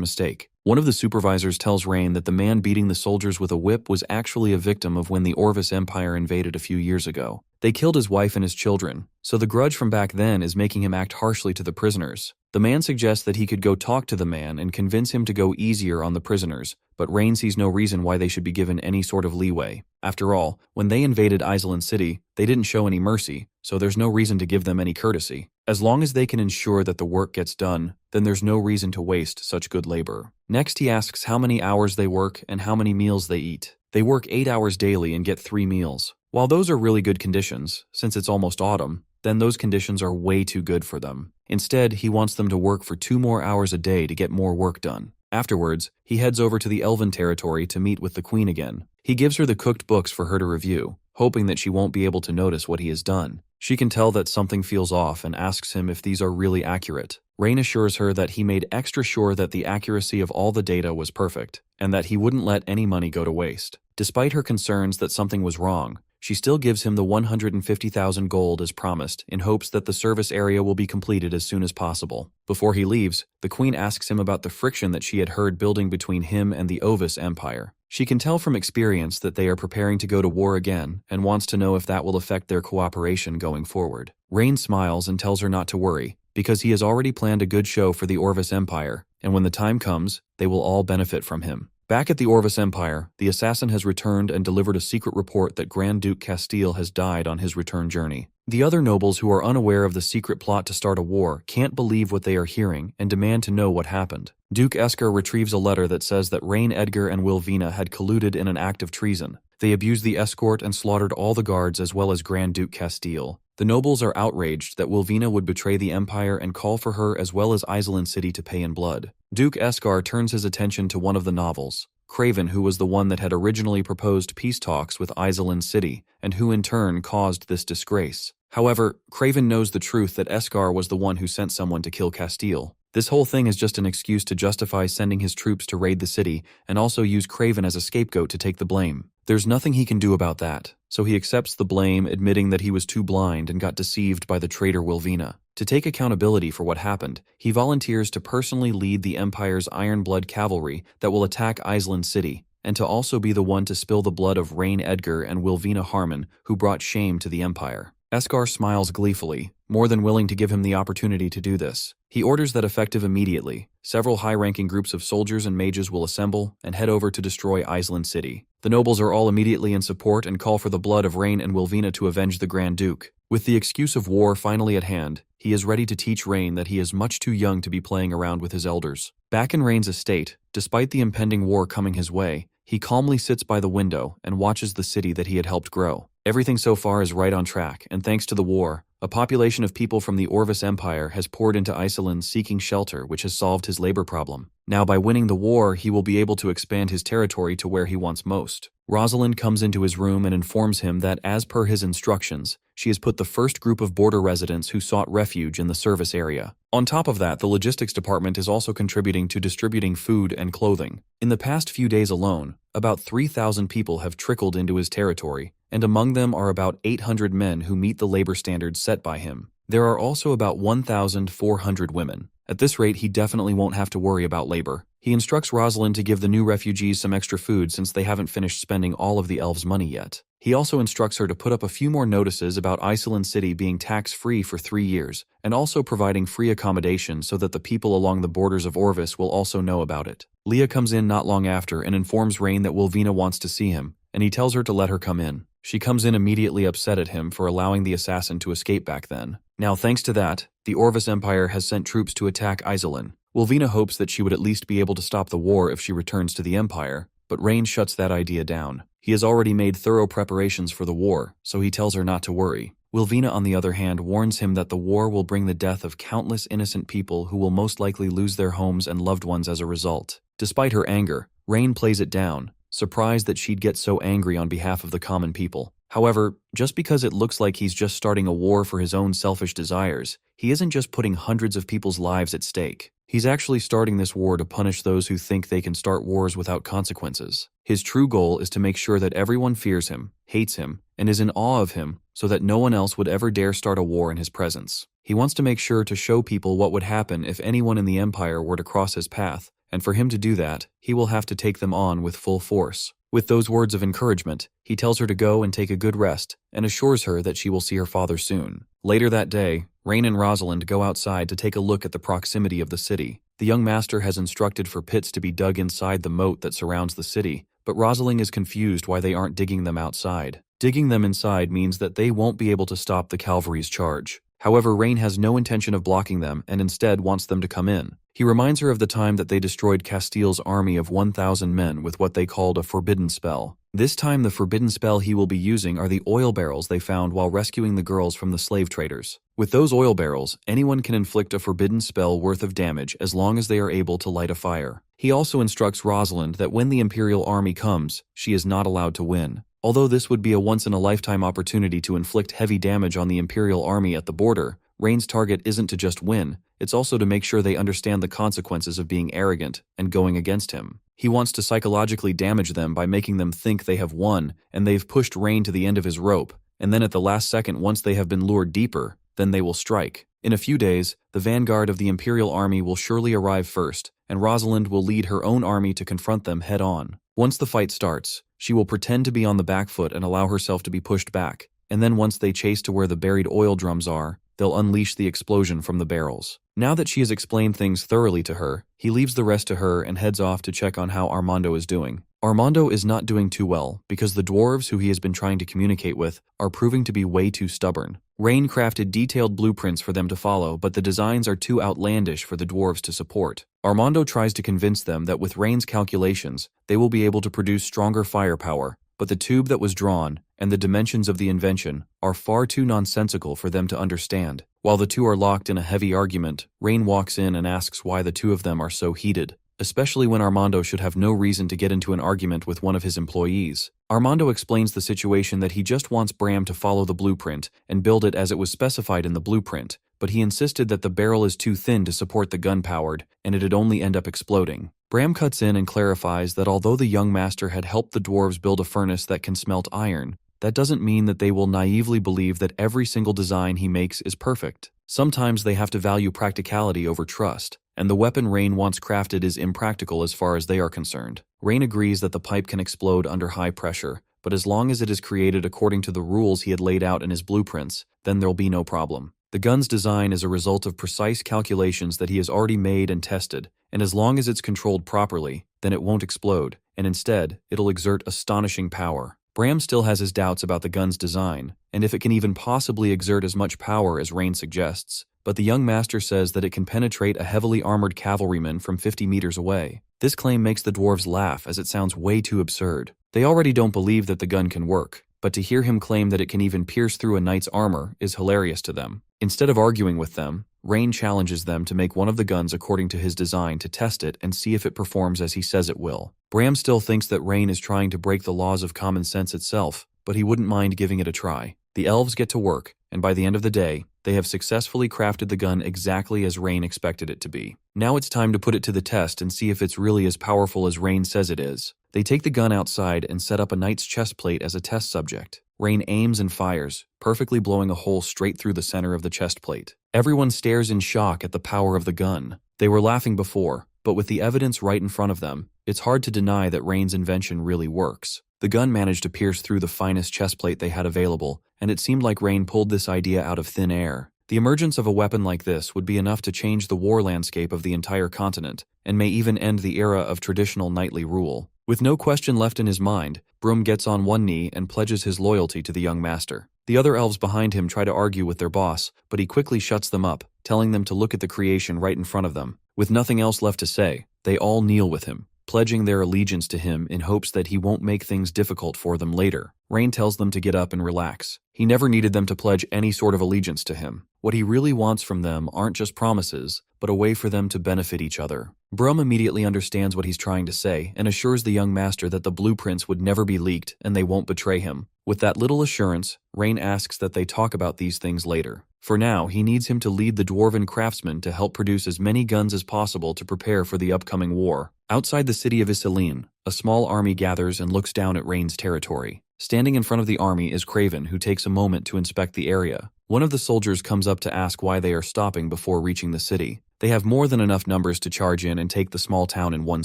[SPEAKER 1] mistake. One of the supervisors tells Rain that the man beating the soldiers with a whip was actually a victim of when the Orvis Empire invaded a few years ago. They killed his wife and his children, so the grudge from back then is making him act harshly to the prisoners. The man suggests that he could go talk to the man and convince him to go easier on the prisoners, but Rain sees no reason why they should be given any sort of leeway. After all, when they invaded Island City, they didn't show any mercy, so there's no reason to give them any courtesy. As long as they can ensure that the work gets done, then there's no reason to waste such good labor. Next, he asks how many hours they work and how many meals they eat. They work 8 hours daily and get 3 meals. While those are really good conditions, since it's almost autumn, then those conditions are way too good for them. Instead, he wants them to work for 2 more hours a day to get more work done. Afterwards, he heads over to the Elven territory to meet with the Queen again. He gives her the cooked books for her to review, hoping that she won't be able to notice what he has done. She can tell that something feels off and asks him if these are really accurate. Rain assures her that he made extra sure that the accuracy of all the data was perfect, and that he wouldn't let any money go to waste. Despite her concerns that something was wrong, she still gives him the 150,000 gold as promised in hopes that the service area will be completed as soon as possible. Before he leaves, the Queen asks him about the friction that she had heard building between him and the Ovis Empire. She can tell from experience that they are preparing to go to war again and wants to know if that will affect their cooperation going forward. Rain smiles and tells her not to worry, because he has already planned a good show for the Orvis Empire, and when the time comes, they will all benefit from him. Back at the Orvis Empire, the assassin has returned and delivered a secret report that Grand Duke Castile has died on his return journey. The other nobles who are unaware of the secret plot to start a war can't believe what they are hearing and demand to know what happened. Duke Esker retrieves a letter that says that Rain Edgar and Wilvina had colluded in an act of treason. They abused the escort and slaughtered all the guards as well as Grand Duke Castile. The nobles are outraged that Wilvina would betray the Empire and call for her as well as Island City to pay in blood. Duke Eskar turns his attention to one of the novels, Craven, who was the one that had originally proposed peace talks with Island City, and who in turn caused this disgrace. However, Craven knows the truth that Eskar was the one who sent someone to kill Castile. This whole thing is just an excuse to justify sending his troops to raid the city and also use Craven as a scapegoat to take the blame. There's nothing he can do about that, so he accepts the blame, admitting that he was too blind and got deceived by the traitor Wilvina. To take accountability for what happened, he volunteers to personally lead the Empire's Iron Blood cavalry that will attack Island City, and to also be the one to spill the blood of Rain Edgar and Wilvina Harmon, who brought shame to the Empire. Eskar smiles gleefully, more than willing to give him the opportunity to do this. He orders that effective immediately, several high-ranking groups of soldiers and mages will assemble and head over to destroy Island City. The nobles are all immediately in support and call for the blood of Rain and Wilvina to avenge the Grand Duke. With the excuse of war finally at hand, he is ready to teach Rain that he is much too young to be playing around with his elders. Back in Rain's estate, despite the impending war coming his way, he calmly sits by the window and watches the city that he had helped grow. Everything so far is right on track, and thanks to the war, a population of people from the Orvis Empire has poured into Iceland seeking shelter, which has solved his labor problem. Now, by winning the war, he will be able to expand his territory to where he wants most. Rosalind comes into his room and informs him that, as per his instructions, she has put the first group of border residents who sought refuge in the service area. On top of that, the logistics department is also contributing to distributing food and clothing. In the past few days alone, about 3,000 people have trickled into his territory, and among them are about 800 men who meet the labor standards set by him. There are also about 1,400 women. At this rate, he definitely won't have to worry about labor. He instructs Rosalind to give the new refugees some extra food since they haven't finished spending all of the elves' money yet. He also instructs her to put up a few more notices about Island City being tax-free for 3 years, and also providing free accommodation so that the people along the borders of Orvis will also know about it. Leah comes in not long after and informs Rain that Wilvina wants to see him, and he tells her to let her come in. She comes in immediately upset at him for allowing the assassin to escape back then. Now, thanks to that, the Orvis Empire has sent troops to attack Iselin. Wilvina hopes that she would at least be able to stop the war if she returns to the Empire, but Rain shuts that idea down. He has already made thorough preparations for the war, so he tells her not to worry. Wilvina, on the other hand, warns him that the war will bring the death of countless innocent people who will most likely lose their homes and loved ones as a result. Despite her anger, Rain plays it down, surprised that she'd get so angry on behalf of the common people. However, just because it looks like he's just starting a war for his own selfish desires, he isn't just putting hundreds of people's lives at stake. He's actually starting this war to punish those who think they can start wars without consequences. His true goal is to make sure that everyone fears him, hates him, and is in awe of him so that no one else would ever dare start a war in his presence. He wants to make sure to show people what would happen if anyone in the Empire were to cross his path, and for him to do that, he will have to take them on with full force. With those words of encouragement, he tells her to go and take a good rest and assures her that she will see her father soon. Later that day, Rain and Rosalind go outside to take a look at the proximity of the city. The young master has instructed for pits to be dug inside the moat that surrounds the city, but Rosalind is confused why they aren't digging them outside. Digging them inside means that they won't be able to stop the cavalry's charge. However, Rain has no intention of blocking them and instead wants them to come in. He reminds her of the time that they destroyed Castile's army of 1,000 men with what they called a forbidden spell. This time the forbidden spell he will be using are the oil barrels they found while rescuing the girls from the slave traders. With those oil barrels, anyone can inflict a forbidden spell worth of damage as long as they are able to light a fire. He also instructs Rosalind that when the Imperial army comes, she is not allowed to win. Although this would be a once-in-a-lifetime opportunity to inflict heavy damage on the Imperial army at the border, Rain's target isn't to just win, it's also to make sure they understand the consequences of being arrogant and going against him. He wants to psychologically damage them by making them think they have won and they've pushed Rain to the end of his rope, and then at the last second, once they have been lured deeper, then they will strike. In a few days, the vanguard of the Imperial army will surely arrive first, and Rosalind will lead her own army to confront them head-on. Once the fight starts, she will pretend to be on the back foot and allow herself to be pushed back, and then once they chase to where the buried oil drums are, they'll unleash the explosion from the barrels. Now that she has explained things thoroughly to her, he leaves the rest to her and heads off to check on how Armando is doing. Armando is not doing too well because the dwarves who he has been trying to communicate with are proving to be way too stubborn. Rain crafted detailed blueprints for them to follow, but the designs are too outlandish for the dwarves to support. Armando tries to convince them that with Rain's calculations, they will be able to produce stronger firepower, but the tube that was drawn and the dimensions of the invention are far too nonsensical for them to understand. While the two are locked in a heavy argument, Rain walks in and asks why the two of them are so heated, especially when Armando should have no reason to get into an argument with one of his employees. Armando explains the situation that he just wants Bram to follow the blueprint and build it as it was specified in the blueprint, but he insisted that the barrel is too thin to support the gun-powered, and it'd only end up exploding. Bram cuts in and clarifies that although the young master had helped the dwarves build a furnace that can smelt iron, that doesn't mean that they will naively believe that every single design he makes is perfect. Sometimes they have to value practicality over trust, and the weapon Rain wants crafted is impractical as far as they are concerned. Rain agrees that the pipe can explode under high pressure, but as long as it is created according to the rules he had laid out in his blueprints, then there'll be no problem. The gun's design is a result of precise calculations that he has already made and tested, and as long as it's controlled properly, then it won't explode, and instead, it'll exert astonishing power. Bram still has his doubts about the gun's design, and if it can even possibly exert as much power as Rain suggests, but the young master says that it can penetrate a heavily armored cavalryman from 50 meters away. This claim makes the dwarves laugh as it sounds way too absurd. They already don't believe that the gun can work, but to hear him claim that it can even pierce through a knight's armor is hilarious to them. Instead of arguing with them, Rain challenges them to make one of the guns according to his design to test it and see if it performs as he says it will. Bram still thinks that Rain is trying to break the laws of common sense itself, but he wouldn't mind giving it a try. The elves get to work, and by the end of the day, they have successfully crafted the gun exactly as Rain expected it to be. Now it's time to put it to the test and see if it's really as powerful as Rain says it is. They take the gun outside and set up a knight's chest plate as a test subject. Rain aims and fires, perfectly blowing a hole straight through the center of the chest plate. Everyone stares in shock at the power of the gun. They were laughing before, but with the evidence right in front of them, it's hard to deny that Rain's invention really works. The gun managed to pierce through the finest chest plate they had available, and it seemed like Rain pulled this idea out of thin air. The emergence of a weapon like this would be enough to change the war landscape of the entire continent, and may even end the era of traditional knightly rule. With no question left in his mind, Broom gets on one knee and pledges his loyalty to the young master. The other elves behind him try to argue with their boss, but he quickly shuts them up, telling them to look at the creation right in front of them. With nothing else left to say, they all kneel with him, pledging their allegiance to him in hopes that he won't make things difficult for them later. Rain tells them to get up and relax. He never needed them to pledge any sort of allegiance to him. What he really wants from them aren't just promises, but a way for them to benefit each other. Brum immediately understands what he's trying to say and assures the young master that the blueprints would never be leaked and they won't betray him. With that little assurance, Rain asks that they talk about these things later. For now, he needs him to lead the dwarven craftsmen to help produce as many guns as possible to prepare for the upcoming war. Outside the city of Iselin, a small army gathers and looks down at Rain's territory. Standing in front of the army is Craven, who takes a moment to inspect the area. One of the soldiers comes up to ask why they are stopping before reaching the city. They have more than enough numbers to charge in and take the small town in one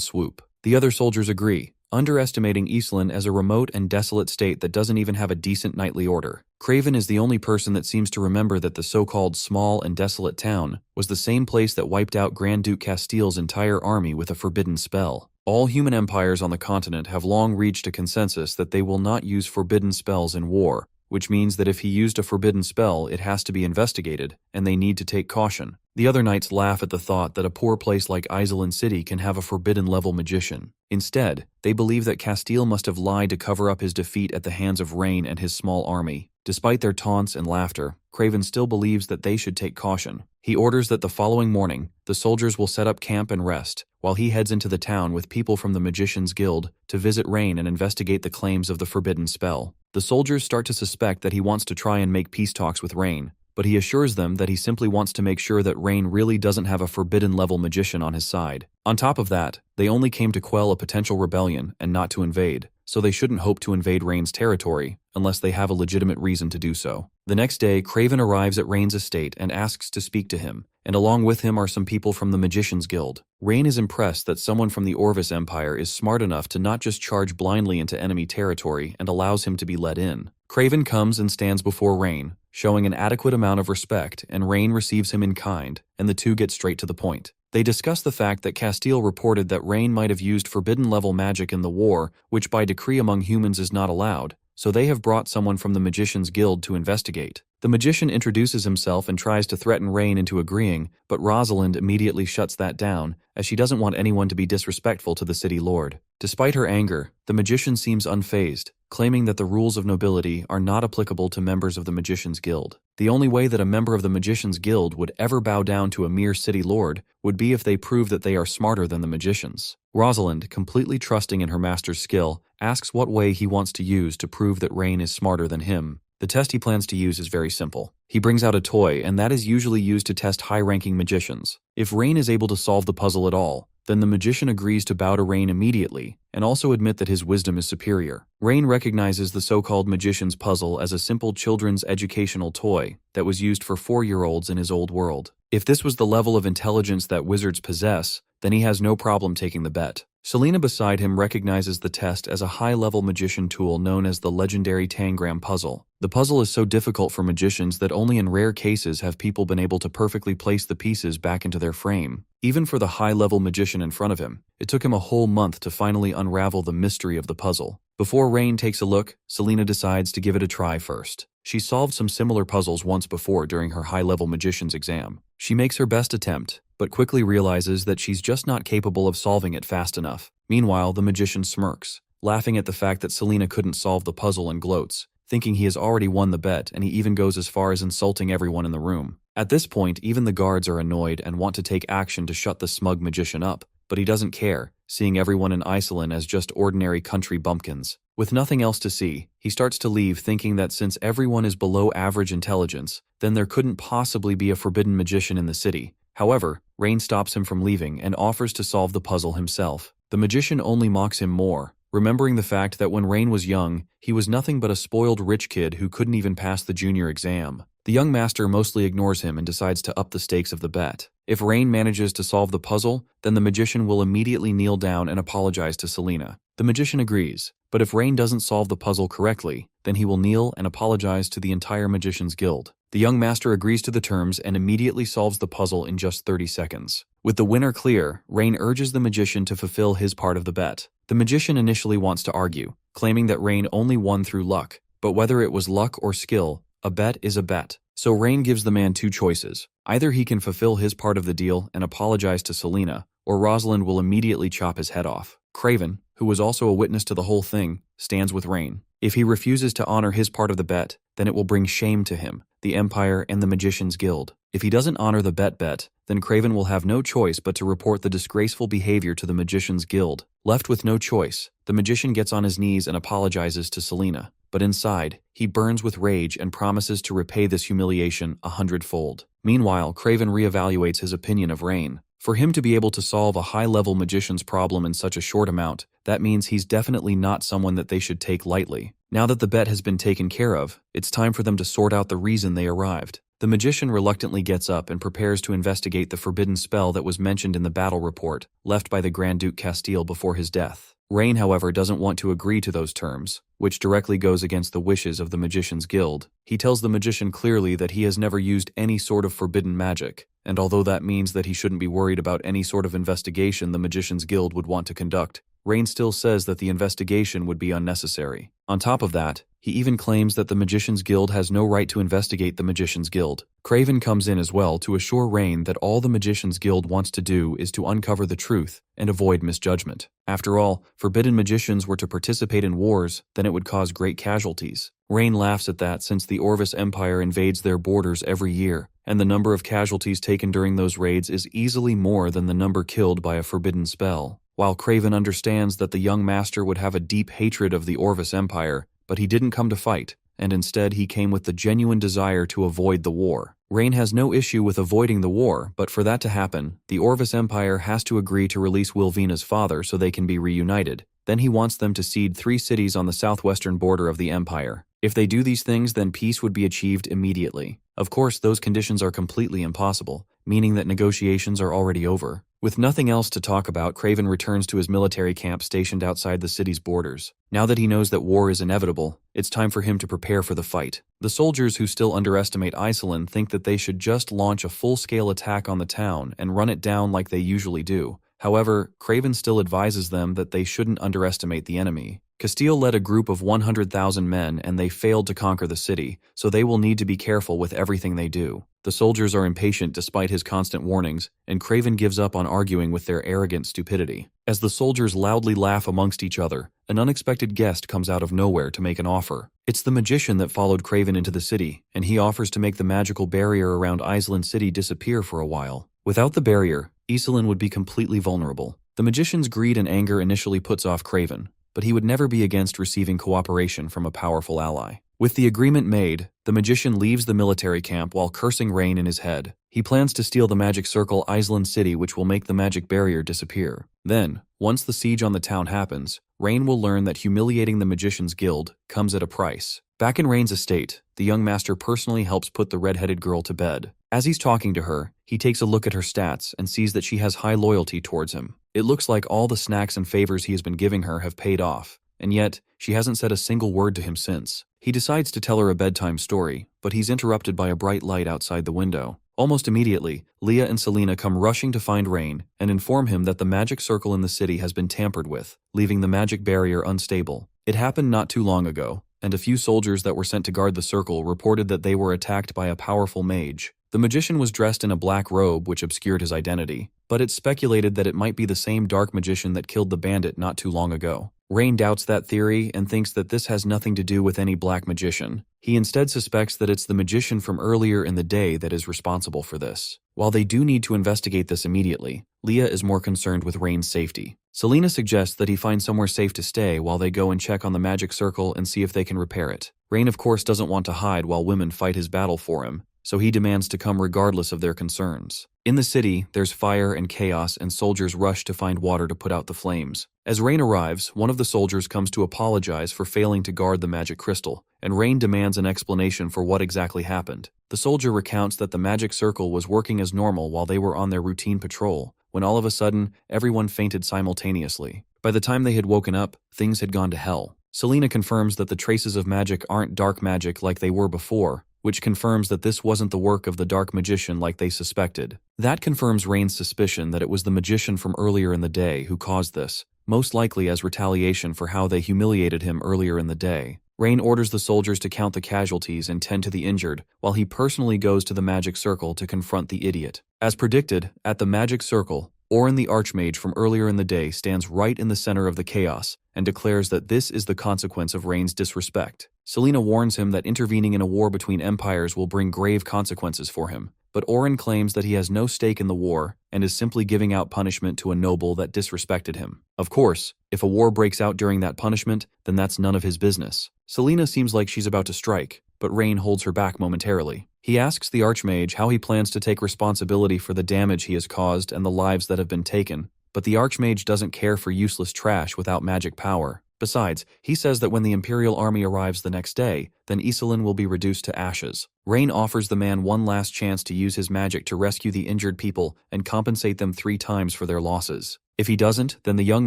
[SPEAKER 1] swoop. The other soldiers agree, underestimating Iselin as a remote and desolate state that doesn't even have a decent nightly order. Craven is the only person that seems to remember that the so-called small and desolate town was the same place that wiped out Grand Duke Castile's entire army with a forbidden spell. All human empires on the continent have long reached a consensus that they will not use forbidden spells in war, which means that if he used a forbidden spell, it has to be investigated, and they need to take caution. The other knights laugh at the thought that a poor place like Iselin City can have a forbidden-level magician. Instead, they believe that Castile must have lied to cover up his defeat at the hands of Rain and his small army. Despite their taunts and laughter, Craven still believes that they should take caution. He orders that the following morning, the soldiers will set up camp and rest, while he heads into the town with people from the Magician's Guild to visit Rain and investigate the claims of the forbidden spell. The soldiers start to suspect that he wants to try and make peace talks with Rain, but he assures them that he simply wants to make sure that Rain really doesn't have a forbidden-level magician on his side. On top of that, they only came to quell a potential rebellion and not to invade, so they shouldn't hope to invade Rain's territory unless they have a legitimate reason to do so. The next day, Craven arrives at Rain's estate and asks to speak to him, and along with him are some people from the Magician's Guild. Rain is impressed that someone from the Orvis Empire is smart enough to not just charge blindly into enemy territory and allows him to be let in. Craven comes and stands before Rain, showing an adequate amount of respect, and Rain receives him in kind, and the two get straight to the point. They discuss the fact that Castile reported that Rain might have used forbidden-level magic in the war, which by decree among humans is not allowed, so they have brought someone from the Magician's Guild to investigate. The magician introduces himself and tries to threaten Rain into agreeing, but Rosalind immediately shuts that down, as she doesn't want anyone to be disrespectful to the city lord. Despite her anger, the magician seems unfazed, claiming that the rules of nobility are not applicable to members of the Magician's Guild. The only way that a member of the Magician's Guild would ever bow down to a mere city lord would be if they prove that they are smarter than the magicians. Rosalind, completely trusting in her master's skill, asks what way he wants to use to prove that Rain is smarter than him. The test he plans to use is very simple. He brings out a toy, and that is usually used to test high-ranking magicians. If Rain is able to solve the puzzle at all, then the magician agrees to bow to Rain immediately, and also admit that his wisdom is superior. Rain recognizes the so-called magician's puzzle as a simple children's educational toy that was used for 4-year-olds in his old world. If this was the level of intelligence that wizards possess, then he has no problem taking the bet. Selena beside him recognizes the test as a high-level magician tool known as the legendary Tangram puzzle. The puzzle is so difficult for magicians that only in rare cases have people been able to perfectly place the pieces back into their frame. Even for the high-level magician in front of him, it took him a whole month to finally unravel the mystery of the puzzle. Before Rain takes a look, Selena decides to give it a try first. She solved some similar puzzles once before during her high-level magician's exam. She makes her best attempt, but quickly realizes that she's just not capable of solving it fast enough. Meanwhile, the magician smirks, laughing at the fact that Selena couldn't solve the puzzle, and gloats, thinking he has already won the bet, and he even goes as far as insulting everyone in the room. At this point, even the guards are annoyed and want to take action to shut the smug magician up, but he doesn't care, seeing everyone in Iselin as just ordinary country bumpkins. With nothing else to see, he starts to leave, thinking that since everyone is below average intelligence, then there couldn't possibly be a forbidden magician in the city. However, Rain stops him from leaving and offers to solve the puzzle himself. The magician only mocks him more, remembering the fact that when Rain was young, he was nothing but a spoiled rich kid who couldn't even pass the junior exam. The young master mostly ignores him and decides to up the stakes of the bet. If Rain manages to solve the puzzle, then the magician will immediately kneel down and apologize to Selena. The magician agrees, but if Rain doesn't solve the puzzle correctly, then he will kneel and apologize to the entire Magician's Guild. The young master agrees to the terms and immediately solves the puzzle in just 30 seconds. With the winner clear, Rain urges the magician to fulfill his part of the bet. The magician initially wants to argue, claiming that Rain only won through luck, but whether it was luck or skill, a bet is a bet. So Rain gives the man two choices. Either he can fulfill his part of the deal and apologize to Selena, or Rosalind will immediately chop his head off. Craven, who was also a witness to the whole thing, stands with Rain. If he refuses to honor his part of the bet, then it will bring shame to him, the Empire, and the Magician's Guild. If he doesn't honor the bet, then Craven will have no choice but to report the disgraceful behavior to the Magician's Guild. Left with no choice, the magician gets on his knees and apologizes to Selena. but inside, he burns with rage and promises to repay this humiliation 100-fold. Meanwhile, Craven reevaluates his opinion of Rain. For him to be able to solve a high-level magician's problem in such a short amount, that means he's definitely not someone that they should take lightly. Now that the bet has been taken care of, it's time for them to sort out the reason they arrived. The magician reluctantly gets up and prepares to investigate the forbidden spell that was mentioned in the battle report, left by the Grand Duke Castile before his death. Rain, however, doesn't want to agree to those terms, which directly goes against the wishes of the Magician's Guild. He tells the magician clearly that he has never used any sort of forbidden magic, and although that means that he shouldn't be worried about any sort of investigation the Magician's Guild would want to conduct, Rain still says that the investigation would be unnecessary. On top of that, he even claims that the Magician's Guild has no right to investigate the Magician's Guild. Craven comes in as well to assure Rain that all the Magician's Guild wants to do is to uncover the truth and avoid misjudgment. After all, forbidden magicians were to participate in wars, then it would cause great casualties. Rain laughs at that since the Orvis Empire invades their borders every year, and the number of casualties taken during those raids is easily more than the number killed by a forbidden spell. While Craven understands that the young master would have a deep hatred of the Orvis Empire, but he didn't come to fight, and instead he came with the genuine desire to avoid the war. Rain has no issue with avoiding the war, but for that to happen, the Orvis Empire has to agree to release Wilvina's father so they can be reunited. Then he wants them to cede 3 cities on the southwestern border of the empire. If they do these things, then peace would be achieved immediately. Of course, those conditions are completely impossible, meaning that negotiations are already over. With nothing else to talk about, Craven returns to his military camp stationed outside the city's borders. Now that he knows that war is inevitable, it's time for him to prepare for the fight. The soldiers who still underestimate Iselin think that they should just launch a full-scale attack on the town and run it down like they usually do. However, Craven still advises them that they shouldn't underestimate the enemy. Castile led a group of 100,000 men and they failed to conquer the city, so they will need to be careful with everything they do. The soldiers are impatient despite his constant warnings, and Craven gives up on arguing with their arrogant stupidity. As the soldiers loudly laugh amongst each other, an unexpected guest comes out of nowhere to make an offer. It's the magician that followed Craven into the city, and he offers to make the magical barrier around Iselin City disappear for a while. Without the barrier, Iselin would be completely vulnerable. The magician's greed and anger initially puts off Craven, but he would never be against receiving cooperation from a powerful ally. With the agreement made, the magician leaves the military camp while cursing Rain in his head. He plans to steal the magic circle Iselin City, which will make the magic barrier disappear. Then, once the siege on the town happens, Rain will learn that humiliating the Magician's Guild comes at a price. Back in Rain's estate, the young master personally helps put the red-headed girl to bed. As he's talking to her, he takes a look at her stats and sees that she has high loyalty towards him. It looks like all the snacks and favors he has been giving her have paid off, and yet, she hasn't said a single word to him since. He decides to tell her a bedtime story, but he's interrupted by a bright light outside the window. Almost immediately, Leah and Selena come rushing to find Rain and inform him that the magic circle in the city has been tampered with, leaving the magic barrier unstable. It happened not too long ago, and a few soldiers that were sent to guard the circle reported that they were attacked by a powerful mage. The magician was dressed in a black robe which obscured his identity, but it's speculated that it might be the same dark magician that killed the bandit not too long ago. Rain doubts that theory and thinks that this has nothing to do with any black magician. He instead suspects that it's the magician from earlier in the day that is responsible for this. While they do need to investigate this immediately, Leah is more concerned with Rain's safety. Selena suggests that he find somewhere safe to stay while they go and check on the magic circle and see if they can repair it. Rain of course doesn't want to hide while women fight his battle for him, so he demands to come regardless of their concerns. In the city, there's fire and chaos and soldiers rush to find water to put out the flames. As Rain arrives, one of the soldiers comes to apologize for failing to guard the magic crystal, and Rain demands an explanation for what exactly happened. The soldier recounts that the magic circle was working as normal while they were on their routine patrol, when all of a sudden, everyone fainted simultaneously. By the time they had woken up, things had gone to hell. Selena confirms that the traces of magic aren't dark magic like they were before, which confirms that this wasn't the work of the dark magician like they suspected. That confirms Rain's suspicion that it was the magician from earlier in the day who caused this, most likely as retaliation for how they humiliated him earlier in the day. Rain orders the soldiers to count the casualties and tend to the injured, while he personally goes to the magic circle to confront the idiot. As predicted, at the magic circle, Oren the Archmage from earlier in the day stands right in the center of the chaos and declares that this is the consequence of Rain's disrespect. Selena warns him that intervening in a war between empires will bring grave consequences for him, but Oren claims that he has no stake in the war and is simply giving out punishment to a noble that disrespected him. Of course, if a war breaks out during that punishment, then that's none of his business. Selena seems like she's about to strike, but Rain holds her back momentarily. He asks the Archmage how he plans to take responsibility for the damage he has caused and the lives that have been taken, but the Archmage doesn't care for useless trash without magic power. Besides, he says that when the Imperial army arrives the next day, then Iselin will be reduced to ashes. Rain offers the man one last chance to use his magic to rescue the injured people and compensate them 3 times for their losses. If he doesn't, then the young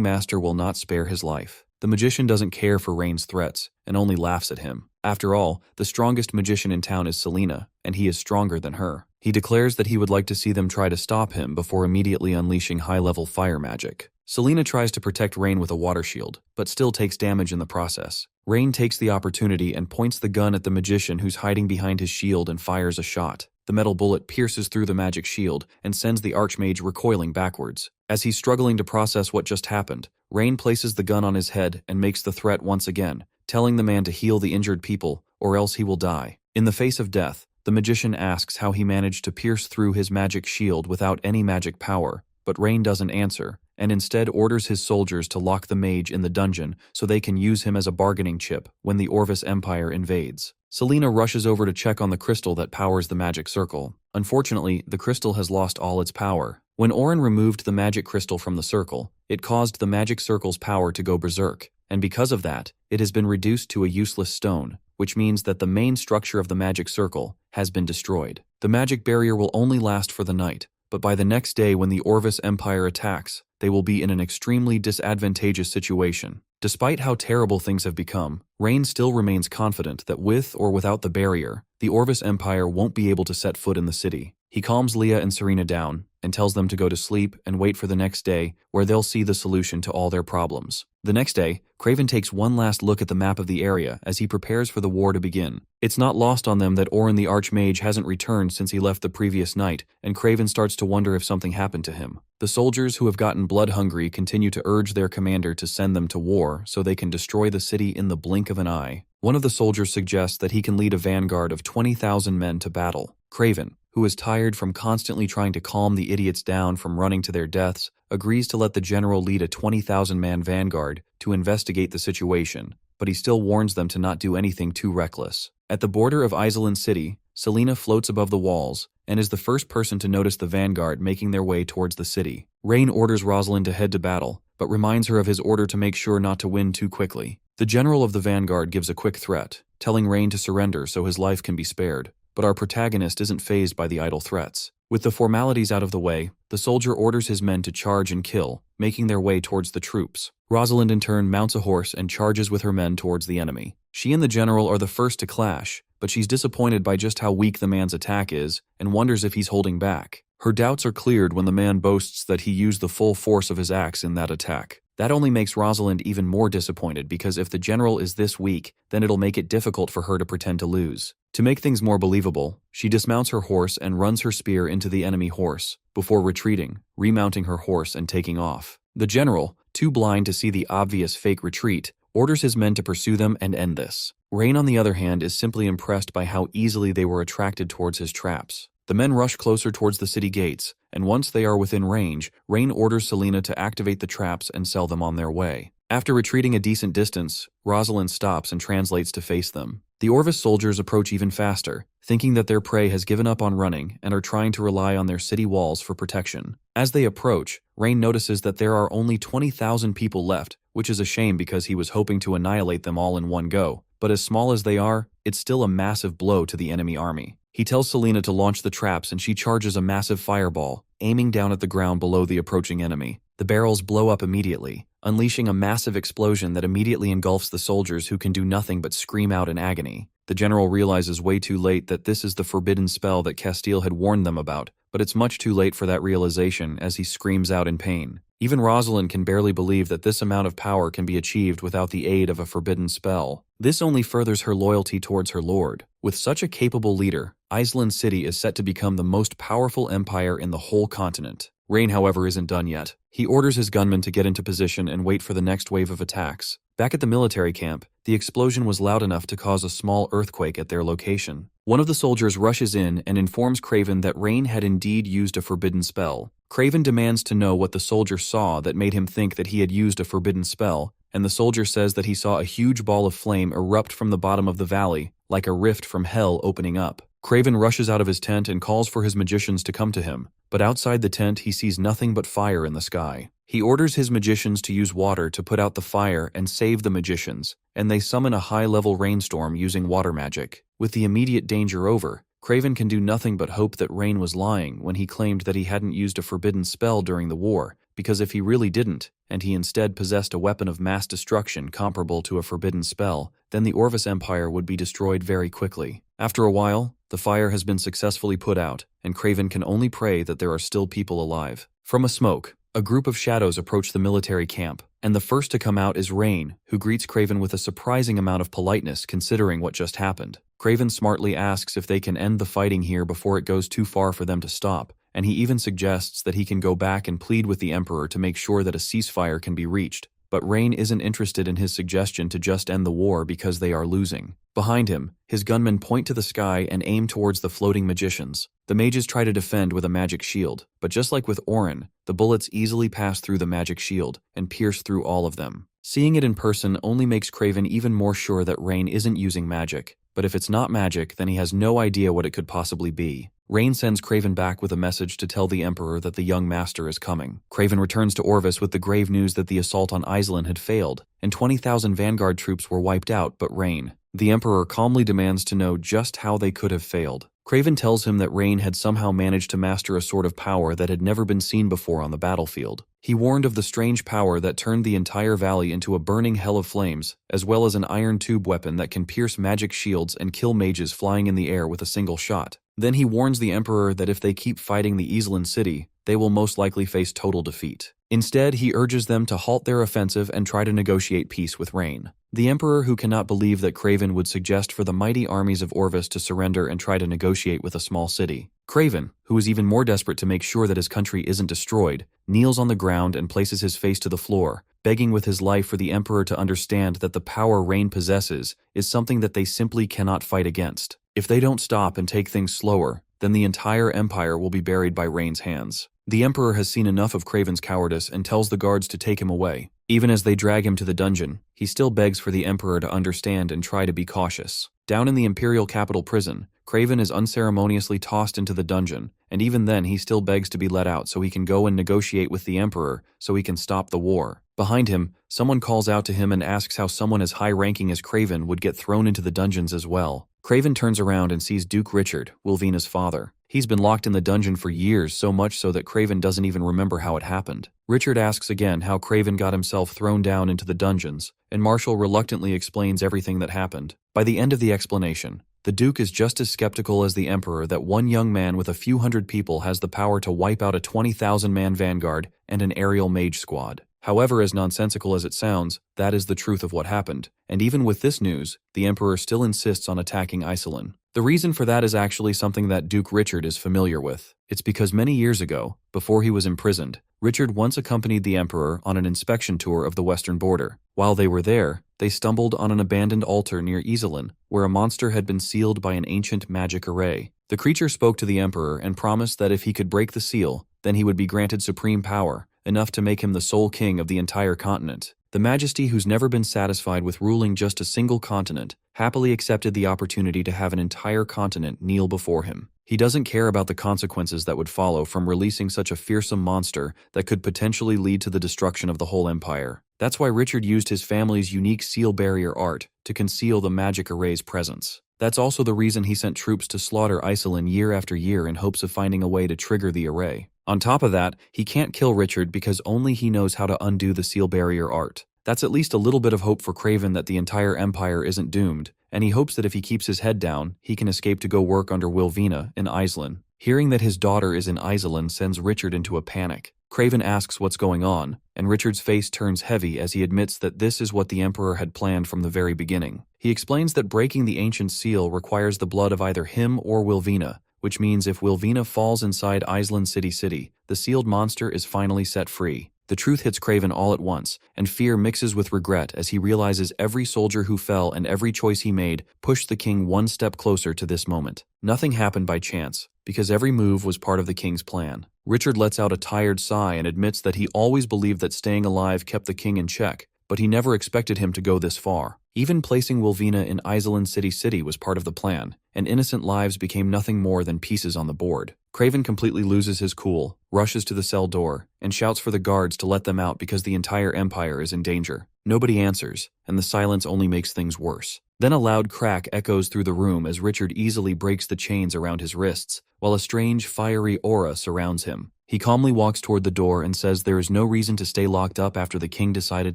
[SPEAKER 1] master will not spare his life. The magician doesn't care for Rain's threats and only laughs at him. After all, the strongest magician in town is Selena, and he is stronger than her. He declares that he would like to see them try to stop him before immediately unleashing high-level fire magic. Selena tries to protect Rain with a water shield, but still takes damage in the process. Rain takes the opportunity and points the gun at the magician who's hiding behind his shield and fires a shot. The metal bullet pierces through the magic shield and sends the Archmage recoiling backwards. As he's struggling to process what just happened, Rain places the gun on his head and makes the threat once again, telling the man to heal the injured people, or else he will die. In the face of death, the magician asks how he managed to pierce through his magic shield without any magic power, but Rain doesn't answer, and instead orders his soldiers to lock the mage in the dungeon so they can use him as a bargaining chip when the Orvis Empire invades. Selena rushes over to check on the crystal that powers the magic circle. Unfortunately, the crystal has lost all its power. When Oren removed the magic crystal from the circle, it caused the magic circle's power to go berserk, and because of that, it has been reduced to a useless stone, which means that the main structure of the magic circle has been destroyed. The magic barrier will only last for the night, but by the next day when the Orvis Empire attacks, they will be in an extremely disadvantageous situation. Despite how terrible things have become, Rain still remains confident that with or without the barrier, the Orvis Empire won't be able to set foot in the city. He calms Leah and Serena down and tells them to go to sleep and wait for the next day where they'll see the solution to all their problems. The next day, Craven takes one last look at the map of the area as he prepares for the war to begin. It's not lost on them that Oren the Archmage hasn't returned since he left the previous night, and Craven starts to wonder if something happened to him. The soldiers who have gotten blood-hungry continue to urge their commander to send them to war so they can destroy the city in the blink of an eye. One of the soldiers suggests that he can lead a vanguard of 20,000 men to battle. Craven, who is tired from constantly trying to calm the idiots down from running to their deaths, agrees to let the general lead a 20,000-man vanguard to investigate the situation, but he still warns them to not do anything too reckless. At the border of Iselin City, Selena floats above the walls and is the first person to notice the vanguard making their way towards the city. Rain orders Rosalind to head to battle, but reminds her of his order to make sure not to win too quickly. The general of the vanguard gives a quick threat, telling Rain to surrender so his life can be spared, but our protagonist isn't fazed by the idle threats. With the formalities out of the way, the soldier orders his men to charge and kill, making their way towards the troops. Rosalind in turn mounts a horse and charges with her men towards the enemy. She and the general are the first to clash, but she's disappointed by just how weak the man's attack is and wonders if he's holding back. Her doubts are cleared when the man boasts that he used the full force of his axe in that attack. That only makes Rosalind even more disappointed because if the general is this weak, then it'll make it difficult for her to pretend to lose. To make things more believable, she dismounts her horse and runs her spear into the enemy horse, before retreating, remounting her horse and taking off. The general, too blind to see the obvious fake retreat, orders his men to pursue them and end this. Rain, on the other hand, is simply impressed by how easily they were attracted towards his traps. The men rush closer towards the city gates, and once they are within range, Rain orders Selena to activate the traps and sell them on their way. After retreating a decent distance, Rosalind stops and translates to face them. The Orvis soldiers approach even faster, thinking that their prey has given up on running and are trying to rely on their city walls for protection. As they approach, Rain notices that there are only 20,000 people left, which is a shame because he was hoping to annihilate them all in one go. But as small as they are, it's still a massive blow to the enemy army. He tells Selena to launch the traps and she charges a massive fireball, aiming down at the ground below the approaching enemy. The barrels blow up immediately, unleashing a massive explosion that immediately engulfs the soldiers who can do nothing but scream out in agony. The general realizes way too late that this is the forbidden spell that Castile had warned them about, but it's much too late for that realization as he screams out in pain. Even Rosalind can barely believe that this amount of power can be achieved without the aid of a forbidden spell. This only furthers her loyalty towards her lord. With such a capable leader, Iselin City is set to become the most powerful empire in the whole continent. Rain, however, isn't done yet. He orders his gunmen to get into position and wait for the next wave of attacks. Back at the military camp, the explosion was loud enough to cause a small earthquake at their location. One of the soldiers rushes in and informs Craven that Rain had indeed used a forbidden spell. Craven demands to know what the soldier saw that made him think that he had used a forbidden spell, and the soldier says that he saw a huge ball of flame erupt from the bottom of the valley, like a rift from hell opening up. Craven rushes out of his tent and calls for his magicians to come to him, but outside the tent he sees nothing but fire in the sky. He orders his magicians to use water to put out the fire and save the magicians, and they summon a high-level rainstorm using water magic. With the immediate danger over, Craven can do nothing but hope that Rain was lying when he claimed that he hadn't used a forbidden spell during the war, because if he really didn't, and he instead possessed a weapon of mass destruction comparable to a forbidden spell, then the Orvis Empire would be destroyed very quickly. After a while, the fire has been successfully put out, and Craven can only pray that there are still people alive. From a smoke, a group of shadows approach the military camp, and the first to come out is Rain, who greets Craven with a surprising amount of politeness considering what just happened. Craven smartly asks if they can end the fighting here before it goes too far for them to stop, and he even suggests that he can go back and plead with the Emperor to make sure that a ceasefire can be reached. But Rain isn't interested in his suggestion to just end the war because they are losing. Behind him, his gunmen point to the sky and aim towards the floating magicians. The mages try to defend with a magic shield, but just like with Orin, the bullets easily pass through the magic shield and pierce through all of them. Seeing it in person only makes Craven even more sure that Rain isn't using magic, but if it's not magic, then he has no idea what it could possibly be. Rain sends Craven back with a message to tell the Emperor that the young master is coming. Craven returns to Orvis with the grave news that the assault on Iselin had failed, and 20,000 vanguard troops were wiped out but Rain. The Emperor calmly demands to know just how they could have failed. Craven tells him that Rain had somehow managed to master a sort of power that had never been seen before on the battlefield. He warned of the strange power that turned the entire valley into a burning hell of flames, as well as an iron tube weapon that can pierce magic shields and kill mages flying in the air with a single shot. Then he warns the Emperor that if they keep fighting the Iselin city, they will most likely face total defeat. Instead, he urges them to halt their offensive and try to negotiate peace with Rain. The Emperor, who cannot believe that Craven would suggest for the mighty armies of Orvis to surrender and try to negotiate with a small city. Craven, who is even more desperate to make sure that his country isn't destroyed, kneels on the ground and places his face to the floor, begging with his life for the Emperor to understand that the power Rain possesses is something that they simply cannot fight against. If they don't stop and take things slower, then the entire empire will be buried by Rain's hands. The Emperor has seen enough of Craven's cowardice and tells the guards to take him away. Even as they drag him to the dungeon, he still begs for the Emperor to understand and try to be cautious. Down in the Imperial Capital prison, Craven is unceremoniously tossed into the dungeon, and even then he still begs to be let out so he can go and negotiate with the Emperor so he can stop the war. Behind him, someone calls out to him and asks how someone as high-ranking as Craven would get thrown into the dungeons as well. Craven turns around and sees Duke Richard, Wilvina's father. He's been locked in the dungeon for years, so much so that Craven doesn't even remember how it happened. Richard asks again how Craven got himself thrown down into the dungeons, and Marshall reluctantly explains everything that happened. By the end of the explanation, the Duke is just as skeptical as the Emperor that one young man with a few hundred people has the power to wipe out a 20,000-man vanguard and an aerial mage squad. However, as nonsensical as it sounds, that is the truth of what happened, and even with this news, the Emperor still insists on attacking Iselin. The reason for that is actually something that Duke Richard is familiar with. It's because many years ago, before he was imprisoned, Richard once accompanied the Emperor on an inspection tour of the western border. While they were there, they stumbled on an abandoned altar near Iselin, where a monster had been sealed by an ancient magic array. The creature spoke to the Emperor and promised that if he could break the seal, then he would be granted supreme power, enough to make him the sole king of the entire continent. The Majesty, who's never been satisfied with ruling just a single continent, happily accepted the opportunity to have an entire continent kneel before him. He doesn't care about the consequences that would follow from releasing such a fearsome monster that could potentially lead to the destruction of the whole empire. That's why Richard used his family's unique seal barrier art to conceal the magic array's presence. That's also the reason he sent troops to slaughter Iselin year after year in hopes of finding a way to trigger the array. On top of that, he can't kill Richard because only he knows how to undo the seal barrier art. That's at least a little bit of hope for Craven that the entire empire isn't doomed, and he hopes that if he keeps his head down, he can escape to go work under Wilvina in Iselin. Hearing that his daughter is in Iselin sends Richard into a panic. Craven asks what's going on, and Richard's face turns heavy as he admits that this is what the Emperor had planned from the very beginning. He explains that breaking the ancient seal requires the blood of either him or Wilvina, which means if Wilvina falls inside Iselin City, the sealed monster is finally set free. The truth hits Craven all at once, and fear mixes with regret as he realizes every soldier who fell and every choice he made pushed the king one step closer to this moment. Nothing happened by chance, because every move was part of the king's plan. Richard lets out a tired sigh and admits that he always believed that staying alive kept the king in check, but he never expected him to go this far. Even placing Wilvina in Island City was part of the plan, and innocent lives became nothing more than pieces on the board. Craven completely loses his cool, rushes to the cell door, and shouts for the guards to let them out because the entire empire is in danger. Nobody answers, and the silence only makes things worse. Then a loud crack echoes through the room as Richard easily breaks the chains around his wrists, while a strange, fiery aura surrounds him. He calmly walks toward the door and says there is no reason to stay locked up after the king decided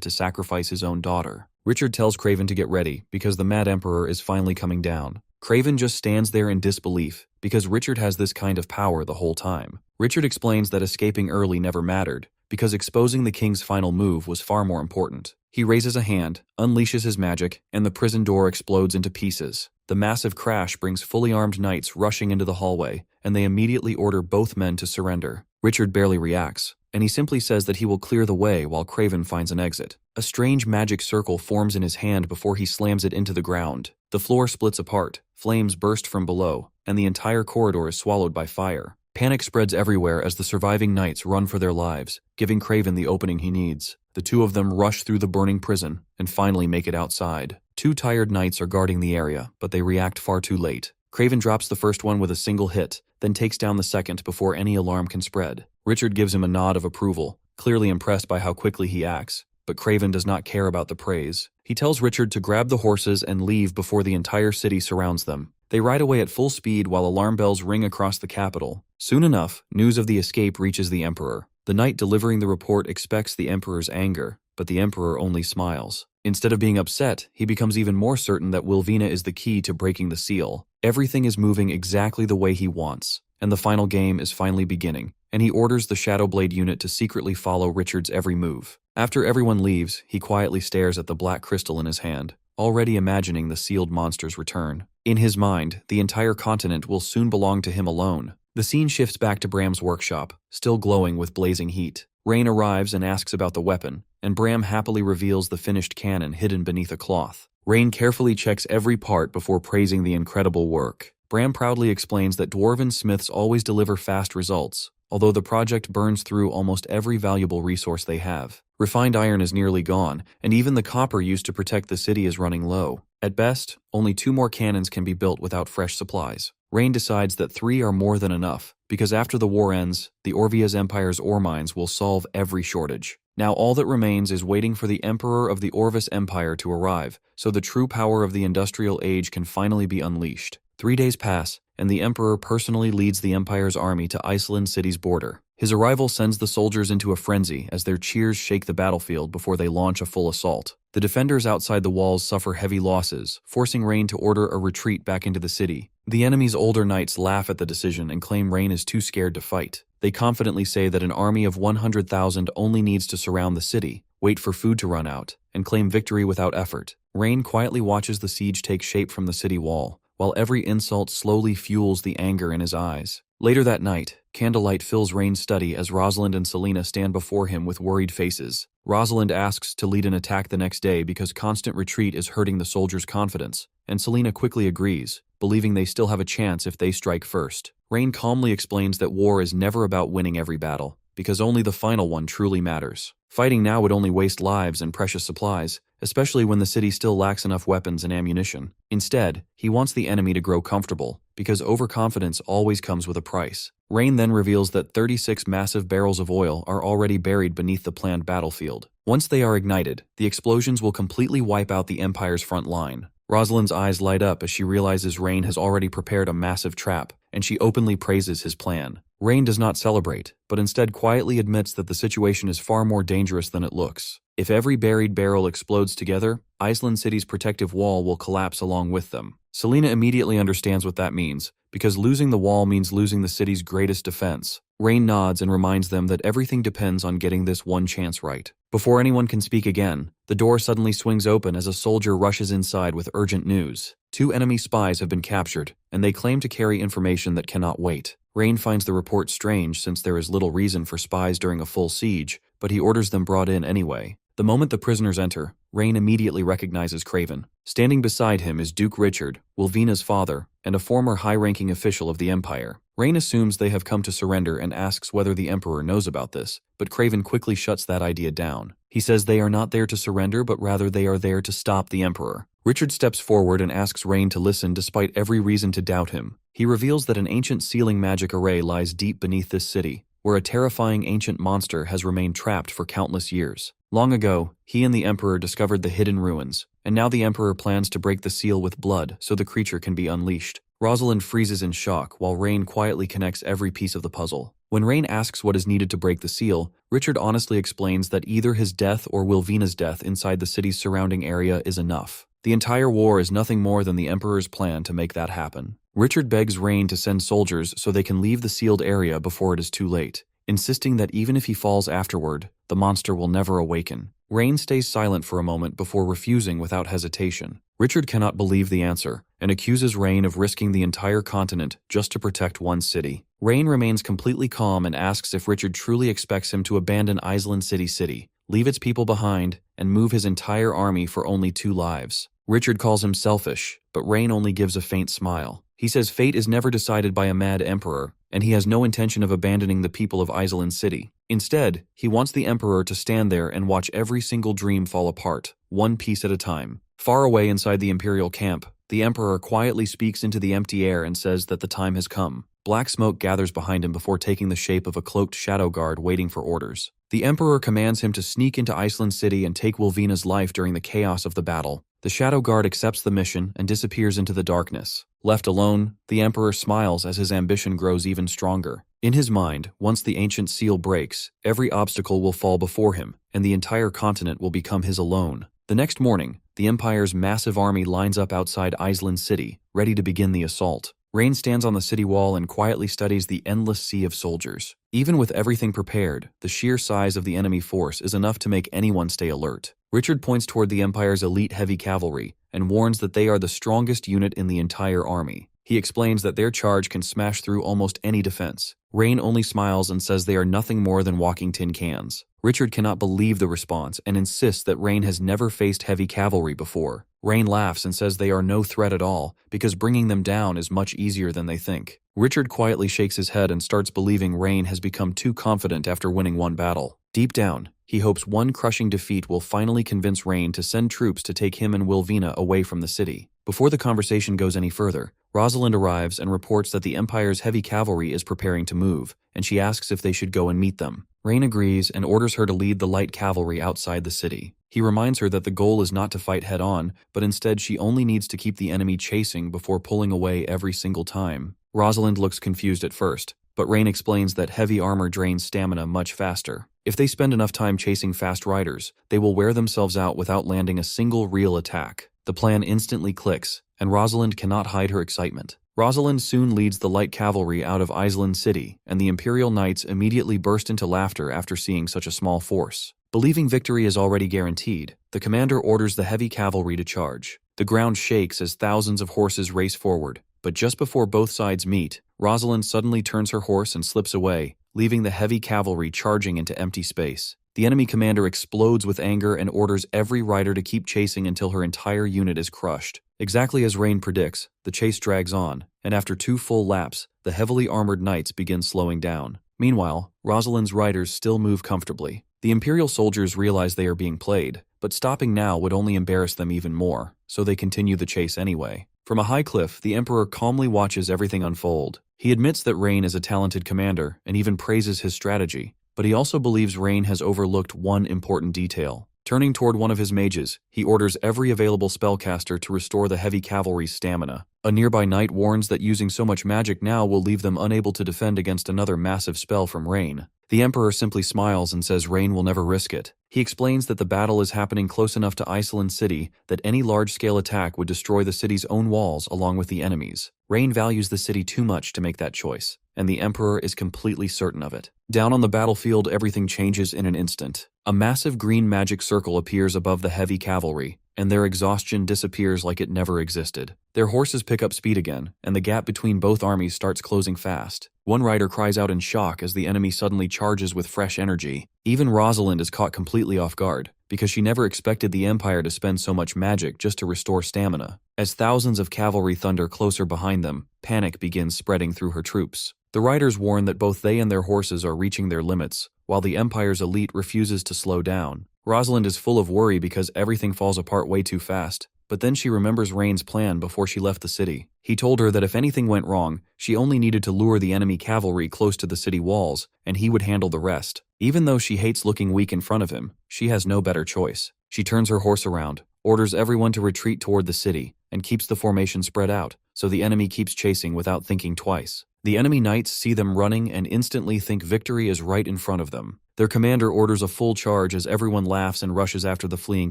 [SPEAKER 1] to sacrifice his own daughter. Richard tells Craven to get ready, because the Mad Emperor is finally coming down. Craven just stands there in disbelief, because Richard has this kind of power the whole time. Richard explains that escaping early never mattered, because exposing the king's final move was far more important. He raises a hand, unleashes his magic, and the prison door explodes into pieces. The massive crash brings fully armed knights rushing into the hallway, and they immediately order both men to surrender. Richard barely reacts, and he simply says that he will clear the way while Craven finds an exit. A strange magic circle forms in his hand before he slams it into the ground. The floor splits apart, flames burst from below, and the entire corridor is swallowed by fire. Panic spreads everywhere as the surviving knights run for their lives, giving Craven the opening he needs. The two of them rush through the burning prison and finally make it outside. Two tired knights are guarding the area, but they react far too late. Craven drops the first one with a single hit, then takes down the second before any alarm can spread. Richard gives him a nod of approval, clearly impressed by how quickly he acts, but Craven does not care about the praise. He tells Richard to grab the horses and leave before the entire city surrounds them. They ride away at full speed while alarm bells ring across the capital. Soon enough, news of the escape reaches the Emperor. The knight delivering the report expects the Emperor's anger, but the Emperor only smiles. Instead of being upset, he becomes even more certain that Wilvina is the key to breaking the seal. Everything is moving exactly the way he wants, and the final game is finally beginning, and he orders the Shadowblade unit to secretly follow Richard's every move. After everyone leaves, he quietly stares at the black crystal in his hand, already imagining the sealed monster's return. In his mind, the entire continent will soon belong to him alone. The scene shifts back to Bram's workshop, still glowing with blazing heat. Rain arrives and asks about the weapon, and Bram happily reveals the finished cannon hidden beneath a cloth. Rain carefully checks every part before praising the incredible work. Bram proudly explains that dwarven smiths always deliver fast results, although the project burns through almost every valuable resource they have. Refined iron is nearly gone, and even the copper used to protect the city is running low. At best, only 2 more cannons can be built without fresh supplies. Rain decides that 3 are more than enough, because after the war ends, the Orvia's Empire's ore mines will solve every shortage. Now all that remains is waiting for the Emperor of the Orvis Empire to arrive, so the true power of the Industrial Age can finally be unleashed. 3 days pass, and the Emperor personally leads the Empire's army to Iceland City's border. His arrival sends the soldiers into a frenzy as their cheers shake the battlefield before they launch a full assault. The defenders outside the walls suffer heavy losses, forcing Rain to order a retreat back into the city. The enemy's older knights laugh at the decision and claim Rain is too scared to fight. They confidently say that an army of 100,000 only needs to surround the city, wait for food to run out, and claim victory without effort. Rain quietly watches the siege take shape from the city wall, while every insult slowly fuels the anger in his eyes. Later that night, candlelight fills Rain's study as Rosalind and Selena stand before him with worried faces. Rosalind asks to lead an attack the next day because constant retreat is hurting the soldiers' confidence, and Selena quickly agrees, believing they still have a chance if they strike first. Rain calmly explains that war is never about winning every battle, because only the final one truly matters. Fighting now would only waste lives and precious supplies, especially when the city still lacks enough weapons and ammunition. Instead, he wants the enemy to grow comfortable, because overconfidence always comes with a price. Rain then reveals that 36 massive barrels of oil are already buried beneath the planned battlefield. Once they are ignited, the explosions will completely wipe out the Empire's front line. Rosalind's eyes light up as she realizes Rain has already prepared a massive trap, and she openly praises his plan. Rain does not celebrate, but instead quietly admits that the situation is far more dangerous than it looks. If every buried barrel explodes together, Iceland City's protective wall will collapse along with them. Selena immediately understands what that means, because losing the wall means losing the city's greatest defense. Rain nods and reminds them that everything depends on getting this one chance right. Before anyone can speak again, the door suddenly swings open as a soldier rushes inside with urgent news. 2 enemy spies have been captured, and they claim to carry information that cannot wait. Rain finds the report strange since there is little reason for spies during a full siege, but he orders them brought in anyway. The moment the prisoners enter, Rain immediately recognizes Craven. Standing beside him is Duke Richard, Wilvina's father, and a former high-ranking official of the Empire. Rain assumes they have come to surrender and asks whether the Emperor knows about this, but Craven quickly shuts that idea down. He says they are not there to surrender, but rather they are there to stop the Emperor. Richard steps forward and asks Rain to listen despite every reason to doubt him. He reveals that an ancient sealing magic array lies deep beneath this city, where a terrifying ancient monster has remained trapped for countless years. Long ago, he and the Emperor discovered the hidden ruins, and now the Emperor plans to break the seal with blood so the creature can be unleashed. Rosalind freezes in shock while Rain quietly connects every piece of the puzzle. When Rain asks what is needed to break the seal, Richard honestly explains that either his death or Wilvina's death inside the city's surrounding area is enough. The entire war is nothing more than the Emperor's plan to make that happen. Richard begs Rain to send soldiers so they can leave the sealed area before it is too late, insisting that even if he falls afterward, the monster will never awaken. Rain stays silent for a moment before refusing without hesitation. Richard cannot believe the answer and accuses Rain of risking the entire continent just to protect one city. Rain remains completely calm and asks if Richard truly expects him to abandon Island City, leave its people behind, and move his entire army for only 2 lives. Richard calls him selfish, but Rain only gives a faint smile. He says fate is never decided by a mad emperor, and he has no intention of abandoning the people of Island City. Instead, he wants the Emperor to stand there and watch every single dream fall apart, one piece at a time. Far away inside the Imperial camp, the Emperor quietly speaks into the empty air and says that the time has come. Black smoke gathers behind him before taking the shape of a cloaked shadow guard waiting for orders. The Emperor commands him to sneak into Iceland City and take Wilvina's life during the chaos of the battle. The shadow guard accepts the mission and disappears into the darkness. Left alone, the Emperor smiles as his ambition grows even stronger. In his mind, once the ancient seal breaks, every obstacle will fall before him, and the entire continent will become his alone. The next morning, the Empire's massive army lines up outside Iceland City, ready to begin the assault. Rain stands on the city wall and quietly studies the endless sea of soldiers. Even with everything prepared, the sheer size of the enemy force is enough to make anyone stay alert. Richard points toward the Empire's elite heavy cavalry and warns that they are the strongest unit in the entire army. He explains that their charge can smash through almost any defense. Rain only smiles and says they are nothing more than walking tin cans. Richard cannot believe the response and insists that Rain has never faced heavy cavalry before. Rain laughs and says they are no threat at all, because bringing them down is much easier than they think. Richard quietly shakes his head and starts believing Rain has become too confident after winning one battle. Deep down, he hopes one crushing defeat will finally convince Rain to send troops to take him and Wilvina away from the city. Before the conversation goes any further, Rosalind arrives and reports that the Empire's heavy cavalry is preparing to move, and she asks if they should go and meet them. Rain agrees and orders her to lead the light cavalry outside the city. He reminds her that the goal is not to fight head-on, but instead she only needs to keep the enemy chasing before pulling away every single time. Rosalind looks confused at first, but Rain explains that heavy armor drains stamina much faster. If they spend enough time chasing fast riders, they will wear themselves out without landing a single real attack. The plan instantly clicks, and Rosalind cannot hide her excitement. Rosalind soon leads the light cavalry out of Iceland City, and the Imperial Knights immediately burst into laughter after seeing such a small force. Believing victory is already guaranteed, the commander orders the heavy cavalry to charge. The ground shakes as thousands of horses race forward, but just before both sides meet, Rosalind suddenly turns her horse and slips away, leaving the heavy cavalry charging into empty space. The enemy commander explodes with anger and orders every rider to keep chasing until her entire unit is crushed. Exactly as Rain predicts, the chase drags on, and after 2 full laps, the heavily armored knights begin slowing down. Meanwhile, Rosalind's riders still move comfortably. The Imperial soldiers realize they are being played, but stopping now would only embarrass them even more, so they continue the chase anyway. From a high cliff, the Emperor calmly watches everything unfold. He admits that Rain is a talented commander and even praises his strategy, but he also believes Rain has overlooked one important detail. Turning toward one of his mages, he orders every available spellcaster to restore the heavy cavalry's stamina. A nearby knight warns that using so much magic now will leave them unable to defend against another massive spell from Rain. The Emperor simply smiles and says Rain will never risk it. He explains that the battle is happening close enough to Iceland City that any large-scale attack would destroy the city's own walls along with the enemies. Rain values the city too much to make that choice. and the Emperor is completely certain of it. Down on the battlefield, everything changes in an instant. A massive green magic circle appears above the heavy cavalry, and their exhaustion disappears like it never existed. Their horses pick up speed again, and the gap between both armies starts closing fast. One rider cries out in shock as the enemy suddenly charges with fresh energy. Even Rosalind is caught completely off guard, because she never expected the Empire to spend so much magic just to restore stamina. As thousands of cavalry thunder closer behind them, panic begins spreading through her troops. The riders warn that both they and their horses are reaching their limits, while the Empire's elite refuses to slow down. Rosalind is full of worry because everything falls apart way too fast, but then she remembers Rain's plan before she left the city. He told her that if anything went wrong, she only needed to lure the enemy cavalry close to the city walls, and he would handle the rest. Even though she hates looking weak in front of him, she has no better choice. She turns her horse around, orders everyone to retreat toward the city, and keeps the formation spread out, so the enemy keeps chasing without thinking twice. The enemy knights see them running and instantly think victory is right in front of them. Their commander orders a full charge as everyone laughs and rushes after the fleeing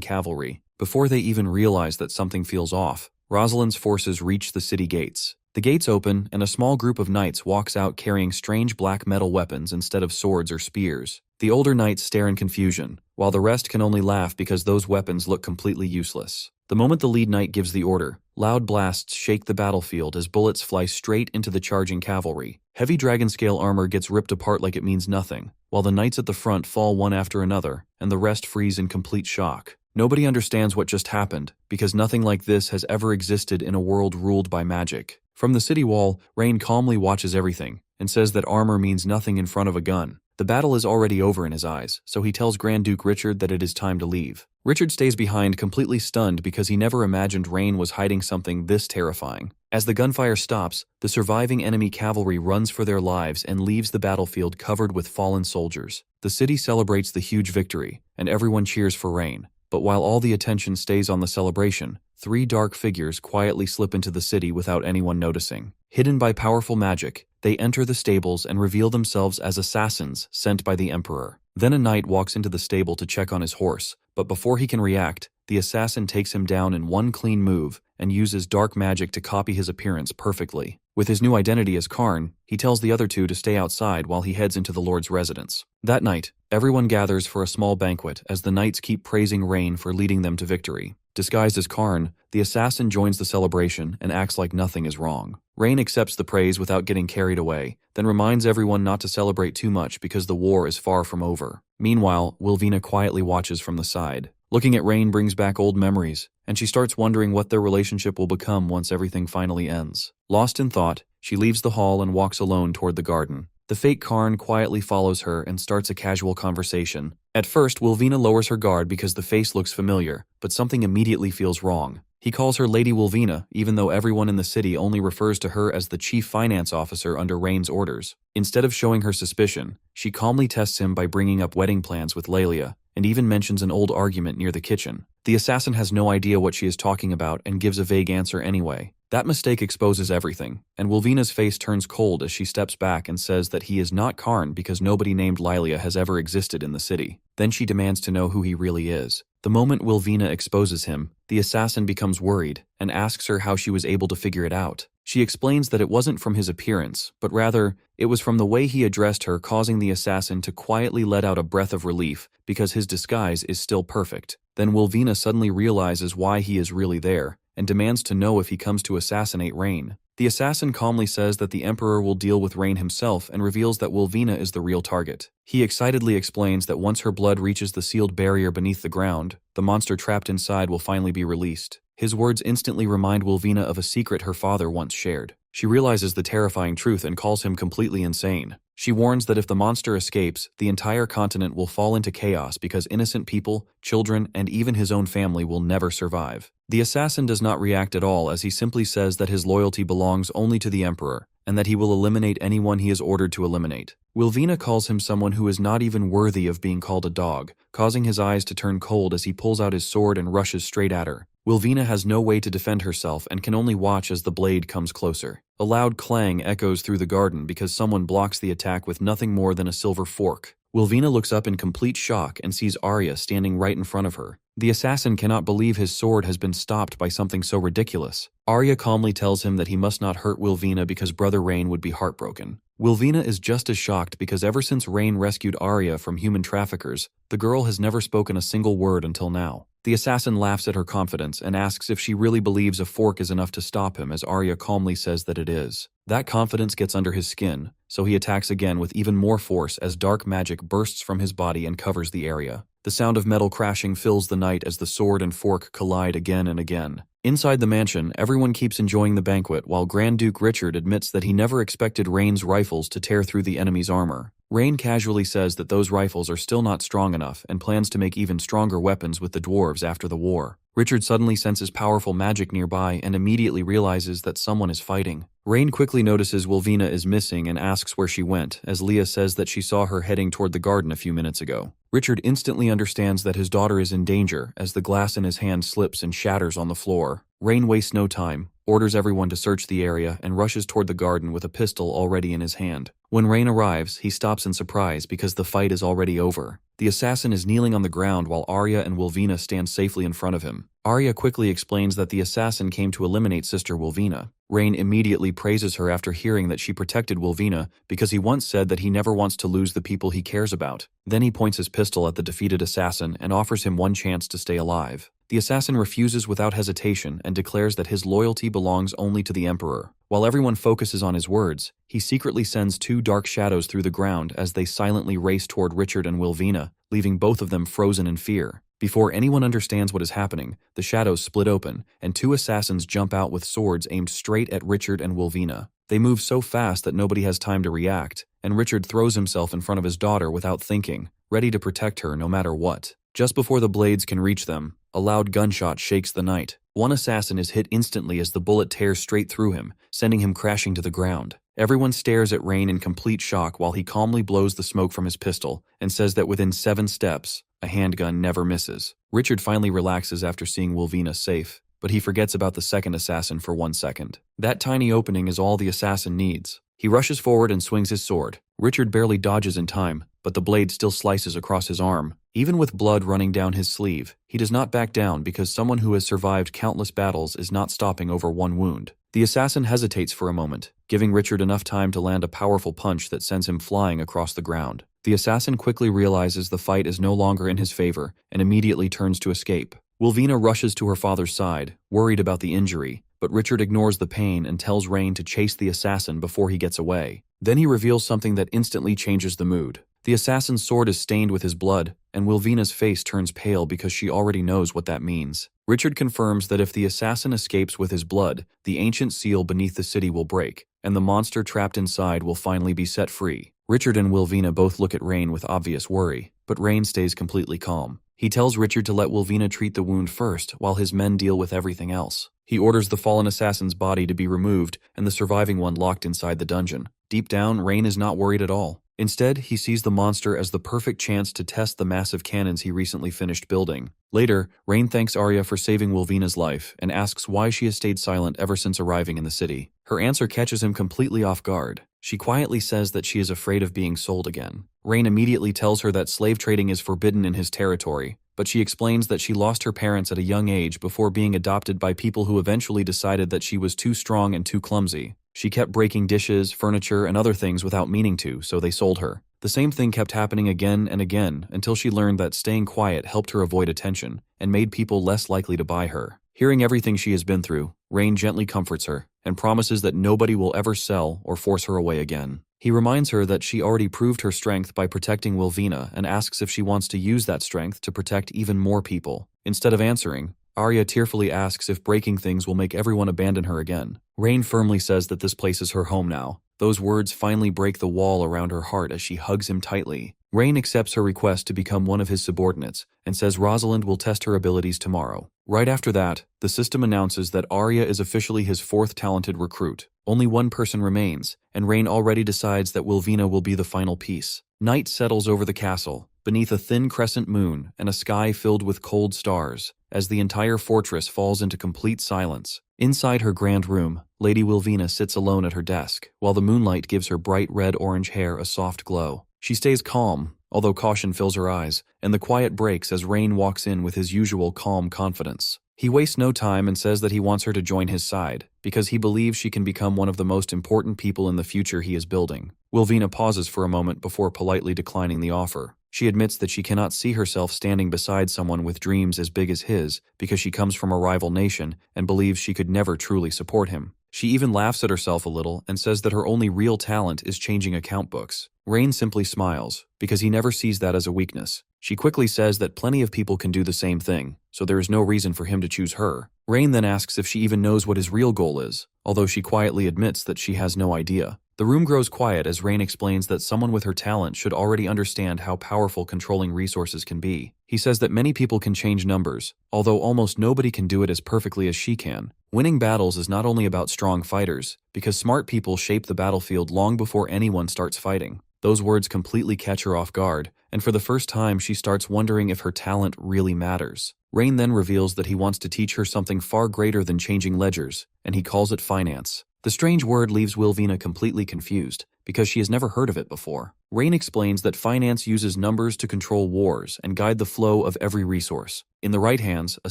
[SPEAKER 1] cavalry. Before they even realize that something feels off, Rosalind's forces reach the city gates. The gates open, and a small group of knights walks out carrying strange black metal weapons instead of swords or spears. The older knights stare in confusion, while the rest can only laugh because those weapons look completely useless. The moment the lead knight gives the order, loud blasts shake the battlefield as bullets fly straight into the charging cavalry. Heavy dragon-scale armor gets ripped apart like it means nothing, while the knights at the front fall one after another, and the rest freeze in complete shock. Nobody understands what just happened, because nothing like this has ever existed in a world ruled by magic. From the city wall, Rain calmly watches everything, and says that armor means nothing in front of a gun. The battle is already over in his eyes, so he tells Grand Duke Richard that it is time to leave. Richard stays behind completely stunned because he never imagined Rain was hiding something this terrifying. As the gunfire stops, the surviving enemy cavalry runs for their lives and leaves the battlefield covered with fallen soldiers. The city celebrates the huge victory, and everyone cheers for Rain. But while all the attention stays on the celebration, 3 dark figures quietly slip into the city without anyone noticing. Hidden by powerful magic, they enter the stables and reveal themselves as assassins sent by the Emperor. Then a knight walks into the stable to check on his horse, but before he can react, the assassin takes him down in one clean move and uses dark magic to copy his appearance perfectly. With his new identity as Karn, he tells the other two to stay outside while he heads into the Lord's residence. That night, everyone gathers for a small banquet as the knights keep praising Rain for leading them to victory. Disguised as Karn, the assassin joins the celebration and acts like nothing is wrong. Rain accepts the praise without getting carried away, then reminds everyone not to celebrate too much because the war is far from over. Meanwhile, Wilvina quietly watches from the side. Looking at Rain brings back old memories, and she starts wondering what their relationship will become once everything finally ends. Lost in thought, she leaves the hall and walks alone toward the garden. The fake Karn quietly follows her and starts a casual conversation. At first, Wilvina lowers her guard because the face looks familiar, but something immediately feels wrong. He calls her Lady Wilvina, even though everyone in the city only refers to her as the chief finance officer under Rain's orders. Instead of showing her suspicion, she calmly tests him by bringing up wedding plans with Lelia, and even mentions an old argument near the kitchen. The assassin has no idea what she is talking about and gives a vague answer anyway. That mistake exposes everything, and Wilvina's face turns cold as she steps back and says that he is not Karn because nobody named Lilia has ever existed in the city. Then she demands to know who he really is. The moment Wilvina exposes him, the assassin becomes worried and asks her how she was able to figure it out. She explains that it wasn't from his appearance, but rather, it was from the way he addressed her, causing the assassin to quietly let out a breath of relief because his disguise is still perfect. Then Wilvina suddenly realizes why he is really there, and demands to know if he comes to assassinate Rain. The assassin calmly says that the Emperor will deal with Rain himself and reveals that Wilvina is the real target. He excitedly explains that once her blood reaches the sealed barrier beneath the ground, the monster trapped inside will finally be released. His words instantly remind Wilvina of a secret her father once shared. She realizes the terrifying truth and calls him completely insane. She warns that if the monster escapes, the entire continent will fall into chaos because innocent people, children, and even his own family will never survive. The assassin does not react at all as he simply says that his loyalty belongs only to the Emperor, and that he will eliminate anyone he is ordered to eliminate. Wilvina calls him someone who is not even worthy of being called a dog, causing his eyes to turn cold as he pulls out his sword and rushes straight at her. Wilvina has no way to defend herself and can only watch as the blade comes closer. A loud clang echoes through the garden because someone blocks the attack with nothing more than a silver fork. Wilvina looks up in complete shock and sees Arya standing right in front of her. The assassin cannot believe his sword has been stopped by something so ridiculous. Arya calmly tells him that he must not hurt Wilvina because Brother Rain would be heartbroken. Wilvina is just as shocked because ever since Rain rescued Arya from human traffickers, the girl has never spoken a single word until now. The assassin laughs at her confidence and asks if she really believes a fork is enough to stop him, as Arya calmly says that it is. That confidence gets under his skin, so he attacks again with even more force as dark magic bursts from his body and covers the area. The sound of metal crashing fills the night as the sword and fork collide again and again. Inside the mansion, everyone keeps enjoying the banquet while Grand Duke Richard admits that he never expected Rain's rifles to tear through the enemy's armor. Rain casually says that those rifles are still not strong enough and plans to make even stronger weapons with the dwarves after the war. Richard suddenly senses powerful magic nearby and immediately realizes that someone is fighting. Rain quickly notices Wilvina is missing and asks where she went, as Leah says that she saw her heading toward the garden a few minutes ago. Richard instantly understands that his daughter is in danger as the glass in his hand slips and shatters on the floor. Rain wastes no time, orders everyone to search the area, and rushes toward the garden with a pistol already in his hand. When Rain arrives, he stops in surprise because the fight is already over. The assassin is kneeling on the ground while Arya and Wilvina stand safely in front of him. Arya quickly explains that the assassin came to eliminate Sister Wilvina. Rain immediately praises her after hearing that she protected Wilvina because he once said that he never wants to lose the people he cares about. Then he points his pistol at the defeated assassin and offers him one chance to stay alive. The assassin refuses without hesitation and declares that his loyalty belongs only to the Emperor. While everyone focuses on his words, he secretly sends two dark shadows through the ground as they silently race toward Richard and Wilvina, leaving both of them frozen in fear. Before anyone understands what is happening, the shadows split open, and two assassins jump out with swords aimed straight at Richard and Wilvina. They move so fast that nobody has time to react, and Richard throws himself in front of his daughter without thinking, ready to protect her no matter what. Just before the blades can reach them, a loud gunshot shakes the night. One assassin is hit instantly as the bullet tears straight through him, sending him crashing to the ground. Everyone stares at Rain in complete shock while he calmly blows the smoke from his pistol and says that within 7 steps, a handgun never misses. Richard finally relaxes after seeing Wilvina safe, but he forgets about the second assassin for 1 second. That tiny opening is all the assassin needs. He rushes forward and swings his sword. Richard barely dodges in time, but the blade still slices across his arm. Even with blood running down his sleeve, he does not back down because someone who has survived countless battles is not stopping over one wound. The assassin hesitates for a moment, giving Richard enough time to land a powerful punch that sends him flying across the ground. The assassin quickly realizes the fight is no longer in his favor and immediately turns to escape. Wilvina rushes to her father's side, worried about the injury, but Richard ignores the pain and tells Rain to chase the assassin before he gets away. Then he reveals something that instantly changes the mood. The assassin's sword is stained with his blood, and Wilvina's face turns pale because she already knows what that means. Richard confirms that if the assassin escapes with his blood, the ancient seal beneath the city will break, and the monster trapped inside will finally be set free. Richard and Wilvina both look at Rain with obvious worry, but Rain stays completely calm. He tells Richard to let Wilvina treat the wound first while his men deal with everything else. He orders the fallen assassin's body to be removed and the surviving one locked inside the dungeon. Deep down, Rain is not worried at all. Instead, he sees the monster as the perfect chance to test the massive cannons he recently finished building. Later, Rain thanks Arya for saving Wilvina's life and asks why she has stayed silent ever since arriving in the city. Her answer catches him completely off guard. She quietly says that she is afraid of being sold again. Rain immediately tells her that slave trading is forbidden in his territory, but she explains that she lost her parents at a young age before being adopted by people who eventually decided that she was too strong and too clumsy. She kept breaking dishes, furniture, and other things without meaning to, so they sold her. The same thing kept happening again and again until she learned that staying quiet helped her avoid attention and made people less likely to buy her. Hearing everything she has been through, Rain gently comforts her and promises that nobody will ever sell or force her away again. He reminds her that she already proved her strength by protecting Wilvina and asks if she wants to use that strength to protect even more people. Instead of answering, Arya tearfully asks if breaking things will make everyone abandon her again. Rain firmly says that this place is her home now. Those words finally break the wall around her heart as she hugs him tightly. Rain accepts her request to become one of his subordinates and says Rosalind will test her abilities tomorrow. Right after that, the system announces that Arya is officially his 4th talented recruit. Only one person remains, and Rain already decides that Wilvina will be the final piece. Night settles over the castle, beneath a thin crescent moon and a sky filled with cold stars, as the entire fortress falls into complete silence. Inside her grand room, Lady Wilvina sits alone at her desk, while the moonlight gives her bright red-orange hair a soft glow. She stays calm, although caution fills her eyes, and the quiet breaks as Rain walks in with his usual calm confidence. He wastes no time and says that he wants her to join his side, because he believes she can become one of the most important people in the future he is building. Wilvina pauses for a moment before politely declining the offer. She admits that she cannot see herself standing beside someone with dreams as big as his because she comes from a rival nation and believes she could never truly support him. She even laughs at herself a little and says that her only real talent is changing account books. Rain simply smiles, because he never sees that as a weakness. She quickly says that plenty of people can do the same thing, so there is no reason for him to choose her. Rain then asks if she even knows what his real goal is, although she quietly admits that she has no idea. The room grows quiet as Rain explains that someone with her talent should already understand how powerful controlling resources can be. He says that many people can change numbers, although almost nobody can do it as perfectly as she can. Winning battles is not only about strong fighters, because smart people shape the battlefield long before anyone starts fighting. Those words completely catch her off guard, and for the first time she starts wondering if her talent really matters. Rain then reveals that he wants to teach her something far greater than changing ledgers, and he calls it finance. The strange word leaves Wilvina completely confused, because she has never heard of it before. Rain explains that finance uses numbers to control wars and guide the flow of every resource. In the right hands, a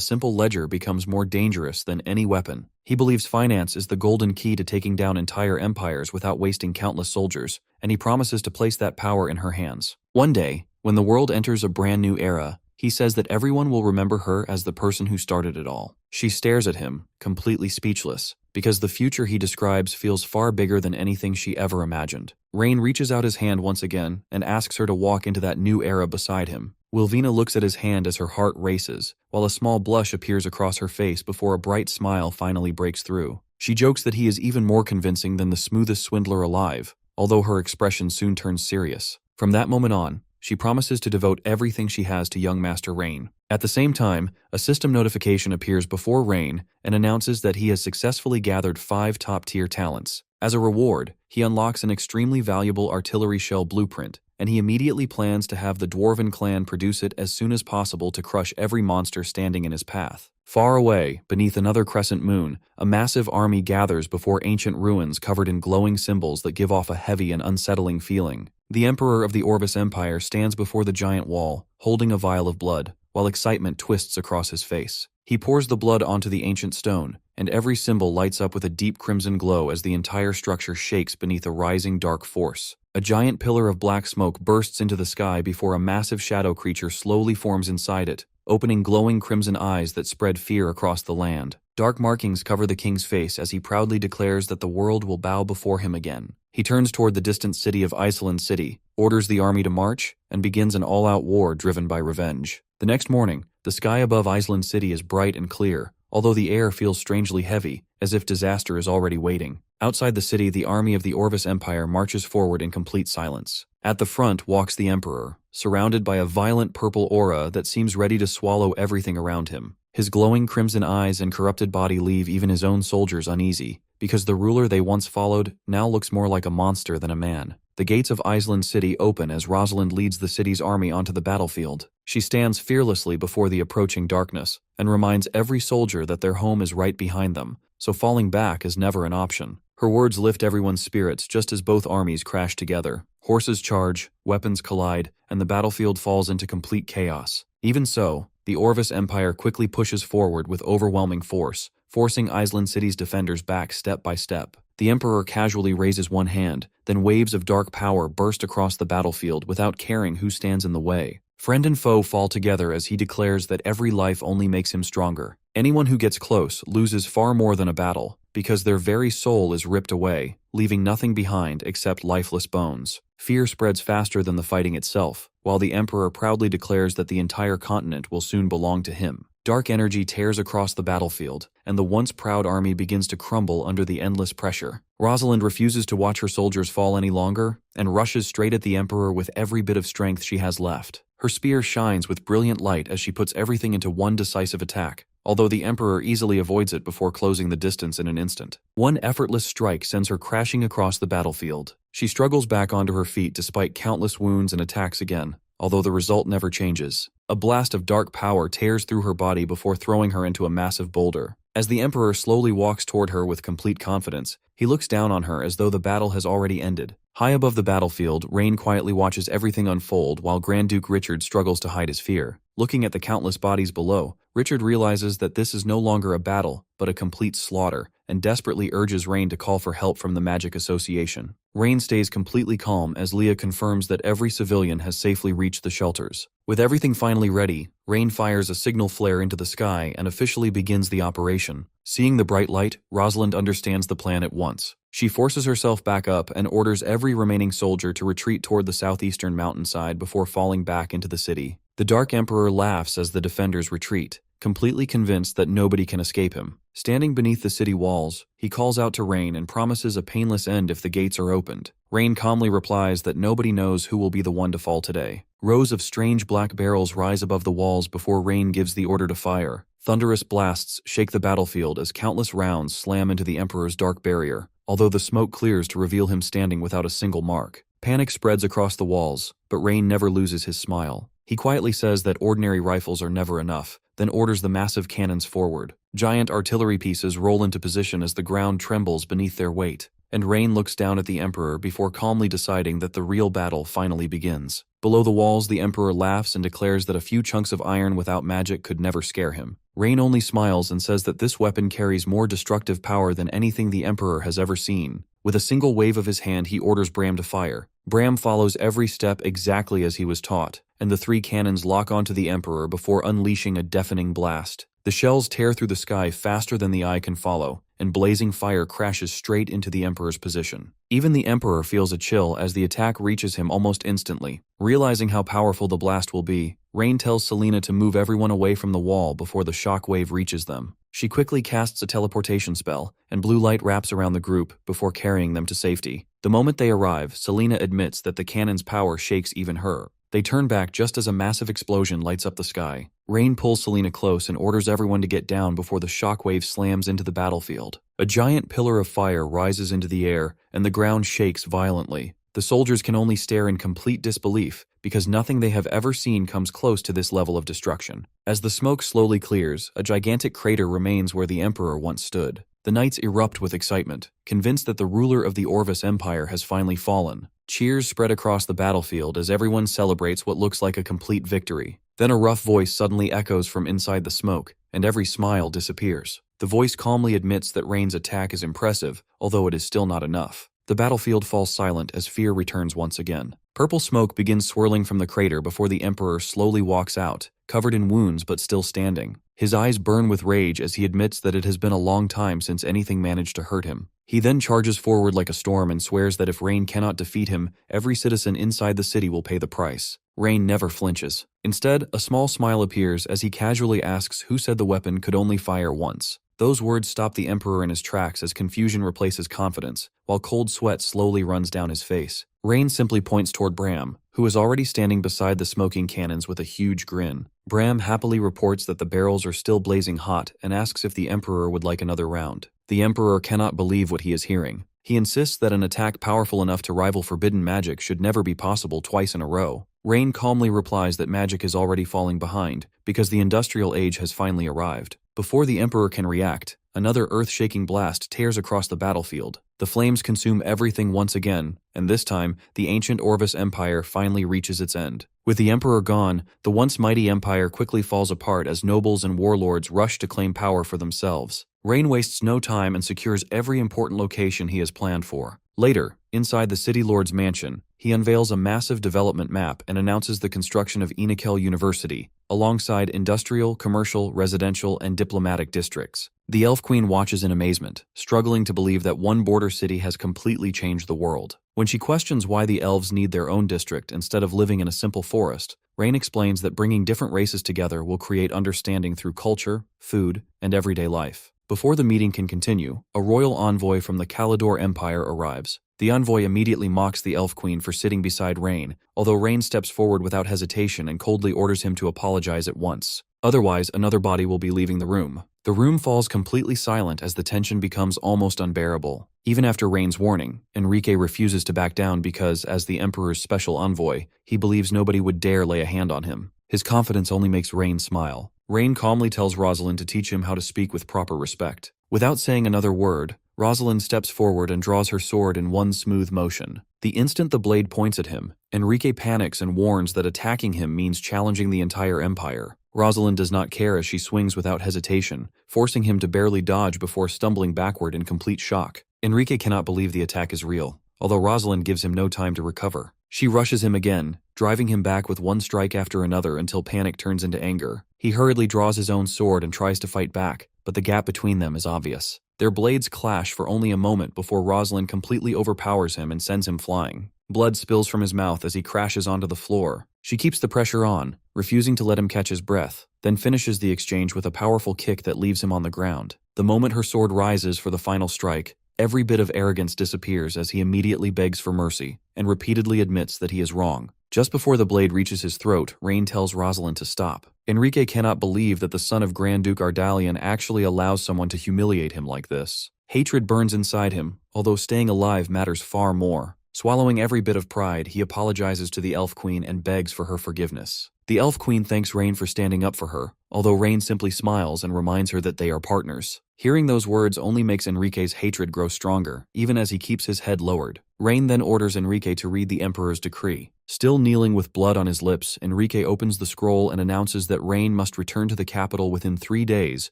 [SPEAKER 1] simple ledger becomes more dangerous than any weapon. He believes finance is the golden key to taking down entire empires without wasting countless soldiers, and he promises to place that power in her hands. One day, when the world enters a brand new era, he says that everyone will remember her as the person who started it all. She stares at him, completely speechless, because the future he describes feels far bigger than anything she ever imagined. Rain reaches out his hand once again and asks her to walk into that new era beside him. Wilvina looks at his hand as her heart races, while a small blush appears across her face before a bright smile finally breaks through. She jokes that he is even more convincing than the smoothest swindler alive, although her expression soon turns serious. From that moment on, she promises to devote everything she has to young Master Rain. At the same time, a system notification appears before Rain and announces that he has successfully gathered 5 top-tier talents. As a reward, he unlocks an extremely valuable artillery shell blueprint, and he immediately plans to have the Dwarven clan produce it as soon as possible to crush every monster standing in his path. Far away, beneath another crescent moon, a massive army gathers before ancient ruins covered in glowing symbols that give off a heavy and unsettling feeling. The Emperor of the Orvis Empire stands before the giant wall, holding a vial of blood, while excitement twists across his face. He pours the blood onto the ancient stone, and every symbol lights up with a deep crimson glow as the entire structure shakes beneath a rising dark force. A giant pillar of black smoke bursts into the sky before a massive shadow creature slowly forms inside it, opening glowing crimson eyes that spread fear across the land. Dark markings cover the king's face as he proudly declares that the world will bow before him again. He turns toward the distant city of Iceland City, orders the army to march, and begins an all-out war driven by revenge. The next morning, the sky above Iceland City is bright and clear, although the air feels strangely heavy, as if disaster is already waiting. Outside the city, the army of the Orvis Empire marches forward in complete silence. At the front walks the Emperor, surrounded by a violent purple aura that seems ready to swallow everything around him. His glowing crimson eyes and corrupted body leave even his own soldiers uneasy, because the ruler they once followed now looks more like a monster than a man. The gates of Iceland City open as Rosalind leads the city's army onto the battlefield. She stands fearlessly before the approaching darkness and reminds every soldier that their home is right behind them, so falling back is never an option. Her words lift everyone's spirits just as both armies crash together. Horses charge, weapons collide, and the battlefield falls into complete chaos. Even so, the Orvis Empire quickly pushes forward with overwhelming force, forcing Iceland City's defenders back step by step. The Emperor casually raises one hand, then waves of dark power burst across the battlefield without caring who stands in the way. Friend and foe fall together as he declares that every life only makes him stronger. Anyone who gets close loses far more than a battle, because their very soul is ripped away, leaving nothing behind except lifeless bones. Fear spreads faster than the fighting itself, while the Emperor proudly declares that the entire continent will soon belong to him. Dark energy tears across the battlefield, and the once proud army begins to crumble under the endless pressure. Rosalind refuses to watch her soldiers fall any longer, and rushes straight at the Emperor with every bit of strength she has left. Her spear shines with brilliant light as she puts everything into one decisive attack, although the Emperor easily avoids it before closing the distance in an instant. One effortless strike sends her crashing across the battlefield. She struggles back onto her feet despite countless wounds and attacks again, although the result never changes. A blast of dark power tears through her body before throwing her into a massive boulder. As the Emperor slowly walks toward her with complete confidence, he looks down on her as though the battle has already ended. High above the battlefield, Rain quietly watches everything unfold while Grand Duke Richard struggles to hide his fear. Looking at the countless bodies below, Richard realizes that this is no longer a battle, but a complete slaughter, and desperately urges Rain to call for help from the Magic Association. Rain stays completely calm as Leah confirms that every civilian has safely reached the shelters. With everything finally ready, Rain fires a signal flare into the sky and officially begins the operation. Seeing the bright light, Rosalind understands the plan at once. She forces herself back up and orders every remaining soldier to retreat toward the southeastern mountainside before falling back into the city. The Dark Emperor laughs as the defenders retreat, completely convinced that nobody can escape him. Standing beneath the city walls, he calls out to Rain and promises a painless end if the gates are opened. Rain calmly replies that nobody knows who will be the one to fall today. Rows of strange black barrels rise above the walls before Rain gives the order to fire. Thunderous blasts shake the battlefield as countless rounds slam into the Emperor's dark barrier, although the smoke clears to reveal him standing without a single mark. Panic spreads across the walls, but Rain never loses his smile. He quietly says that ordinary rifles are never enough, then orders the massive cannons forward. Giant artillery pieces roll into position as the ground trembles beneath their weight, and Rain looks down at the Emperor before calmly deciding that the real battle finally begins. Below the walls, the Emperor laughs and declares that a few chunks of iron without magic could never scare him. Rain only smiles and says that this weapon carries more destructive power than anything the Emperor has ever seen. With a single wave of his hand, he orders Bram to fire. Bram follows every step exactly as he was taught, and the three cannons lock onto the Emperor before unleashing a deafening blast. The shells tear through the sky faster than the eye can follow, and blazing fire crashes straight into the Emperor's position. Even the Emperor feels a chill as the attack reaches him almost instantly. Realizing how powerful the blast will be, Rain tells Selena to move everyone away from the wall before the shock wave reaches them. She quickly casts a teleportation spell, and blue light wraps around the group before carrying them to safety. The moment they arrive, Selena admits that the cannon's power shakes even her. They turn back just as a massive explosion lights up the sky. Rain pulls Selena close and orders everyone to get down before the shockwave slams into the battlefield. A giant pillar of fire rises into the air, and the ground shakes violently. The soldiers can only stare in complete disbelief, because nothing they have ever seen comes close to this level of destruction. As the smoke slowly clears, a gigantic crater remains where the Emperor once stood. The knights erupt with excitement, convinced that the ruler of the Orvis Empire has finally fallen. Cheers spread across the battlefield as everyone celebrates what looks like a complete victory. Then a rough voice suddenly echoes from inside the smoke, and every smile disappears. The voice calmly admits that Rain's attack is impressive, although it is still not enough. The battlefield falls silent as fear returns once again. Purple smoke begins swirling from the crater before the Emperor slowly walks out, covered in wounds but still standing. His eyes burn with rage as he admits that it has been a long time since anything managed to hurt him. He then charges forward like a storm and swears that if Rain cannot defeat him, every citizen inside the city will pay the price. Rain never flinches. Instead, a small smile appears as he casually asks who said the weapon could only fire once. Those words stop the Emperor in his tracks as confusion replaces confidence, while cold sweat slowly runs down his face. Rain simply points toward Bram, who is already standing beside the smoking cannons with a huge grin. Bram happily reports that the barrels are still blazing hot and asks if the Emperor would like another round. The Emperor cannot believe what he is hearing. He insists that an attack powerful enough to rival forbidden magic should never be possible twice in a row. Rain calmly replies that magic is already falling behind, because the industrial age has finally arrived. Before the Emperor can react, another earth-shaking blast tears across the battlefield. The flames consume everything once again, and this time, the ancient Orvis Empire finally reaches its end. With the Emperor gone, the once mighty empire quickly falls apart as nobles and warlords rush to claim power for themselves. Rain wastes no time and secures every important location he has planned for. Later, inside the city lord's mansion, he unveils a massive development map and announces the construction of Enikel University, alongside industrial, commercial, residential, and diplomatic districts. The Elf Queen watches in amazement, struggling to believe that one border city has completely changed the world. When she questions why the elves need their own district instead of living in a simple forest, Rain explains that bringing different races together will create understanding through culture, food, and everyday life. Before the meeting can continue, a royal envoy from the Kalidor Empire arrives. The envoy immediately mocks the Elf Queen for sitting beside Rain, although Rain steps forward without hesitation and coldly orders him to apologize at once. Otherwise, another body will be leaving the room. The room falls completely silent as the tension becomes almost unbearable. Even after Rain's warning, Enrique refuses to back down because, as the Emperor's special envoy, he believes nobody would dare lay a hand on him. His confidence only makes Rain smile. Rain calmly tells Rosalind to teach him how to speak with proper respect. Without saying another word, Rosalind steps forward and draws her sword in one smooth motion. The instant the blade points at him, Enrique panics and warns that attacking him means challenging the entire empire. Rosalind does not care as she swings without hesitation, forcing him to barely dodge before stumbling backward in complete shock. Enrique cannot believe the attack is real, although Rosalind gives him no time to recover. She rushes him again, driving him back with one strike after another until panic turns into anger. He hurriedly draws his own sword and tries to fight back, but the gap between them is obvious. Their blades clash for only a moment before Rosalind completely overpowers him and sends him flying. Blood spills from his mouth as he crashes onto the floor. She keeps the pressure on, refusing to let him catch his breath, then finishes the exchange with a powerful kick that leaves him on the ground. The moment her sword rises for the final strike, every bit of arrogance disappears as he immediately begs for mercy and repeatedly admits that he is wrong. Just before the blade reaches his throat, Rain tells Rosalind to stop. Enrique cannot believe that the son of Grand Duke Ardalian actually allows someone to humiliate him like this. Hatred burns inside him, although staying alive matters far more. Swallowing every bit of pride, he apologizes to the Elf Queen and begs for her forgiveness. The Elf Queen thanks Rain for standing up for her, although Rain simply smiles and reminds her that they are partners. Hearing those words only makes Enrique's hatred grow stronger, even as he keeps his head lowered. Rain then orders Enrique to read the Emperor's decree. Still kneeling with blood on his lips, Enrique opens the scroll and announces that Rain must return to the capital within 3 days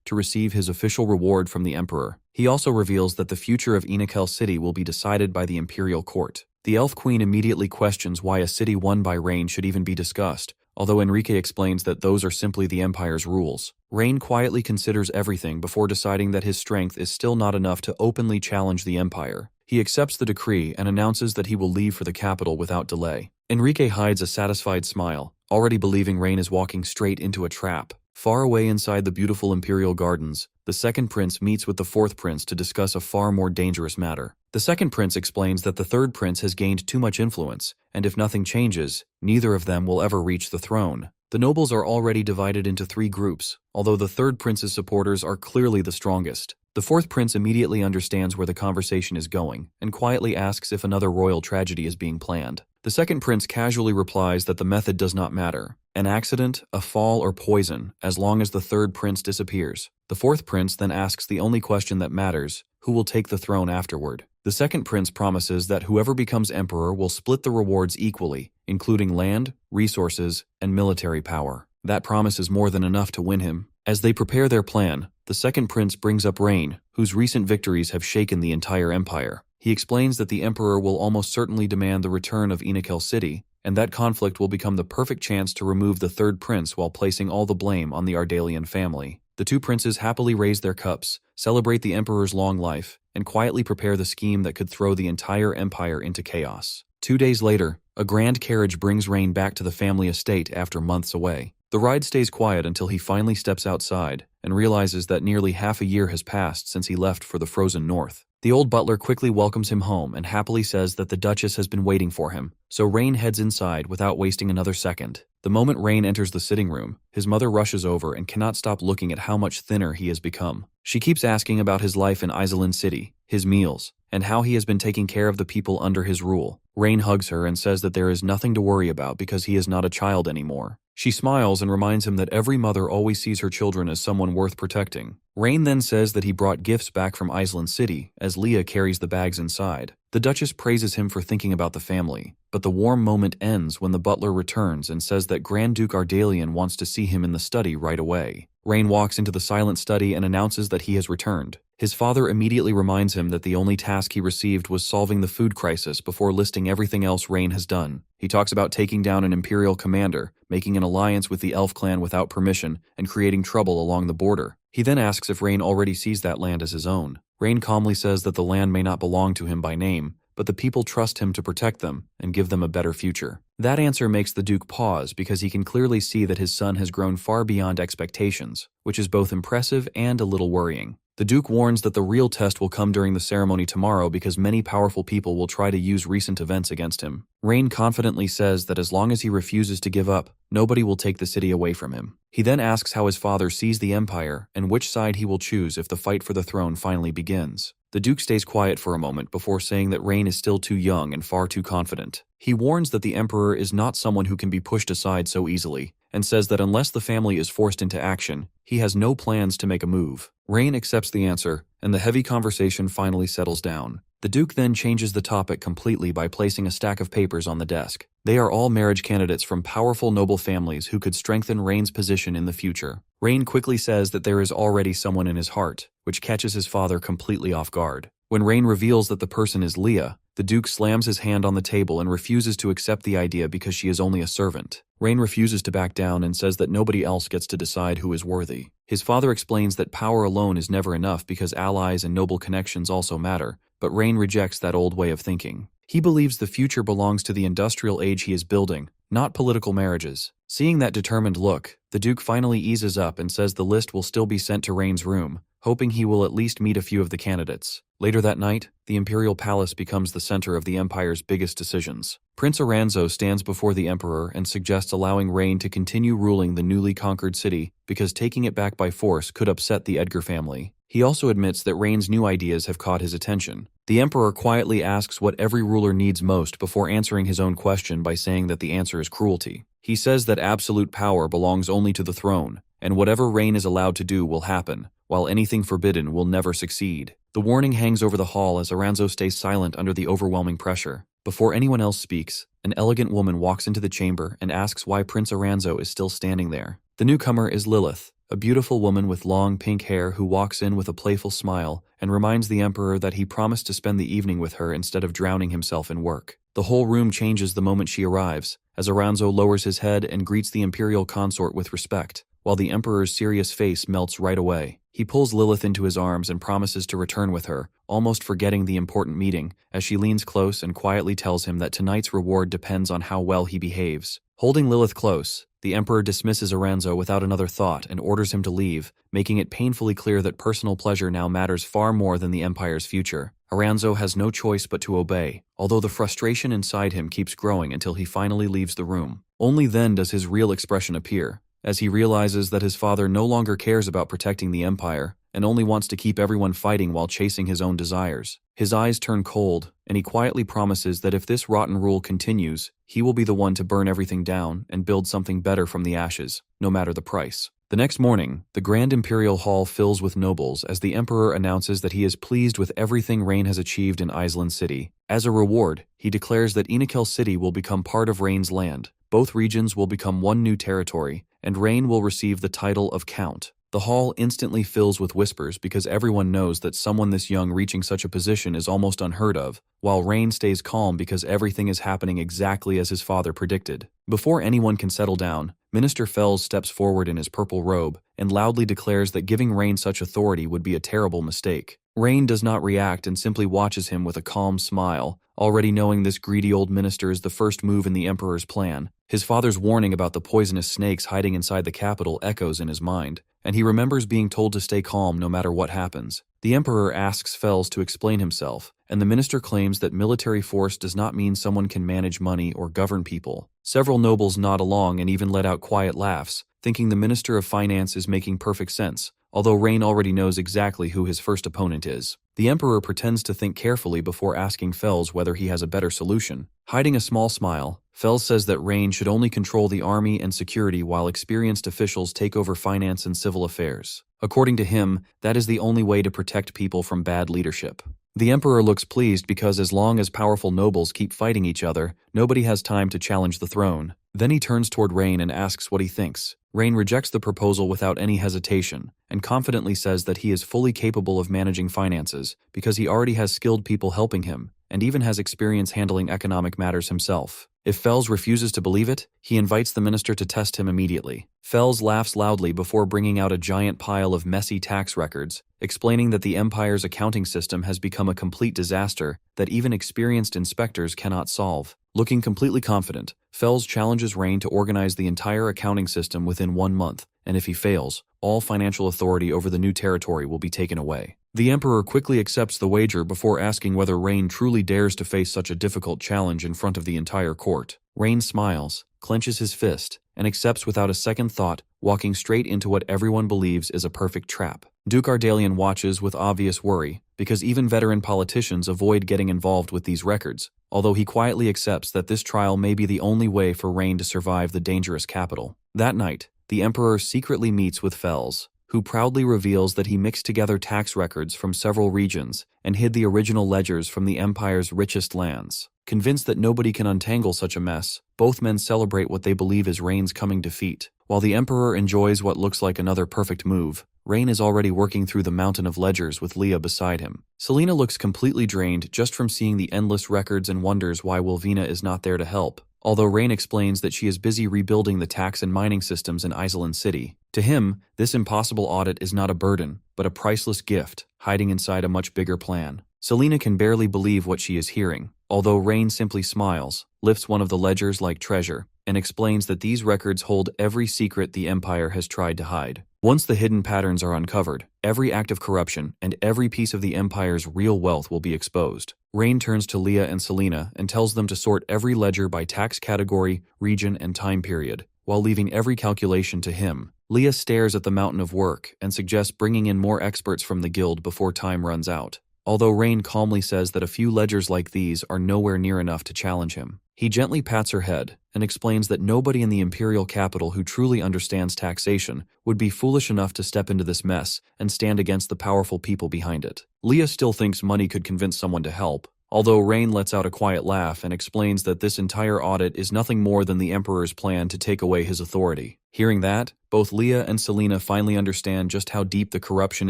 [SPEAKER 1] to receive his official reward from the Emperor. He also reveals that the future of Anicaps City will be decided by the Imperial Court. The Elf Queen immediately questions why a city won by Rain should even be discussed, although Enrique explains that those are simply the Empire's rules. Rain quietly considers everything before deciding that his strength is still not enough to openly challenge the Empire. He accepts the decree and announces that he will leave for the capital without delay. Enrique hides a satisfied smile, already believing Rain is walking straight into a trap. Far away inside the beautiful Imperial Gardens, the second prince meets with the fourth prince to discuss a far more dangerous matter. The second prince explains that the third prince has gained too much influence, and if nothing changes, neither of them will ever reach the throne. The nobles are already divided into 3 groups, although the third prince's supporters are clearly the strongest. The fourth prince immediately understands where the conversation is going, and quietly asks if another royal tragedy is being planned. The second prince casually replies that the method does not matter. An accident, a fall, or poison, as long as the third prince disappears. The fourth prince then asks the only question that matters: who will take the throne afterward? The second prince promises that whoever becomes emperor will split the rewards equally, including land, resources, and military power. That promise is more than enough to win him. As they prepare their plan, the second prince brings up Rain, whose recent victories have shaken the entire empire. He explains that the emperor will almost certainly demand the return of Anicaps City, and that conflict will become the perfect chance to remove the third prince while placing all the blame on the Ardalian family. The 2 princes happily raise their cups, celebrate the emperor's long life, and quietly prepare the scheme that could throw the entire empire into chaos. 2 days later, a grand carriage brings Rain back to the family estate after months away. The ride stays quiet until he finally steps outside and realizes that nearly half a year has passed since he left for the frozen north. The old butler quickly welcomes him home and happily says that the Duchess has been waiting for him, so Rain heads inside without wasting another second. The moment Rain enters the sitting room, his mother rushes over and cannot stop looking at how much thinner he has become. She keeps asking about his life in Iselin City, his meals, and how he has been taking care of the people under his rule. Rain hugs her and says that there is nothing to worry about because he is not a child anymore. She smiles and reminds him that every mother always sees her children as someone worth protecting. Rain then says that he brought gifts back from Iselin City, as Leah carries the bags inside. The Duchess praises him for thinking about the family, but the warm moment ends when the butler returns and says that Grand Duke Ardalian wants to see him in the study right away. Rain walks into the silent study and announces that he has returned. His father immediately reminds him that the only task he received was solving the food crisis before listing everything else Rain has done. He talks about taking down an imperial commander, making an alliance with the elf clan without permission, and creating trouble along the border. He then asks if Rain already sees that land as his own. Rain calmly says that the land may not belong to him by name, but the people trust him to protect them and give them a better future. That answer makes the Duke pause because he can clearly see that his son has grown far beyond expectations, which is both impressive and a little worrying. The Duke warns that the real test will come during the ceremony tomorrow because many powerful people will try to use recent events against him. Rain confidently says that as long as he refuses to give up, nobody will take the city away from him. He then asks how his father sees the Empire and which side he will choose if the fight for the throne finally begins. The Duke stays quiet for a moment before saying that Rain is still too young and far too confident. He warns that the Emperor is not someone who can be pushed aside so easily, and says that unless the family is forced into action, he has no plans to make a move. Rain accepts the answer, and the heavy conversation finally settles down. The Duke then changes the topic completely by placing a stack of papers on the desk. They are all marriage candidates from powerful noble families who could strengthen Rain's position in the future. Rain quickly says that there is already someone in his heart, which catches his father completely off guard. When Rain reveals that the person is Leah, the Duke slams his hand on the table and refuses to accept the idea because she is only a servant. Rain refuses to back down and says that nobody else gets to decide who is worthy. His father explains that power alone is never enough because allies and noble connections also matter, but Rain rejects that old way of thinking. He believes the future belongs to the industrial age he is building, not political marriages. Seeing that determined look, the Duke finally eases up and says the list will still be sent to Rain's room, hoping he will at least meet a few of the candidates. Later that night, the Imperial Palace becomes the center of the Empire's biggest decisions. Prince Aranzo stands before the Emperor and suggests allowing Rain to continue ruling the newly conquered city because taking it back by force could upset the Edgar family. He also admits that Rain's new ideas have caught his attention. The Emperor quietly asks what every ruler needs most before answering his own question by saying that the answer is cruelty. He says that absolute power belongs only to the throne, and whatever Rain is allowed to do will happen, while anything forbidden will never succeed. The warning hangs over the hall as Aranzo stays silent under the overwhelming pressure. Before anyone else speaks, an elegant woman walks into the chamber and asks why Prince Aranzo is still standing there. The newcomer is Lilith, a beautiful woman with long pink hair who walks in with a playful smile and reminds the Emperor that he promised to spend the evening with her instead of drowning himself in work. The whole room changes the moment she arrives, as Aranzo lowers his head and greets the Imperial consort with respect, while the Emperor's serious face melts right away. He pulls Lilith into his arms and promises to return with her, almost forgetting the important meeting, as she leans close and quietly tells him that tonight's reward depends on how well he behaves. Holding Lilith close, the Emperor dismisses Aranzo without another thought and orders him to leave, making it painfully clear that personal pleasure now matters far more than the Empire's future. Aranzo has no choice but to obey, although the frustration inside him keeps growing until he finally leaves the room. Only then does his real expression appear, as he realizes that his father no longer cares about protecting the Empire and only wants to keep everyone fighting while chasing his own desires. His eyes turn cold, and he quietly promises that if this rotten rule continues, he will be the one to burn everything down and build something better from the ashes, no matter the price. The next morning, the Grand Imperial Hall fills with nobles as the Emperor announces that he is pleased with everything Rain has achieved in Island City. As a reward, he declares that Enikel City will become part of Rain's land. Both regions will become one new territory, and Rain will receive the title of Count. The hall instantly fills with whispers because everyone knows that someone this young reaching such a position is almost unheard of, while Rain stays calm because everything is happening exactly as his father predicted. Before anyone can settle down, Minister Fells steps forward in his purple robe and loudly declares that giving Rain such authority would be a terrible mistake. Rain does not react and simply watches him with a calm smile, already knowing this greedy old minister is the first move in the Emperor's plan. His father's warning about the poisonous snakes hiding inside the capital echoes in his mind, and he remembers being told to stay calm no matter what happens. The Emperor asks Fells to explain himself, and the minister claims that military force does not mean someone can manage money or govern people. Several nobles nod along and even let out quiet laughs, thinking the Minister of Finance is making perfect sense, although Rain already knows exactly who his first opponent is. The Emperor pretends to think carefully before asking Fells whether he has a better solution. Hiding a small smile, Fells says that Rain should only control the army and security while experienced officials take over finance and civil affairs. According to him, that is the only way to protect people from bad leadership. The Emperor looks pleased because as long as powerful nobles keep fighting each other, nobody has time to challenge the throne. Then he turns toward Rain and asks what he thinks. Rain rejects the proposal without any hesitation, and confidently says that he is fully capable of managing finances because he already has skilled people helping him, and even has experience handling economic matters himself. If Fells refuses to believe it, he invites the minister to test him immediately. Fells laughs loudly before bringing out a giant pile of messy tax records, explaining that the Empire's accounting system has become a complete disaster that even experienced inspectors cannot solve. Looking completely confident, Fells challenges Rain to organize the entire accounting system within 1 month, and if he fails, all financial authority over the new territory will be taken away. The Emperor quickly accepts the wager before asking whether Rain truly dares to face such a difficult challenge in front of the entire court. Rain smiles, clenches his fist, and accepts without a second thought, walking straight into what everyone believes is a perfect trap. Duke Ardalian watches with obvious worry, because even veteran politicians avoid getting involved with these records, although he quietly accepts that this trial may be the only way for Rain to survive the dangerous capital. That night, the Emperor secretly meets with Fels, who proudly reveals that he mixed together tax records from several regions and hid the original ledgers from the Empire's richest lands. Convinced that nobody can untangle such a mess, both men celebrate what they believe is Rain's coming defeat. While the Emperor enjoys what looks like another perfect move, Rain is already working through the mountain of ledgers with Leah beside him. Selena looks completely drained just from seeing the endless records and wonders why Wilvina is not there to help, although Rain explains that she is busy rebuilding the tax and mining systems in Isolin City. To him, this impossible audit is not a burden, but a priceless gift, hiding inside a much bigger plan. Selena can barely believe what she is hearing, although Rain simply smiles, lifts one of the ledgers like treasure, and explains that these records hold every secret the Empire has tried to hide. Once the hidden patterns are uncovered, every act of corruption and every piece of the Empire's real wealth will be exposed. Rain turns to Leah and Selena and tells them to sort every ledger by tax category, region, and time period, while leaving every calculation to him. Leah stares at the mountain of work and suggests bringing in more experts from the guild before time runs out, although Rain calmly says that a few ledgers like these are nowhere near enough to challenge him. He gently pats her head and explains that nobody in the imperial capital who truly understands taxation would be foolish enough to step into this mess and stand against the powerful people behind it. Leah still thinks money could convince someone to help, although Rain lets out a quiet laugh and explains that this entire audit is nothing more than the Emperor's plan to take away his authority. Hearing that, both Leah and Selena finally understand just how deep the corruption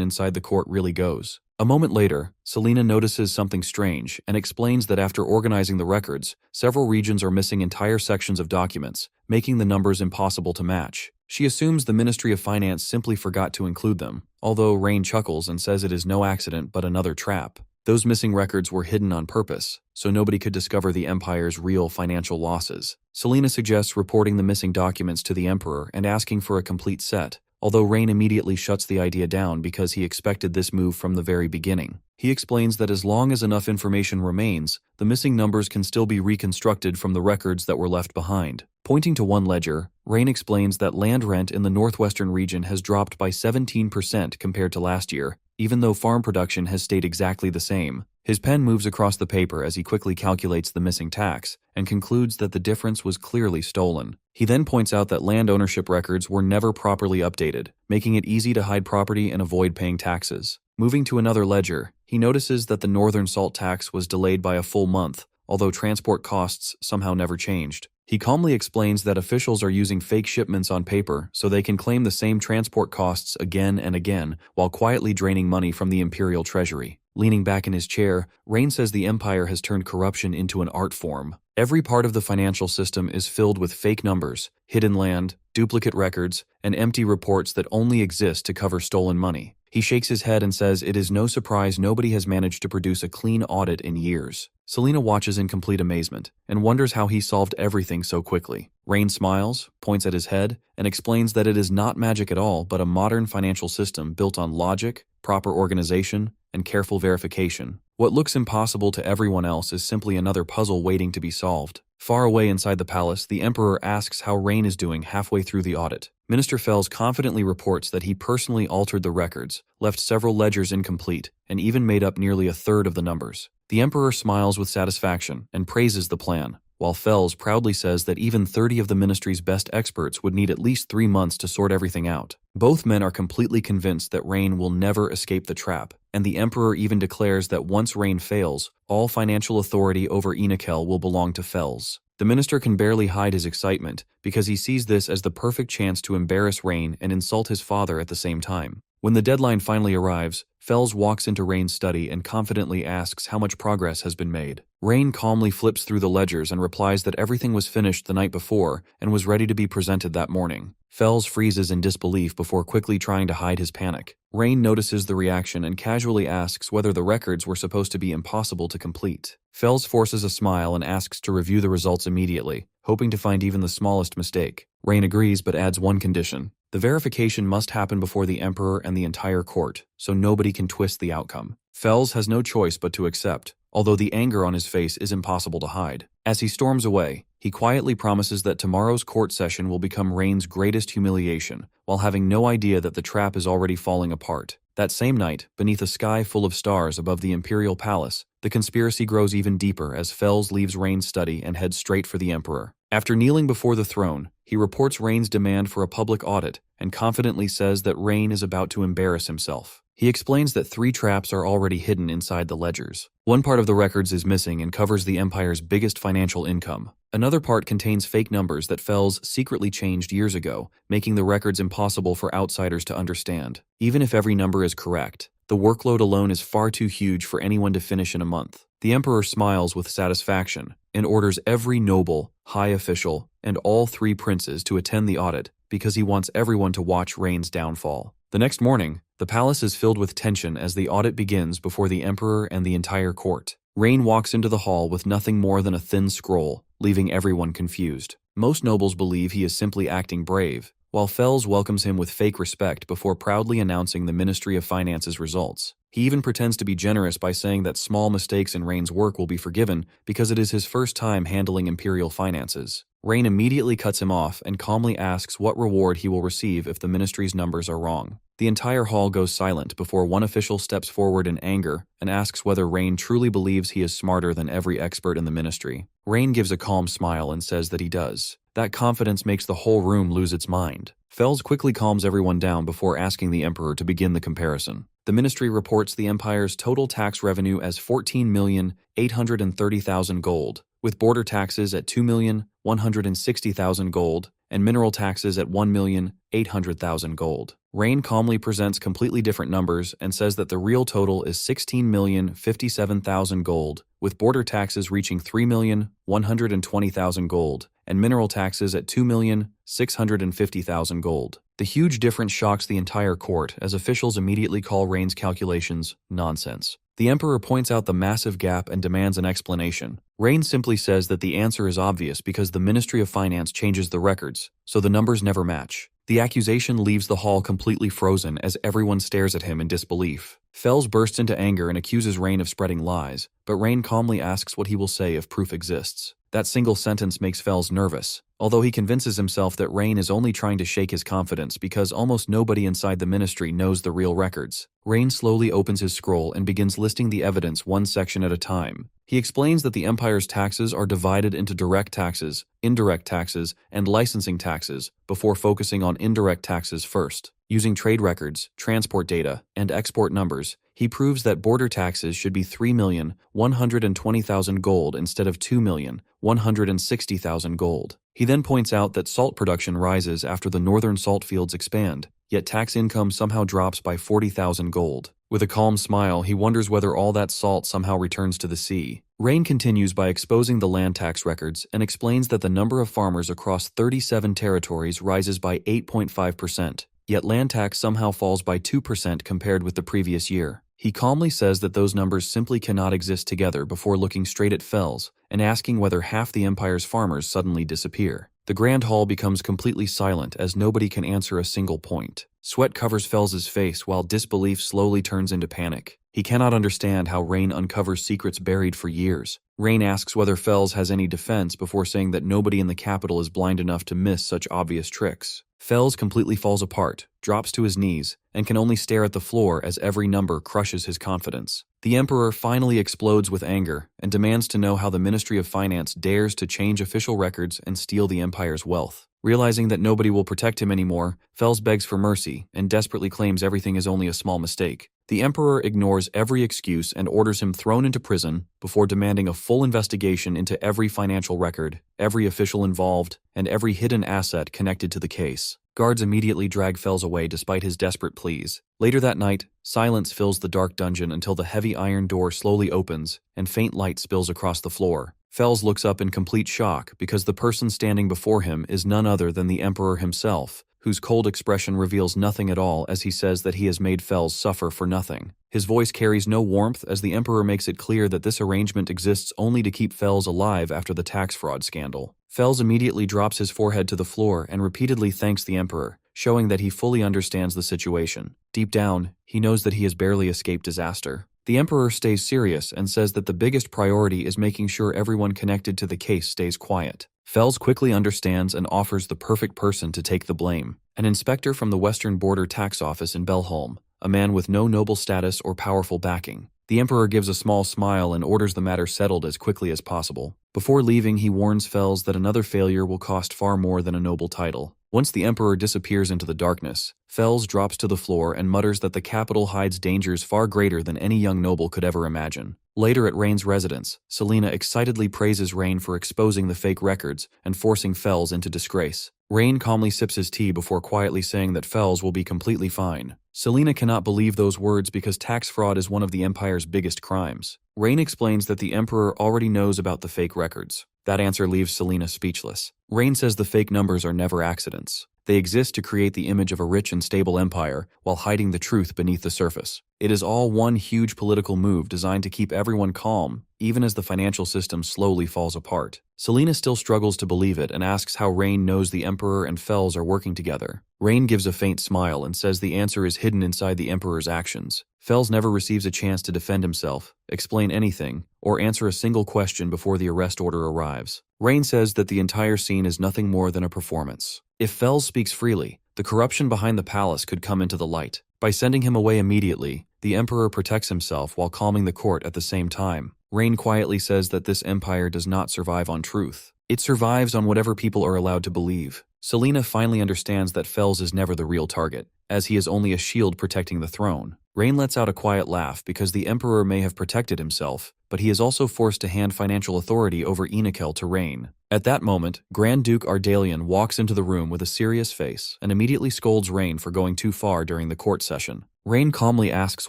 [SPEAKER 1] inside the court really goes. A moment later, Selena notices something strange and explains that after organizing the records, several regions are missing entire sections of documents, making the numbers impossible to match. She assumes the Ministry of Finance simply forgot to include them, although Rain chuckles and says it is no accident but another trap. Those missing records were hidden on purpose, so nobody could discover the Empire's real financial losses. Selena suggests reporting the missing documents to the Emperor and asking for a complete set, although Rain immediately shuts the idea down because he expected this move from the very beginning. He explains that as long as enough information remains, the missing numbers can still be reconstructed from the records that were left behind. Pointing to one ledger, Rain explains that land rent in the northwestern region has dropped by 17% compared to last year, even though farm production has stayed exactly the same. His pen moves across the paper as he quickly calculates the missing tax and concludes that the difference was clearly stolen. He then points out that land ownership records were never properly updated, making it easy to hide property and avoid paying taxes. Moving to another ledger, he notices that the northern salt tax was delayed by a full month, although transport costs somehow never changed. He calmly explains that officials are using fake shipments on paper so they can claim the same transport costs again and again while quietly draining money from the imperial treasury. Leaning back in his chair, Rain says the Empire has turned corruption into an art form. Every part of the financial system is filled with fake numbers, hidden land, duplicate records, and empty reports that only exist to cover stolen money. He shakes his head and says it is no surprise nobody has managed to produce a clean audit in years. Selena watches in complete amazement and wonders how he solved everything so quickly. Rain smiles, points at his head, and explains that it is not magic at all but a modern financial system built on logic, proper organization, and careful verification. What looks impossible to everyone else is simply another puzzle waiting to be solved. Far away inside the palace, the Emperor asks how Rain is doing halfway through the audit. Minister Fels confidently reports that he personally altered the records, left several ledgers incomplete, and even made up nearly a third of the numbers. The Emperor smiles with satisfaction and praises the plan, while Fels proudly says that even 30 of the ministry's best experts would need at least 3 months to sort everything out. Both men are completely convinced that Rain will never escape the trap, and the Emperor even declares that once Rain fails, all financial authority over Enikel will belong to Fels. The minister can barely hide his excitement because he sees this as the perfect chance to embarrass Rain and insult his father at the same time. When the deadline finally arrives, Fels walks into Rain's study and confidently asks how much progress has been made. Rain calmly flips through the ledgers and replies that everything was finished the night before and was ready to be presented that morning. Fels freezes in disbelief before quickly trying to hide his panic. Rain notices the reaction and casually asks whether the records were supposed to be impossible to complete. Fels forces a smile and asks to review the results immediately, hoping to find even the smallest mistake. Rain agrees but adds one condition. The verification must happen before the Emperor and the entire court, so nobody can twist the outcome. Fels has no choice but to accept, although the anger on his face is impossible to hide. As he storms away, he quietly promises that tomorrow's court session will become Rain's greatest humiliation, while having no idea that the trap is already falling apart. That same night, beneath a sky full of stars above the Imperial Palace, the conspiracy grows even deeper as Fels leaves Rain's study and heads straight for the Emperor. After kneeling before the throne, He reports Rain's demand for a public audit and confidently says that Rain is about to embarrass himself. He explains that 3 traps are already hidden inside the ledgers. One part of the records is missing and covers the Empire's biggest financial income. Another part contains fake numbers that Fells secretly changed years ago, making the records impossible for outsiders to understand. Even if every number is correct, the workload alone is far too huge for anyone to finish in a month. The Emperor smiles with satisfaction and orders every noble, high official, and all 3 princes to attend the audit because he wants everyone to watch Rain's downfall. The next morning, the palace is filled with tension as the audit begins before the Emperor and the entire court. Rain walks into the hall with nothing more than a thin scroll, leaving everyone confused. Most nobles believe he is simply acting brave, while Fells welcomes him with fake respect before proudly announcing the Ministry of Finance's results. He even pretends to be generous by saying that small mistakes in Rain's work will be forgiven because it is his first time handling imperial finances. Rain immediately cuts him off and calmly asks what reward he will receive if the ministry's numbers are wrong. The entire hall goes silent before one official steps forward in anger and asks whether Rain truly believes he is smarter than every expert in the ministry. Rain gives a calm smile and says that he does. That confidence makes the whole room lose its mind. Fells quickly calms everyone down before asking the Emperor to begin the comparison. The ministry reports the Empire's total tax revenue as 14,830,000 gold, with border taxes at 2,160,000 gold and mineral taxes at 1,800,000 gold. Rain calmly presents completely different numbers and says that the real total is 16,057,000 gold, with border taxes reaching 3,120,000 gold and mineral taxes at 2,650,000 gold. The huge difference shocks the entire court as officials immediately call Rain's calculations nonsense. The Emperor points out the massive gap and demands an explanation. Rain simply says that the answer is obvious because the Ministry of Finance changes the records, so the numbers never match. The accusation leaves the hall completely frozen as everyone stares at him in disbelief. Fells bursts into anger and accuses Rain of spreading lies, but Rain calmly asks what he will say if proof exists. That single sentence makes Fells nervous, although he convinces himself that Rain is only trying to shake his confidence because almost nobody inside the ministry knows the real records. Rain slowly opens his scroll and begins listing the evidence one section at a time. He explains that the Empire's taxes are divided into direct taxes, indirect taxes, and licensing taxes before focusing on indirect taxes first. Using trade records, transport data, and export numbers, he proves that border taxes should be 3,120,000 gold instead of 2,160,000 gold. He then points out that salt production rises after the northern salt fields expand, yet tax income somehow drops by 40,000 gold. With a calm smile, he wonders whether all that salt somehow returns to the sea. Rain continues by exposing the land tax records and explains that the number of farmers across 37 territories rises by 8.5%, yet land tax somehow falls by 2% compared with the previous year. He calmly says that those numbers simply cannot exist together before looking straight at Fells and asking whether half the Empire's farmers suddenly disappear. The Grand Hall becomes completely silent as nobody can answer a single point. Sweat covers Fells's face while disbelief slowly turns into panic. He cannot understand how Rain uncovers secrets buried for years. Rain asks whether Fells has any defense before saying that nobody in the capital is blind enough to miss such obvious tricks. Fells completely falls apart, drops to his knees, and can only stare at the floor as every number crushes his confidence. The Emperor finally explodes with anger and demands to know how the Ministry of Finance dares to change official records and steal the Empire's wealth. Realizing that nobody will protect him anymore, Fells begs for mercy and desperately claims everything is only a small mistake. The Emperor ignores every excuse and orders him thrown into prison before demanding a full investigation into every financial record, every official involved, and every hidden asset connected to the case. Guards immediately drag Fells away despite his desperate pleas. Later that night, silence fills the dark dungeon until the heavy iron door slowly opens and faint light spills across the floor. Fells looks up in complete shock because the person standing before him is none other than the Emperor himself, whose cold expression reveals nothing at all as he says that he has made Fells suffer for nothing. His voice carries no warmth as the Emperor makes it clear that this arrangement exists only to keep Fells alive after the tax fraud scandal. Fells immediately drops his forehead to the floor and repeatedly thanks the Emperor, showing that he fully understands the situation. Deep down, he knows that he has barely escaped disaster. The Emperor stays serious and says that the biggest priority is making sure everyone connected to the case stays quiet. Fells quickly understands and offers the perfect person to take the blame. An inspector from the Western Border Tax Office in Belholm, a man with no noble status or powerful backing. The emperor gives a small smile and orders the matter settled as quickly as possible. Before leaving, he warns Fels that another failure will cost far more than a noble title. Once the emperor disappears into the darkness, Fels drops to the floor and mutters that the capital hides dangers far greater than any young noble could ever imagine. Later at Rain's residence, Selena excitedly praises Rain for exposing the fake records and forcing Fels into disgrace. Rain calmly sips his tea before quietly saying that Fels will be completely fine. Selena cannot believe those words because tax fraud is one of the Empire's biggest crimes. Rain explains that the Emperor already knows about the fake records. That answer leaves Selena speechless. Rain says the fake numbers are never accidents. They exist to create the image of a rich and stable empire while hiding the truth beneath the surface. It is all one huge political move designed to keep everyone calm, even as the financial system slowly falls apart. Selena still struggles to believe it and asks how Rain knows the Emperor and Fels are working together. Rain gives a faint smile and says the answer is hidden inside the Emperor's actions. Fels never receives a chance to defend himself, explain anything, or answer a single question before the arrest order arrives. Rain says that the entire scene is nothing more than a performance. If Fels speaks freely, the corruption behind the palace could come into the light. By sending him away immediately, the Emperor protects himself while calming the court at the same time. Rain quietly says that this empire does not survive on truth. It survives on whatever people are allowed to believe. Selena finally understands that Fels is never the real target, as he is only a shield protecting the throne. Rain lets out a quiet laugh because the Emperor may have protected himself, but he is also forced to hand financial authority over Enikel to Rain. At that moment, Grand Duke Ardalian walks into the room with a serious face and immediately scolds Rain for going too far during the court session. Rain calmly asks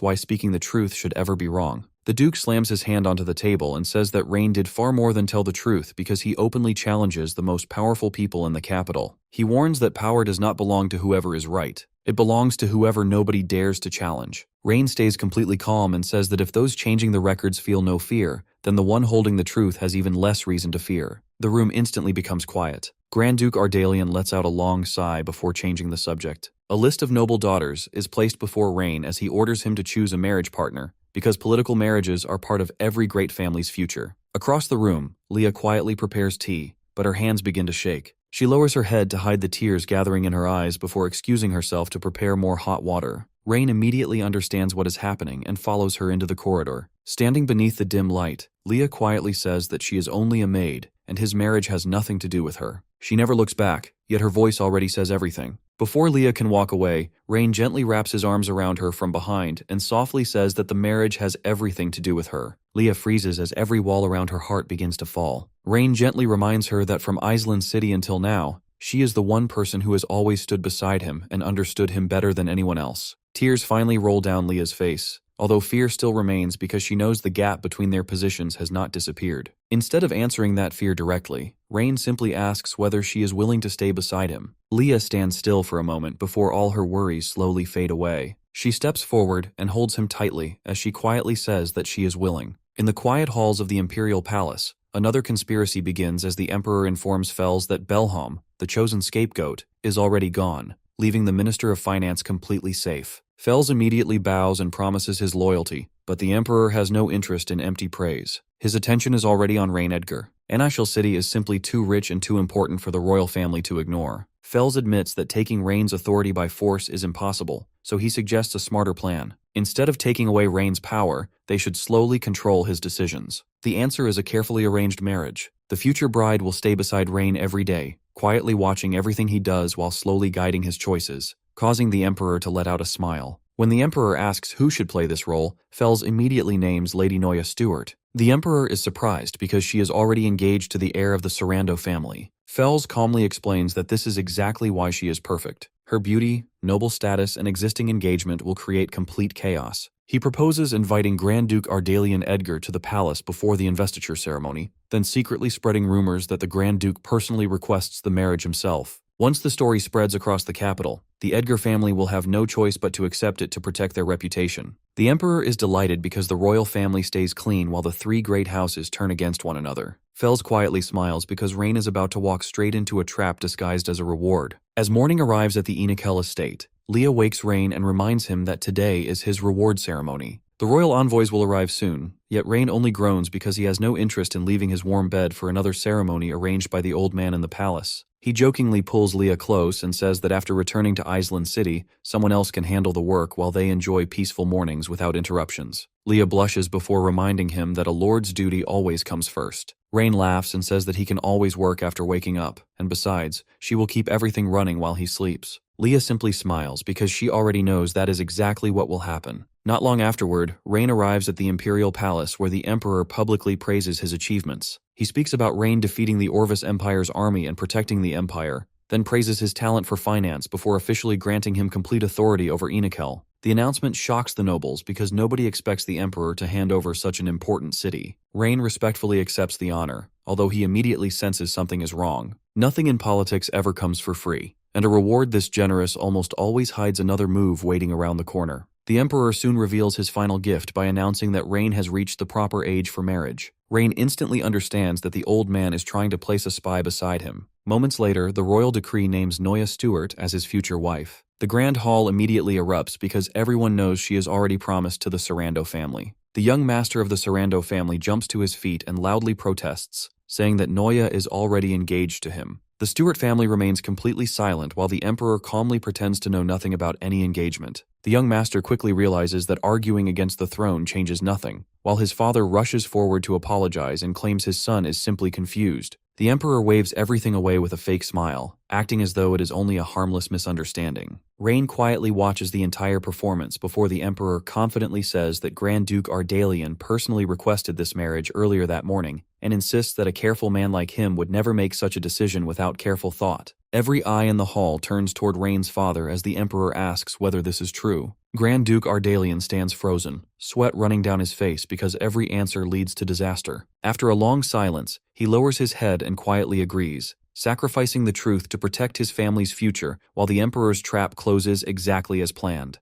[SPEAKER 1] why speaking the truth should ever be wrong. The Duke slams his hand onto the table and says that Rain did far more than tell the truth because he openly challenges the most powerful people in the capital. He warns that power does not belong to whoever is right. It belongs to whoever nobody dares to challenge. Rain stays completely calm and says that if those changing the records feel no fear, then the one holding the truth has even less reason to fear. The room instantly becomes quiet. Grand Duke Ardalian lets out a long sigh before changing the subject. A list of noble daughters is placed before Rain as he orders him to choose a marriage partner, because political marriages are part of every great family's future. Across the room, Leah quietly prepares tea, but her hands begin to shake. She lowers her head to hide the tears gathering in her eyes before excusing herself to prepare more hot water. Rain immediately understands what is happening and follows her into the corridor. Standing beneath the dim light, Leah quietly says that she is only a maid, and his marriage has nothing to do with her. She never looks back, yet her voice already says everything. Before Leah can walk away, Rain gently wraps his arms around her from behind and softly says that the marriage has everything to do with her. Leah freezes as every wall around her heart begins to fall. Rain gently reminds her that from Island City until now, she is the one person who has always stood beside him and understood him better than anyone else. Tears finally roll down Leah's face, although fear still remains because she knows the gap between their positions has not disappeared. Instead of answering that fear directly, Rain simply asks whether she is willing to stay beside him. Leah stands still for a moment before all her worries slowly fade away. She steps forward and holds him tightly as she quietly says that she is willing. In the quiet halls of the Imperial Palace, another conspiracy begins as the Emperor informs Fels that Belham, the chosen scapegoat, is already gone, leaving the Minister of Finance completely safe. Fels immediately bows and promises his loyalty, but the Emperor has no interest in empty praise. His attention is already on Rain Edgar. Anishal City is simply too rich and too important for the royal family to ignore. Fels admits that taking Rain's authority by force is impossible, so he suggests a smarter plan. Instead of taking away Rain's power, they should slowly control his decisions. The answer is a carefully arranged marriage. The future bride will stay beside Rain every day, quietly watching everything he does while slowly guiding his choices, causing the Emperor to let out a smile. When the Emperor asks who should play this role, Fels immediately names Lady Noya Stewart. The Emperor is surprised because she is already engaged to the heir of the Sarando family. Fels calmly explains that this is exactly why she is perfect. Her beauty, noble status, and existing engagement will create complete chaos. He proposes inviting Grand Duke Ardalian Edgar to the palace before the investiture ceremony, then secretly spreading rumors that the Grand Duke personally requests the marriage himself. Once the story spreads across the capital, the Edgar family will have no choice but to accept it to protect their reputation. The Emperor is delighted because the royal family stays clean while the three great houses turn against one another. Fels quietly smiles because Rain is about to walk straight into a trap disguised as a reward. As morning arrives at the Enikel estate, Leah wakes Rain and reminds him that today is his reward ceremony. The The royal envoys will arrive soon, yet Rain only groans because he has no interest in leaving his warm bed for another ceremony arranged by the old man in the palace. He jokingly pulls Leah close and says that after returning to Island City, someone else can handle the work while they enjoy peaceful mornings without interruptions. Leah blushes before reminding him that a lord's duty always comes first. Rain laughs and says that he can always work after waking up, and besides, she will keep everything running while he sleeps. Leah simply smiles because she already knows that is exactly what will happen. Not long afterward, Rain arrives at the imperial palace where the emperor publicly praises his achievements. He speaks about Rain defeating the Orvis Empire's army and protecting the empire, then praises his talent for finance before officially granting him complete authority over Enikel. The announcement shocks the nobles because nobody expects the emperor to hand over such an important city. Rain respectfully accepts the honor, although he immediately senses something is wrong. Nothing in politics ever comes for free, and a reward this generous almost always hides another move waiting around the corner. The emperor soon reveals his final gift by announcing that Rain has reached the proper age for marriage. Rain instantly understands that the old man is trying to place a spy beside him. Moments later, the royal decree names Noya Stewart as his future wife. The grand hall immediately erupts because everyone knows she is already promised to the Sarando family. The young master of the Sarando family jumps to his feet and loudly protests, saying that Noya is already engaged to him. The Stewart family remains completely silent while the emperor calmly pretends to know nothing about any engagement. The young master quickly realizes that arguing against the throne changes nothing, while his father rushes forward to apologize and claims his son is simply confused. The emperor waves everything away with a fake smile, acting as though it is only a harmless misunderstanding. Rain quietly watches the entire performance before the emperor confidently says that Grand Duke Ardalian personally requested this marriage earlier that morning and insists that a careful man like him would never make such a decision without careful thought. Every eye in the hall turns toward Rain's father as the emperor asks whether this is true. Grand Duke Ardalian stands frozen, sweat running down his face because every answer leads to disaster. After a long silence, he lowers his head and quietly agrees, sacrificing the truth to protect his family's future while the emperor's trap closes exactly as planned.